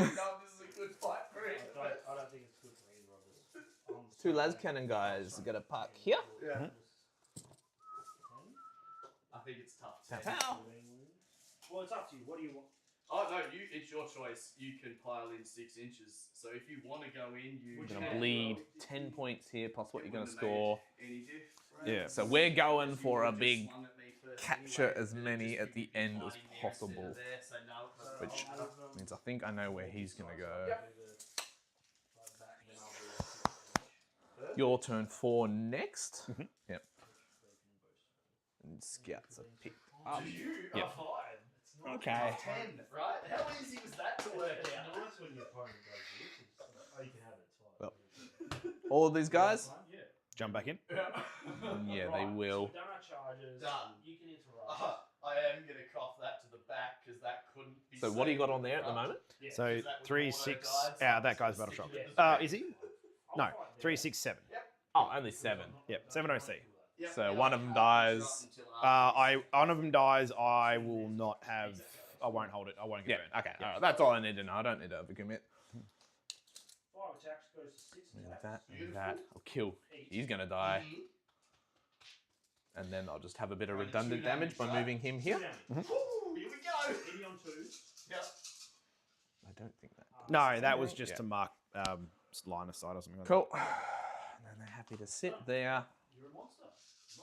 [SPEAKER 3] even know if this is a good fight for him.
[SPEAKER 5] I don't think it's good for either of us.
[SPEAKER 4] 2 las cannon guys got to park here.
[SPEAKER 3] Yeah. I think it's tough.
[SPEAKER 4] Pow.
[SPEAKER 5] Well, it's up to you. What do you want?
[SPEAKER 3] Oh no, it's your choice. You can pile in 6 inches. So if you want to go in, you
[SPEAKER 4] We're
[SPEAKER 3] can.
[SPEAKER 4] going to bleed 10 points here plus what you're going to score.
[SPEAKER 3] Any diff, right?
[SPEAKER 6] Yeah.
[SPEAKER 4] So we're going for a
[SPEAKER 3] Just
[SPEAKER 4] big
[SPEAKER 3] swung at me first
[SPEAKER 4] capture
[SPEAKER 3] anyway,
[SPEAKER 4] as
[SPEAKER 3] so
[SPEAKER 4] many
[SPEAKER 3] just
[SPEAKER 4] at the
[SPEAKER 3] give you
[SPEAKER 4] end as
[SPEAKER 3] hiding there instead of
[SPEAKER 4] possible.
[SPEAKER 3] there, so no, it doesn't
[SPEAKER 4] Which
[SPEAKER 3] matter.
[SPEAKER 4] means I think I know where he's going to go. Your turn 4 next. Yep. And scouts are picked up.
[SPEAKER 3] You
[SPEAKER 6] Yep.
[SPEAKER 3] are fine.
[SPEAKER 4] Okay.
[SPEAKER 3] 10, right? How easy was that to work
[SPEAKER 5] It's
[SPEAKER 3] out?
[SPEAKER 5] nice when your opponent does this. It's like, oh, you can have it. It's fine.
[SPEAKER 4] Well. All of these guys?
[SPEAKER 5] Yeah.
[SPEAKER 6] Jump back in.
[SPEAKER 4] Yeah, they
[SPEAKER 5] Right,
[SPEAKER 4] will.
[SPEAKER 5] So we've done our charges.
[SPEAKER 3] Done.
[SPEAKER 5] You can interrupt.
[SPEAKER 3] I am going to cough that to the back because that couldn't be
[SPEAKER 4] So what do you got
[SPEAKER 3] saved
[SPEAKER 4] on there at the
[SPEAKER 3] from
[SPEAKER 4] moment?
[SPEAKER 5] Yeah.
[SPEAKER 6] So
[SPEAKER 3] Is that with
[SPEAKER 6] 3,
[SPEAKER 3] auto
[SPEAKER 6] 6.
[SPEAKER 3] guides?
[SPEAKER 6] That guy's battle shock.
[SPEAKER 5] Yeah.
[SPEAKER 6] Is he?
[SPEAKER 5] I'll
[SPEAKER 6] No,
[SPEAKER 5] fight there.
[SPEAKER 6] 3, 6, 7.
[SPEAKER 4] Oh, only 7.
[SPEAKER 6] Yep, 7 OC.
[SPEAKER 3] Yep,
[SPEAKER 4] So
[SPEAKER 3] and
[SPEAKER 4] one
[SPEAKER 3] I
[SPEAKER 4] of them
[SPEAKER 3] can't
[SPEAKER 4] dies.
[SPEAKER 3] interrupt until after
[SPEAKER 6] One of them dies. I will not have. I won't hold it. I won't
[SPEAKER 4] Yeah,
[SPEAKER 6] get burned.
[SPEAKER 4] okay. All right, that's all I need to know. I don't need to overcommit.
[SPEAKER 5] 5 attacks goes to 6
[SPEAKER 4] And
[SPEAKER 5] attacks.
[SPEAKER 4] that, and that. I'll kill. He's going to die. And then I'll just have a bit of
[SPEAKER 3] Only 2
[SPEAKER 4] redundant damage by
[SPEAKER 3] damage, right?
[SPEAKER 4] moving him here.
[SPEAKER 5] 2 damage.
[SPEAKER 3] Woo, here we go.
[SPEAKER 5] 80 on 2.
[SPEAKER 3] Yep.
[SPEAKER 4] I don't think that.
[SPEAKER 6] No, that was just
[SPEAKER 4] Yeah.
[SPEAKER 6] to mark line of sight or something like
[SPEAKER 4] Cool. And then they're happy to sit there.
[SPEAKER 5] You're a monster.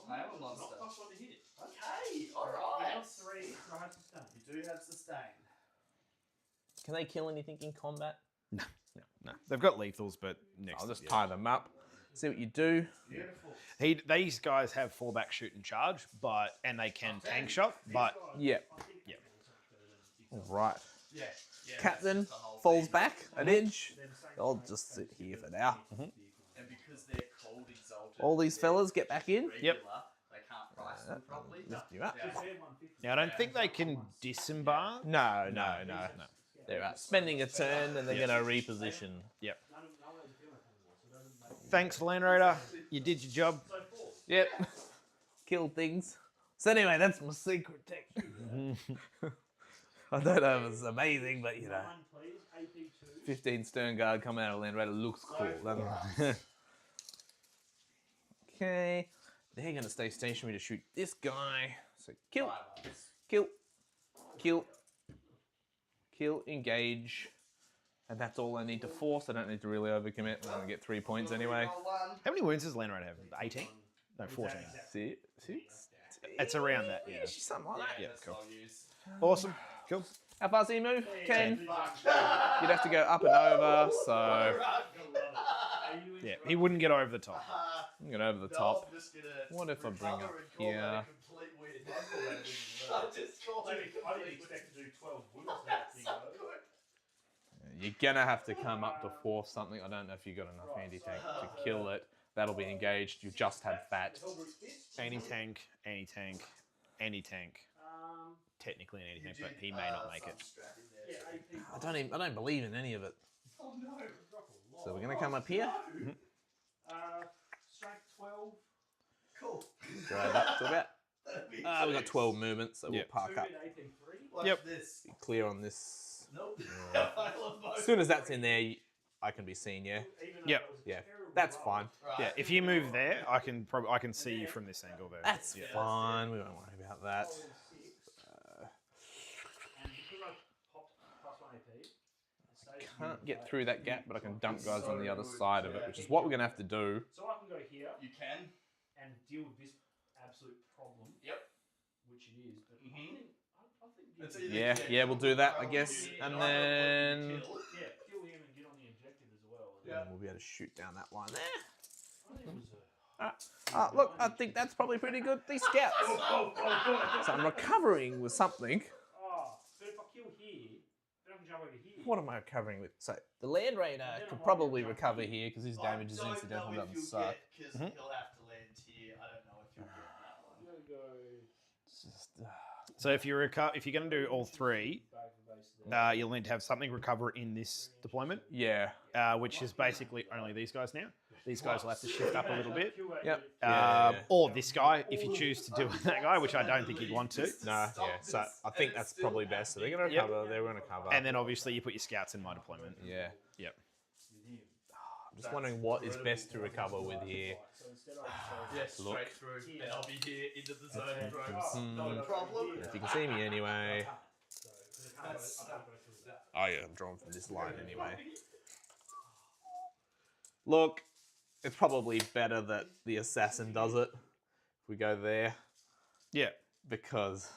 [SPEAKER 3] I am a monster.
[SPEAKER 5] Not plus 1 to hit.
[SPEAKER 3] Okay,
[SPEAKER 5] You
[SPEAKER 3] alright.
[SPEAKER 5] have 3, so I have sustain.
[SPEAKER 3] You do have sustain.
[SPEAKER 4] Can they kill anything in combat?
[SPEAKER 6] that. No, they've got lethals, but next.
[SPEAKER 4] I'll just
[SPEAKER 6] yeah.
[SPEAKER 4] tie them up. See what you do.
[SPEAKER 3] Beautiful.
[SPEAKER 6] These guys have fallback, shoot, and charge, and they can tank shot. But
[SPEAKER 4] Yeah.
[SPEAKER 6] yeah,
[SPEAKER 4] All right.
[SPEAKER 3] Yeah. Yeah,
[SPEAKER 4] Captain
[SPEAKER 3] that's the whole
[SPEAKER 4] falls
[SPEAKER 3] thing.
[SPEAKER 4] back an inch. I'll just sit here for now.
[SPEAKER 3] And because they're called exalted,
[SPEAKER 4] All these fellas get back in.
[SPEAKER 3] regular, they can't price them properly.
[SPEAKER 4] Lift you up.
[SPEAKER 6] now I don't think they can disembark.
[SPEAKER 4] No. They're spending a turn and they're going to reposition.
[SPEAKER 6] Yep. Thanks, Land Raider. You did your job.
[SPEAKER 4] Yep. Kill things. So anyway, that's my secret tech. I don't know if it's amazing, but you know. 15 Stern Guard coming out of Land Raider looks cool, doesn't it? Okay. They're going to stay stationary to shoot this guy. So kill, kill, kill, kill, engage. And that's all I need to force. I don't need to really overcommit. I'm going to get 3 points anyway.
[SPEAKER 6] How many wounds does Land Raider have? 18? No, 14.
[SPEAKER 4] Six?
[SPEAKER 6] It's around that, yeah.
[SPEAKER 4] Something like that.
[SPEAKER 6] Yeah, cool.
[SPEAKER 3] I'll use.
[SPEAKER 6] Awesome. Cool.
[SPEAKER 4] How fast do you move? 10. You'd have to go up and over, so
[SPEAKER 6] Yeah, he wouldn't get over the top.
[SPEAKER 4] I'm going over the top. What if I bring up here?
[SPEAKER 5] I didn't expect to do 12 wounds that thing, though.
[SPEAKER 4] You're going to have to come up to force something. I don't know if you've got enough anti-tank to kill it. That'll be engaged. You just had fat.
[SPEAKER 6] Anti-tank, anti-tank, anti-tank. Technically an anti-tank, but he may not make it.
[SPEAKER 5] Yeah,
[SPEAKER 4] I don't believe in any of it.
[SPEAKER 3] Oh no.
[SPEAKER 4] So we're going to come up here.
[SPEAKER 5] Strength 12.
[SPEAKER 3] Cool.
[SPEAKER 4] Drive up to about.
[SPEAKER 3] That'd be
[SPEAKER 4] We've got 12 movements, so we'll
[SPEAKER 6] Yep.
[SPEAKER 4] park
[SPEAKER 5] 2
[SPEAKER 4] up.
[SPEAKER 5] at AP 3.
[SPEAKER 3] Watch
[SPEAKER 6] Yep.
[SPEAKER 3] this.
[SPEAKER 4] Be clear on this.
[SPEAKER 3] Nope.
[SPEAKER 4] As soon as that's in there, I can be seen, yeah?
[SPEAKER 6] Yep.
[SPEAKER 4] Yeah, that's fine.
[SPEAKER 6] Yeah, if you move there, I can see you from this angle there.
[SPEAKER 4] That's
[SPEAKER 6] yeah.
[SPEAKER 4] fine. We won't worry about that.
[SPEAKER 5] And because I popped plus 1 AP, it stays
[SPEAKER 4] Can't get through that gap, but I can dump guys on the other side of it, which is what we're going to have to do.
[SPEAKER 5] So I can go here
[SPEAKER 3] You can.
[SPEAKER 5] and deal with this absolute problem.
[SPEAKER 3] Yep.
[SPEAKER 5] Which it is, but
[SPEAKER 3] Mhm.
[SPEAKER 5] I think
[SPEAKER 3] It's
[SPEAKER 5] give-
[SPEAKER 3] either
[SPEAKER 4] Yeah, we'll do that, I guess. And then
[SPEAKER 5] yeah, kill him and get on the objective as well.
[SPEAKER 3] Yeah.
[SPEAKER 4] we'll be able to shoot down that line there.
[SPEAKER 5] I think it was a...
[SPEAKER 4] Look, I think that's probably pretty good. These scouts. So I'm recovering with something.
[SPEAKER 5] Oh, but if I kill here, then I can jump over here.
[SPEAKER 4] What am I recovering with? So the Land Raider could probably recover here because his damage is incidental, doesn't suck.
[SPEAKER 3] Because he'll have to land here. I don't know if you'll get that one.
[SPEAKER 5] I'm gonna go
[SPEAKER 4] It's just,
[SPEAKER 6] So if you're going to do all three,
[SPEAKER 5] back to base there.
[SPEAKER 6] you'll need to have something recover in this deployment,
[SPEAKER 4] yeah.
[SPEAKER 6] which is basically only these guys now. These guys will have to shift up a little bit.
[SPEAKER 5] Kill that
[SPEAKER 4] Yep.
[SPEAKER 5] unit.
[SPEAKER 4] Yeah.
[SPEAKER 6] Or this guy, if you choose to do that guy, which I don't think you'd want to.
[SPEAKER 4] No, yeah. So I think that's probably best. So they're going to
[SPEAKER 6] Yep.
[SPEAKER 4] recover. They're going to cover.
[SPEAKER 6] And then obviously you put your scouts in my deployment.
[SPEAKER 4] yeah.
[SPEAKER 6] Yep.
[SPEAKER 4] I'm just wondering what is best to recover with here.
[SPEAKER 5] So instead I
[SPEAKER 3] Yes,
[SPEAKER 4] Look.
[SPEAKER 3] straight through. And I'll be here into the zone of
[SPEAKER 5] Oh,
[SPEAKER 3] ropes.
[SPEAKER 5] no
[SPEAKER 3] problem.
[SPEAKER 4] If you can see me anyway.
[SPEAKER 5] So, 'cause I can't go through that.
[SPEAKER 4] Oh yeah, I'm drawn from this line anyway. Look, it's probably better that the assassin does it. If we go there,
[SPEAKER 6] Yeah.
[SPEAKER 4] because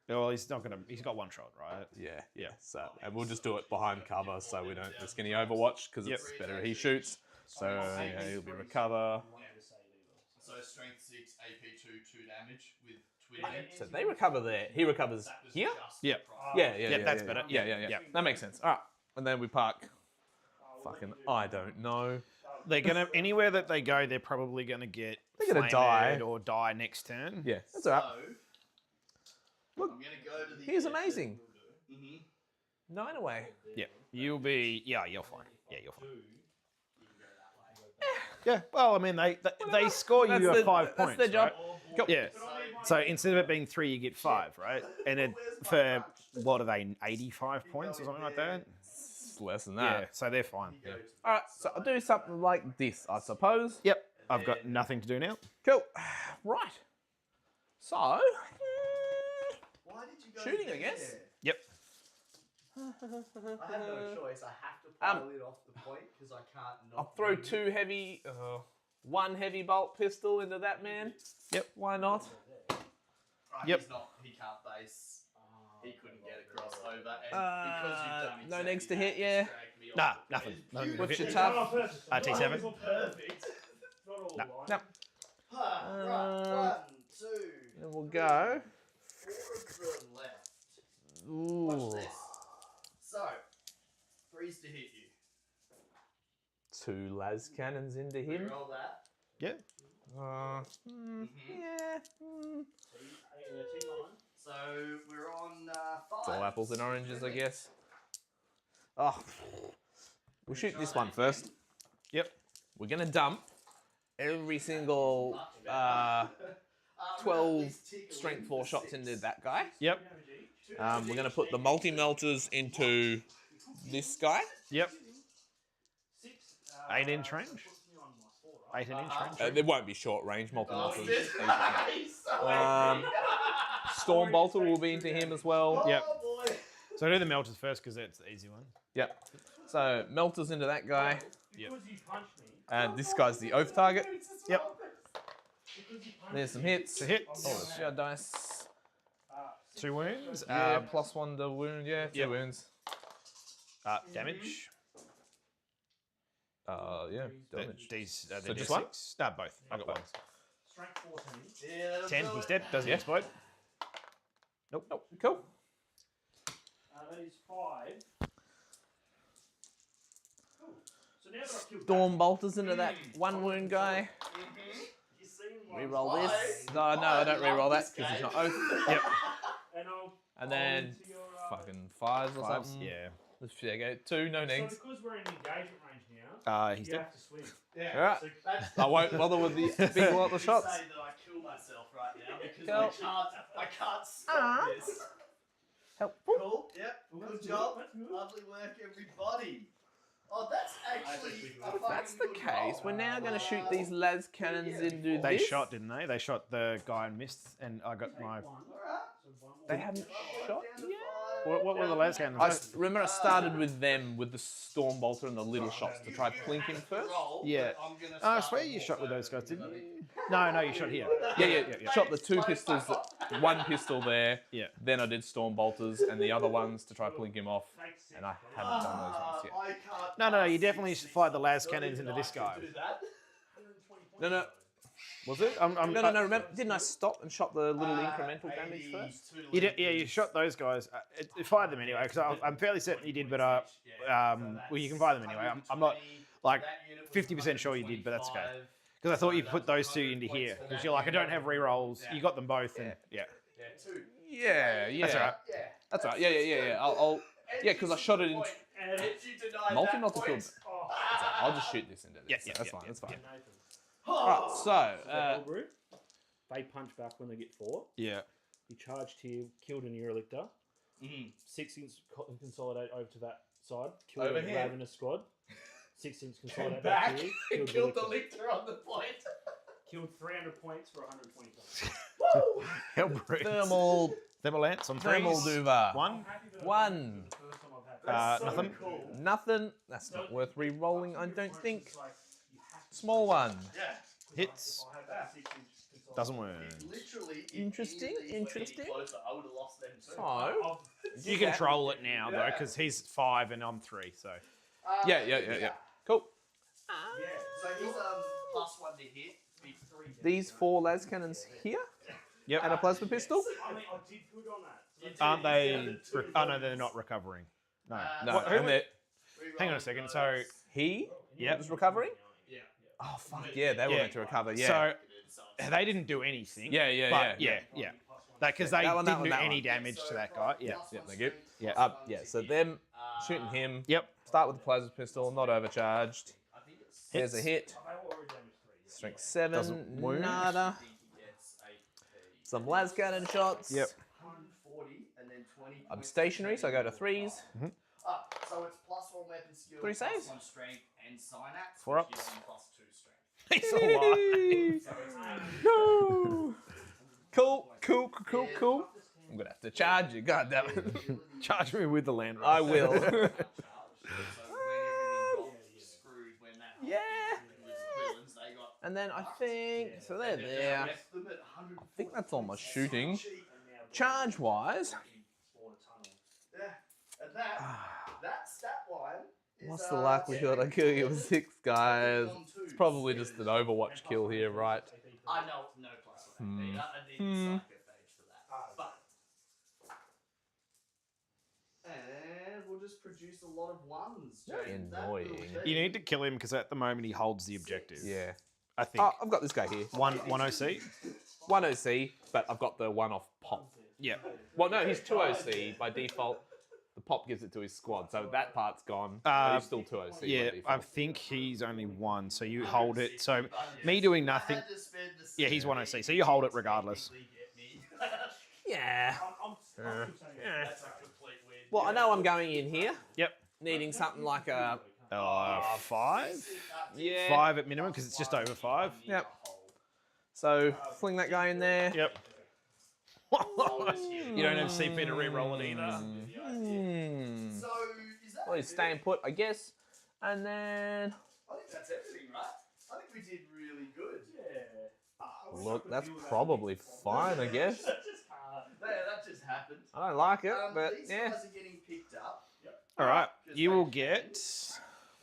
[SPEAKER 6] Well, he's not gonna. He's got one shot, right?
[SPEAKER 4] yeah. So and we'll just do it behind cover, so we don't risk any overwatch because it's better he shoots. So yeah, he'll be recover.
[SPEAKER 3] So strength 6, AP 2, 2 damage with twin.
[SPEAKER 4] So they recover there. He recovers here.
[SPEAKER 6] Yeah.
[SPEAKER 4] Yeah,
[SPEAKER 6] that's better.
[SPEAKER 4] Yeah. That makes sense. All right, and then we park. Fucking, I don't know.
[SPEAKER 6] They're gonna anywhere that they go, they're probably gonna get.
[SPEAKER 4] They're gonna
[SPEAKER 6] flamed or die next turn.
[SPEAKER 4] Yeah, that's all right.
[SPEAKER 3] Look, I'm gonna go to the
[SPEAKER 4] He's amazing.
[SPEAKER 3] Mm-hmm.
[SPEAKER 4] 9 away.
[SPEAKER 6] Yeah, you'll be. Yeah, you're fine. Yeah, you're fine. Yeah. Well, I mean, they score you at 5 points.
[SPEAKER 4] That's their job.
[SPEAKER 6] Right? Yeah. So instead of it being 3, you get 5, right? And it for what are they? 85 points or something like that.
[SPEAKER 4] It's less than
[SPEAKER 6] Yeah.
[SPEAKER 4] that.
[SPEAKER 6] So they're fine. Yeah.
[SPEAKER 4] All right, so I'll do something like this, I suppose.
[SPEAKER 6] Yep. I've got nothing to do now.
[SPEAKER 4] Cool. Right. So,
[SPEAKER 3] Why did you go
[SPEAKER 4] shooting, I
[SPEAKER 3] there?
[SPEAKER 4] guess.
[SPEAKER 6] Yep.
[SPEAKER 3] I have no choice. I have to pile it off the point because I can't not.
[SPEAKER 4] I'll throw 2 heavy, 1 heavy bolt pistol into that man.
[SPEAKER 6] Yep.
[SPEAKER 4] Why not?
[SPEAKER 6] Yep.
[SPEAKER 3] He can't base. He couldn't get across over. And because you've done
[SPEAKER 4] no
[SPEAKER 3] exactly
[SPEAKER 4] negs to
[SPEAKER 3] that,
[SPEAKER 4] hit, yeah.
[SPEAKER 3] it's dragged me
[SPEAKER 6] Nah,
[SPEAKER 3] off the
[SPEAKER 6] nothing.
[SPEAKER 3] point.
[SPEAKER 6] Nothing.
[SPEAKER 4] What's your
[SPEAKER 5] It's
[SPEAKER 4] tough?
[SPEAKER 5] not on purpose.
[SPEAKER 6] TT7.
[SPEAKER 5] It's not perfect. Not all
[SPEAKER 6] No.
[SPEAKER 5] lines.
[SPEAKER 4] No.
[SPEAKER 3] Right, 1, 2.
[SPEAKER 4] Then we'll go.
[SPEAKER 3] 4 of them left.
[SPEAKER 4] Ooh.
[SPEAKER 3] Watch this. So, 3's to hit you.
[SPEAKER 4] 2 las cannons into him.
[SPEAKER 3] Roll that.
[SPEAKER 6] Yeah.
[SPEAKER 4] Yeah.
[SPEAKER 3] So we're on 5.
[SPEAKER 4] It's all apples and oranges, I guess. Oh, we'll shoot this one first.
[SPEAKER 6] Yep.
[SPEAKER 4] We're gonna dump every single 12 strength 4 shots into that guy.
[SPEAKER 6] Yep.
[SPEAKER 4] We're gonna put the multi-melters into this guy.
[SPEAKER 6] Yep. 8-inch range. 18-inch range.
[SPEAKER 4] There won't be short range multi-melters.
[SPEAKER 3] Oh,
[SPEAKER 4] Storm Bolter will be into him as well.
[SPEAKER 6] Yep.
[SPEAKER 3] Oh boy.
[SPEAKER 6] So do the melters first because that's the easy one.
[SPEAKER 4] Yep. So melters into that guy.
[SPEAKER 5] Because you punched me.
[SPEAKER 4] And this guy's the oath target.
[SPEAKER 6] Yep.
[SPEAKER 5] Because you punched
[SPEAKER 4] There's some
[SPEAKER 5] me.
[SPEAKER 4] hits.
[SPEAKER 6] To hit.
[SPEAKER 4] Oh, the shard dice.
[SPEAKER 6] 2 wounds.
[SPEAKER 4] Yeah, +1 to wound. Yeah, 2 wounds.
[SPEAKER 6] Damage.
[SPEAKER 4] Yeah, damage.
[SPEAKER 6] These.
[SPEAKER 4] So just one?
[SPEAKER 6] No, both. I got one.
[SPEAKER 5] Strength 14.
[SPEAKER 3] Yeah, that'll
[SPEAKER 6] 10.
[SPEAKER 3] do
[SPEAKER 6] He's
[SPEAKER 3] it.
[SPEAKER 6] dead. Doesn't explode.
[SPEAKER 4] Nope. Cool.
[SPEAKER 5] That is 5. Cool. So now that I've killed
[SPEAKER 4] Storm bolters into that 1 wound guy.
[SPEAKER 5] you seen one.
[SPEAKER 4] Reroll this. No, I don't reroll that because it's not oath. Yep.
[SPEAKER 5] And I'll
[SPEAKER 4] And then
[SPEAKER 5] into your,
[SPEAKER 4] fucking 5s or
[SPEAKER 6] Fives.
[SPEAKER 4] something.
[SPEAKER 6] Yeah.
[SPEAKER 4] Let's go 2, no
[SPEAKER 5] So
[SPEAKER 4] negs.
[SPEAKER 5] because we're in engagement range now,
[SPEAKER 6] He's
[SPEAKER 5] you
[SPEAKER 6] dead.
[SPEAKER 5] have to swing.
[SPEAKER 3] Yeah.
[SPEAKER 4] Alright.
[SPEAKER 3] That's
[SPEAKER 4] I won't bother with the big lot of shots.
[SPEAKER 3] say that I kill myself right now because
[SPEAKER 4] Cool.
[SPEAKER 3] I can't stop this.
[SPEAKER 4] Helpful.
[SPEAKER 3] Cool. Yep. Good job. Lovely work, everybody. Oh, that's actually.
[SPEAKER 4] If that's the case, we're now going to shoot these las cannons into
[SPEAKER 6] They
[SPEAKER 4] this.
[SPEAKER 6] shot, didn't they? They shot the guy and missed, and I got my.
[SPEAKER 4] They haven't shot yet.
[SPEAKER 6] What were the last cannons?
[SPEAKER 4] Remember I started with them with the Storm Bolter and the little shots to try plink him first?
[SPEAKER 6] Yeah. I swear you shot with those guys, didn't you? No, you shot here.
[SPEAKER 4] Yeah. Shot the 2 pistols, 1 pistol there.
[SPEAKER 6] Yeah.
[SPEAKER 4] Then I did Storm Bolters and the other ones to try plink him off. And I haven't done those ones yet.
[SPEAKER 6] No, you definitely fired the las cannons into this guy.
[SPEAKER 4] No.
[SPEAKER 6] Was it?
[SPEAKER 4] No. Remember, didn't I stop and shot the little incremental damage first?
[SPEAKER 6] You did, yeah, you shot those guys. It fired them anyway, because I'm fairly certain you did, but well, you can fire them anyway. I'm not like 50% sure you did, but that's okay. Because I thought you put those 2 into here. Because you're like, I don't have rerolls. You got them both, and yeah.
[SPEAKER 4] Yeah.
[SPEAKER 6] That's all right.
[SPEAKER 4] That's all right. Yeah. I'll because I shot it in multi-melter field. I'll just shoot this into this. That's fine. That's fine. Alright, so
[SPEAKER 5] they punch back when they get 4.
[SPEAKER 6] Yeah.
[SPEAKER 5] You charged here, killed an Erelictor. 6 inch consolidate over to that side. Killed
[SPEAKER 3] Over
[SPEAKER 5] a
[SPEAKER 3] here.
[SPEAKER 5] Ravenous Squad. 6 inch consolidate
[SPEAKER 3] Back.
[SPEAKER 5] back here.
[SPEAKER 3] Killed the lictor on the point.
[SPEAKER 5] Killed 300 points for 120 points.
[SPEAKER 6] Hellbrutes. Thermal ants on 3s.
[SPEAKER 4] Thermal Duva.
[SPEAKER 6] 1.
[SPEAKER 4] 1.
[SPEAKER 5] First time I've had that.
[SPEAKER 6] Nothing.
[SPEAKER 4] Nothing. That's not worth re-rolling, I don't think. Small one.
[SPEAKER 3] Yeah.
[SPEAKER 6] Hits.
[SPEAKER 5] I had that 6 inch consolidate.
[SPEAKER 6] Doesn't work.
[SPEAKER 3] Literally.
[SPEAKER 4] Interesting.
[SPEAKER 3] I would have lost them too.
[SPEAKER 4] So,
[SPEAKER 6] You control it now, though, because he's 5 and I'm 3, so.
[SPEAKER 4] yeah. Cool.
[SPEAKER 3] So he's +1 to hit. Big 3 damage.
[SPEAKER 4] These 4 las cannons here,
[SPEAKER 6] Yep.
[SPEAKER 4] and a plasma pistol.
[SPEAKER 5] I mean, I did good on that. So
[SPEAKER 6] Aren't they? Oh no, they're not recovering. No.
[SPEAKER 4] No,
[SPEAKER 6] What-
[SPEAKER 4] and they're-
[SPEAKER 6] Hang on a second. So
[SPEAKER 4] he
[SPEAKER 6] Yep.
[SPEAKER 4] was recovering.
[SPEAKER 3] Yeah.
[SPEAKER 4] Oh fuck yeah, they were
[SPEAKER 6] Yeah.
[SPEAKER 4] meant to recover. Yeah.
[SPEAKER 6] so they didn't do anything.
[SPEAKER 4] Yeah, yeah,
[SPEAKER 6] But
[SPEAKER 4] yeah.
[SPEAKER 6] yeah. Because they
[SPEAKER 4] That one, that
[SPEAKER 6] didn't
[SPEAKER 4] one,
[SPEAKER 6] do
[SPEAKER 4] that
[SPEAKER 6] any
[SPEAKER 4] one.
[SPEAKER 6] damage to that guy. Yeah.
[SPEAKER 4] Yeah, thank you.
[SPEAKER 6] Yeah.
[SPEAKER 4] Yeah. So them shooting him.
[SPEAKER 6] Yep.
[SPEAKER 4] Start with the plasma pistol, not overcharged.
[SPEAKER 3] I think it's
[SPEAKER 4] There's a hit.
[SPEAKER 5] they were already damage 3.
[SPEAKER 4] Strength 7.
[SPEAKER 6] Doesn't wound.
[SPEAKER 4] Nada.
[SPEAKER 3] he gets 8p.
[SPEAKER 4] Some las cannon shots.
[SPEAKER 6] Yep.
[SPEAKER 3] 140 and then 20.
[SPEAKER 4] I'm stationary, so I go to 3s.
[SPEAKER 3] So it's +1 weapon skill,
[SPEAKER 4] 3 saves.
[SPEAKER 3] +1 strength, and synapse.
[SPEAKER 6] 4
[SPEAKER 3] which
[SPEAKER 6] ups.
[SPEAKER 3] gives him +2 strength.
[SPEAKER 6] He's alive.
[SPEAKER 3] So it's
[SPEAKER 4] No. Cool. I'm gonna have to charge you. God damn it.
[SPEAKER 6] Charge me with the land.
[SPEAKER 4] I will.
[SPEAKER 3] So when everything got screwed, when that
[SPEAKER 4] Yeah.
[SPEAKER 3] villains, they got.
[SPEAKER 4] And then I think so. They're there.
[SPEAKER 3] Left them at 140.
[SPEAKER 4] I think that's all my shooting. Charge wise,
[SPEAKER 3] Yeah, and that stat line. Is,
[SPEAKER 4] what's the likelihood I kill you with 6 guys?
[SPEAKER 3] on
[SPEAKER 4] It's probably just an Overwatch kill here, right?
[SPEAKER 3] I know no +1 AP. I need psycho phage for that. But and we'll just produce a lot of 1s.
[SPEAKER 4] Very
[SPEAKER 3] James. That will
[SPEAKER 4] annoying.
[SPEAKER 3] be-
[SPEAKER 6] You need to kill him because at the moment he holds the objective.
[SPEAKER 4] Yeah.
[SPEAKER 6] I think.
[SPEAKER 4] Oh, I've got this guy here.
[SPEAKER 6] One OC.
[SPEAKER 4] 1 OC, but I've got the 1 off pop.
[SPEAKER 6] Yeah.
[SPEAKER 4] Well, no, he's 2 OC by default. The pop gives it to his squad, so that part's gone. But he's still 2 OC.
[SPEAKER 6] Yeah,
[SPEAKER 4] by
[SPEAKER 6] I
[SPEAKER 4] default.
[SPEAKER 6] think he's only 1, so you hold it. So me doing nothing.
[SPEAKER 3] I had to spend the
[SPEAKER 6] Yeah, he's 1 OC, so you hold it regardless.
[SPEAKER 4] Yeah.
[SPEAKER 5] I'm still saying
[SPEAKER 3] That's a complete weird.
[SPEAKER 4] Well, I know I'm going in here,
[SPEAKER 6] Yep.
[SPEAKER 4] needing something like a
[SPEAKER 6] 5?
[SPEAKER 4] yeah.
[SPEAKER 6] 5 at minimum because it's just over 5.
[SPEAKER 4] Yep. So fling that guy in there.
[SPEAKER 6] Yep. You don't have CP to re-roll it either.
[SPEAKER 4] Hmm.
[SPEAKER 3] So is that?
[SPEAKER 4] Well, he's staying put, I guess. And then
[SPEAKER 3] I think that's everything, right? I think we did really good.
[SPEAKER 4] look, that's probably fine, I guess.
[SPEAKER 3] That just happened.
[SPEAKER 4] I don't like it, but
[SPEAKER 3] These
[SPEAKER 4] yeah.
[SPEAKER 3] guys are getting picked up.
[SPEAKER 6] All right. You will get.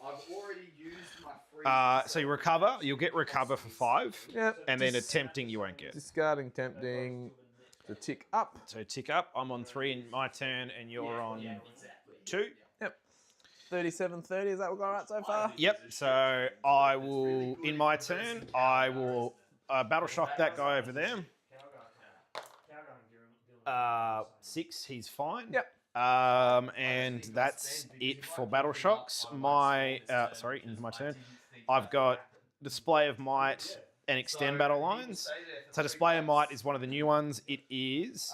[SPEAKER 3] I've already used my free.
[SPEAKER 6] So you recover. You'll get recover for 5.
[SPEAKER 4] Yep.
[SPEAKER 6] And then attempting you won't get.
[SPEAKER 4] Discarding, tempting, to tick up.
[SPEAKER 6] So tick up. I'm on 3 in my turn, and you're on
[SPEAKER 3] Exactly.
[SPEAKER 6] 2.
[SPEAKER 4] Yep. 37-30, is that what got right so far?
[SPEAKER 6] Yep. So I will, in my turn, I will battle shock that guy over there. 6, he's fine.
[SPEAKER 4] Yep.
[SPEAKER 6] And that's it for battle shocks. My in my turn, I've got display of might and extend battle lines. So display of might is one of the new ones. It is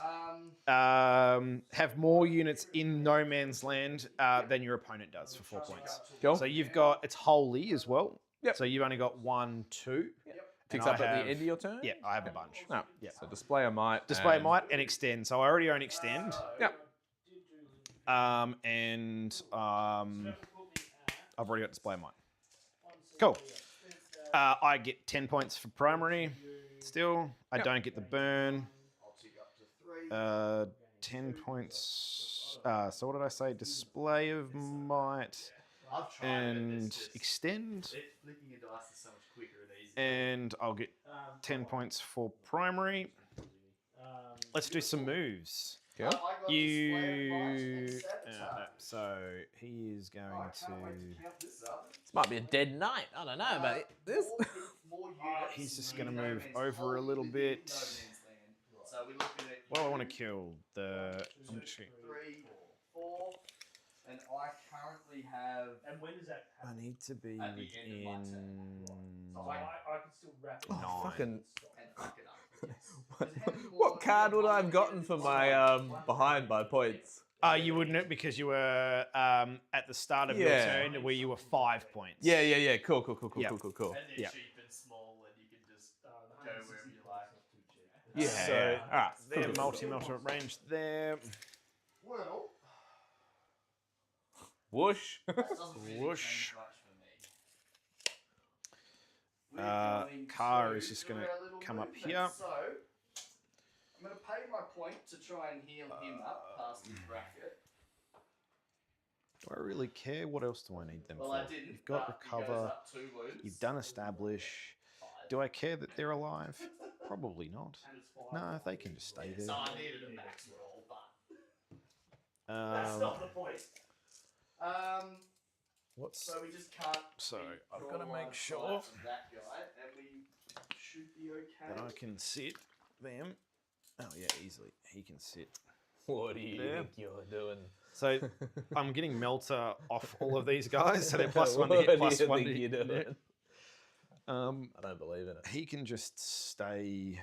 [SPEAKER 6] have more units in no man's land than your opponent does for 4 points.
[SPEAKER 4] Cool.
[SPEAKER 6] So you've got it's holy as well.
[SPEAKER 4] Yep.
[SPEAKER 6] So you've only got 1, 2.
[SPEAKER 4] Ticks
[SPEAKER 6] And
[SPEAKER 4] up
[SPEAKER 6] I
[SPEAKER 4] at
[SPEAKER 6] have-
[SPEAKER 4] the end of your turn?
[SPEAKER 6] Yeah, I have a bunch.
[SPEAKER 4] No. So display a might.
[SPEAKER 6] Display
[SPEAKER 4] and-
[SPEAKER 6] might and extend. So I already own extend.
[SPEAKER 4] Yep.
[SPEAKER 6] I've already got display might. Cool. I get 10 points for primary. Still, I don't get the burn.
[SPEAKER 3] I'll tick up to 3.
[SPEAKER 6] 10 points. So what did I say? Display of might
[SPEAKER 3] I've tried
[SPEAKER 6] and
[SPEAKER 3] it. It's just,
[SPEAKER 6] extend.
[SPEAKER 3] flicking your dice is so much quicker and easier.
[SPEAKER 6] And I'll get 10 points for primary. Let's do some moves.
[SPEAKER 4] Yeah.
[SPEAKER 3] I got display of might and
[SPEAKER 6] You.
[SPEAKER 3] sabotage.
[SPEAKER 6] So he is going
[SPEAKER 3] I can't wait
[SPEAKER 6] to.
[SPEAKER 3] to count this up.
[SPEAKER 4] This might be a dead night. I don't know, but this.
[SPEAKER 3] More units
[SPEAKER 6] He's just
[SPEAKER 3] in
[SPEAKER 6] going to
[SPEAKER 3] no
[SPEAKER 6] move
[SPEAKER 3] man's
[SPEAKER 6] over a
[SPEAKER 3] land
[SPEAKER 6] little
[SPEAKER 3] within
[SPEAKER 6] bit.
[SPEAKER 3] no man's land. So we're looking at
[SPEAKER 6] Well, I want to kill the. I'm just
[SPEAKER 3] 3, 4, and I currently have.
[SPEAKER 5] And when does that
[SPEAKER 6] I
[SPEAKER 5] happen?
[SPEAKER 6] need to be
[SPEAKER 3] At the end of my
[SPEAKER 6] within.
[SPEAKER 5] So I can still wrap it.
[SPEAKER 4] Oh, fucking.
[SPEAKER 3] And fuck it up. Yes.
[SPEAKER 4] What card would I have gotten for my behind by points?
[SPEAKER 6] You wouldn't because you were at the start of your
[SPEAKER 4] Yeah.
[SPEAKER 6] turn where you were 5 points.
[SPEAKER 4] Yeah. Cool.
[SPEAKER 6] Yeah.
[SPEAKER 3] And they're
[SPEAKER 6] Yeah.
[SPEAKER 3] cheap and small, and you can just go wherever you like.
[SPEAKER 4] Yeah.
[SPEAKER 6] So
[SPEAKER 4] All right.
[SPEAKER 6] they're
[SPEAKER 4] Cool.
[SPEAKER 6] multi-melter range there.
[SPEAKER 3] Well,
[SPEAKER 4] Whoosh.
[SPEAKER 3] that doesn't really
[SPEAKER 6] Whoosh.
[SPEAKER 3] change much for me. We're going
[SPEAKER 6] Car
[SPEAKER 3] to
[SPEAKER 6] is just
[SPEAKER 3] do
[SPEAKER 6] gonna
[SPEAKER 3] our little
[SPEAKER 6] come up
[SPEAKER 3] movement.
[SPEAKER 6] here.
[SPEAKER 3] So, I'm going to pay my point to try and heal him up past his bracket.
[SPEAKER 6] Do I really care? What else do I need them
[SPEAKER 3] Well,
[SPEAKER 6] for?
[SPEAKER 3] I didn't.
[SPEAKER 6] You've got
[SPEAKER 3] but he goes
[SPEAKER 6] recover.
[SPEAKER 3] up 2 wounds.
[SPEAKER 6] You've done establish.
[SPEAKER 3] 5.
[SPEAKER 6] Do I care that they're alive? Probably not. No, they can just stay
[SPEAKER 3] So
[SPEAKER 6] there.
[SPEAKER 3] I needed a max roll, but
[SPEAKER 5] That's not the point.
[SPEAKER 6] What's
[SPEAKER 3] so we just can't.
[SPEAKER 6] so? I've
[SPEAKER 3] draw
[SPEAKER 6] got to
[SPEAKER 3] line
[SPEAKER 6] make sure
[SPEAKER 3] sight of that guy, and we should be okay.
[SPEAKER 6] that I can sit them. Oh yeah, easily. He can sit.
[SPEAKER 4] What do you
[SPEAKER 6] There.
[SPEAKER 4] think you're doing?
[SPEAKER 6] So I'm getting Melter off all of these guys, so they're plus 1 to
[SPEAKER 4] What
[SPEAKER 6] hit,
[SPEAKER 4] do
[SPEAKER 6] plus
[SPEAKER 4] you
[SPEAKER 6] 1
[SPEAKER 4] think
[SPEAKER 6] to
[SPEAKER 4] you're
[SPEAKER 6] hit.
[SPEAKER 4] doing?
[SPEAKER 6] I
[SPEAKER 4] don't believe in it.
[SPEAKER 6] He can just stay.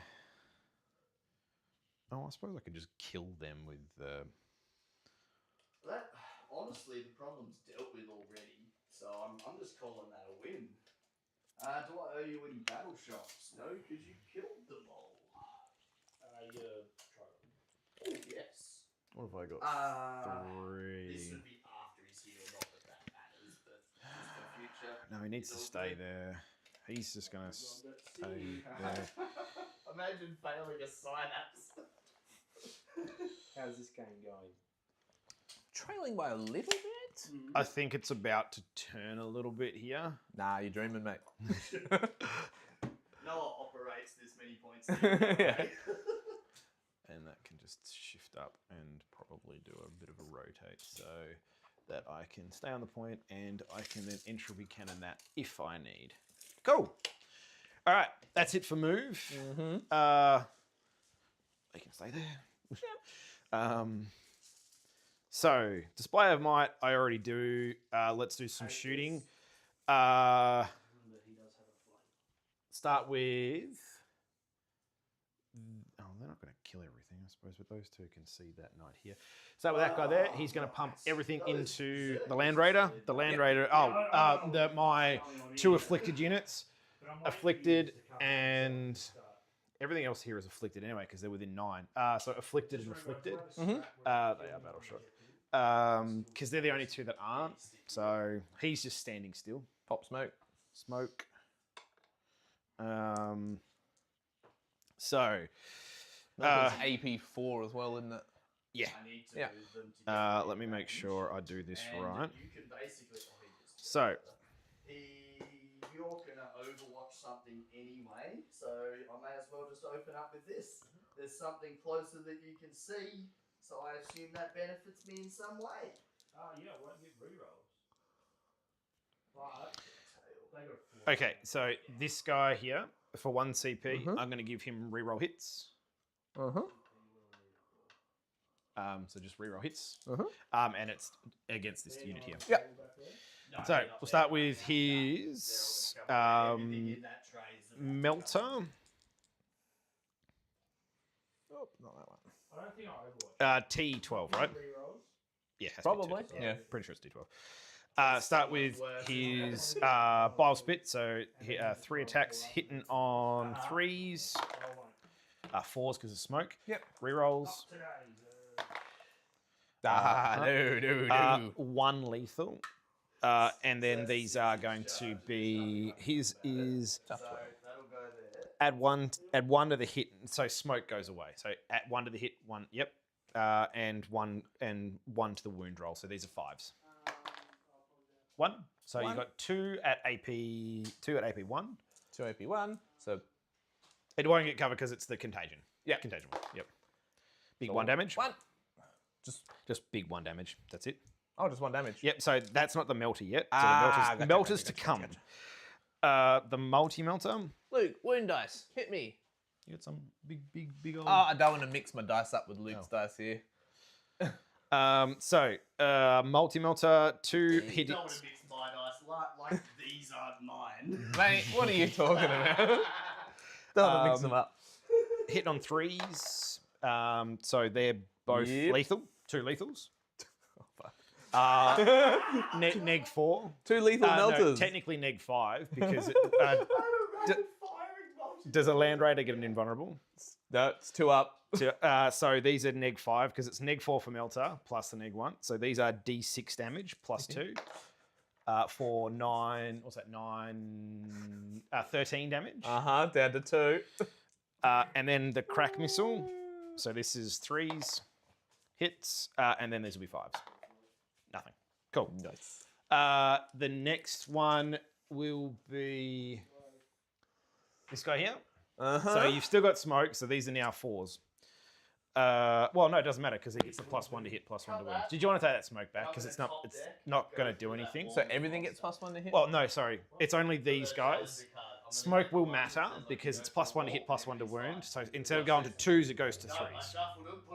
[SPEAKER 6] Oh, I suppose I could just kill them with.
[SPEAKER 3] That honestly, the problem's dealt with already. So I'm just calling that a win. Do I owe you any battle shots? No, because you killed them all. Oh yes.
[SPEAKER 6] What have I got? 3.
[SPEAKER 3] This would be after his heal, not that matters, but just for future.
[SPEAKER 6] No, he needs to
[SPEAKER 3] it's all
[SPEAKER 6] stay
[SPEAKER 3] good.
[SPEAKER 6] there. He's just gonna stay there.
[SPEAKER 3] Imagine failing a synapse.
[SPEAKER 8] How's this game going?
[SPEAKER 4] Trailing by a little bit?
[SPEAKER 6] I think it's about to turn a little bit here.
[SPEAKER 4] Nah, you're dreaming, mate.
[SPEAKER 3] Noah operates this many points.
[SPEAKER 4] Yeah.
[SPEAKER 6] And that can just shift up and probably do a bit of a rotate so that I can stay on the point and I can then entropy cannon that if I need. Cool. All right, that's it for move. They can stay there. So display of might, I already do. Let's do some shooting.
[SPEAKER 5] Remember, he does have a flame.
[SPEAKER 6] Start with. Oh, they're not going to kill everything, I suppose, but those two can see that knight here. Start with that guy there. He's going to pump everything into the Land Raider. The Land Raider. Oh, my 2 afflicted units.
[SPEAKER 5] But I'm waiting for you
[SPEAKER 6] Afflicted
[SPEAKER 5] to come
[SPEAKER 6] and
[SPEAKER 5] start.
[SPEAKER 6] everything else here is afflicted anyway because they're within 9. So afflicted and afflicted.
[SPEAKER 5] They
[SPEAKER 6] They are battle shot. Because they're the only 2 that aren't. So he's just standing still.
[SPEAKER 4] Pop smoke.
[SPEAKER 6] Smoke. So.
[SPEAKER 4] That's AP4 as well, isn't it?
[SPEAKER 6] Yeah.
[SPEAKER 3] I need to
[SPEAKER 4] Yeah.
[SPEAKER 3] move them to get
[SPEAKER 6] Let me make sure I do this
[SPEAKER 3] and
[SPEAKER 6] right.
[SPEAKER 3] You can basically.
[SPEAKER 6] So.
[SPEAKER 3] You're gonna overwatch something anyway, so I may as well just open up with this. There's something closer that you can see, so I assume that benefits me in some way.
[SPEAKER 5] Yeah, I won't get rerolls. But they got a 4.
[SPEAKER 6] Okay, so this guy here, for 1 CP, I'm going to give him reroll hits. So just reroll hits. And it's against this unit here.
[SPEAKER 4] Yep.
[SPEAKER 3] No,
[SPEAKER 6] So
[SPEAKER 3] you're not
[SPEAKER 6] we'll start
[SPEAKER 3] there.
[SPEAKER 6] with his
[SPEAKER 3] Everything in that tray is about to
[SPEAKER 6] Melter.
[SPEAKER 4] Oh, not that one.
[SPEAKER 5] I don't think I overwatch.
[SPEAKER 6] T12, right?
[SPEAKER 5] Rerolls.
[SPEAKER 6] Yeah, has to be
[SPEAKER 4] Probably,
[SPEAKER 6] T12.
[SPEAKER 4] yeah.
[SPEAKER 6] Pretty sure it's T12. Start with his Bile Spit. So 3 attacks hitting on 3s.
[SPEAKER 5] I won't.
[SPEAKER 6] 4s because of smoke.
[SPEAKER 4] Yep.
[SPEAKER 6] Rerolls.
[SPEAKER 5] Today.
[SPEAKER 4] No.
[SPEAKER 6] 1 lethal. And then these are going to be his is
[SPEAKER 3] So that'll go there.
[SPEAKER 6] add one to the hit, so smoke goes away. So add 1 to the hit, 1, yep, and one to the wound roll. So these are 5s. 1. So you got 2 at AP 1.
[SPEAKER 4] 2 AP1. So
[SPEAKER 6] It won't get covered because it's the contagion.
[SPEAKER 4] Yeah.
[SPEAKER 6] Contagion 1. Yep. Big
[SPEAKER 4] So
[SPEAKER 6] 1 damage.
[SPEAKER 4] 1.
[SPEAKER 6] Just big 1 damage. That's it.
[SPEAKER 4] Oh, just 1 damage.
[SPEAKER 6] Yep. So that's not the melter yet. So
[SPEAKER 4] Gotcha,
[SPEAKER 6] the melter's
[SPEAKER 4] gotcha,
[SPEAKER 6] to come.
[SPEAKER 4] gotcha.
[SPEAKER 6] The multi melter.
[SPEAKER 4] Luke, wound dice. Hit me.
[SPEAKER 6] You got some big old.
[SPEAKER 4] Oh, I don't want to mix my dice up with Luke's dice here.
[SPEAKER 6] Multi melter 2 hit.
[SPEAKER 3] Don't want to mix my dice like these aren't mine.
[SPEAKER 4] Mate, what are you talking about? Don't want to mix them up.
[SPEAKER 6] Hit on 3s. So they're both
[SPEAKER 4] Yep.
[SPEAKER 6] lethal. 2 lethals.
[SPEAKER 4] Oh, fuck.
[SPEAKER 6] Neg 4.
[SPEAKER 4] 2 lethal
[SPEAKER 6] No,
[SPEAKER 4] melters.
[SPEAKER 6] technically neg 5 because does a Land Raider get an invulnerable?
[SPEAKER 4] No, it's 2 up.
[SPEAKER 6] So these are neg 5 because it's neg 4 for melter plus the neg 1. So these are d6 damage plus 2 for 9. What's that? 13 damage.
[SPEAKER 4] Down to 2.
[SPEAKER 6] And then the crack missile. So this is 3s hits, and then these will be 5s. Nothing. Cool.
[SPEAKER 4] Nice.
[SPEAKER 6] The next one will be this guy here.
[SPEAKER 4] Uh-huh.
[SPEAKER 6] So you've still got smoke, so these are now 4s. Well, no, it doesn't matter because he gets the +1 to hit, +1 to wound. Did you want to take that smoke back? Because it's not going to do anything.
[SPEAKER 4] So everything gets +1 to hit?
[SPEAKER 6] Well, no, sorry. It's only these guys. Smoke will matter because it's +1 to hit, +1 to wound. So instead of going to 2s, it goes to 3s.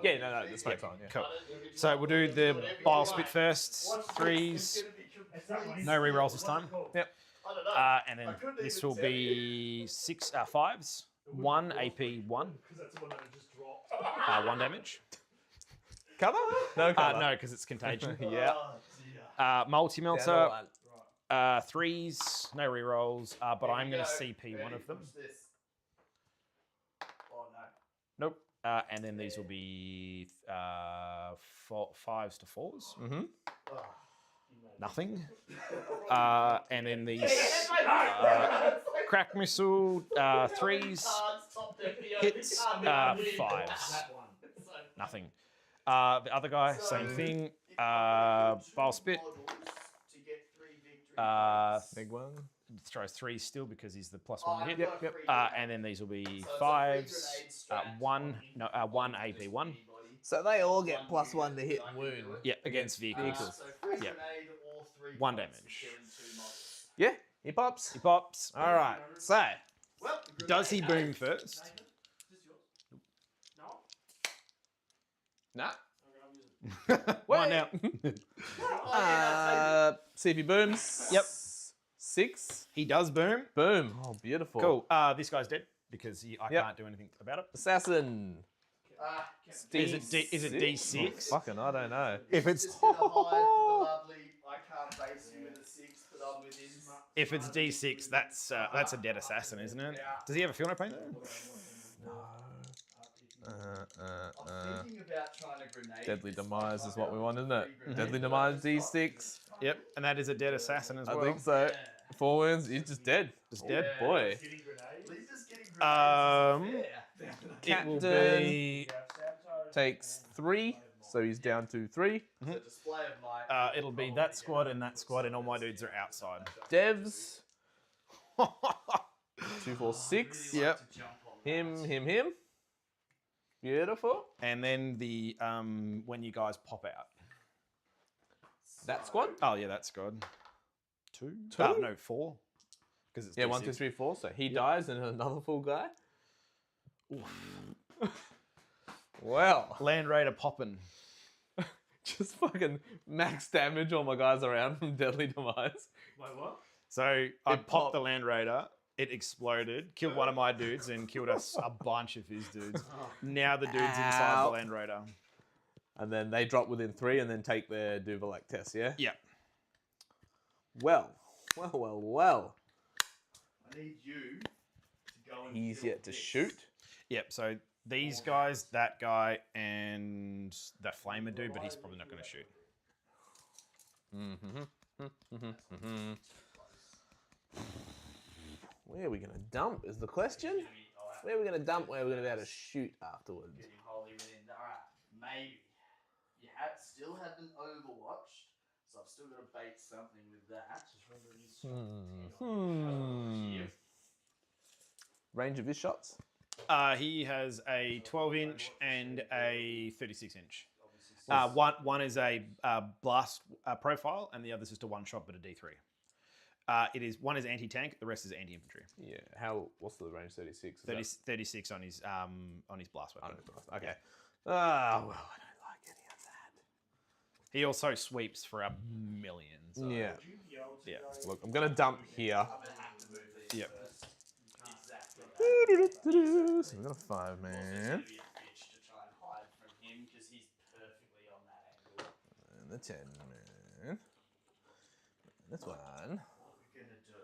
[SPEAKER 4] Yeah, no, the smoke's on, yeah.
[SPEAKER 6] Cool. So we'll do the bile spit first. 3s. No rerolls this time.
[SPEAKER 4] Yep.
[SPEAKER 6] And then this will be 5s. 1 AP 1. 1 damage.
[SPEAKER 4] Cover? No cover.
[SPEAKER 6] No, because it's contagion.
[SPEAKER 4] Yeah.
[SPEAKER 6] Multi-melter. 3s. No rerolls. But I'm going to CP one of them. Nope. And then these will be 5s to 4s.
[SPEAKER 4] Mm-hmm.
[SPEAKER 6] Nothing. And then these crack missile 3s hits 5s. Nothing. The other guy, same thing. Bile spit.
[SPEAKER 4] Big one.
[SPEAKER 6] Throws 3s still because he's the +1 hit.
[SPEAKER 4] Yep.
[SPEAKER 6] And then these will be 5s. 1 AP 1.
[SPEAKER 4] So they all get +1 to hit and wound.
[SPEAKER 6] Yeah, against vehicles. Yeah. 1 damage.
[SPEAKER 4] Yeah, he pops.
[SPEAKER 6] He pops.
[SPEAKER 4] All right. So,
[SPEAKER 6] Does he boom first?
[SPEAKER 4] nah.
[SPEAKER 6] One now.
[SPEAKER 4] See if he booms.
[SPEAKER 6] Yep.
[SPEAKER 4] 6.
[SPEAKER 6] He does boom.
[SPEAKER 4] Boom. Oh, beautiful.
[SPEAKER 6] Cool. This guy's dead because I
[SPEAKER 4] Yep.
[SPEAKER 6] can't do anything about it.
[SPEAKER 4] Assassin.
[SPEAKER 6] Is it D6?
[SPEAKER 4] Oh, fucking, I don't know.
[SPEAKER 6] If it's if it's D6, that's a dead assassin, isn't it? Does he have a field note paint though?
[SPEAKER 3] I'm thinking about trying to grenade.
[SPEAKER 4] Deadly Demise is what we want, isn't it? Deadly Demise D6.
[SPEAKER 6] Yep, and that is a dead assassin as well.
[SPEAKER 4] I think so. 4 wounds, he's just dead.
[SPEAKER 6] Just dead.
[SPEAKER 4] Boy.
[SPEAKER 3] He's just getting
[SPEAKER 6] It will
[SPEAKER 4] Captain
[SPEAKER 6] be.
[SPEAKER 4] takes 3, so he's down to 3.
[SPEAKER 3] display of might.
[SPEAKER 6] It'll be that squad, and all my dudes are outside.
[SPEAKER 4] Devs. 2, 4, 6.
[SPEAKER 6] Yep.
[SPEAKER 4] Him. Beautiful.
[SPEAKER 6] And then the when you guys pop out.
[SPEAKER 4] That squad?
[SPEAKER 6] Oh yeah, that squad. 2?
[SPEAKER 4] Two?
[SPEAKER 6] No, 4. Because it's
[SPEAKER 4] Yeah,
[SPEAKER 6] D6.
[SPEAKER 4] 1, 2, 3, 4. So he dies and another full guy. Well,
[SPEAKER 6] Land Raider popping.
[SPEAKER 4] just fucking max damage all my guys around from Deadly Demise.
[SPEAKER 5] Wait, what?
[SPEAKER 6] So I popped the Land Raider. It exploded, killed one of my dudes, and killed a bunch of his dudes. Now the dude's inside
[SPEAKER 4] Ow.
[SPEAKER 6] the Land Raider.
[SPEAKER 4] And then they drop within 3 and then take their Duvalac test, yeah?
[SPEAKER 6] Yeah.
[SPEAKER 4] Well.
[SPEAKER 3] I need you to go and
[SPEAKER 4] He's
[SPEAKER 3] kill
[SPEAKER 4] yet to
[SPEAKER 3] this.
[SPEAKER 4] shoot.
[SPEAKER 6] Yep. So these guys, that guy, and the Flamer dude, but he's probably not going to shoot.
[SPEAKER 4] Where are we going to dump is the question. Where are we going to dump? Where are we going to be able to shoot afterwards?
[SPEAKER 3] Getting wholly within. Alright, maybe. You still haven't overwatched, so I've still got to bait something with that.
[SPEAKER 4] Range of his shots?
[SPEAKER 6] He has a 12-inch and a 36-inch. One is a blast profile, and the other's just a one-shot, but a D3. One is anti-tank, the rest is anti-infantry.
[SPEAKER 4] Yeah. What's the range? 36?
[SPEAKER 6] 36 on his blast weapon.
[SPEAKER 4] Okay. Well, I don't like any of that.
[SPEAKER 6] He also sweeps for a million. So.
[SPEAKER 4] Yeah.
[SPEAKER 6] Yeah.
[SPEAKER 4] Look, I'm going to dump here.
[SPEAKER 3] I'm going to have to move these
[SPEAKER 6] Yep.
[SPEAKER 3] first. Exactly that.
[SPEAKER 4] So we've got a 5
[SPEAKER 3] It's
[SPEAKER 4] man.
[SPEAKER 3] going to be a bitch to try and hide from him because he's perfectly on that angle.
[SPEAKER 4] And the 10 man. That's one.
[SPEAKER 3] What we're going to do,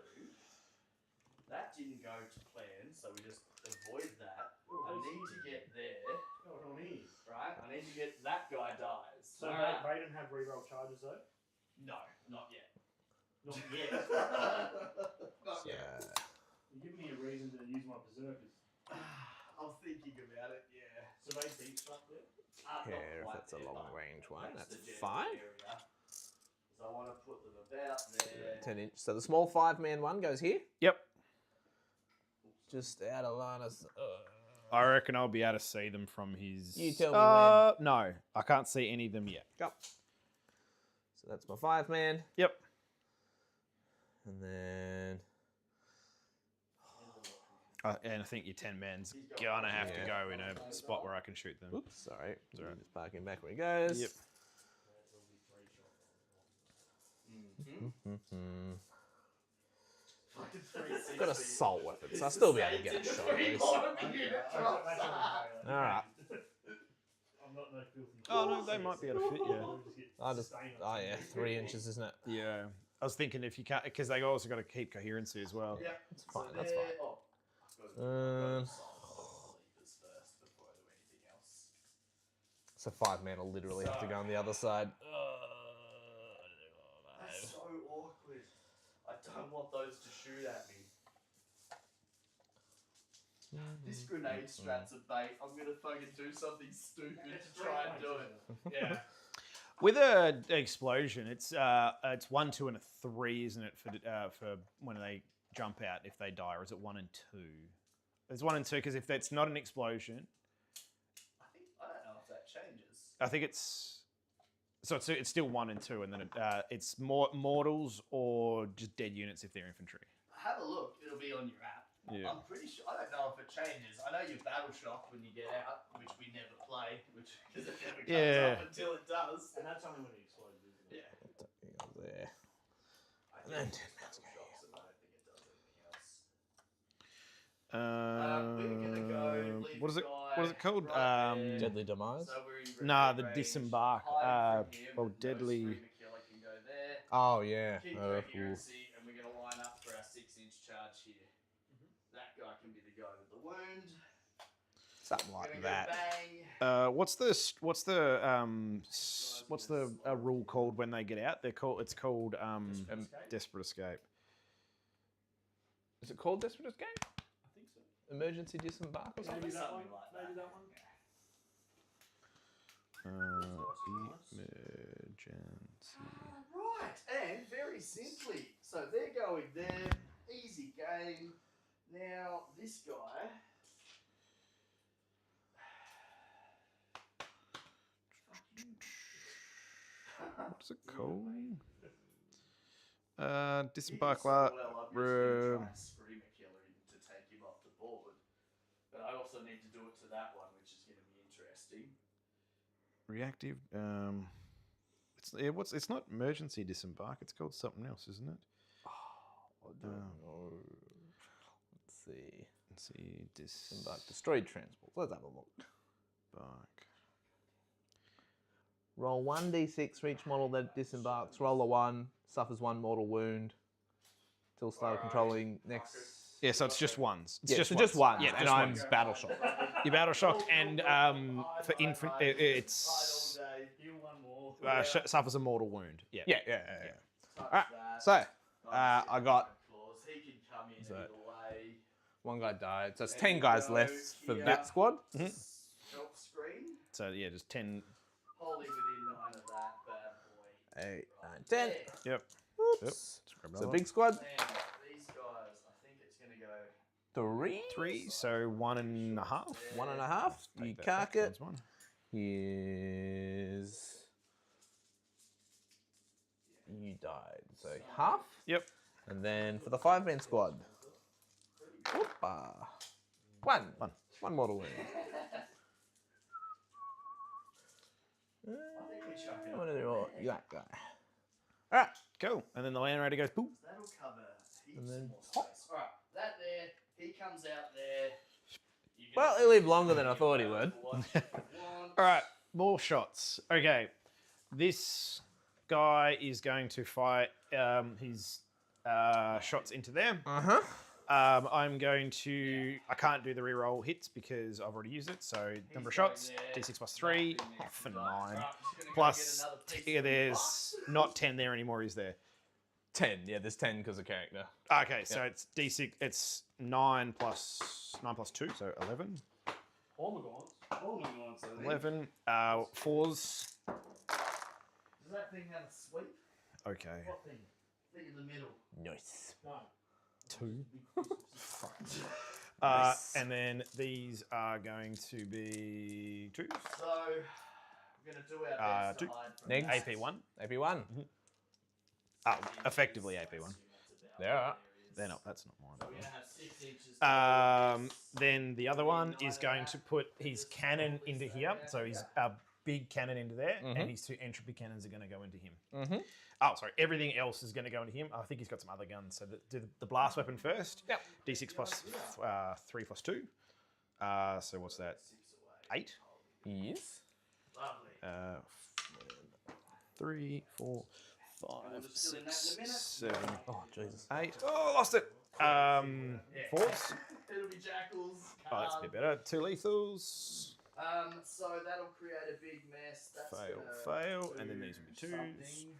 [SPEAKER 3] that didn't go to plan, so we just avoid that. I need to get there, right? I need to get that guy dies.
[SPEAKER 5] So they don't have reroll charges though?
[SPEAKER 3] No, not yet.
[SPEAKER 5] Not yet.
[SPEAKER 3] Not yet.
[SPEAKER 5] You're giving me a reason to use my berserkers.
[SPEAKER 3] I'm thinking about it, yeah.
[SPEAKER 5] So they beat up there?
[SPEAKER 3] Not
[SPEAKER 4] Care if
[SPEAKER 3] quite
[SPEAKER 4] that's a
[SPEAKER 3] there,
[SPEAKER 4] long
[SPEAKER 3] but
[SPEAKER 4] range one. That's
[SPEAKER 3] the general
[SPEAKER 4] 5.
[SPEAKER 3] area. So I want to put them about there.
[SPEAKER 4] 10 inch. So the small 5-man one goes here.
[SPEAKER 6] Yep.
[SPEAKER 4] Just out of line.
[SPEAKER 6] I reckon I'll be able to see them from his.
[SPEAKER 4] You tell me
[SPEAKER 6] No, I can't see any of them yet.
[SPEAKER 4] Go. So that's my 5-man.
[SPEAKER 6] Yep.
[SPEAKER 4] And then
[SPEAKER 6] And I think your 10-man's gonna have to go in a spot where I can shoot them.
[SPEAKER 4] oops, sorry. Just parking back where he goes.
[SPEAKER 6] Yep.
[SPEAKER 4] Got assault weapons, so I'll still be able to get a shot at least. Alright.
[SPEAKER 5] I'm not no filthy.
[SPEAKER 6] Oh no, they might be able to fit. Yeah.
[SPEAKER 4] Oh yeah, 3 inches, isn't it?
[SPEAKER 6] Yeah. I was thinking if you can't, because they also got to keep coherency as well.
[SPEAKER 3] Yeah,
[SPEAKER 4] That's fine, that's fine. So 5-man will literally have to go on the other side.
[SPEAKER 3] That's so awkward. I don't want those to shoot at me. This grenade strat's a bait. I'm gonna fucking do something stupid to try and do it. Yeah.
[SPEAKER 6] With an explosion, it's 1, 2, and a 3, isn't it? For when they jump out, if they die, or is it 1 and 2? It's 1 and 2 because if that's not an explosion,
[SPEAKER 3] I don't know if that changes.
[SPEAKER 6] I think it's still 1 and 2, and then it's mortals or just dead units if they're infantry.
[SPEAKER 3] Have a look. It'll be on your app.
[SPEAKER 6] Yeah.
[SPEAKER 3] I'm pretty sure. I don't know if it changes. I know your battle shock when you get out, which we never play, because it never comes up until it does.
[SPEAKER 5] And that's only when it explodes, isn't it?
[SPEAKER 3] Yeah.
[SPEAKER 4] There.
[SPEAKER 3] I
[SPEAKER 4] And then
[SPEAKER 3] think it's battle shocks, and I don't think it does anything else. We're gonna go. Leave
[SPEAKER 6] What is it?
[SPEAKER 3] the guy
[SPEAKER 6] What is it called?
[SPEAKER 3] right there.
[SPEAKER 4] Deadly demise.
[SPEAKER 3] So we're in
[SPEAKER 6] Nah,
[SPEAKER 3] red
[SPEAKER 6] the
[SPEAKER 3] range.
[SPEAKER 6] disembark.
[SPEAKER 3] Hide from him,
[SPEAKER 6] Well,
[SPEAKER 3] no
[SPEAKER 6] deadly.
[SPEAKER 3] Screamer killer can go there.
[SPEAKER 4] Oh yeah.
[SPEAKER 3] Keep coherency, and we're going to line up for our 6-inch charge here. That guy can be the guy with the wound.
[SPEAKER 4] Something like
[SPEAKER 3] Gonna
[SPEAKER 4] that.
[SPEAKER 3] Go bang.
[SPEAKER 6] What's the rule called when they get out? It's called desperate escape.
[SPEAKER 4] Is it called Desperate Escape?
[SPEAKER 5] I think so.
[SPEAKER 4] Emergency disembark or something?
[SPEAKER 5] Maybe that
[SPEAKER 3] Something
[SPEAKER 5] one.
[SPEAKER 3] like that.
[SPEAKER 5] Maybe that one.
[SPEAKER 6] Emergency.
[SPEAKER 3] Right, and very simply, so they're going there, easy game. Now this guy.
[SPEAKER 6] What's it called? Disembark.
[SPEAKER 3] Well, I'm just going to try and Screamer Killer him to take him off the board. But I also need to do it to that one, which is going to be interesting.
[SPEAKER 6] Reactive. It's not emergency disembark. It's called something else, isn't it?
[SPEAKER 4] I don't know. Let's see.
[SPEAKER 6] Let's see.
[SPEAKER 4] Disembark. Destroyed transports. Let's have a look.
[SPEAKER 6] Disembark.
[SPEAKER 4] Roll 1d6 for each model that disembarks. Roll a 1. Suffers 1 mortal wound. Till start controlling next.
[SPEAKER 6] Yeah, so it's just ones. It's
[SPEAKER 4] Yeah,
[SPEAKER 6] just
[SPEAKER 4] so
[SPEAKER 6] ones.
[SPEAKER 4] just one.
[SPEAKER 6] Yeah,
[SPEAKER 4] and
[SPEAKER 6] just
[SPEAKER 4] I'm
[SPEAKER 6] ones.
[SPEAKER 4] battle shock.
[SPEAKER 6] Your battle shock and for infant, it's
[SPEAKER 5] Heal one more.
[SPEAKER 6] suffers a mortal wound. Yeah.
[SPEAKER 4] Yeah.
[SPEAKER 3] Touch
[SPEAKER 4] Alright,
[SPEAKER 3] that.
[SPEAKER 4] so I got
[SPEAKER 3] Claws. He can come in
[SPEAKER 4] So-
[SPEAKER 3] either way.
[SPEAKER 4] one guy died. So it's
[SPEAKER 3] There
[SPEAKER 4] 10
[SPEAKER 3] you
[SPEAKER 4] guys
[SPEAKER 3] go,
[SPEAKER 4] left for
[SPEAKER 3] here.
[SPEAKER 4] that squad.
[SPEAKER 3] Help screen.
[SPEAKER 6] So yeah, just 10.
[SPEAKER 3] Wholly within 9 of that bad boy.
[SPEAKER 4] 8, 9, 10.
[SPEAKER 3] There.
[SPEAKER 6] Yep.
[SPEAKER 4] Whoops.
[SPEAKER 6] Let's grab
[SPEAKER 4] So
[SPEAKER 6] another
[SPEAKER 4] big squad.
[SPEAKER 3] Man, these guys, I think it's going to go.
[SPEAKER 4] 3.
[SPEAKER 6] 3, so 1.5.
[SPEAKER 4] 1.5. You
[SPEAKER 6] Take that
[SPEAKER 4] cark
[SPEAKER 6] back,
[SPEAKER 4] it.
[SPEAKER 6] times 1.
[SPEAKER 4] Here's. You died. So half.
[SPEAKER 6] Yep.
[SPEAKER 4] And then for the 5-man squad. Whoopa. 1. 1 mortal wound. What are they all? That guy.
[SPEAKER 6] Alright, cool. And then the land raider goes, boop.
[SPEAKER 3] That'll cover heaps
[SPEAKER 4] And then
[SPEAKER 3] more space. Alright, that there, he comes out there.
[SPEAKER 4] Well, he lived longer than I thought he would.
[SPEAKER 6] Alright, more shots. Okay. This guy is going to fight his shots into there.
[SPEAKER 4] Uh-huh.
[SPEAKER 6] I'm going to... I can't do the reroll hits because I've already used it. So number of shots, d6 plus 3, for 9. Plus, there's not 10 there anymore, is there?
[SPEAKER 4] 10. Yeah, there's 10 because of character.
[SPEAKER 6] Okay, so it's d6. It's 9 plus 2, so 11.
[SPEAKER 5] Hormagaunts.
[SPEAKER 6] 11. 4s.
[SPEAKER 3] Does that thing have a sweep?
[SPEAKER 6] Okay.
[SPEAKER 5] What thing?
[SPEAKER 3] Thing in the middle.
[SPEAKER 4] Nice.
[SPEAKER 5] No.
[SPEAKER 6] 2.
[SPEAKER 5] Fuck.
[SPEAKER 4] Nice.
[SPEAKER 6] And then these are going to be 2s.
[SPEAKER 3] So we're gonna do our best to
[SPEAKER 6] 2.
[SPEAKER 3] hide from
[SPEAKER 4] Next.
[SPEAKER 3] that.
[SPEAKER 6] AP1.
[SPEAKER 4] AP1.
[SPEAKER 6] Effectively AP1.
[SPEAKER 4] There are.
[SPEAKER 6] They're not. That's not mine.
[SPEAKER 3] So we're gonna have 6 inches.
[SPEAKER 6] Then the other one is going to put his cannon into here. So his big cannon into there, and his 2 entropy cannons are going to go into him. Oh, sorry. Everything else is going to go into him. I think he's got some other guns. So do the blast weapon first.
[SPEAKER 4] Yep.
[SPEAKER 6] D6 plus 3 plus 2. So what's that? 8.
[SPEAKER 4] Yes.
[SPEAKER 3] Lovely.
[SPEAKER 6] 3, 4, 5, 6, 7,
[SPEAKER 4] Oh, Jesus.
[SPEAKER 6] 8. Oh, lost it. 4s.
[SPEAKER 3] It'll be jackals.
[SPEAKER 6] Oh, that's a bit better. 2 lethals.
[SPEAKER 3] So that'll create a big mess. That's
[SPEAKER 6] Fail,
[SPEAKER 3] gonna
[SPEAKER 6] and then
[SPEAKER 3] do
[SPEAKER 6] these will be 2s.
[SPEAKER 3] something.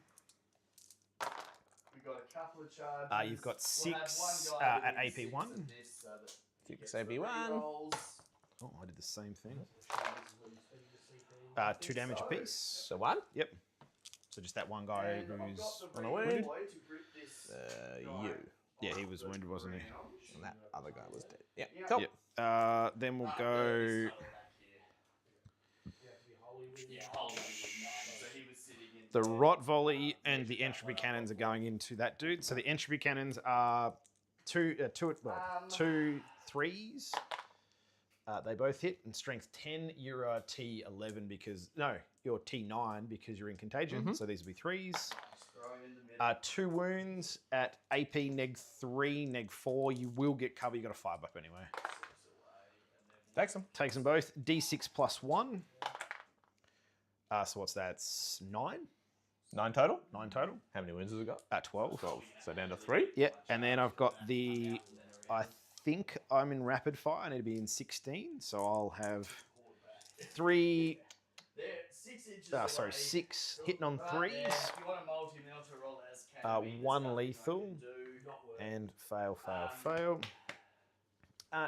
[SPEAKER 3] We got a couple of charges.
[SPEAKER 6] You've got
[SPEAKER 3] We'll have
[SPEAKER 6] 6
[SPEAKER 3] one guy
[SPEAKER 6] at
[SPEAKER 3] doing 6
[SPEAKER 6] AP1.
[SPEAKER 3] of this so that he
[SPEAKER 4] 6
[SPEAKER 3] gets the
[SPEAKER 4] AP1.
[SPEAKER 3] rerolls.
[SPEAKER 6] Oh, I did the same thing.
[SPEAKER 3] I
[SPEAKER 6] 2
[SPEAKER 3] think
[SPEAKER 6] damage
[SPEAKER 3] so.
[SPEAKER 6] apiece.
[SPEAKER 4] So 1.
[SPEAKER 6] Yep. So just that one guy
[SPEAKER 3] And I've
[SPEAKER 6] who's
[SPEAKER 3] got the
[SPEAKER 4] on a
[SPEAKER 3] red
[SPEAKER 4] wound.
[SPEAKER 3] boy to grip this guy
[SPEAKER 4] You.
[SPEAKER 6] Yeah, he
[SPEAKER 3] off
[SPEAKER 6] was
[SPEAKER 3] the
[SPEAKER 6] wounded, wasn't he?
[SPEAKER 3] ground.
[SPEAKER 4] And that other guy was dead. Yeah.
[SPEAKER 3] Yeah.
[SPEAKER 4] Cool.
[SPEAKER 6] Yep. Then we'll
[SPEAKER 3] There'll be
[SPEAKER 6] go.
[SPEAKER 3] some back here. Yeah, holy with 9. So he was sitting in
[SPEAKER 6] The rot volley and the entropy cannons are going into that dude. So the entropy cannons are two 3s. They both hit, and strength 10. You're a T11 because you're T9 because you're in contagion. So these will be 3s.
[SPEAKER 3] Just throw him in the middle.
[SPEAKER 6] 2 wounds at AP neg 3, neg 4. You will get cover. You got a 5 up anyway.
[SPEAKER 4] Takes him.
[SPEAKER 6] Takes them both. D6 plus 1. So what's that? It's 9.
[SPEAKER 4] 9 total.
[SPEAKER 6] 9 total.
[SPEAKER 4] How many wounds has it got?
[SPEAKER 6] 12.
[SPEAKER 4] 12. So down to 3.
[SPEAKER 6] Yeah, and then I've got I think I'm in rapid fire. I need to be in 16, so I'll have 3.
[SPEAKER 3] They're 6 inches away.
[SPEAKER 6] 6 hitting on
[SPEAKER 3] Right
[SPEAKER 6] 3s,
[SPEAKER 3] there. If you want a multi-melter roll as can be,
[SPEAKER 6] 1
[SPEAKER 3] there's nothing I
[SPEAKER 6] lethal,
[SPEAKER 3] can do.
[SPEAKER 6] and fail.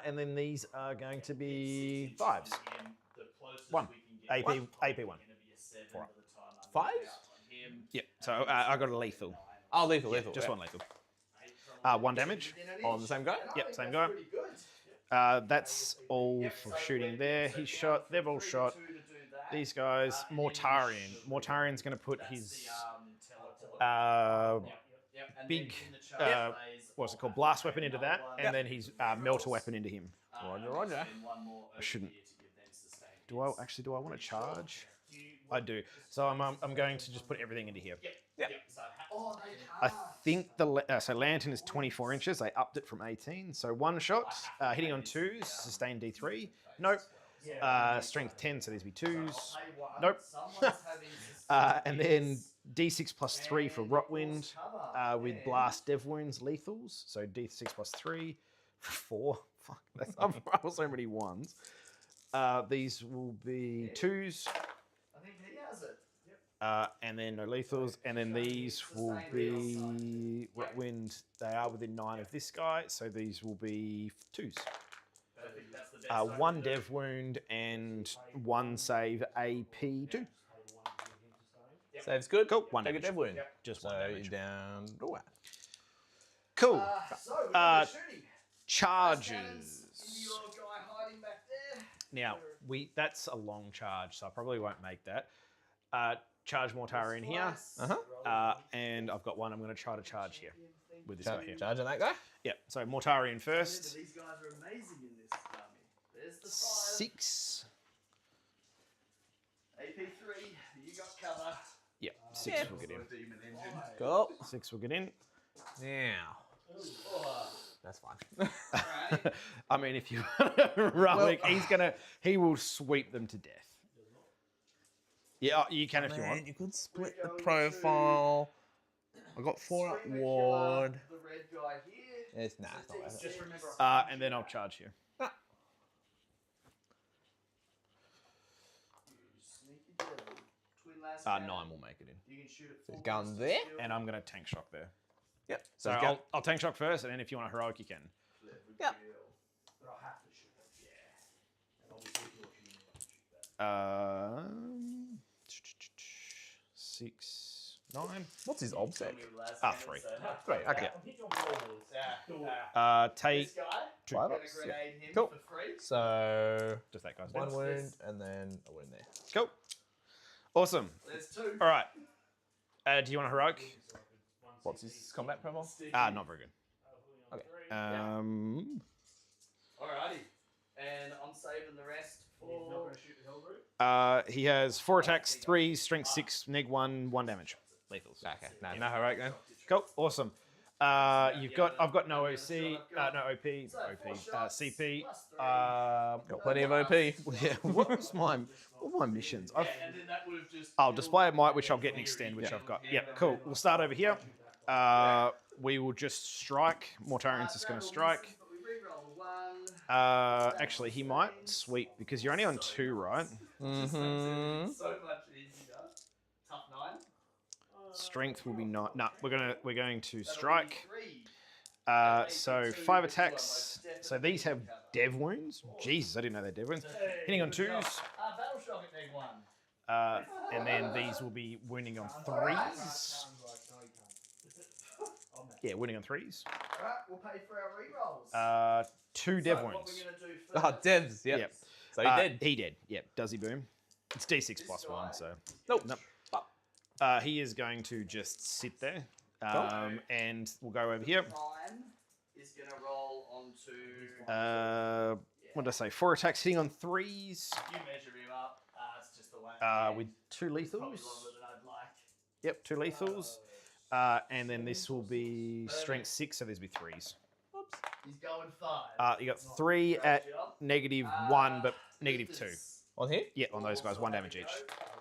[SPEAKER 6] And then these are going to be 5s.
[SPEAKER 3] The closest
[SPEAKER 6] 1.
[SPEAKER 3] we can get
[SPEAKER 6] AP1.
[SPEAKER 3] gonna be a 7
[SPEAKER 6] Four.
[SPEAKER 3] by the time I'm
[SPEAKER 4] 5s?
[SPEAKER 3] on him.
[SPEAKER 6] Yep. So I got a lethal.
[SPEAKER 4] Oh, lethal.
[SPEAKER 6] Just
[SPEAKER 4] yeah.
[SPEAKER 6] 1 lethal. 1 damage.
[SPEAKER 4] On the same guy?
[SPEAKER 6] Yep, same guy. That's all for shooting there. He's shot. They've all shot. These guys. Mortarian. Mortarian's going to put his big, what's it called, blast weapon into that, and then his melter weapon into him.
[SPEAKER 4] Roger.
[SPEAKER 6] I shouldn't. Do I want to charge? I do. So I'm going to just put everything into here. I think so lantern is 24 inches. They upped it from 18. So 1 shot, hitting on 2s, sustain D3. Nope. Strength 10, so these will be 2s. Nope. And then D6 plus 3 for Rotwind with Blast Dev Wounds lethals. So D6 plus 3. 4. Fuck, I've rolled so many 1s. These will be 2s.
[SPEAKER 3] I think he has it.
[SPEAKER 6] And then no lethals. And then these will be Rotwind. They are within 9 of this guy. So these will be 2s. 1 dev wound and 1 save AP2.
[SPEAKER 4] Saves good.
[SPEAKER 6] Cool. 1
[SPEAKER 4] Take a
[SPEAKER 6] damage.
[SPEAKER 4] dev wound.
[SPEAKER 6] Just
[SPEAKER 4] So
[SPEAKER 6] 1 damage.
[SPEAKER 4] down to 1.
[SPEAKER 6] Cool.
[SPEAKER 3] So we're gonna be shooting.
[SPEAKER 6] Charges.
[SPEAKER 3] Your guy hiding back there.
[SPEAKER 6] Now that's a long charge, so I probably won't make that. Charge Mortar in here, and I've got one. I'm going to try to charge here with this guy here.
[SPEAKER 4] Charge on that guy.
[SPEAKER 6] Yep. So Mortarian first.
[SPEAKER 3] These guys are amazing in this army. There's the 5.
[SPEAKER 6] 6.
[SPEAKER 3] AP3, you got cover.
[SPEAKER 6] Yep. 6 will get in.
[SPEAKER 3] Demon engine.
[SPEAKER 4] Go.
[SPEAKER 6] 6 will get in.
[SPEAKER 4] Now.
[SPEAKER 3] Oh,
[SPEAKER 4] That's fine.
[SPEAKER 3] alright.
[SPEAKER 6] I mean, if you he will sweep them to death. Yeah, you can if you want.
[SPEAKER 4] You could split the profile. I got 4 up ward.
[SPEAKER 3] The red guy here.
[SPEAKER 4] It's nah, it's not worth it.
[SPEAKER 3] Just remember.
[SPEAKER 6] And then I'll charge here.
[SPEAKER 3] Sneaky devil. Twin last
[SPEAKER 6] 9 will make it in.
[SPEAKER 3] You can shoot it
[SPEAKER 4] So
[SPEAKER 3] full
[SPEAKER 4] it's going
[SPEAKER 3] blast
[SPEAKER 4] there?
[SPEAKER 3] skill.
[SPEAKER 6] And I'm going to tank shock there.
[SPEAKER 4] Yep.
[SPEAKER 6] So
[SPEAKER 4] it's go-
[SPEAKER 6] I'll tank shock first, and then if you want a heroic, you can.
[SPEAKER 3] Clever
[SPEAKER 4] Yep.
[SPEAKER 3] kill.
[SPEAKER 5] But I have to shoot it. Yeah. And obviously if you're shooting, you have to shoot that.
[SPEAKER 6] 6. 9.
[SPEAKER 4] What's his obsec?
[SPEAKER 6] 3.
[SPEAKER 4] 3. Okay.
[SPEAKER 5] Hit your balls.
[SPEAKER 6] Take
[SPEAKER 3] This guy,
[SPEAKER 6] 2.
[SPEAKER 4] Fire
[SPEAKER 3] gonna
[SPEAKER 4] ups.
[SPEAKER 3] grenade him
[SPEAKER 4] Cool.
[SPEAKER 3] for free.
[SPEAKER 4] So
[SPEAKER 6] Just that guy's
[SPEAKER 4] 1
[SPEAKER 6] dead.
[SPEAKER 4] wound and then a wound there.
[SPEAKER 6] Cool. Awesome.
[SPEAKER 3] There's 2.
[SPEAKER 6] All right. Do you want a heroic?
[SPEAKER 4] What's his combat profile?
[SPEAKER 6] Not very good.
[SPEAKER 4] Okay.
[SPEAKER 3] Alrighty. And I'm saving the rest
[SPEAKER 5] He's not
[SPEAKER 3] for.
[SPEAKER 5] going to shoot the hell group.
[SPEAKER 6] He has 4 attacks, 3, strength 6, neg 1, 1 damage. Lethals.
[SPEAKER 4] Okay. No heroic then.
[SPEAKER 6] Cool. Awesome. I've got no OC, no OP, CP.
[SPEAKER 4] Got plenty of OP.
[SPEAKER 6] Yeah. What were my missions?
[SPEAKER 3] And then that would have just.
[SPEAKER 6] I'll display of might, which I'll get and extend, which I've got. Yep. Cool. We'll start over here. We will just strike. Mortarian's just going to strike. Actually, he might sweep because you're only on 2, right?
[SPEAKER 4] Mm-hmm.
[SPEAKER 3] So much easier. Tough 9.
[SPEAKER 6] Strength will be not. No, we're going to strike.
[SPEAKER 3] 3.
[SPEAKER 6] So 5 attacks. So these have dev wounds. Jesus, I didn't know they're dev wounds. Hitting on 2s.
[SPEAKER 3] Battle shock at neg 1.
[SPEAKER 6] And then these will be wounding on 3s. Yeah, wounding on 3s.
[SPEAKER 3] Alright, we'll pay for our rerolls.
[SPEAKER 6] 2 dev
[SPEAKER 3] So
[SPEAKER 6] wounds.
[SPEAKER 3] what we're gonna do
[SPEAKER 4] Oh,
[SPEAKER 3] first.
[SPEAKER 4] devs. Yep.
[SPEAKER 6] Yep.
[SPEAKER 4] So he did.
[SPEAKER 6] He did. Yep. Does he boom? It's D6 plus 1, so.
[SPEAKER 4] Nope.
[SPEAKER 6] He is going to just sit there. And we'll go over here.
[SPEAKER 3] Prime is gonna roll onto.
[SPEAKER 6] What did I say? 4 attacks hitting on 3s.
[SPEAKER 3] You measure him up. It's just the way.
[SPEAKER 6] With 2
[SPEAKER 3] Probably
[SPEAKER 6] lethals.
[SPEAKER 3] longer than I'd like.
[SPEAKER 6] Yep, 2 lethals. And then this will be strength 6, so these will be 3s.
[SPEAKER 3] He's going 5.
[SPEAKER 6] You got 3 at negative 1, but negative 2.
[SPEAKER 4] On here?
[SPEAKER 6] Yeah, on those guys, 1 damage each.
[SPEAKER 5] I'd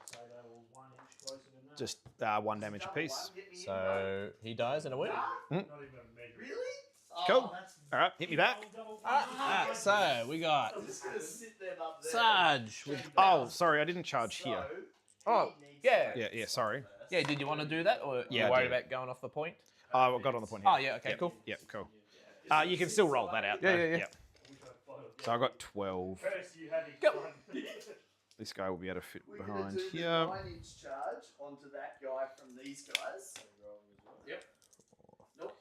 [SPEAKER 5] say they were 1 inch closer than that.
[SPEAKER 6] Just 1 damage apiece.
[SPEAKER 4] So he dies in a wound.
[SPEAKER 5] Not even a measure.
[SPEAKER 3] Really?
[SPEAKER 6] Cool.
[SPEAKER 3] That's.
[SPEAKER 6] All right, hit me back.
[SPEAKER 4] So we got
[SPEAKER 3] I'm just gonna sit them up there.
[SPEAKER 4] Sarge with.
[SPEAKER 6] Oh, sorry, I didn't charge here.
[SPEAKER 4] Oh, yeah.
[SPEAKER 6] Yeah, sorry.
[SPEAKER 4] Yeah, did you want to do that, or
[SPEAKER 6] Yeah, I
[SPEAKER 4] you worried
[SPEAKER 6] did.
[SPEAKER 4] about going off the point?
[SPEAKER 6] I got on the point here.
[SPEAKER 4] Oh, yeah. Okay,
[SPEAKER 6] Yep.
[SPEAKER 4] cool.
[SPEAKER 6] Yep, cool. You can still roll that out.
[SPEAKER 4] Yeah,
[SPEAKER 6] though.
[SPEAKER 4] yeah, yeah.
[SPEAKER 6] Yep. So I got 12.
[SPEAKER 5] First you had his
[SPEAKER 4] Go.
[SPEAKER 5] fun.
[SPEAKER 6] This guy will be able to fit
[SPEAKER 3] We're gonna
[SPEAKER 6] behind
[SPEAKER 3] do the
[SPEAKER 6] here.
[SPEAKER 3] 9-inch charge onto that guy from these guys. Yep. Nope.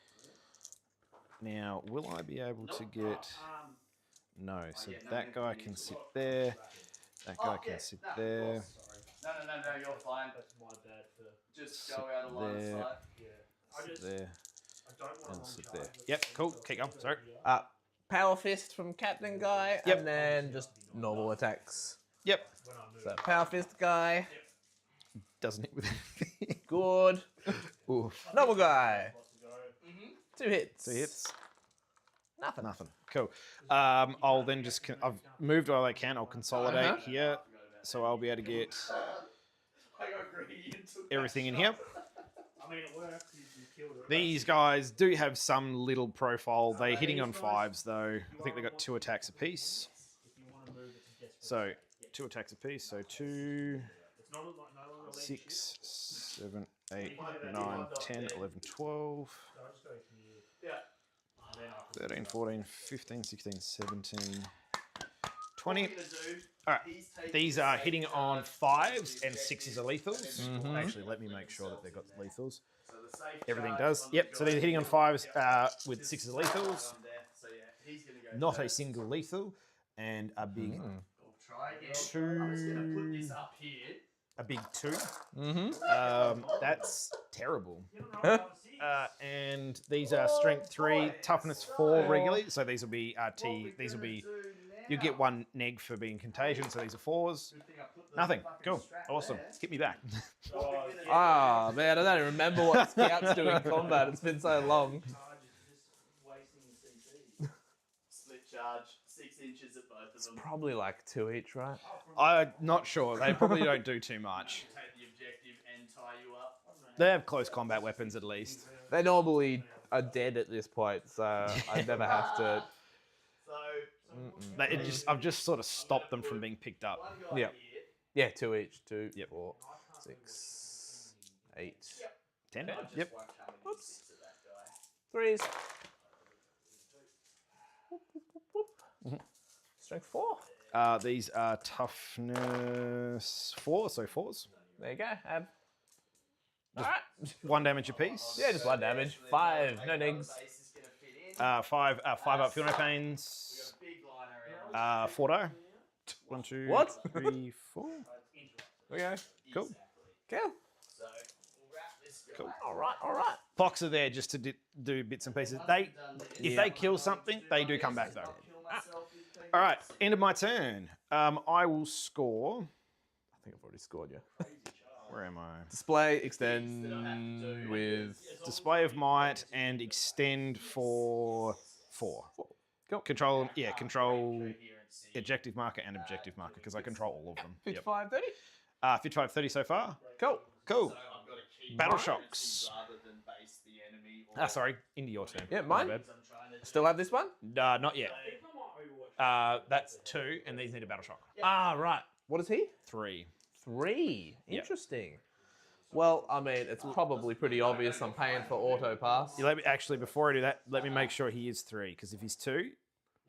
[SPEAKER 6] Now, will I be able to get... No, so
[SPEAKER 3] yeah, no,
[SPEAKER 6] that
[SPEAKER 3] no,
[SPEAKER 6] guy
[SPEAKER 3] you
[SPEAKER 6] can
[SPEAKER 3] need
[SPEAKER 6] sit
[SPEAKER 3] to-
[SPEAKER 6] there. That guy
[SPEAKER 3] Yeah,
[SPEAKER 6] can sit
[SPEAKER 3] nah, of
[SPEAKER 6] there.
[SPEAKER 3] course, sorry. No, you're fine.
[SPEAKER 5] That's my bad for.
[SPEAKER 3] Just go out of line of
[SPEAKER 6] there.
[SPEAKER 3] sight.
[SPEAKER 5] Yeah. I
[SPEAKER 6] Sit
[SPEAKER 5] just.
[SPEAKER 6] there.
[SPEAKER 5] I don't want
[SPEAKER 6] and
[SPEAKER 5] to
[SPEAKER 6] sit
[SPEAKER 5] run
[SPEAKER 6] there.
[SPEAKER 5] charge with
[SPEAKER 6] Yep,
[SPEAKER 5] the
[SPEAKER 6] cool.
[SPEAKER 5] things
[SPEAKER 6] Keep
[SPEAKER 5] that
[SPEAKER 6] going. Sorry.
[SPEAKER 5] are-
[SPEAKER 4] Power fist from Captain Guy,
[SPEAKER 6] Yep.
[SPEAKER 4] and then just normal attacks.
[SPEAKER 6] Yep.
[SPEAKER 5] when I move.
[SPEAKER 4] So power fist guy,
[SPEAKER 6] Doesn't hit with anything.
[SPEAKER 4] good.
[SPEAKER 6] Oof.
[SPEAKER 4] Normal guy,
[SPEAKER 5] Lots to go.
[SPEAKER 4] 2 hits.
[SPEAKER 6] 2 hits.
[SPEAKER 4] Nothing.
[SPEAKER 6] Nothing. Cool. I'll then just... I've moved all I can. I'll consolidate here. So I'll be able to get
[SPEAKER 3] I got greedy and took
[SPEAKER 6] everything
[SPEAKER 3] that
[SPEAKER 6] in
[SPEAKER 3] shot.
[SPEAKER 6] here.
[SPEAKER 5] I mean, it worked. You killed it.
[SPEAKER 6] These guys do have some little profile. They're hitting on 5s, though. I think they got 2 attacks apiece.
[SPEAKER 5] If you want to move, it's a desperate.
[SPEAKER 6] So, 2 attacks apiece. So, 2,
[SPEAKER 5] It's not like no longer
[SPEAKER 6] 6, 7, 8, 9, 10, 11, 12,
[SPEAKER 5] So I just go here.
[SPEAKER 3] Yeah.
[SPEAKER 5] And then I can
[SPEAKER 6] 13, 14, 15, 16, 17,
[SPEAKER 3] What
[SPEAKER 6] 20.
[SPEAKER 3] we're gonna do,
[SPEAKER 6] Alright,
[SPEAKER 3] he's taking
[SPEAKER 6] these
[SPEAKER 3] the
[SPEAKER 6] are
[SPEAKER 3] same
[SPEAKER 6] hitting on
[SPEAKER 3] charge
[SPEAKER 6] 5s and 6s are lethals.
[SPEAKER 4] Mhm.
[SPEAKER 6] Actually, let me make sure that they've got lethals.
[SPEAKER 3] So the safe
[SPEAKER 6] Everything
[SPEAKER 3] charge
[SPEAKER 6] does.
[SPEAKER 3] on the
[SPEAKER 6] Yep, so they're
[SPEAKER 3] guy
[SPEAKER 6] hitting on
[SPEAKER 3] here.
[SPEAKER 6] 5s with 6s are lethals.
[SPEAKER 3] There. So yeah, he's gonna go
[SPEAKER 6] Not a
[SPEAKER 3] first.
[SPEAKER 6] single lethal. And a big
[SPEAKER 3] We'll try again.
[SPEAKER 6] Two.
[SPEAKER 3] I'm just gonna put this up here.
[SPEAKER 6] a big 2.
[SPEAKER 4] Mm-hmm.
[SPEAKER 6] That's terrible.
[SPEAKER 5] You don't know about 6.
[SPEAKER 6] And these are strength 3, toughness 4 regularly. So these will be
[SPEAKER 3] What we're
[SPEAKER 6] T. These will
[SPEAKER 3] gonna
[SPEAKER 6] be.
[SPEAKER 3] do
[SPEAKER 6] You
[SPEAKER 3] now-
[SPEAKER 6] get 1 neg for being contagion. So these are 4s.
[SPEAKER 3] Good thing I put the
[SPEAKER 6] Nothing.
[SPEAKER 3] fucking
[SPEAKER 6] Cool.
[SPEAKER 3] strap
[SPEAKER 6] Awesome.
[SPEAKER 3] there.
[SPEAKER 6] Hit me back.
[SPEAKER 3] What we're gonna do-
[SPEAKER 4] Ah, man, I don't even remember what scouts do in combat. It's been so long.
[SPEAKER 5] Charge is just wasting the CC.
[SPEAKER 3] Split charge, 6 inches at both of them.
[SPEAKER 4] Probably like 2 each, right?
[SPEAKER 6] I'm not sure. They probably don't do too much.
[SPEAKER 3] Take the objective and tie you up.
[SPEAKER 6] They have close combat weapons at least.
[SPEAKER 4] They normally are dead at this point, so I never have to.
[SPEAKER 3] So
[SPEAKER 6] I've just sort of stopped them from being picked up.
[SPEAKER 3] one guy
[SPEAKER 4] Yeah.
[SPEAKER 3] here.
[SPEAKER 4] Yeah, 2 each. 2,
[SPEAKER 6] Yep.
[SPEAKER 4] 4, 6, 8,
[SPEAKER 6] 10.
[SPEAKER 3] I just
[SPEAKER 6] Yep.
[SPEAKER 3] won't come in and stick to that guy.
[SPEAKER 4] 3s. Strength 4.
[SPEAKER 6] These are toughness 4, so 4s.
[SPEAKER 4] There you go. Ab. All right.
[SPEAKER 6] 1 damage apiece.
[SPEAKER 4] Yeah, just 1 damage. 5, no negs.
[SPEAKER 6] 5 up, feel no pains. 4 die. 1, 2,
[SPEAKER 4] What?
[SPEAKER 6] 3, 4.
[SPEAKER 4] Okay.
[SPEAKER 6] Cool.
[SPEAKER 4] Cool.
[SPEAKER 6] Cool.
[SPEAKER 4] All right.
[SPEAKER 6] Pox are there just to do bits and pieces. If they kill something, they do come back though. All right, end of my turn. I will score.
[SPEAKER 4] I think I've already scored, yeah.
[SPEAKER 6] Where am I?
[SPEAKER 4] Display, extend with...
[SPEAKER 6] Display of might and extend for 4.
[SPEAKER 4] Cool.
[SPEAKER 6] Control objective marker and objective marker because I control all of them.
[SPEAKER 4] 55, 30?
[SPEAKER 6] 55, 30 so far.
[SPEAKER 4] Cool.
[SPEAKER 6] Cool. Battle shocks. Sorry, into your turn.
[SPEAKER 4] Yeah,
[SPEAKER 6] My
[SPEAKER 4] mine.
[SPEAKER 6] bad.
[SPEAKER 4] Still have this one?
[SPEAKER 6] Not yet. That's 2, and these need a battle shock.
[SPEAKER 4] Ah, right. What is he?
[SPEAKER 6] 3.
[SPEAKER 4] 3.
[SPEAKER 6] Yep.
[SPEAKER 4] Interesting. Well, I mean, it's probably pretty obvious I'm paying for auto pass.
[SPEAKER 6] You actually, before I do that, let me make sure he is 3, because if he's 2,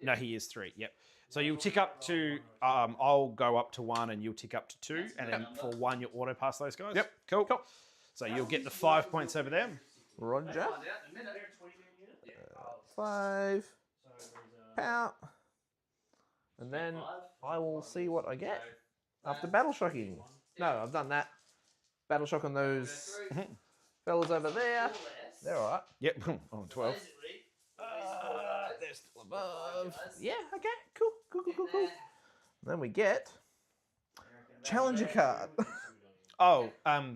[SPEAKER 6] no, he is 3. Yep. So you'll tick up to, I'll go up to 1, and you'll tick up to 2, and then for 1, you'll auto pass those guys.
[SPEAKER 4] Yep.
[SPEAKER 6] Cool. So you'll get the 5 points over there.
[SPEAKER 4] Roger. 5. Pout. And then I will see what I get after battle shocking. No, I've done that. Battle shock on those fellas over there. They're all right.
[SPEAKER 6] Yep. Oh, 12.
[SPEAKER 4] They're still above. Yeah, okay. Cool. Then we get challenger card.
[SPEAKER 6] Oh,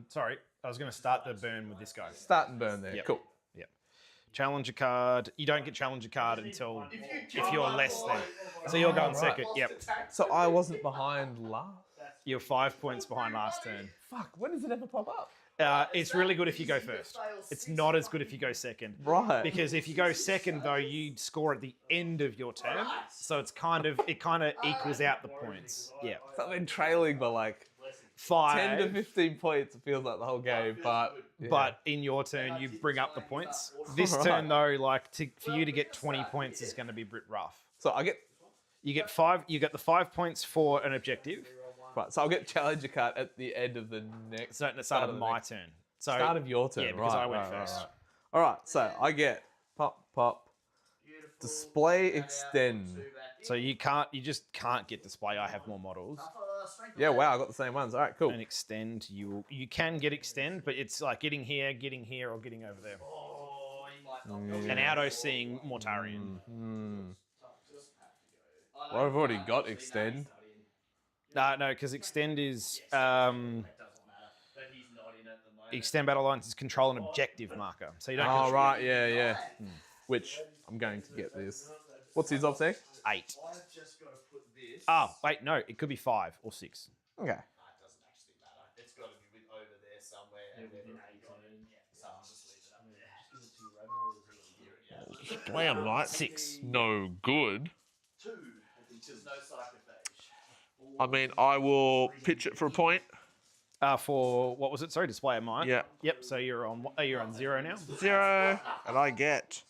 [SPEAKER 6] sorry. I was going to start the burn with this guy.
[SPEAKER 4] Start and burn there.
[SPEAKER 6] Yep.
[SPEAKER 4] Cool.
[SPEAKER 6] Yep. Challenger card. You don't get challenger card until if you're less than. So you're going second. Yep.
[SPEAKER 4] So I wasn't behind last.
[SPEAKER 6] You're 5 points behind last turn.
[SPEAKER 4] Fuck, when does it ever pop up?
[SPEAKER 6] It's really good if you go first. It's not as good if you go second.
[SPEAKER 4] Right.
[SPEAKER 6] Because if you go second, though, you score at the end of your turn. So it kind of equals out the points. Yeah.
[SPEAKER 4] So I've been trailing by like
[SPEAKER 6] 5.
[SPEAKER 4] 10 to 15 points. It feels like the whole game, but yeah.
[SPEAKER 6] But in your turn, you bring up the points. This
[SPEAKER 4] Right.
[SPEAKER 6] turn, though, for you to get 20 points is going to be a bit rough.
[SPEAKER 4] So I get
[SPEAKER 6] You get 5. You get the 5 points for an objective.
[SPEAKER 4] right. So I'll get challenger card at the end of the next.
[SPEAKER 6] So at the start of my turn. So
[SPEAKER 4] Start of your turn.
[SPEAKER 6] Yeah, because
[SPEAKER 4] right,
[SPEAKER 6] I went
[SPEAKER 4] right,
[SPEAKER 6] first.
[SPEAKER 4] Right. All right. So I get pop. Display extend.
[SPEAKER 6] So you just can't get display. I have more models.
[SPEAKER 4] Yeah. Wow. I got the same ones. All right. Cool.
[SPEAKER 6] And extend, you can get extend, but it's like getting here, or getting over there. And auto seeing Mortarion.
[SPEAKER 4] Well, I've already got extend.
[SPEAKER 6] No, because extend is extend battle lines is control an objective marker. So you don't.
[SPEAKER 4] Oh right. Yeah. Which I'm going to get this. What's his op say?
[SPEAKER 6] 8. Oh wait, no, it could be 5 or 6.
[SPEAKER 4] Okay.
[SPEAKER 3] It doesn't actually matter. It's got to be over there somewhere. And then so I'll just leave it up there.
[SPEAKER 4] Slam light
[SPEAKER 6] 6.
[SPEAKER 4] No good.
[SPEAKER 3] 2. There's no psychophage.
[SPEAKER 4] I mean, I will pitch it for a point.
[SPEAKER 6] For what was it? Sorry, display of might.
[SPEAKER 4] Yeah.
[SPEAKER 6] Yep. So you're on 0 now.
[SPEAKER 4] 0, and I get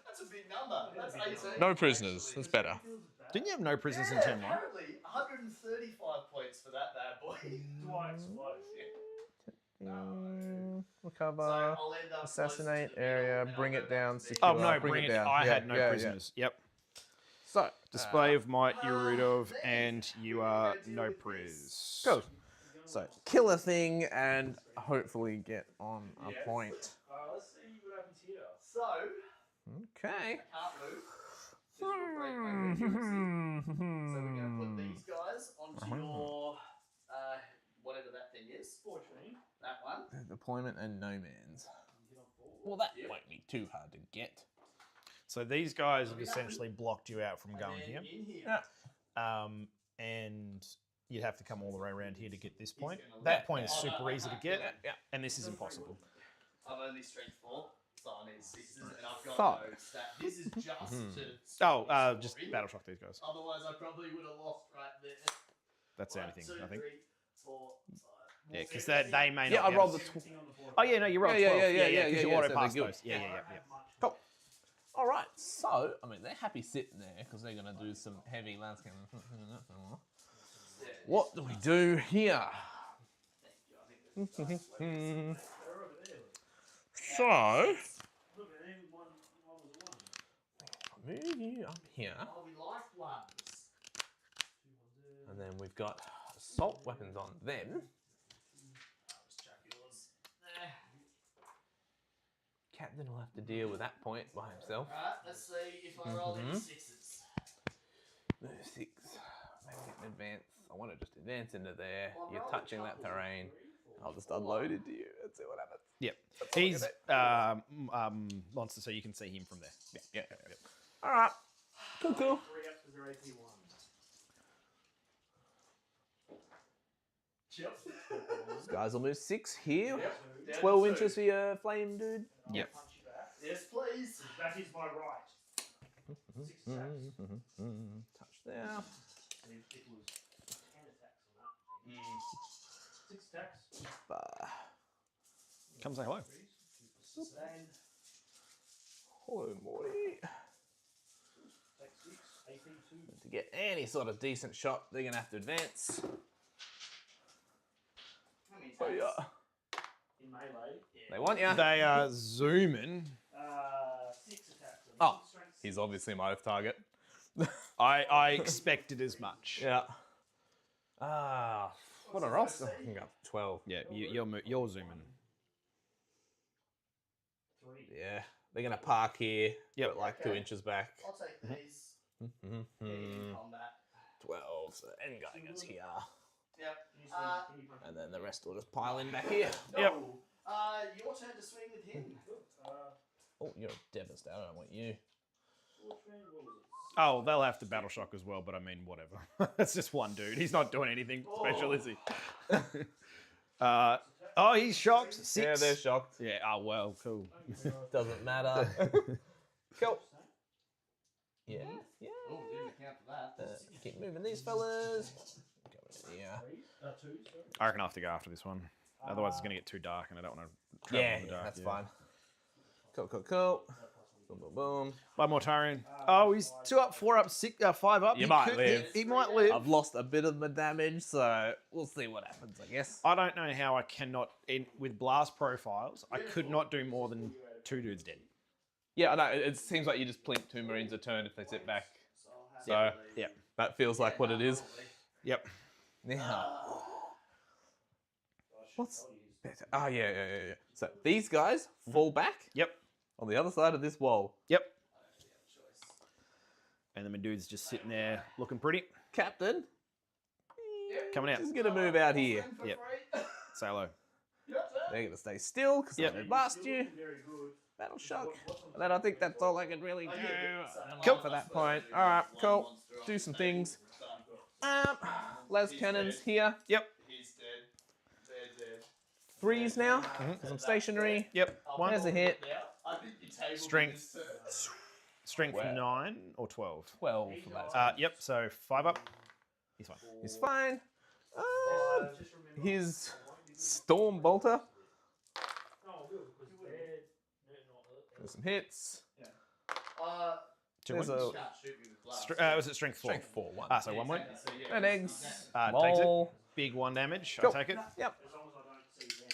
[SPEAKER 3] That's a big number. That's 18.
[SPEAKER 4] no prisoners. That's better.
[SPEAKER 6] Didn't you have no prisoners in turn 1?
[SPEAKER 3] Apparently, 135 points for that bad boy.
[SPEAKER 4] Recover.
[SPEAKER 3] I'll end up
[SPEAKER 4] Assassinate area. Bring it down. Secure,
[SPEAKER 6] Oh no, bring it.
[SPEAKER 4] down.
[SPEAKER 6] I
[SPEAKER 4] Yeah,
[SPEAKER 6] had no
[SPEAKER 4] yeah,
[SPEAKER 6] prisoners. Yep.
[SPEAKER 4] Yeah. So
[SPEAKER 6] Display of might you're rid of, and you are no priz.
[SPEAKER 4] go. So kill a thing and hopefully get on a point.
[SPEAKER 5] Let's see what happens here.
[SPEAKER 3] So,
[SPEAKER 4] Okay.
[SPEAKER 3] can't move. This will break my coherency. So we're going to put these guys onto your, whatever that thing is.
[SPEAKER 5] 14.
[SPEAKER 3] That one.
[SPEAKER 4] Deployment and no man's. Well, that won't be too hard to get.
[SPEAKER 6] So these guys have essentially blocked you out from going here.
[SPEAKER 3] In here.
[SPEAKER 4] Yeah.
[SPEAKER 6] And you'd have to come all the way around here to get this point. That point is super easy to get, and this is impossible.
[SPEAKER 3] I'm only strength 4, so I need 6s, and I've got
[SPEAKER 4] Fuck.
[SPEAKER 3] no stat. This is just to.
[SPEAKER 6] Oh, just battle shock these guys.
[SPEAKER 3] Otherwise, I probably would have lost right there.
[SPEAKER 6] That's the only thing, I think.
[SPEAKER 3] 3, 4, 5.
[SPEAKER 6] Yeah, because they may not.
[SPEAKER 4] Yeah, I
[SPEAKER 6] be
[SPEAKER 4] rolled
[SPEAKER 6] able
[SPEAKER 4] the.
[SPEAKER 6] to- Oh yeah, no, you rolled
[SPEAKER 4] Yeah,
[SPEAKER 6] 12.
[SPEAKER 4] yeah,
[SPEAKER 6] because you
[SPEAKER 4] yeah,
[SPEAKER 6] auto
[SPEAKER 4] so
[SPEAKER 6] pass
[SPEAKER 4] they're good.
[SPEAKER 6] those. Yeah.
[SPEAKER 4] Cool. All right. So, I mean, they're happy sitting there because they're going to do some heavy landscape. What do we do here? So,
[SPEAKER 5] Look at him. One was a 1.
[SPEAKER 4] move you up here.
[SPEAKER 3] Oh, we like ones.
[SPEAKER 5] 2 ones there.
[SPEAKER 4] And then we've got assault weapons on them.
[SPEAKER 3] Just chuck yours.
[SPEAKER 4] Captain will have to deal with that point by himself.
[SPEAKER 3] Alright, let's see if I roll any sixes.
[SPEAKER 4] Move 6. Maybe get an advance. I want to just advance into there.
[SPEAKER 3] Well,
[SPEAKER 4] You're
[SPEAKER 3] roll
[SPEAKER 4] touching that terrain. I'll just unload into you and see what happens.
[SPEAKER 6] Yep.
[SPEAKER 4] That's all
[SPEAKER 6] He's
[SPEAKER 4] I can
[SPEAKER 6] monster, so you can see him from there.
[SPEAKER 4] Yeah. All right. Cool.
[SPEAKER 5] 3 up because they're AP 1.
[SPEAKER 3] Yep.
[SPEAKER 4] These guys will move 6 here.
[SPEAKER 3] Yep.
[SPEAKER 4] 12 inches for your flame, dude.
[SPEAKER 6] Yep.
[SPEAKER 5] Punch you back.
[SPEAKER 3] Yes, please.
[SPEAKER 5] That is my right. 6 attacks.
[SPEAKER 4] Touch there.
[SPEAKER 5] It was 10 attacks on that. 6 attacks.
[SPEAKER 6] Come say hello.
[SPEAKER 5] Sustained.
[SPEAKER 4] Hello, Morty.
[SPEAKER 5] Take 6. AP 2.
[SPEAKER 4] To get any sort of decent shot, they're going to have to advance.
[SPEAKER 3] How many
[SPEAKER 4] Oh,
[SPEAKER 3] attacks?
[SPEAKER 4] yeah.
[SPEAKER 5] In melee.
[SPEAKER 4] They want you.
[SPEAKER 6] They are zooming.
[SPEAKER 5] 6 attacks.
[SPEAKER 4] Oh,
[SPEAKER 5] Strength
[SPEAKER 4] he's obviously my oath target.
[SPEAKER 6] I expected as much.
[SPEAKER 4] Yeah. Ah, what a roster. I can go up to 12.
[SPEAKER 6] Yeah, you're zooming.
[SPEAKER 5] 3.
[SPEAKER 4] Yeah. They're going to park here.
[SPEAKER 6] Yep.
[SPEAKER 4] But like 2 inches back.
[SPEAKER 3] I'll take these. In combat.
[SPEAKER 4] 12. So end guy goes here.
[SPEAKER 3] Yep.
[SPEAKER 5] Can you punch
[SPEAKER 4] And then the rest will just pile in back here.
[SPEAKER 3] No.
[SPEAKER 6] Yep.
[SPEAKER 3] Your turn to swing with him.
[SPEAKER 4] Oh, you're devastated. I don't want you.
[SPEAKER 5] what was it?
[SPEAKER 6] Oh, they'll have to battle shock as well, but I mean, whatever. It's just one dude. He's not doing anything special, is he? Oh, he's shocked. 6.
[SPEAKER 4] Yeah, they're shocked.
[SPEAKER 6] Yeah, oh, well, cool.
[SPEAKER 4] Doesn't matter. Cool. Yeah.
[SPEAKER 3] Oh, didn't account for that.
[SPEAKER 4] Keep moving these fellas. Go in here.
[SPEAKER 5] 2, sorry.
[SPEAKER 6] I reckon I have to go after this one. Otherwise, it's going to get too dark, and I don't want to travel
[SPEAKER 4] Yeah,
[SPEAKER 6] in the dark.
[SPEAKER 4] that's fine. Cool. Boom.
[SPEAKER 6] One more Tyrion. Oh, he's 2 up, 4 up, 6, 5 up.
[SPEAKER 4] You
[SPEAKER 6] He
[SPEAKER 4] might
[SPEAKER 6] could-
[SPEAKER 4] live.
[SPEAKER 6] He might live.
[SPEAKER 4] I've lost a bit of my damage, so we'll see what happens, I guess.
[SPEAKER 6] I don't know how I cannot, with blast profiles, I could not do more than 2 dudes dead.
[SPEAKER 4] Yeah, I know. It seems like you just plink 2 Marines a turn if they sit back. So
[SPEAKER 6] Yeah.
[SPEAKER 4] that feels like what it is.
[SPEAKER 6] Yep.
[SPEAKER 4] Now, what's better? Oh, yeah. So these guys fall back
[SPEAKER 6] Yep.
[SPEAKER 4] on the other side of this wall.
[SPEAKER 6] Yep. And then my dude's just sitting there looking pretty.
[SPEAKER 4] Captain,
[SPEAKER 6] Coming out.
[SPEAKER 4] is going to move out here.
[SPEAKER 6] Yep. Say hello.
[SPEAKER 4] They're going to stay still because
[SPEAKER 6] Yep.
[SPEAKER 4] they blast you.
[SPEAKER 5] Very good.
[SPEAKER 4] Battle shock. And then I think that's all I can really do.
[SPEAKER 3] Cool.
[SPEAKER 4] For that point. All right, cool. Do some things. Las cannons here.
[SPEAKER 6] Yep.
[SPEAKER 3] He's dead. They're dead.
[SPEAKER 4] 3s now because I'm stationary.
[SPEAKER 6] Yep. One.
[SPEAKER 4] There's a hit.
[SPEAKER 3] I think you tabled
[SPEAKER 6] Strength.
[SPEAKER 3] this turn.
[SPEAKER 6] Strength
[SPEAKER 4] Wow.
[SPEAKER 6] 9 or 12.
[SPEAKER 4] 12 for that.
[SPEAKER 6] Yep. So 5 up. He's fine.
[SPEAKER 4] He's fine.
[SPEAKER 5] Just remember.
[SPEAKER 4] His Storm Bolter.
[SPEAKER 5] Oh, good, because they're not
[SPEAKER 4] There's some hits.
[SPEAKER 6] 2
[SPEAKER 4] There's
[SPEAKER 6] wounds.
[SPEAKER 4] a
[SPEAKER 3] Can't shoot me with glass.
[SPEAKER 6] Was it strength 4?
[SPEAKER 4] strength 4 1.
[SPEAKER 6] So 1 wound.
[SPEAKER 3] So, yeah,
[SPEAKER 4] And eggs.
[SPEAKER 6] Takes it.
[SPEAKER 4] Mole.
[SPEAKER 6] Big 1 damage.
[SPEAKER 4] Cool.
[SPEAKER 6] I'll take it.
[SPEAKER 4] Yep.
[SPEAKER 5] as long as I don't see them.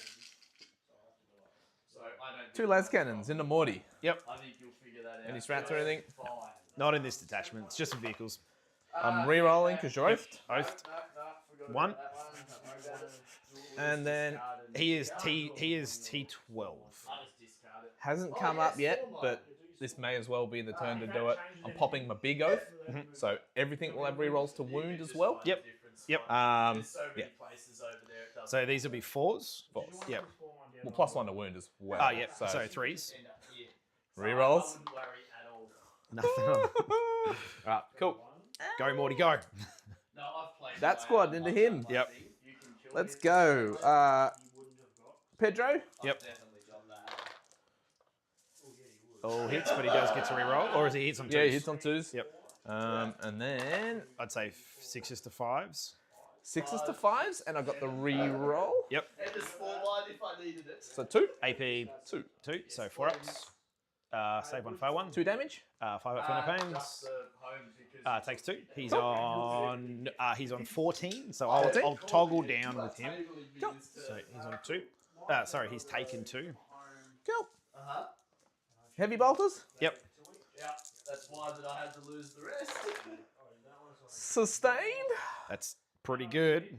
[SPEAKER 5] So I have to go up.
[SPEAKER 3] So I don't
[SPEAKER 4] 2 las cannons into Morty.
[SPEAKER 6] Yep.
[SPEAKER 3] I think you'll figure that out.
[SPEAKER 4] Any strats or anything?
[SPEAKER 3] Fine.
[SPEAKER 6] Not in this detachment. It's just for vehicles.
[SPEAKER 4] I'm re-rolling because you're oathed.
[SPEAKER 6] Oathed.
[SPEAKER 3] Forgot
[SPEAKER 6] 1.
[SPEAKER 3] about that one. Don't worry about it.
[SPEAKER 4] And then
[SPEAKER 6] He is T12.
[SPEAKER 3] I just discard it.
[SPEAKER 4] hasn't come up yet, but this may as well be the turn to do it. I'm popping my big oath, so everything will have re-rolls to wound as well.
[SPEAKER 6] Yep. Yep.
[SPEAKER 3] There's so many
[SPEAKER 4] Yeah.
[SPEAKER 3] places over there. It doesn't
[SPEAKER 6] So these will be 4s. Yep.
[SPEAKER 4] Well, plus 1 to wound as well.
[SPEAKER 6] Oh, yep.
[SPEAKER 4] So,
[SPEAKER 6] So 3s.
[SPEAKER 3] end up here.
[SPEAKER 4] re-rolls.
[SPEAKER 3] I wouldn't worry at all.
[SPEAKER 6] Nothing on.
[SPEAKER 4] Alright, cool.
[SPEAKER 6] Go, Morty, go.
[SPEAKER 3] No, I've played
[SPEAKER 4] That
[SPEAKER 3] my
[SPEAKER 4] squad
[SPEAKER 3] own
[SPEAKER 4] into
[SPEAKER 3] one,
[SPEAKER 4] him.
[SPEAKER 3] my
[SPEAKER 6] Yep.
[SPEAKER 3] thing. You can kill
[SPEAKER 4] Let's
[SPEAKER 3] him.
[SPEAKER 4] go.
[SPEAKER 5] You wouldn't have got.
[SPEAKER 4] Pedro.
[SPEAKER 3] I've
[SPEAKER 6] Yep.
[SPEAKER 3] definitely done that.
[SPEAKER 5] Oh, yeah, you would.
[SPEAKER 6] All hits, but he does get to reroll. Or is he hits on 2s?
[SPEAKER 4] Yeah, he hits on 2s.
[SPEAKER 6] Yep.
[SPEAKER 4] And then
[SPEAKER 6] I'd say 6s to 5s.
[SPEAKER 4] 6s to 5s, and I got the re-roll.
[SPEAKER 6] Yep.
[SPEAKER 3] And there's 4 line if I needed it.
[SPEAKER 4] So 2.
[SPEAKER 6] AP
[SPEAKER 4] 2.
[SPEAKER 6] 2. So 4 ups. Save 1, fire 1.
[SPEAKER 4] 2 damage.
[SPEAKER 6] 5 up Fiona Pains. Takes 2. He's on 14, so I'll toggle down with him.
[SPEAKER 3] Cool.
[SPEAKER 6] So he's on 2. Sorry, he's taken 2.
[SPEAKER 4] Cool.
[SPEAKER 3] Uh-huh.
[SPEAKER 4] Heavy bolters.
[SPEAKER 6] Yep.
[SPEAKER 3] Yeah, that's why that I had to lose the rest.
[SPEAKER 4] Sustained.
[SPEAKER 6] That's pretty good.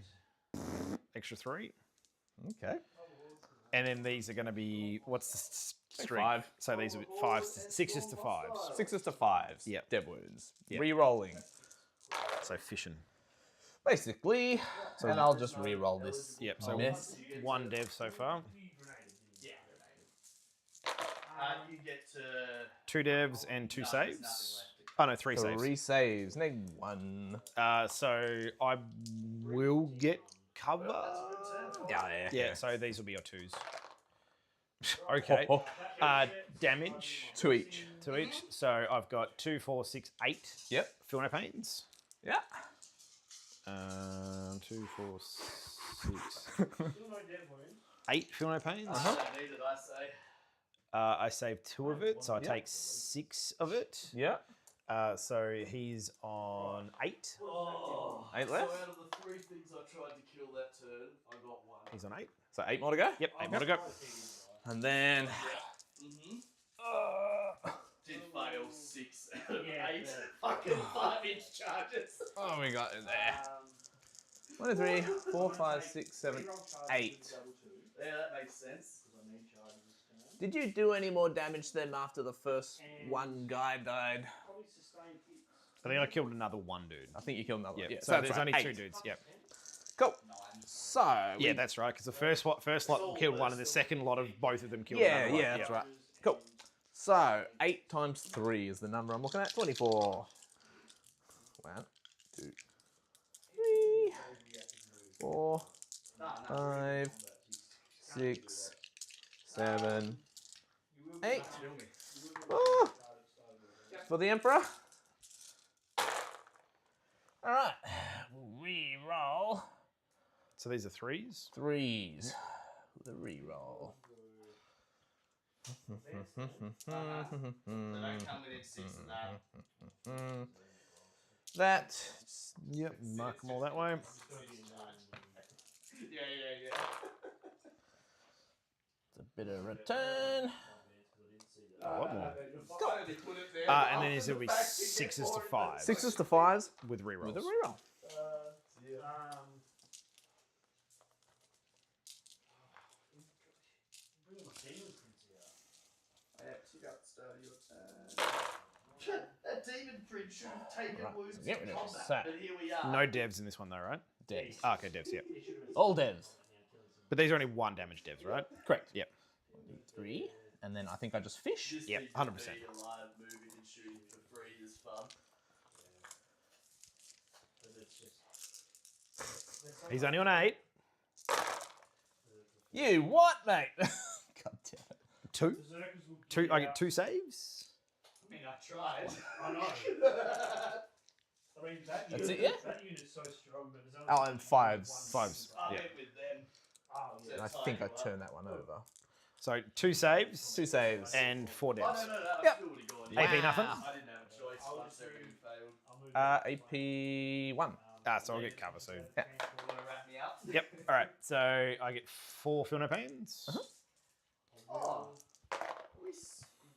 [SPEAKER 6] Extra 3.
[SPEAKER 4] Okay.
[SPEAKER 6] And then these are going to be, what's the streak?
[SPEAKER 4] 5.
[SPEAKER 6] So these are 5s, 6s to 5s.
[SPEAKER 4] 6s to 5s.
[SPEAKER 6] Yep.
[SPEAKER 4] Dev wounds.
[SPEAKER 6] Yep.
[SPEAKER 4] Re-rolling.
[SPEAKER 6] So fishing.
[SPEAKER 4] Basically. And I'll just re-roll this.
[SPEAKER 6] Yep. So
[SPEAKER 4] miss.
[SPEAKER 6] 1 dev so far.
[SPEAKER 3] You get to
[SPEAKER 6] 2 devs and 2 saves. Oh no, 3 saves.
[SPEAKER 4] 3 saves. -1.
[SPEAKER 6] So I will get cover.
[SPEAKER 4] Yeah.
[SPEAKER 6] So these will be your 2s. Okay. Damage.
[SPEAKER 4] 2 each.
[SPEAKER 6] 2 each. So I've got 2, 4, 6, 8.
[SPEAKER 4] Yep.
[SPEAKER 6] Feel no pains.
[SPEAKER 4] Yeah.
[SPEAKER 6] 2, 4, 6, 8. Feel no pains.
[SPEAKER 3] needed, I say.
[SPEAKER 6] I saved 2 of it, so I take 6 of it.
[SPEAKER 4] Yeah.
[SPEAKER 6] So he's on 8.
[SPEAKER 3] Oh,
[SPEAKER 4] 8 left.
[SPEAKER 3] So out of the 3 things I tried to kill that turn, I got 1.
[SPEAKER 6] He's on 8.
[SPEAKER 4] So 8 more to go.
[SPEAKER 6] Yep, 8 more to go.
[SPEAKER 4] And then.
[SPEAKER 3] Did fail 6 out of 8 fucking 5-inch charges.
[SPEAKER 4] What have we got in there? 1, 2, 3, 4, 5, 6, 7, 8.
[SPEAKER 3] Yeah, that makes sense.
[SPEAKER 4] Did you do any more damage to them after the first one guy died?
[SPEAKER 6] I think I killed another 1 dude.
[SPEAKER 4] I think you killed another one.
[SPEAKER 6] Yeah,
[SPEAKER 4] Yeah,
[SPEAKER 6] so
[SPEAKER 4] that's
[SPEAKER 6] there's
[SPEAKER 4] right,
[SPEAKER 6] only
[SPEAKER 4] 8.
[SPEAKER 6] 2 dudes. Yep.
[SPEAKER 4] Cool. So.
[SPEAKER 6] Yeah, that's right. Because the first lot killed 1, and the second lot of both of them killed
[SPEAKER 4] Yeah,
[SPEAKER 6] another one.
[SPEAKER 4] yeah, that's right. Cool. So 8 times 3 is the number I'm looking at. 24. 1, 2, 3, 4, 5, 6, 7, 8. Oh, for the Emperor. All right. Re-roll.
[SPEAKER 6] So these are 3s.
[SPEAKER 4] 3s. The re-roll.
[SPEAKER 3] They don't come within 6 of that.
[SPEAKER 4] That.
[SPEAKER 6] Yep, mark them all that way.
[SPEAKER 3] Yeah.
[SPEAKER 4] It's a bit of return.
[SPEAKER 6] What more?
[SPEAKER 3] I only put it there.
[SPEAKER 6] And then these will be 6s to 5s
[SPEAKER 4] 6s to 5s
[SPEAKER 6] with rerolls.
[SPEAKER 4] with a reroll.
[SPEAKER 3] That demon print should have taken
[SPEAKER 4] Right,
[SPEAKER 3] wounds
[SPEAKER 4] so get
[SPEAKER 3] in
[SPEAKER 4] rid of
[SPEAKER 3] combat,
[SPEAKER 4] that.
[SPEAKER 3] but here we are.
[SPEAKER 6] No devs in this one though, right?
[SPEAKER 4] Devs.
[SPEAKER 6] Okay, devs, yep.
[SPEAKER 4] All devs.
[SPEAKER 6] But these are only 1 damage devs, right?
[SPEAKER 4] Correct.
[SPEAKER 6] Yep.
[SPEAKER 4] 3. And then I think I just fish.
[SPEAKER 3] Just
[SPEAKER 6] Yep,
[SPEAKER 3] think
[SPEAKER 6] 100%.
[SPEAKER 3] that being alive, moving and shooting for free is fun.
[SPEAKER 6] He's only on 8.
[SPEAKER 4] You what, mate? God damn it.
[SPEAKER 6] 2. 2. I get 2 saves.
[SPEAKER 3] I mean, I tried.
[SPEAKER 5] I know. I mean,
[SPEAKER 4] That's it, yeah?
[SPEAKER 5] That unit's so strong, but there's
[SPEAKER 4] Oh, and 5s.
[SPEAKER 6] 5s.
[SPEAKER 3] I
[SPEAKER 6] Yeah.
[SPEAKER 3] went with them.
[SPEAKER 5] Oh, yeah.
[SPEAKER 4] And I think I turned that one over.
[SPEAKER 6] So 2 saves
[SPEAKER 4] 2 saves.
[SPEAKER 6] and 4
[SPEAKER 3] Oh,
[SPEAKER 6] devs.
[SPEAKER 3] no, I
[SPEAKER 4] Yep.
[SPEAKER 3] still would have gone.
[SPEAKER 6] AP nothing?
[SPEAKER 3] I didn't have a choice.
[SPEAKER 5] I'll
[SPEAKER 3] Once
[SPEAKER 5] just
[SPEAKER 3] everything failed.
[SPEAKER 4] AP 1.
[SPEAKER 6] So I'll get cover soon.
[SPEAKER 4] Yeah.
[SPEAKER 3] Want to wrap me up?
[SPEAKER 6] Yep. All right. So I get 4 feel no pains.
[SPEAKER 3] Oh.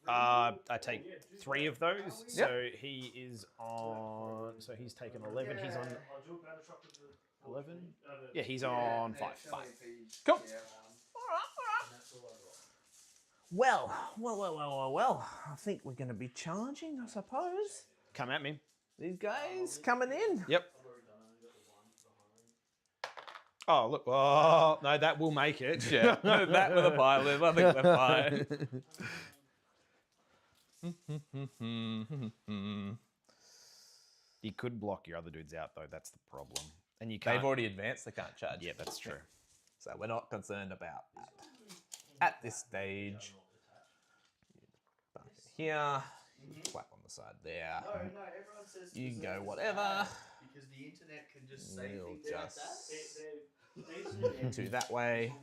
[SPEAKER 6] I take 3 of those. So he is on. So he's taken 11. He's on
[SPEAKER 5] I'll do a better shot with the
[SPEAKER 6] 11. Yeah, he's on 5.
[SPEAKER 4] Cool.
[SPEAKER 5] That's all I got.
[SPEAKER 4] Well. I think we're going to be charging, I suppose.
[SPEAKER 6] Come at me.
[SPEAKER 4] These guys coming in.
[SPEAKER 6] Yep. Oh look! Oh no, that will make it.
[SPEAKER 4] Yeah, that with a pilot. I think we're fine.
[SPEAKER 6] You could block your other dudes out though. That's the problem. And you can't.
[SPEAKER 4] They've already advanced. They can't charge.
[SPEAKER 6] Yeah, that's true.
[SPEAKER 4] So we're not concerned about that at this stage. Bump it here. Clap on the side there.
[SPEAKER 3] No, everyone says
[SPEAKER 4] You can go
[SPEAKER 3] berserkers
[SPEAKER 4] whatever.
[SPEAKER 3] bad Because the internet can just say
[SPEAKER 4] We'll
[SPEAKER 3] things like
[SPEAKER 4] just
[SPEAKER 3] that.
[SPEAKER 4] into that way.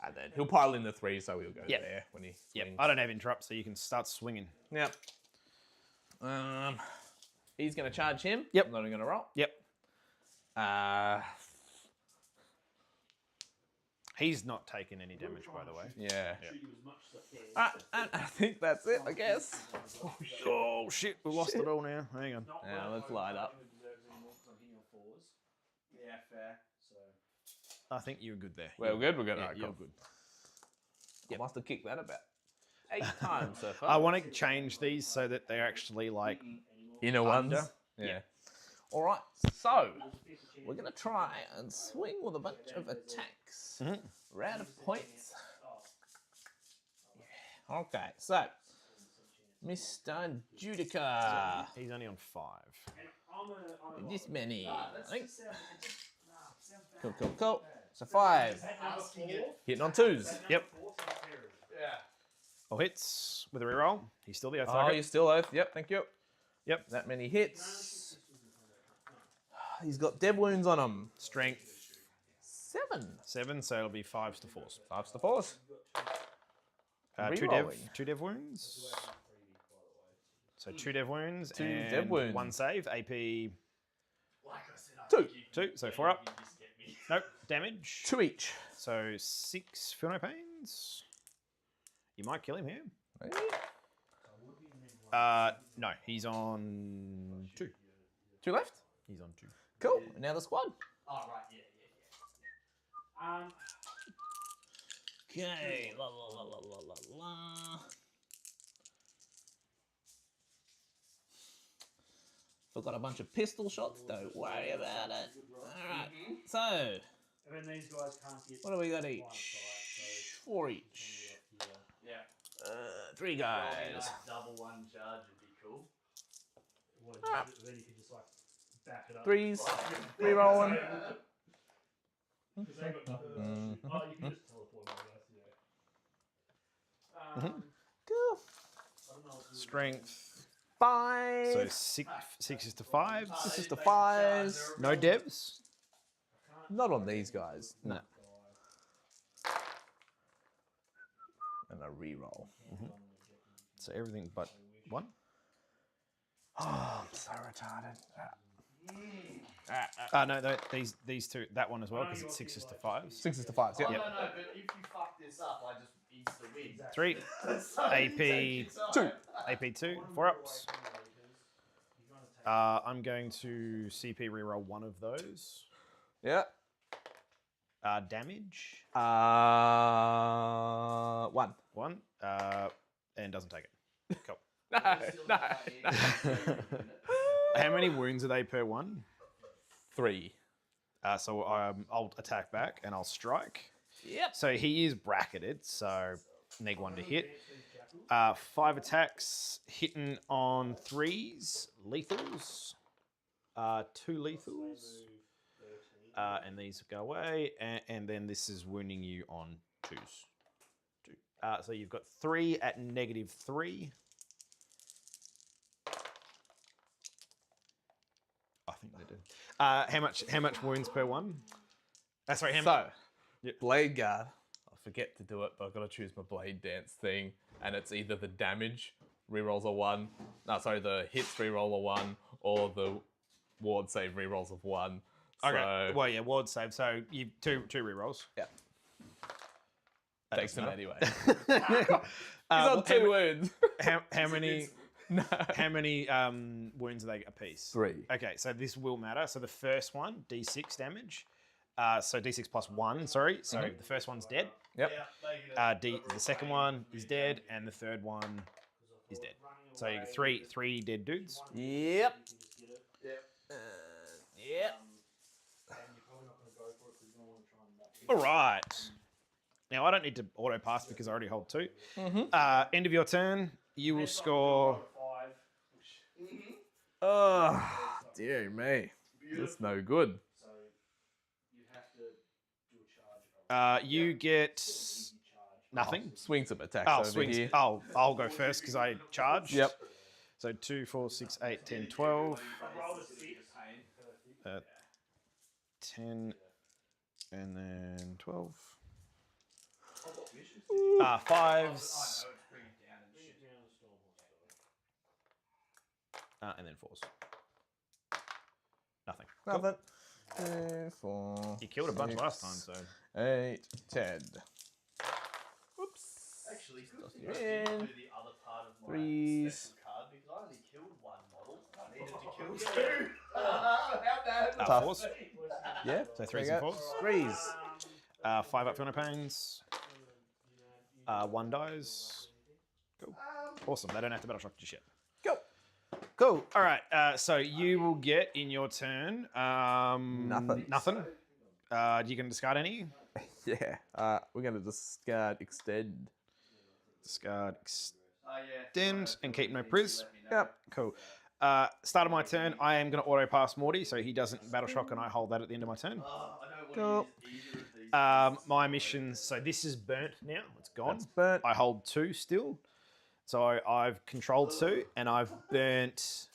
[SPEAKER 4] And then he'll pile in the 3, so he'll go
[SPEAKER 6] Yep.
[SPEAKER 4] there when he
[SPEAKER 6] Yep.
[SPEAKER 4] swings.
[SPEAKER 6] I don't have interrupt, so you can start swinging.
[SPEAKER 4] Yep. He's going to charge him.
[SPEAKER 6] Yep.
[SPEAKER 4] I'm not even going to roll.
[SPEAKER 6] Yep. He's not taking any damage, by the way.
[SPEAKER 4] Yeah.
[SPEAKER 5] Treat you as much as I can.
[SPEAKER 4] And I think that's it, I guess.
[SPEAKER 6] Oh shit, we lost it all now. Hang on.
[SPEAKER 5] Not
[SPEAKER 4] Yeah,
[SPEAKER 5] where
[SPEAKER 4] let's
[SPEAKER 5] I
[SPEAKER 4] light
[SPEAKER 5] don't
[SPEAKER 4] up.
[SPEAKER 5] even deserve anymore 'cause I'm hitting on 4s.
[SPEAKER 3] Yeah, fair.
[SPEAKER 5] So
[SPEAKER 6] I think you're good there.
[SPEAKER 4] Well, good. We're good.
[SPEAKER 6] Yeah,
[SPEAKER 4] Alright,
[SPEAKER 6] you're
[SPEAKER 4] cool.
[SPEAKER 6] good.
[SPEAKER 4] I must have kicked that about 8 times so far.
[SPEAKER 6] I want to change these so that they're actually like
[SPEAKER 4] Inner ones.
[SPEAKER 6] Under.
[SPEAKER 4] Yeah. All right. So we're gonna try and swing with a bunch of attacks. Round of points. Yeah. Okay. So, Mr. Judica.
[SPEAKER 6] he's only on 5.
[SPEAKER 5] and I'm a
[SPEAKER 4] This many. I think.
[SPEAKER 3] Just sounds, it just,
[SPEAKER 4] Cool, cool, cool. So 5.
[SPEAKER 5] at number 4.
[SPEAKER 4] Hitting on 2s.
[SPEAKER 6] Yep.
[SPEAKER 3] yeah.
[SPEAKER 6] All hits with a reroll. He's still the Oath
[SPEAKER 4] Oh,
[SPEAKER 6] target.
[SPEAKER 4] you're still oath. Yep. Thank you.
[SPEAKER 6] Yep.
[SPEAKER 4] That many hits. He's got dead wounds on him.
[SPEAKER 6] Strength
[SPEAKER 4] 7.
[SPEAKER 6] 7, so it'll be 5s to 4s.
[SPEAKER 4] 5s to 4s.
[SPEAKER 6] 2 dev wounds. So 2 dev wounds.
[SPEAKER 4] 2
[SPEAKER 6] and
[SPEAKER 4] dev wounds.
[SPEAKER 6] 1 save. AP
[SPEAKER 3] Like I said, I
[SPEAKER 4] 2.
[SPEAKER 3] think you
[SPEAKER 6] 2,
[SPEAKER 3] can
[SPEAKER 6] so
[SPEAKER 3] get
[SPEAKER 6] 4
[SPEAKER 3] me,
[SPEAKER 6] up.
[SPEAKER 3] you can just get me.
[SPEAKER 6] Nope. Damage.
[SPEAKER 4] 2 each.
[SPEAKER 6] So 6 feel no pains. You might kill him here.
[SPEAKER 4] Maybe.
[SPEAKER 6] No, he's on 2.
[SPEAKER 4] 2 left.
[SPEAKER 6] He's on 2.
[SPEAKER 4] Cool. Now the squad.
[SPEAKER 3] Oh, right, yeah.
[SPEAKER 4] Okay. La la la la la la la. Forgot a bunch of pistol shots. Don't worry about it. All right. So,
[SPEAKER 5] And then these guys can't get
[SPEAKER 4] what do we got
[SPEAKER 5] line
[SPEAKER 4] each?
[SPEAKER 5] of sight,
[SPEAKER 4] 4 each.
[SPEAKER 5] so
[SPEAKER 3] Yeah.
[SPEAKER 4] 3
[SPEAKER 3] Well, I
[SPEAKER 4] guys.
[SPEAKER 3] mean, like double one charge would be cool.
[SPEAKER 5] what do you do? Then you can just like back it up.
[SPEAKER 4] 3s. Rerolling.
[SPEAKER 5] Because they got oh, you can just teleport, I guess, yeah.
[SPEAKER 4] Cool.
[SPEAKER 5] I don't know what to do.
[SPEAKER 6] Strength.
[SPEAKER 4] 5.
[SPEAKER 6] So 6 is to 5.
[SPEAKER 4] This is the 5s.
[SPEAKER 6] No devs.
[SPEAKER 4] Not on these guys.
[SPEAKER 6] No.
[SPEAKER 4] And a reroll.
[SPEAKER 6] So everything but 1.
[SPEAKER 4] Oh, I'm so retarded.
[SPEAKER 6] No, these 2, that one as well, because it's 6 is to 5s.
[SPEAKER 4] 6 is to 5s.
[SPEAKER 3] Oh,
[SPEAKER 4] Yep.
[SPEAKER 3] no, but if you fuck this up, I just insta win.
[SPEAKER 6] 3.
[SPEAKER 3] So
[SPEAKER 6] AP
[SPEAKER 3] you take your
[SPEAKER 4] 2.
[SPEAKER 3] time.
[SPEAKER 6] AP 2. 4 ups. I'm going to CP reroll 1 of those.
[SPEAKER 4] Yeah.
[SPEAKER 6] Damage.
[SPEAKER 4] 1.
[SPEAKER 6] 1. And doesn't take it. Cool.
[SPEAKER 4] No.
[SPEAKER 6] How many wounds are they per 1?
[SPEAKER 4] 3.
[SPEAKER 6] So I'll attack back and I'll strike.
[SPEAKER 4] Yep.
[SPEAKER 6] So he is bracketed, so neg 1 to hit. 5 attacks, hitting on 3s, lethals. 2 lethals. And these go away. And then this is wounding you on 2s. 2. So you've got 3 at -3. I think they did. How much wounds per 1? Sorry, how much?
[SPEAKER 4] So, Blade Guard. I forget to do it, but I've got to choose my Blade Dance thing. And it's either the damage rerolls a 1. No, sorry, the hits reroll a 1, or the ward save rerolls of 1.
[SPEAKER 6] Okay.
[SPEAKER 4] So,
[SPEAKER 6] Well, yeah, ward save. So you two rerolls.
[SPEAKER 4] yeah.
[SPEAKER 6] That
[SPEAKER 4] Takes
[SPEAKER 6] doesn't
[SPEAKER 4] him
[SPEAKER 6] matter.
[SPEAKER 4] anyway. He's on 2 wounds.
[SPEAKER 6] How many?
[SPEAKER 4] No.
[SPEAKER 6] How many wounds are they a piece?
[SPEAKER 4] 3.
[SPEAKER 6] Okay, so this will matter. So the first one, D6 damage. So D6 plus 1. Sorry. So the first one's dead.
[SPEAKER 4] Yep.
[SPEAKER 6] The second one is dead, and the third one is dead. So you get three dead dudes.
[SPEAKER 4] Yep.
[SPEAKER 3] Yep.
[SPEAKER 4] Yep.
[SPEAKER 6] All right. Now I don't need to auto pass because I already hold 2. End of your turn, you will score.
[SPEAKER 4] Oh, dear me. That's no good.
[SPEAKER 6] You get nothing.
[SPEAKER 4] Swing some attacks
[SPEAKER 6] Oh,
[SPEAKER 4] over
[SPEAKER 6] swings.
[SPEAKER 4] here.
[SPEAKER 6] I'll go first because I charged.
[SPEAKER 4] Yep.
[SPEAKER 6] So 2, 4, 6, 8, 10, 12. 10 and then 12. 5s,
[SPEAKER 2] Bring it down and shit.
[SPEAKER 6] and then 4s. Nothing.
[SPEAKER 4] Nothing. 2, 4.
[SPEAKER 6] You killed a bunch
[SPEAKER 4] 6,
[SPEAKER 6] last time, so
[SPEAKER 4] 8, 10. Whoops.
[SPEAKER 3] Actually, good thing
[SPEAKER 4] Toss
[SPEAKER 3] I
[SPEAKER 4] you
[SPEAKER 3] didn't
[SPEAKER 4] in.
[SPEAKER 3] do the other part of my
[SPEAKER 4] Threes.
[SPEAKER 3] special card because I only killed one model. I needed to kill two. How bad?
[SPEAKER 4] Tough.
[SPEAKER 6] 4s.
[SPEAKER 4] Yeah.
[SPEAKER 6] So 3s
[SPEAKER 4] there
[SPEAKER 6] and
[SPEAKER 4] you go.
[SPEAKER 6] 4s.
[SPEAKER 4] 3s.
[SPEAKER 6] 5 up for 100 pains. 1 dies. Cool. Awesome. They don't have to battle shock just yet.
[SPEAKER 4] Go.
[SPEAKER 6] Cool. All right. So you will get in your turn.
[SPEAKER 4] Nothing.
[SPEAKER 6] Nothing. You going to discard any?
[SPEAKER 4] Yeah. We're going to discard extend.
[SPEAKER 6] Discard,
[SPEAKER 3] Oh, yeah.
[SPEAKER 6] extend, and keep no priz.
[SPEAKER 4] Yep.
[SPEAKER 6] Cool. Start of my turn. I am going to auto pass Morty, so he doesn't battle shock, and I hold that at the end of my turn.
[SPEAKER 3] Oh, I don't
[SPEAKER 4] Cool.
[SPEAKER 3] want to use either of these.
[SPEAKER 6] My missions. So this is burnt now. It's gone.
[SPEAKER 4] That's burnt.
[SPEAKER 6] I hold 2 still. So I've controlled 2, and I've burnt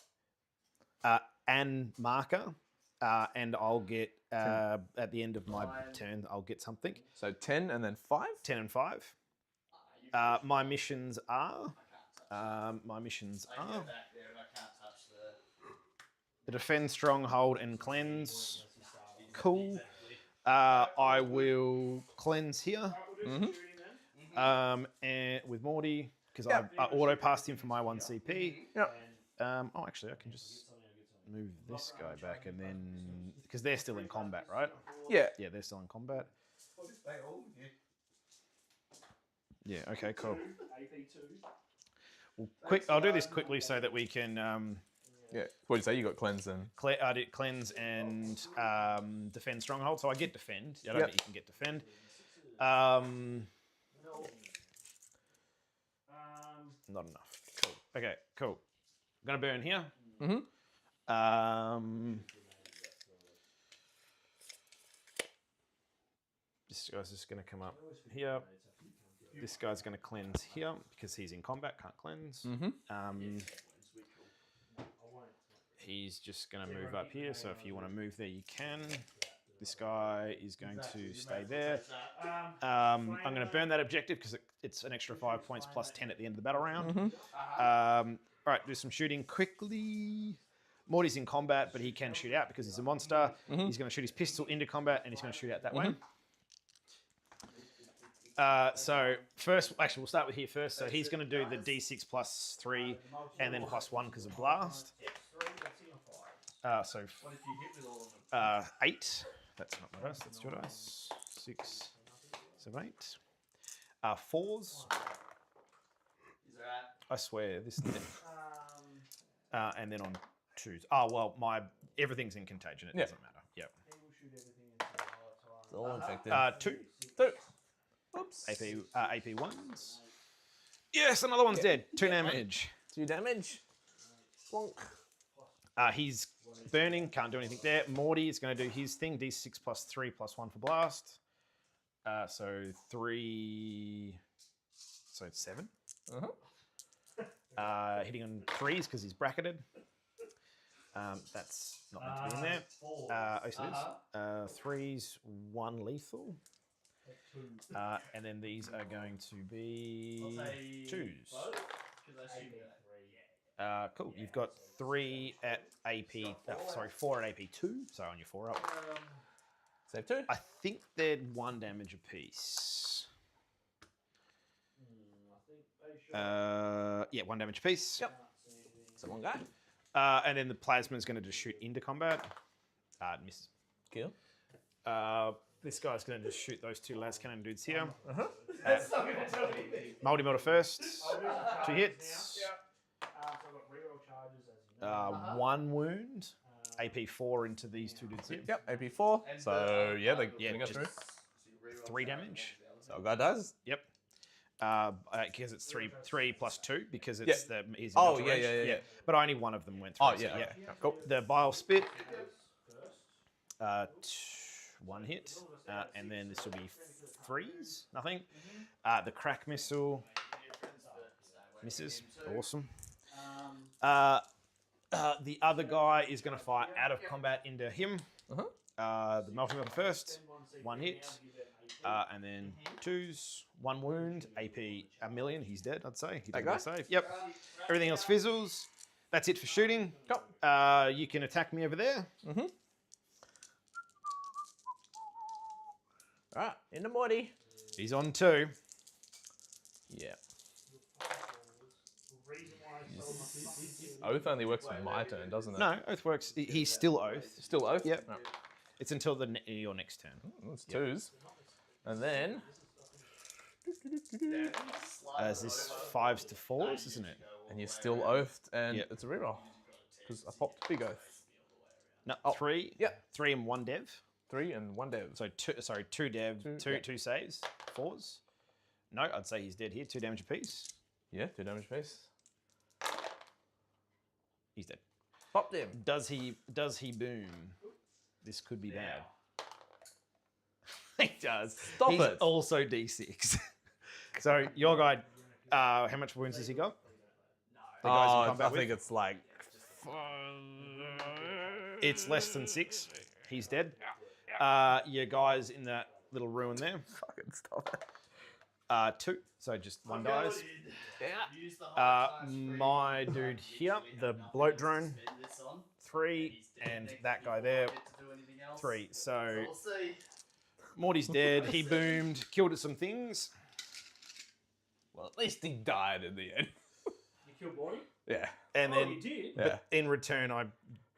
[SPEAKER 6] an marker, and I'll get at the end of my turn. I'll get something.
[SPEAKER 4] So 10 and then 5.
[SPEAKER 6] 10 and 5. My missions are.
[SPEAKER 3] I can get back there and I can't touch
[SPEAKER 6] The defend, stronghold, and cleanse. Cool. I will cleanse here. And with Morty, because I auto passed him for my 1 CP.
[SPEAKER 4] Yep.
[SPEAKER 6] Actually, I can just move this guy back, and then because they're still in combat, right?
[SPEAKER 4] Yeah.
[SPEAKER 6] Yeah, they're still in combat.
[SPEAKER 7] They all, yeah.
[SPEAKER 6] Yeah. Okay. Cool.
[SPEAKER 5] AP2.
[SPEAKER 6] Well, I'll do this quickly so that we can
[SPEAKER 4] Yeah. What did you say? You got cleanse and.
[SPEAKER 6] I did cleanse and defend stronghold. So I get defend. I don't
[SPEAKER 4] Yep.
[SPEAKER 6] think you can get defend. Not enough. Cool. Okay. Cool. I'm gonna burn here. This guy's just gonna come up here. This guy's gonna cleanse here because he's in combat. Can't cleanse. He's just going to move up here, so if you want to move there, you can. This guy is going to stay there. I'm going to burn that objective because it's an extra 5 points plus 10 at the end of the battle round. All right, do some shooting quickly. Morty's in combat, but he can shoot out because he's a monster. He's going to shoot his pistol into combat, and he's going to shoot out that way. So first, actually, we'll start with here first. So he's going to do the D6 plus 3 and then plus 1 because of blast. So 8. That's not my dice. That's your dice. 6, 7, 8. 4s.
[SPEAKER 3] Is that?
[SPEAKER 6] I swear this. And then on 2s. Oh well, everything's in contagion. It doesn't matter. Yep.
[SPEAKER 4] It's all infected.
[SPEAKER 6] 2.
[SPEAKER 4] 2. Oops.
[SPEAKER 6] AP 1s. Yes, another one's dead. 2 damage.
[SPEAKER 4] 2 damage. Plonk.
[SPEAKER 6] He's burning, can't do anything there. Morty is going to do his thing, D6 plus 3 plus 1 for blast. So 3, so 7. Hitting on 3s because he's bracketed. That's not meant to be in there. Oh, so it is. 3s, 1 lethal. And then these are going to be 2s. Cool. You've got 3 at AP. 4 at AP2. So on your 4 up.
[SPEAKER 4] Save 2.
[SPEAKER 6] I think they're 1 damage apiece. Yeah, 1 damage apiece.
[SPEAKER 4] Yep. So one guy.
[SPEAKER 6] And then the plasma is going to just shoot into combat. Misses.
[SPEAKER 4] Kill.
[SPEAKER 6] This guy's going to just shoot those 2 las cannon dudes here.
[SPEAKER 3] That's not going to tell me.
[SPEAKER 6] Multi-melter first. 2 hits.
[SPEAKER 5] So I've got reroll charges as you know.
[SPEAKER 6] 1 wound. AP 4 into these 2 dudes here.
[SPEAKER 4] Yep. AP 4. So yeah, they're
[SPEAKER 6] Yeah,
[SPEAKER 4] gonna go
[SPEAKER 6] just
[SPEAKER 4] through.
[SPEAKER 6] 3 damage.
[SPEAKER 4] So our guy does.
[SPEAKER 6] Yep. Because it's 3 plus 2 because it's he's in
[SPEAKER 4] Oh,
[SPEAKER 6] Ultra
[SPEAKER 4] yeah,
[SPEAKER 6] Rage.
[SPEAKER 4] yeah.
[SPEAKER 6] But only one of them went through.
[SPEAKER 4] Oh
[SPEAKER 6] so
[SPEAKER 4] yeah.
[SPEAKER 6] Cool. The bile spit. 1 hit, and then this will be 3s. Nothing. The crack missile misses. Awesome. The other guy is going to fire out of combat into him. The multi-melter first. 1 hit. And then 2s, 1 wound, AP 1,000,000. He's dead, I'd say. He
[SPEAKER 4] That
[SPEAKER 6] did
[SPEAKER 4] guy?
[SPEAKER 6] save. Yep. Everything else fizzles. That's it for shooting.
[SPEAKER 4] Go.
[SPEAKER 6] You can attack me over there.
[SPEAKER 4] All right, in the body.
[SPEAKER 6] He's on 2.
[SPEAKER 4] Yeah.
[SPEAKER 5] The reason why I sold my
[SPEAKER 4] Oath only works for my turn, doesn't it?
[SPEAKER 6] No, Oath works. He's still Oath.
[SPEAKER 4] Still Oath?
[SPEAKER 6] Yep.
[SPEAKER 4] Oh,
[SPEAKER 6] It's until your next turn.
[SPEAKER 4] that's 2s. And then...
[SPEAKER 6] Is this 5s to 4s, isn't it?
[SPEAKER 4] And you're still Oathed, and
[SPEAKER 6] Yep.
[SPEAKER 4] it's a reroll. Because I popped Big Oath.
[SPEAKER 6] No, 3.
[SPEAKER 4] Yep.
[SPEAKER 6] 3 and 1 dev.
[SPEAKER 4] 3 and 1 dev.
[SPEAKER 6] So 2 dev,
[SPEAKER 4] Two,
[SPEAKER 6] 2 saves, 4s. No, I'd say he's dead here. 2 damage apiece.
[SPEAKER 4] Yeah, 2 damage piece.
[SPEAKER 6] He's dead.
[SPEAKER 4] Popped him.
[SPEAKER 6] Does he boom? This could be bad. He does.
[SPEAKER 4] Stop
[SPEAKER 6] He's
[SPEAKER 4] it.
[SPEAKER 6] also D6. So your guy, how much wounds has he got? The guys in combat
[SPEAKER 4] I think
[SPEAKER 6] with?
[SPEAKER 4] it's like...
[SPEAKER 6] It's less than 6. He's dead. Your guys in that little ruin there.
[SPEAKER 4] Fucking stop it.
[SPEAKER 6] 2. So just 1 dies.
[SPEAKER 4] Yeah.
[SPEAKER 6] My dude here, the bloat drone, 3, and that guy there, 3. So Morty's dead. He boomed, killed some things.
[SPEAKER 4] Well, at least he died in the end.
[SPEAKER 5] You killed Bonnie?
[SPEAKER 4] Yeah.
[SPEAKER 6] And
[SPEAKER 5] Oh,
[SPEAKER 6] then
[SPEAKER 5] you did?
[SPEAKER 4] Yeah.
[SPEAKER 6] in return, I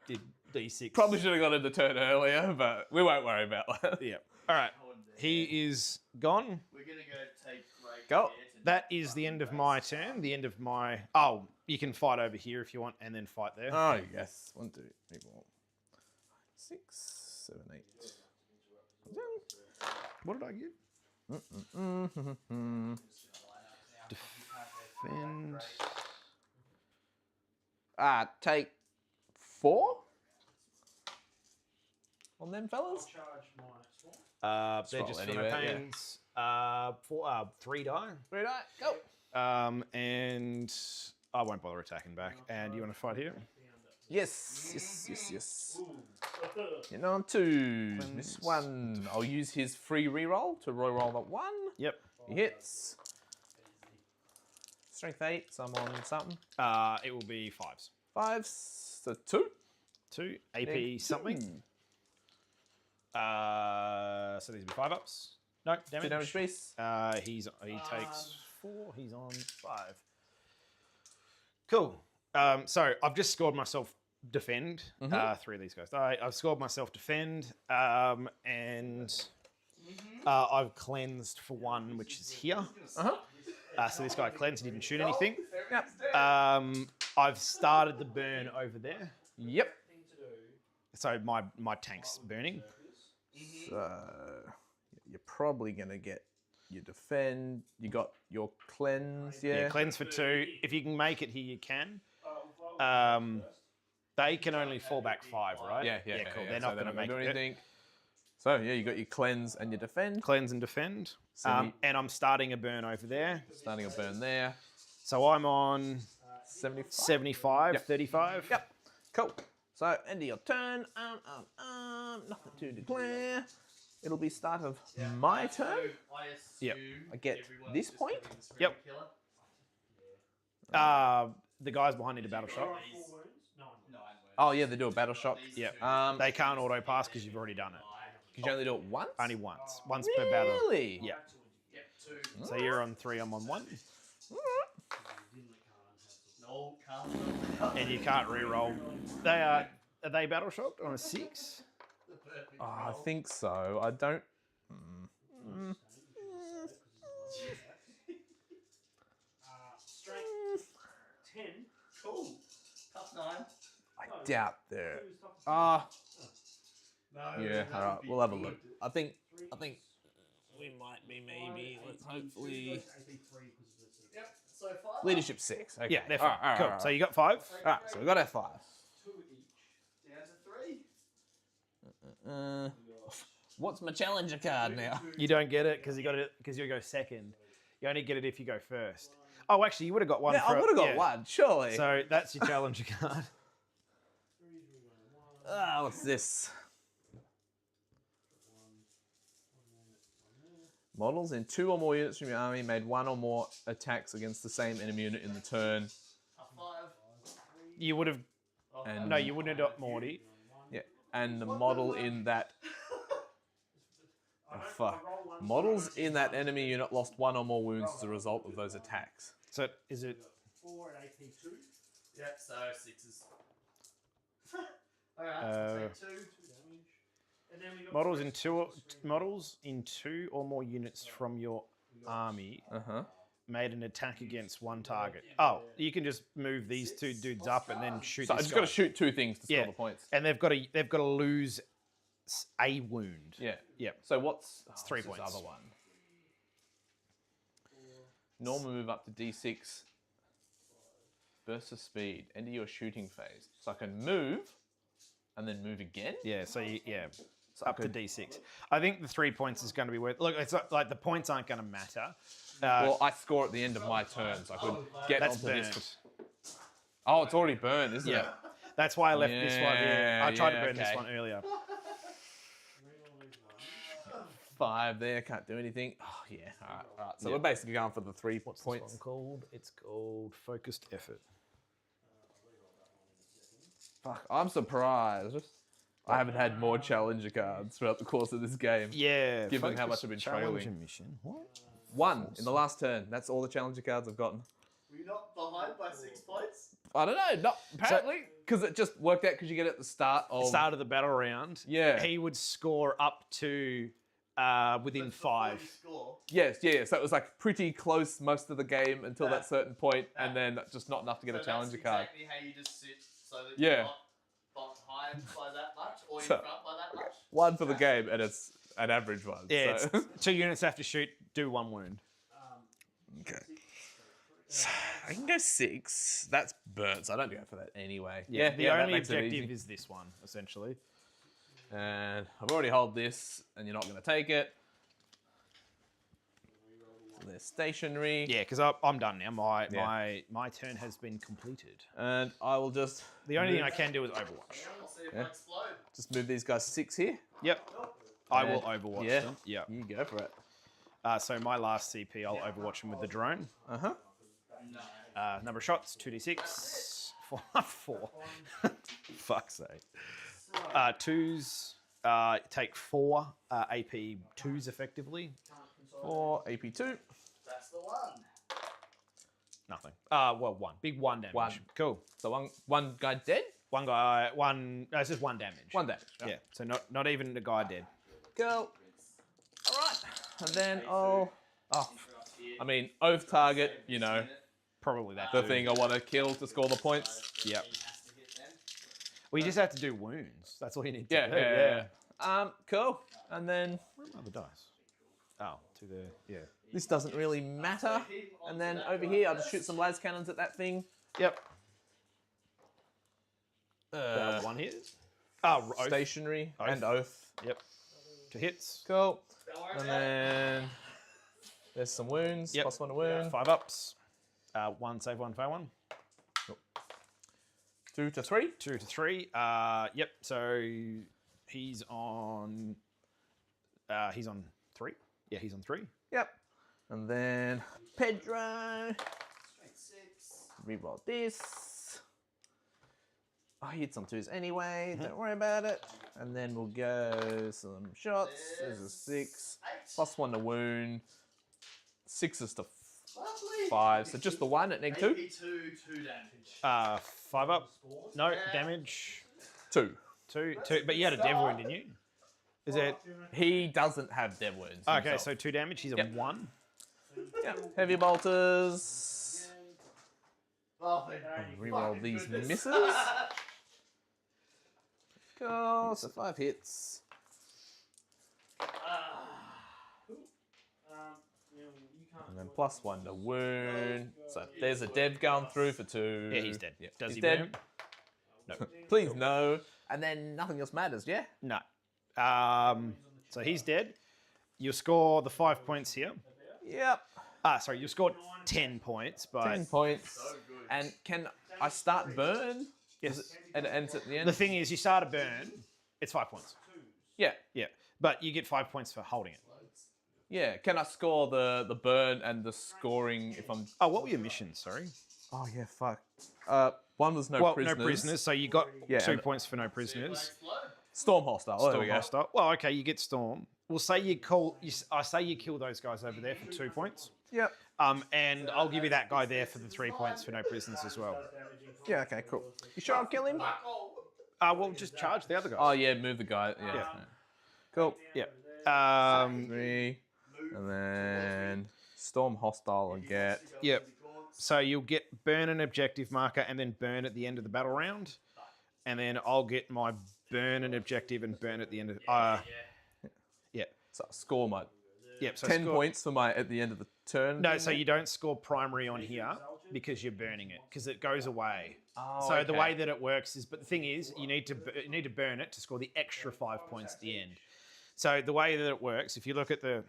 [SPEAKER 6] did D6.
[SPEAKER 4] Probably should have got in the turn earlier, but we won't worry about that.
[SPEAKER 6] Yeah. All right. He is gone.
[SPEAKER 3] We're gonna go take break.
[SPEAKER 4] Go.
[SPEAKER 6] That is the end of my turn. The end of my. Oh, you can fight over here if you want, and then fight there.
[SPEAKER 4] Oh, yes. 1, 2, 3, 4, 6, 7, 8.
[SPEAKER 6] What did I get? Defend.
[SPEAKER 4] Take 4 on them fellas.
[SPEAKER 5] Charge minus 1.
[SPEAKER 6] They're
[SPEAKER 4] roll
[SPEAKER 6] just
[SPEAKER 4] anyway,
[SPEAKER 6] for
[SPEAKER 4] yeah.
[SPEAKER 6] pains. 3 die.
[SPEAKER 4] 3 die. Go.
[SPEAKER 6] And I won't bother attacking back. And you want to fight here?
[SPEAKER 4] Yes. You're on 2. This one, I'll use his free reroll to reroll that 1.
[SPEAKER 6] Yep.
[SPEAKER 4] He hits. Strength 8, so I'm on something.
[SPEAKER 6] It will be 5s.
[SPEAKER 4] 5s, so 2.
[SPEAKER 6] 2 AP
[SPEAKER 4] Then
[SPEAKER 6] something.
[SPEAKER 4] 2.
[SPEAKER 6] So these will be 5 ups. No,
[SPEAKER 4] 2 damage piece.
[SPEAKER 6] He takes 4. He's on 5. Cool. So I've just scored myself defend. 3 of these guys. I've scored myself defend, and I've cleansed for 1, which is here. So this guy cleansed. He didn't shoot anything.
[SPEAKER 4] Yep.
[SPEAKER 6] I've started the burn over there.
[SPEAKER 4] Yep.
[SPEAKER 6] So my tank's burning.
[SPEAKER 4] So you're probably gonna get your defend. You got your cleanse. Yeah.
[SPEAKER 6] Cleanse for 2. If you can make it here, you can. They can only fall back 5, right?
[SPEAKER 4] Yeah.
[SPEAKER 6] Cool.
[SPEAKER 4] Yeah.
[SPEAKER 6] They're
[SPEAKER 4] So
[SPEAKER 6] not going to make
[SPEAKER 4] do
[SPEAKER 6] it.
[SPEAKER 4] anything. So yeah, you got your cleanse and your defend.
[SPEAKER 6] Cleanse and defend.
[SPEAKER 4] So
[SPEAKER 6] And I'm starting a burn over there.
[SPEAKER 4] starting a burn there.
[SPEAKER 6] So I'm on
[SPEAKER 4] 75.
[SPEAKER 6] 75,
[SPEAKER 4] Yep.
[SPEAKER 6] 35.
[SPEAKER 4] Yep. Cool. So end of your turn. Nothing to declare. It'll be start of my turn.
[SPEAKER 6] Yep.
[SPEAKER 4] I get this point.
[SPEAKER 6] Yep. The guys behind need a battle shot.
[SPEAKER 5] 4 wounds? 9 wounds.
[SPEAKER 4] Oh yeah, they do a battle shock.
[SPEAKER 6] Yep.
[SPEAKER 4] They
[SPEAKER 6] They can't auto pass because you've already done it.
[SPEAKER 4] can you only do it once?
[SPEAKER 6] Only once. Once per battle.
[SPEAKER 4] Really?
[SPEAKER 6] Yeah. So you're on 3, I'm on 1.
[SPEAKER 3] No, can't.
[SPEAKER 6] And you can't re-roll. Are they battle shocked on a 6?
[SPEAKER 4] Oh, I think so. I don't.
[SPEAKER 5] Strength 10.
[SPEAKER 3] Cool. Tough 9.
[SPEAKER 4] I doubt there.
[SPEAKER 5] No.
[SPEAKER 4] Yeah. All right. We'll have a look. I think we might be maybe. Let's hopefully.
[SPEAKER 3] Yep. So 5.
[SPEAKER 4] Leadership 6. Okay.
[SPEAKER 6] Yeah, they're fine.
[SPEAKER 4] All right,
[SPEAKER 6] Cool.
[SPEAKER 4] all right,
[SPEAKER 6] So you got 5.
[SPEAKER 4] all right. So we got our 5.
[SPEAKER 3] 2 each. Down to 3.
[SPEAKER 4] What's my challenger card now?
[SPEAKER 6] You don't get it because you go second. You only get it if you go first. Oh, actually, you would have got 1.
[SPEAKER 4] Yeah, I would have got 1. Surely.
[SPEAKER 6] So that's your challenger card.
[SPEAKER 4] What's this? Models in 2 or more units from your army made 1 or more attacks against the same enemy unit in the turn.
[SPEAKER 6] You would have.
[SPEAKER 4] And
[SPEAKER 6] No, you wouldn't have done Morty.
[SPEAKER 4] yeah, and the model in that. Oh, fuck. Models in that enemy unit lost 1 or more wounds as a result of those attacks.
[SPEAKER 6] So is it?
[SPEAKER 5] 4 at AP 2.
[SPEAKER 3] Yep, so 6s.
[SPEAKER 6] Uh,
[SPEAKER 3] Alright, so 2.
[SPEAKER 5] Damage. And then we got
[SPEAKER 6] Models in two or more units from your army made an attack against one target. Oh, you can just move these 2 dudes up and then shoot.
[SPEAKER 4] So I
[SPEAKER 6] this
[SPEAKER 4] just
[SPEAKER 6] guy.
[SPEAKER 4] got to shoot 2 things to score the points.
[SPEAKER 6] And they've got to lose a wound.
[SPEAKER 4] Yeah.
[SPEAKER 6] Yep.
[SPEAKER 4] So what's
[SPEAKER 6] 3
[SPEAKER 4] what's this
[SPEAKER 6] points.
[SPEAKER 4] other one? Normal move up to D6 versus speed. End of your shooting phase. So I can move and then move again.
[SPEAKER 6] Yeah. So so up to D6. I think the 3 points is going to be worth. Look, it's not, like the points aren't going to matter.
[SPEAKER 4] Well, I score at the end of my turn, so I could get
[SPEAKER 6] That's
[SPEAKER 4] onto
[SPEAKER 6] burnt.
[SPEAKER 4] this. Oh, it's already burned, isn't it?
[SPEAKER 6] That's why I left this one here. I tried to burn this
[SPEAKER 4] okay.
[SPEAKER 6] one earlier.
[SPEAKER 4] 5 there, can't do anything. Oh, yeah. All right. So
[SPEAKER 6] Yeah.
[SPEAKER 4] we're basically going for the 3
[SPEAKER 6] What's
[SPEAKER 4] points.
[SPEAKER 6] this one called? It's called Focused Effort.
[SPEAKER 4] Fuck, I'm surprised. I haven't had more challenger cards throughout the course of this game.
[SPEAKER 6] Yeah.
[SPEAKER 4] Given how much I've been
[SPEAKER 6] Challenger
[SPEAKER 4] trailing.
[SPEAKER 6] mission. What?
[SPEAKER 4] 1 in the last turn. That's all the challenger cards I've gotten.
[SPEAKER 3] Were you not behind by 6 points?
[SPEAKER 4] I don't know. Not apparently, because it just worked out because you get it at the start of
[SPEAKER 6] The battle round.
[SPEAKER 4] Yeah.
[SPEAKER 6] He would score up to within 5.
[SPEAKER 3] Score.
[SPEAKER 4] Yes, yeah. So it was like pretty close most of the game until that certain point, and then just not enough to get a challenger card.
[SPEAKER 3] Exactly how you just sit so that
[SPEAKER 4] Yeah.
[SPEAKER 3] you're not behind by that much or in
[SPEAKER 4] So-
[SPEAKER 3] front by that much.
[SPEAKER 4] 1 for the game, and it's an average one.
[SPEAKER 6] Yeah.
[SPEAKER 4] So.
[SPEAKER 6] It's 2 units have to shoot. Do 1 wound.
[SPEAKER 4] Okay. I can go 6. That's burnt, so I don't go for that anyway.
[SPEAKER 6] The
[SPEAKER 4] that
[SPEAKER 6] only
[SPEAKER 4] makes it
[SPEAKER 6] objective
[SPEAKER 4] easy.
[SPEAKER 6] is this one, essentially.
[SPEAKER 4] And I've already held this, and you're not going to take it. So they're stationary.
[SPEAKER 6] Yeah, because I'm done now. My turn has been completed.
[SPEAKER 4] And I will just
[SPEAKER 6] The only thing I can do is Overwatch.
[SPEAKER 3] Let's see if
[SPEAKER 4] Yeah.
[SPEAKER 3] I explode.
[SPEAKER 4] just move these guys 6 here.
[SPEAKER 6] Yep. I will
[SPEAKER 4] And-
[SPEAKER 6] Overwatch
[SPEAKER 4] yeah.
[SPEAKER 6] them. Yeah.
[SPEAKER 4] You go for it.
[SPEAKER 6] So my last CP, I'll Overwatch them with the drone.
[SPEAKER 4] Uh-huh.
[SPEAKER 6] Number of shots, 2d6. 4. Fuck's sake. 2s. Take 4 AP 2s effectively.
[SPEAKER 4] 4 AP2.
[SPEAKER 3] That's the one.
[SPEAKER 6] Nothing. Well, 1. Big 1 damage.
[SPEAKER 4] 1.
[SPEAKER 6] Cool.
[SPEAKER 4] So one guy dead?
[SPEAKER 6] One guy, no, it's just 1 damage.
[SPEAKER 4] 1 damage.
[SPEAKER 6] Yeah, so not even the guy dead.
[SPEAKER 4] Go. All right. And then I'll... Oh, I mean, oath target, you know,
[SPEAKER 6] Probably that.
[SPEAKER 4] the
[SPEAKER 6] dude.
[SPEAKER 4] thing I want to kill to score the points.
[SPEAKER 6] Yep.
[SPEAKER 3] He has to hit them.
[SPEAKER 6] Well, you just have to do wounds. That's all you need to
[SPEAKER 4] Yeah,
[SPEAKER 6] do.
[SPEAKER 4] yeah. Cool. And then
[SPEAKER 6] Where are the dice? Oh, to the, yeah.
[SPEAKER 4] this doesn't really matter. And then over here, I'll just shoot some las cannons at that thing.
[SPEAKER 6] Yep. 1 hit. Oh, oath.
[SPEAKER 4] Stationary
[SPEAKER 6] Oath.
[SPEAKER 4] and oath.
[SPEAKER 6] Yep. 2 hits.
[SPEAKER 4] Cool. And then there's some wounds.
[SPEAKER 6] Yep.
[SPEAKER 4] +1 to wound.
[SPEAKER 6] 5 ups. 1 save 1, fail 1.
[SPEAKER 4] 2 to 3.
[SPEAKER 6] 2 to 3. Yep. So he's on 3. Yeah, he's on 3.
[SPEAKER 4] Yep. And then Pedro.
[SPEAKER 3] Straight 6.
[SPEAKER 4] Reroll this. I hit some 2s anyway. Don't worry about it. And then we'll go some shots. There's a 6.
[SPEAKER 3] 8.
[SPEAKER 4] +1 to wound. 6s to
[SPEAKER 3] Lovely.
[SPEAKER 4] 5. So just the 1 at -2.
[SPEAKER 3] AP2, 2 damage.
[SPEAKER 6] 5 up. No, damage.
[SPEAKER 4] 2.
[SPEAKER 6] 2. But you had a dev wound, didn't you? Is it?
[SPEAKER 4] He doesn't have dev wounds.
[SPEAKER 6] Okay,
[SPEAKER 4] himself.
[SPEAKER 6] so 2 damage. He's on
[SPEAKER 4] Yep.
[SPEAKER 6] 1.
[SPEAKER 4] Yep. Heavy bolters.
[SPEAKER 3] Lovely.
[SPEAKER 4] Reroll
[SPEAKER 3] Fucking
[SPEAKER 4] these
[SPEAKER 3] goodness.
[SPEAKER 4] misses. Cool. So 5 hits. And then +1 to wound. So there's a dev going through for 2.
[SPEAKER 6] Yeah, he's dead.
[SPEAKER 4] Yep.
[SPEAKER 6] Does
[SPEAKER 4] He's
[SPEAKER 6] he
[SPEAKER 4] dead.
[SPEAKER 6] wound? No.
[SPEAKER 4] Please no. And then nothing else matters, yeah?
[SPEAKER 6] No. So he's dead. You score the 5 points here.
[SPEAKER 4] Yep.
[SPEAKER 6] Sorry, you scored 10 points, but
[SPEAKER 4] 10 points. And can I start burn?
[SPEAKER 6] yes.
[SPEAKER 4] And it ends at the end?
[SPEAKER 6] The thing is, you start a burn, it's 5 points.
[SPEAKER 4] Yeah.
[SPEAKER 6] Yeah, but you get 5 points for holding it.
[SPEAKER 4] Yeah, can I score the burn and the scoring if I'm...
[SPEAKER 6] Oh, what were your missions? Sorry.
[SPEAKER 4] Oh, yeah, fuck. One was no
[SPEAKER 6] Well,
[SPEAKER 4] prisoners.
[SPEAKER 6] no prisoners. So you got
[SPEAKER 4] Yeah,
[SPEAKER 6] 2
[SPEAKER 4] and-
[SPEAKER 6] points for no prisoners.
[SPEAKER 4] Storm hostile. Oh, there
[SPEAKER 6] Storm
[SPEAKER 4] we go.
[SPEAKER 6] hostile. Well, okay, you get Storm. We'll say you call. I say you kill those guys over there for 2 points.
[SPEAKER 4] Yep.
[SPEAKER 6] And I'll give you that guy there for the 3 points for no prisoners as well.
[SPEAKER 4] Yeah, okay, cool. You sure I'll kill him?
[SPEAKER 6] Well, just charge the other guy.
[SPEAKER 4] Oh, yeah, move the guy. Yeah.
[SPEAKER 6] Yeah.
[SPEAKER 4] Cool.
[SPEAKER 6] Yeah.
[SPEAKER 4] 3. And then Storm hostile and get...
[SPEAKER 6] Yep. So you'll get burn an objective marker and then burn at the end of the battle round. And then I'll get my burn an objective and burn at the end of... yeah.
[SPEAKER 4] So score my...
[SPEAKER 6] Yep. So
[SPEAKER 4] 10
[SPEAKER 6] score-
[SPEAKER 4] points for my at the end of the turn.
[SPEAKER 6] No, so you don't score primary on here because you're burning it because it goes away.
[SPEAKER 4] Oh,
[SPEAKER 6] So the
[SPEAKER 4] okay.
[SPEAKER 6] way that it works is, but the thing is, you need to burn it to score the extra 5 points at the end. So the way that it works, if you look at the,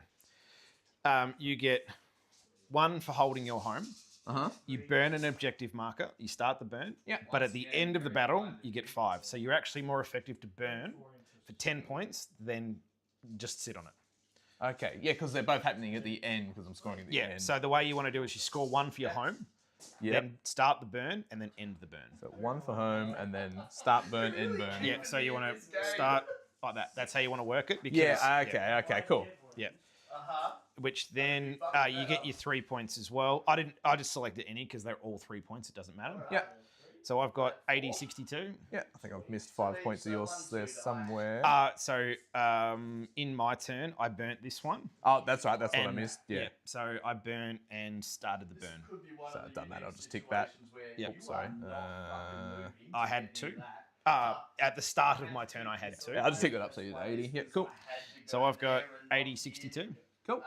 [SPEAKER 6] you get 1 for holding your home. You burn an objective marker. You start the burn.
[SPEAKER 4] Yeah.
[SPEAKER 6] But at the end of the battle, you get 5. So you're actually more effective to burn for 10 points than just sit on it.
[SPEAKER 4] Okay, yeah, because they're both happening at the end because I'm scoring at the end.
[SPEAKER 6] So the way you want to do is you score 1 for your home, then start the burn, and then end the burn.
[SPEAKER 4] So 1 for home and then start burn, end burn.
[SPEAKER 6] Yeah, so you want to start like that. That's how you want to work it. Because,
[SPEAKER 4] Yeah, okay, cool.
[SPEAKER 6] Yeah. Which then you get your 3 points as well. I just selected any because they're all 3 points. It doesn't matter.
[SPEAKER 4] Yeah.
[SPEAKER 6] So I've got 80, 62.
[SPEAKER 4] Yeah, I think I've missed 5 points of yours there somewhere.
[SPEAKER 6] So in my turn, I burnt this one.
[SPEAKER 4] Oh, that's right. That's what I missed. Yeah.
[SPEAKER 6] So I burnt and started the burn.
[SPEAKER 4] So it doesn't matter. I'll just tick that.
[SPEAKER 6] Yeah.
[SPEAKER 4] Oops, sorry.
[SPEAKER 6] I had 2. At the start of my turn, I had 2.
[SPEAKER 4] Yeah, I'll just tick that up so you're 80. Yeah, cool.
[SPEAKER 6] So I've got 80, 62.
[SPEAKER 4] Cool.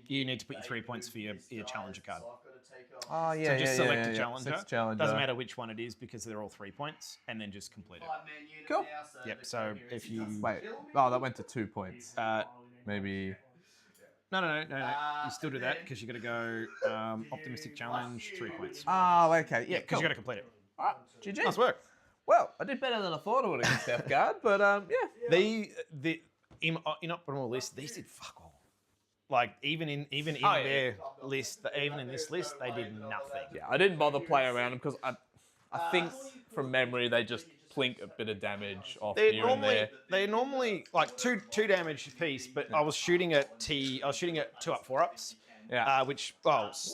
[SPEAKER 6] You need to put your 3 points for your challenger card.
[SPEAKER 4] Oh, yeah,
[SPEAKER 6] So just select a
[SPEAKER 4] yeah.
[SPEAKER 6] challenger.
[SPEAKER 4] Select challenger.
[SPEAKER 6] Doesn't matter which one it is because they're all 3 points, and then just complete it.
[SPEAKER 4] Cool.
[SPEAKER 6] Yep. So if you
[SPEAKER 4] Wait. Oh, that went to 2 points. Maybe.
[SPEAKER 6] no. You still do that because you got to go optimistic challenge 3 points.
[SPEAKER 4] Oh, okay. Yeah,
[SPEAKER 6] Because
[SPEAKER 4] cool.
[SPEAKER 6] you got to complete it.
[SPEAKER 4] All right. GG.
[SPEAKER 6] Nice work.
[SPEAKER 4] Well, I did better than I thought I would against Death Guard, but yeah.
[SPEAKER 6] The inoptimal list, these did fuck all. Like even in
[SPEAKER 4] yeah.
[SPEAKER 6] their list, even in this list, they did nothing.
[SPEAKER 4] Yeah, I didn't bother playing around them because I think from memory they just plink a bit of damage off here and there.
[SPEAKER 6] They're normally like two damage a piece, but I was shooting at 2 up, 4 ups.
[SPEAKER 4] Yeah.
[SPEAKER 6] Which 3 ups.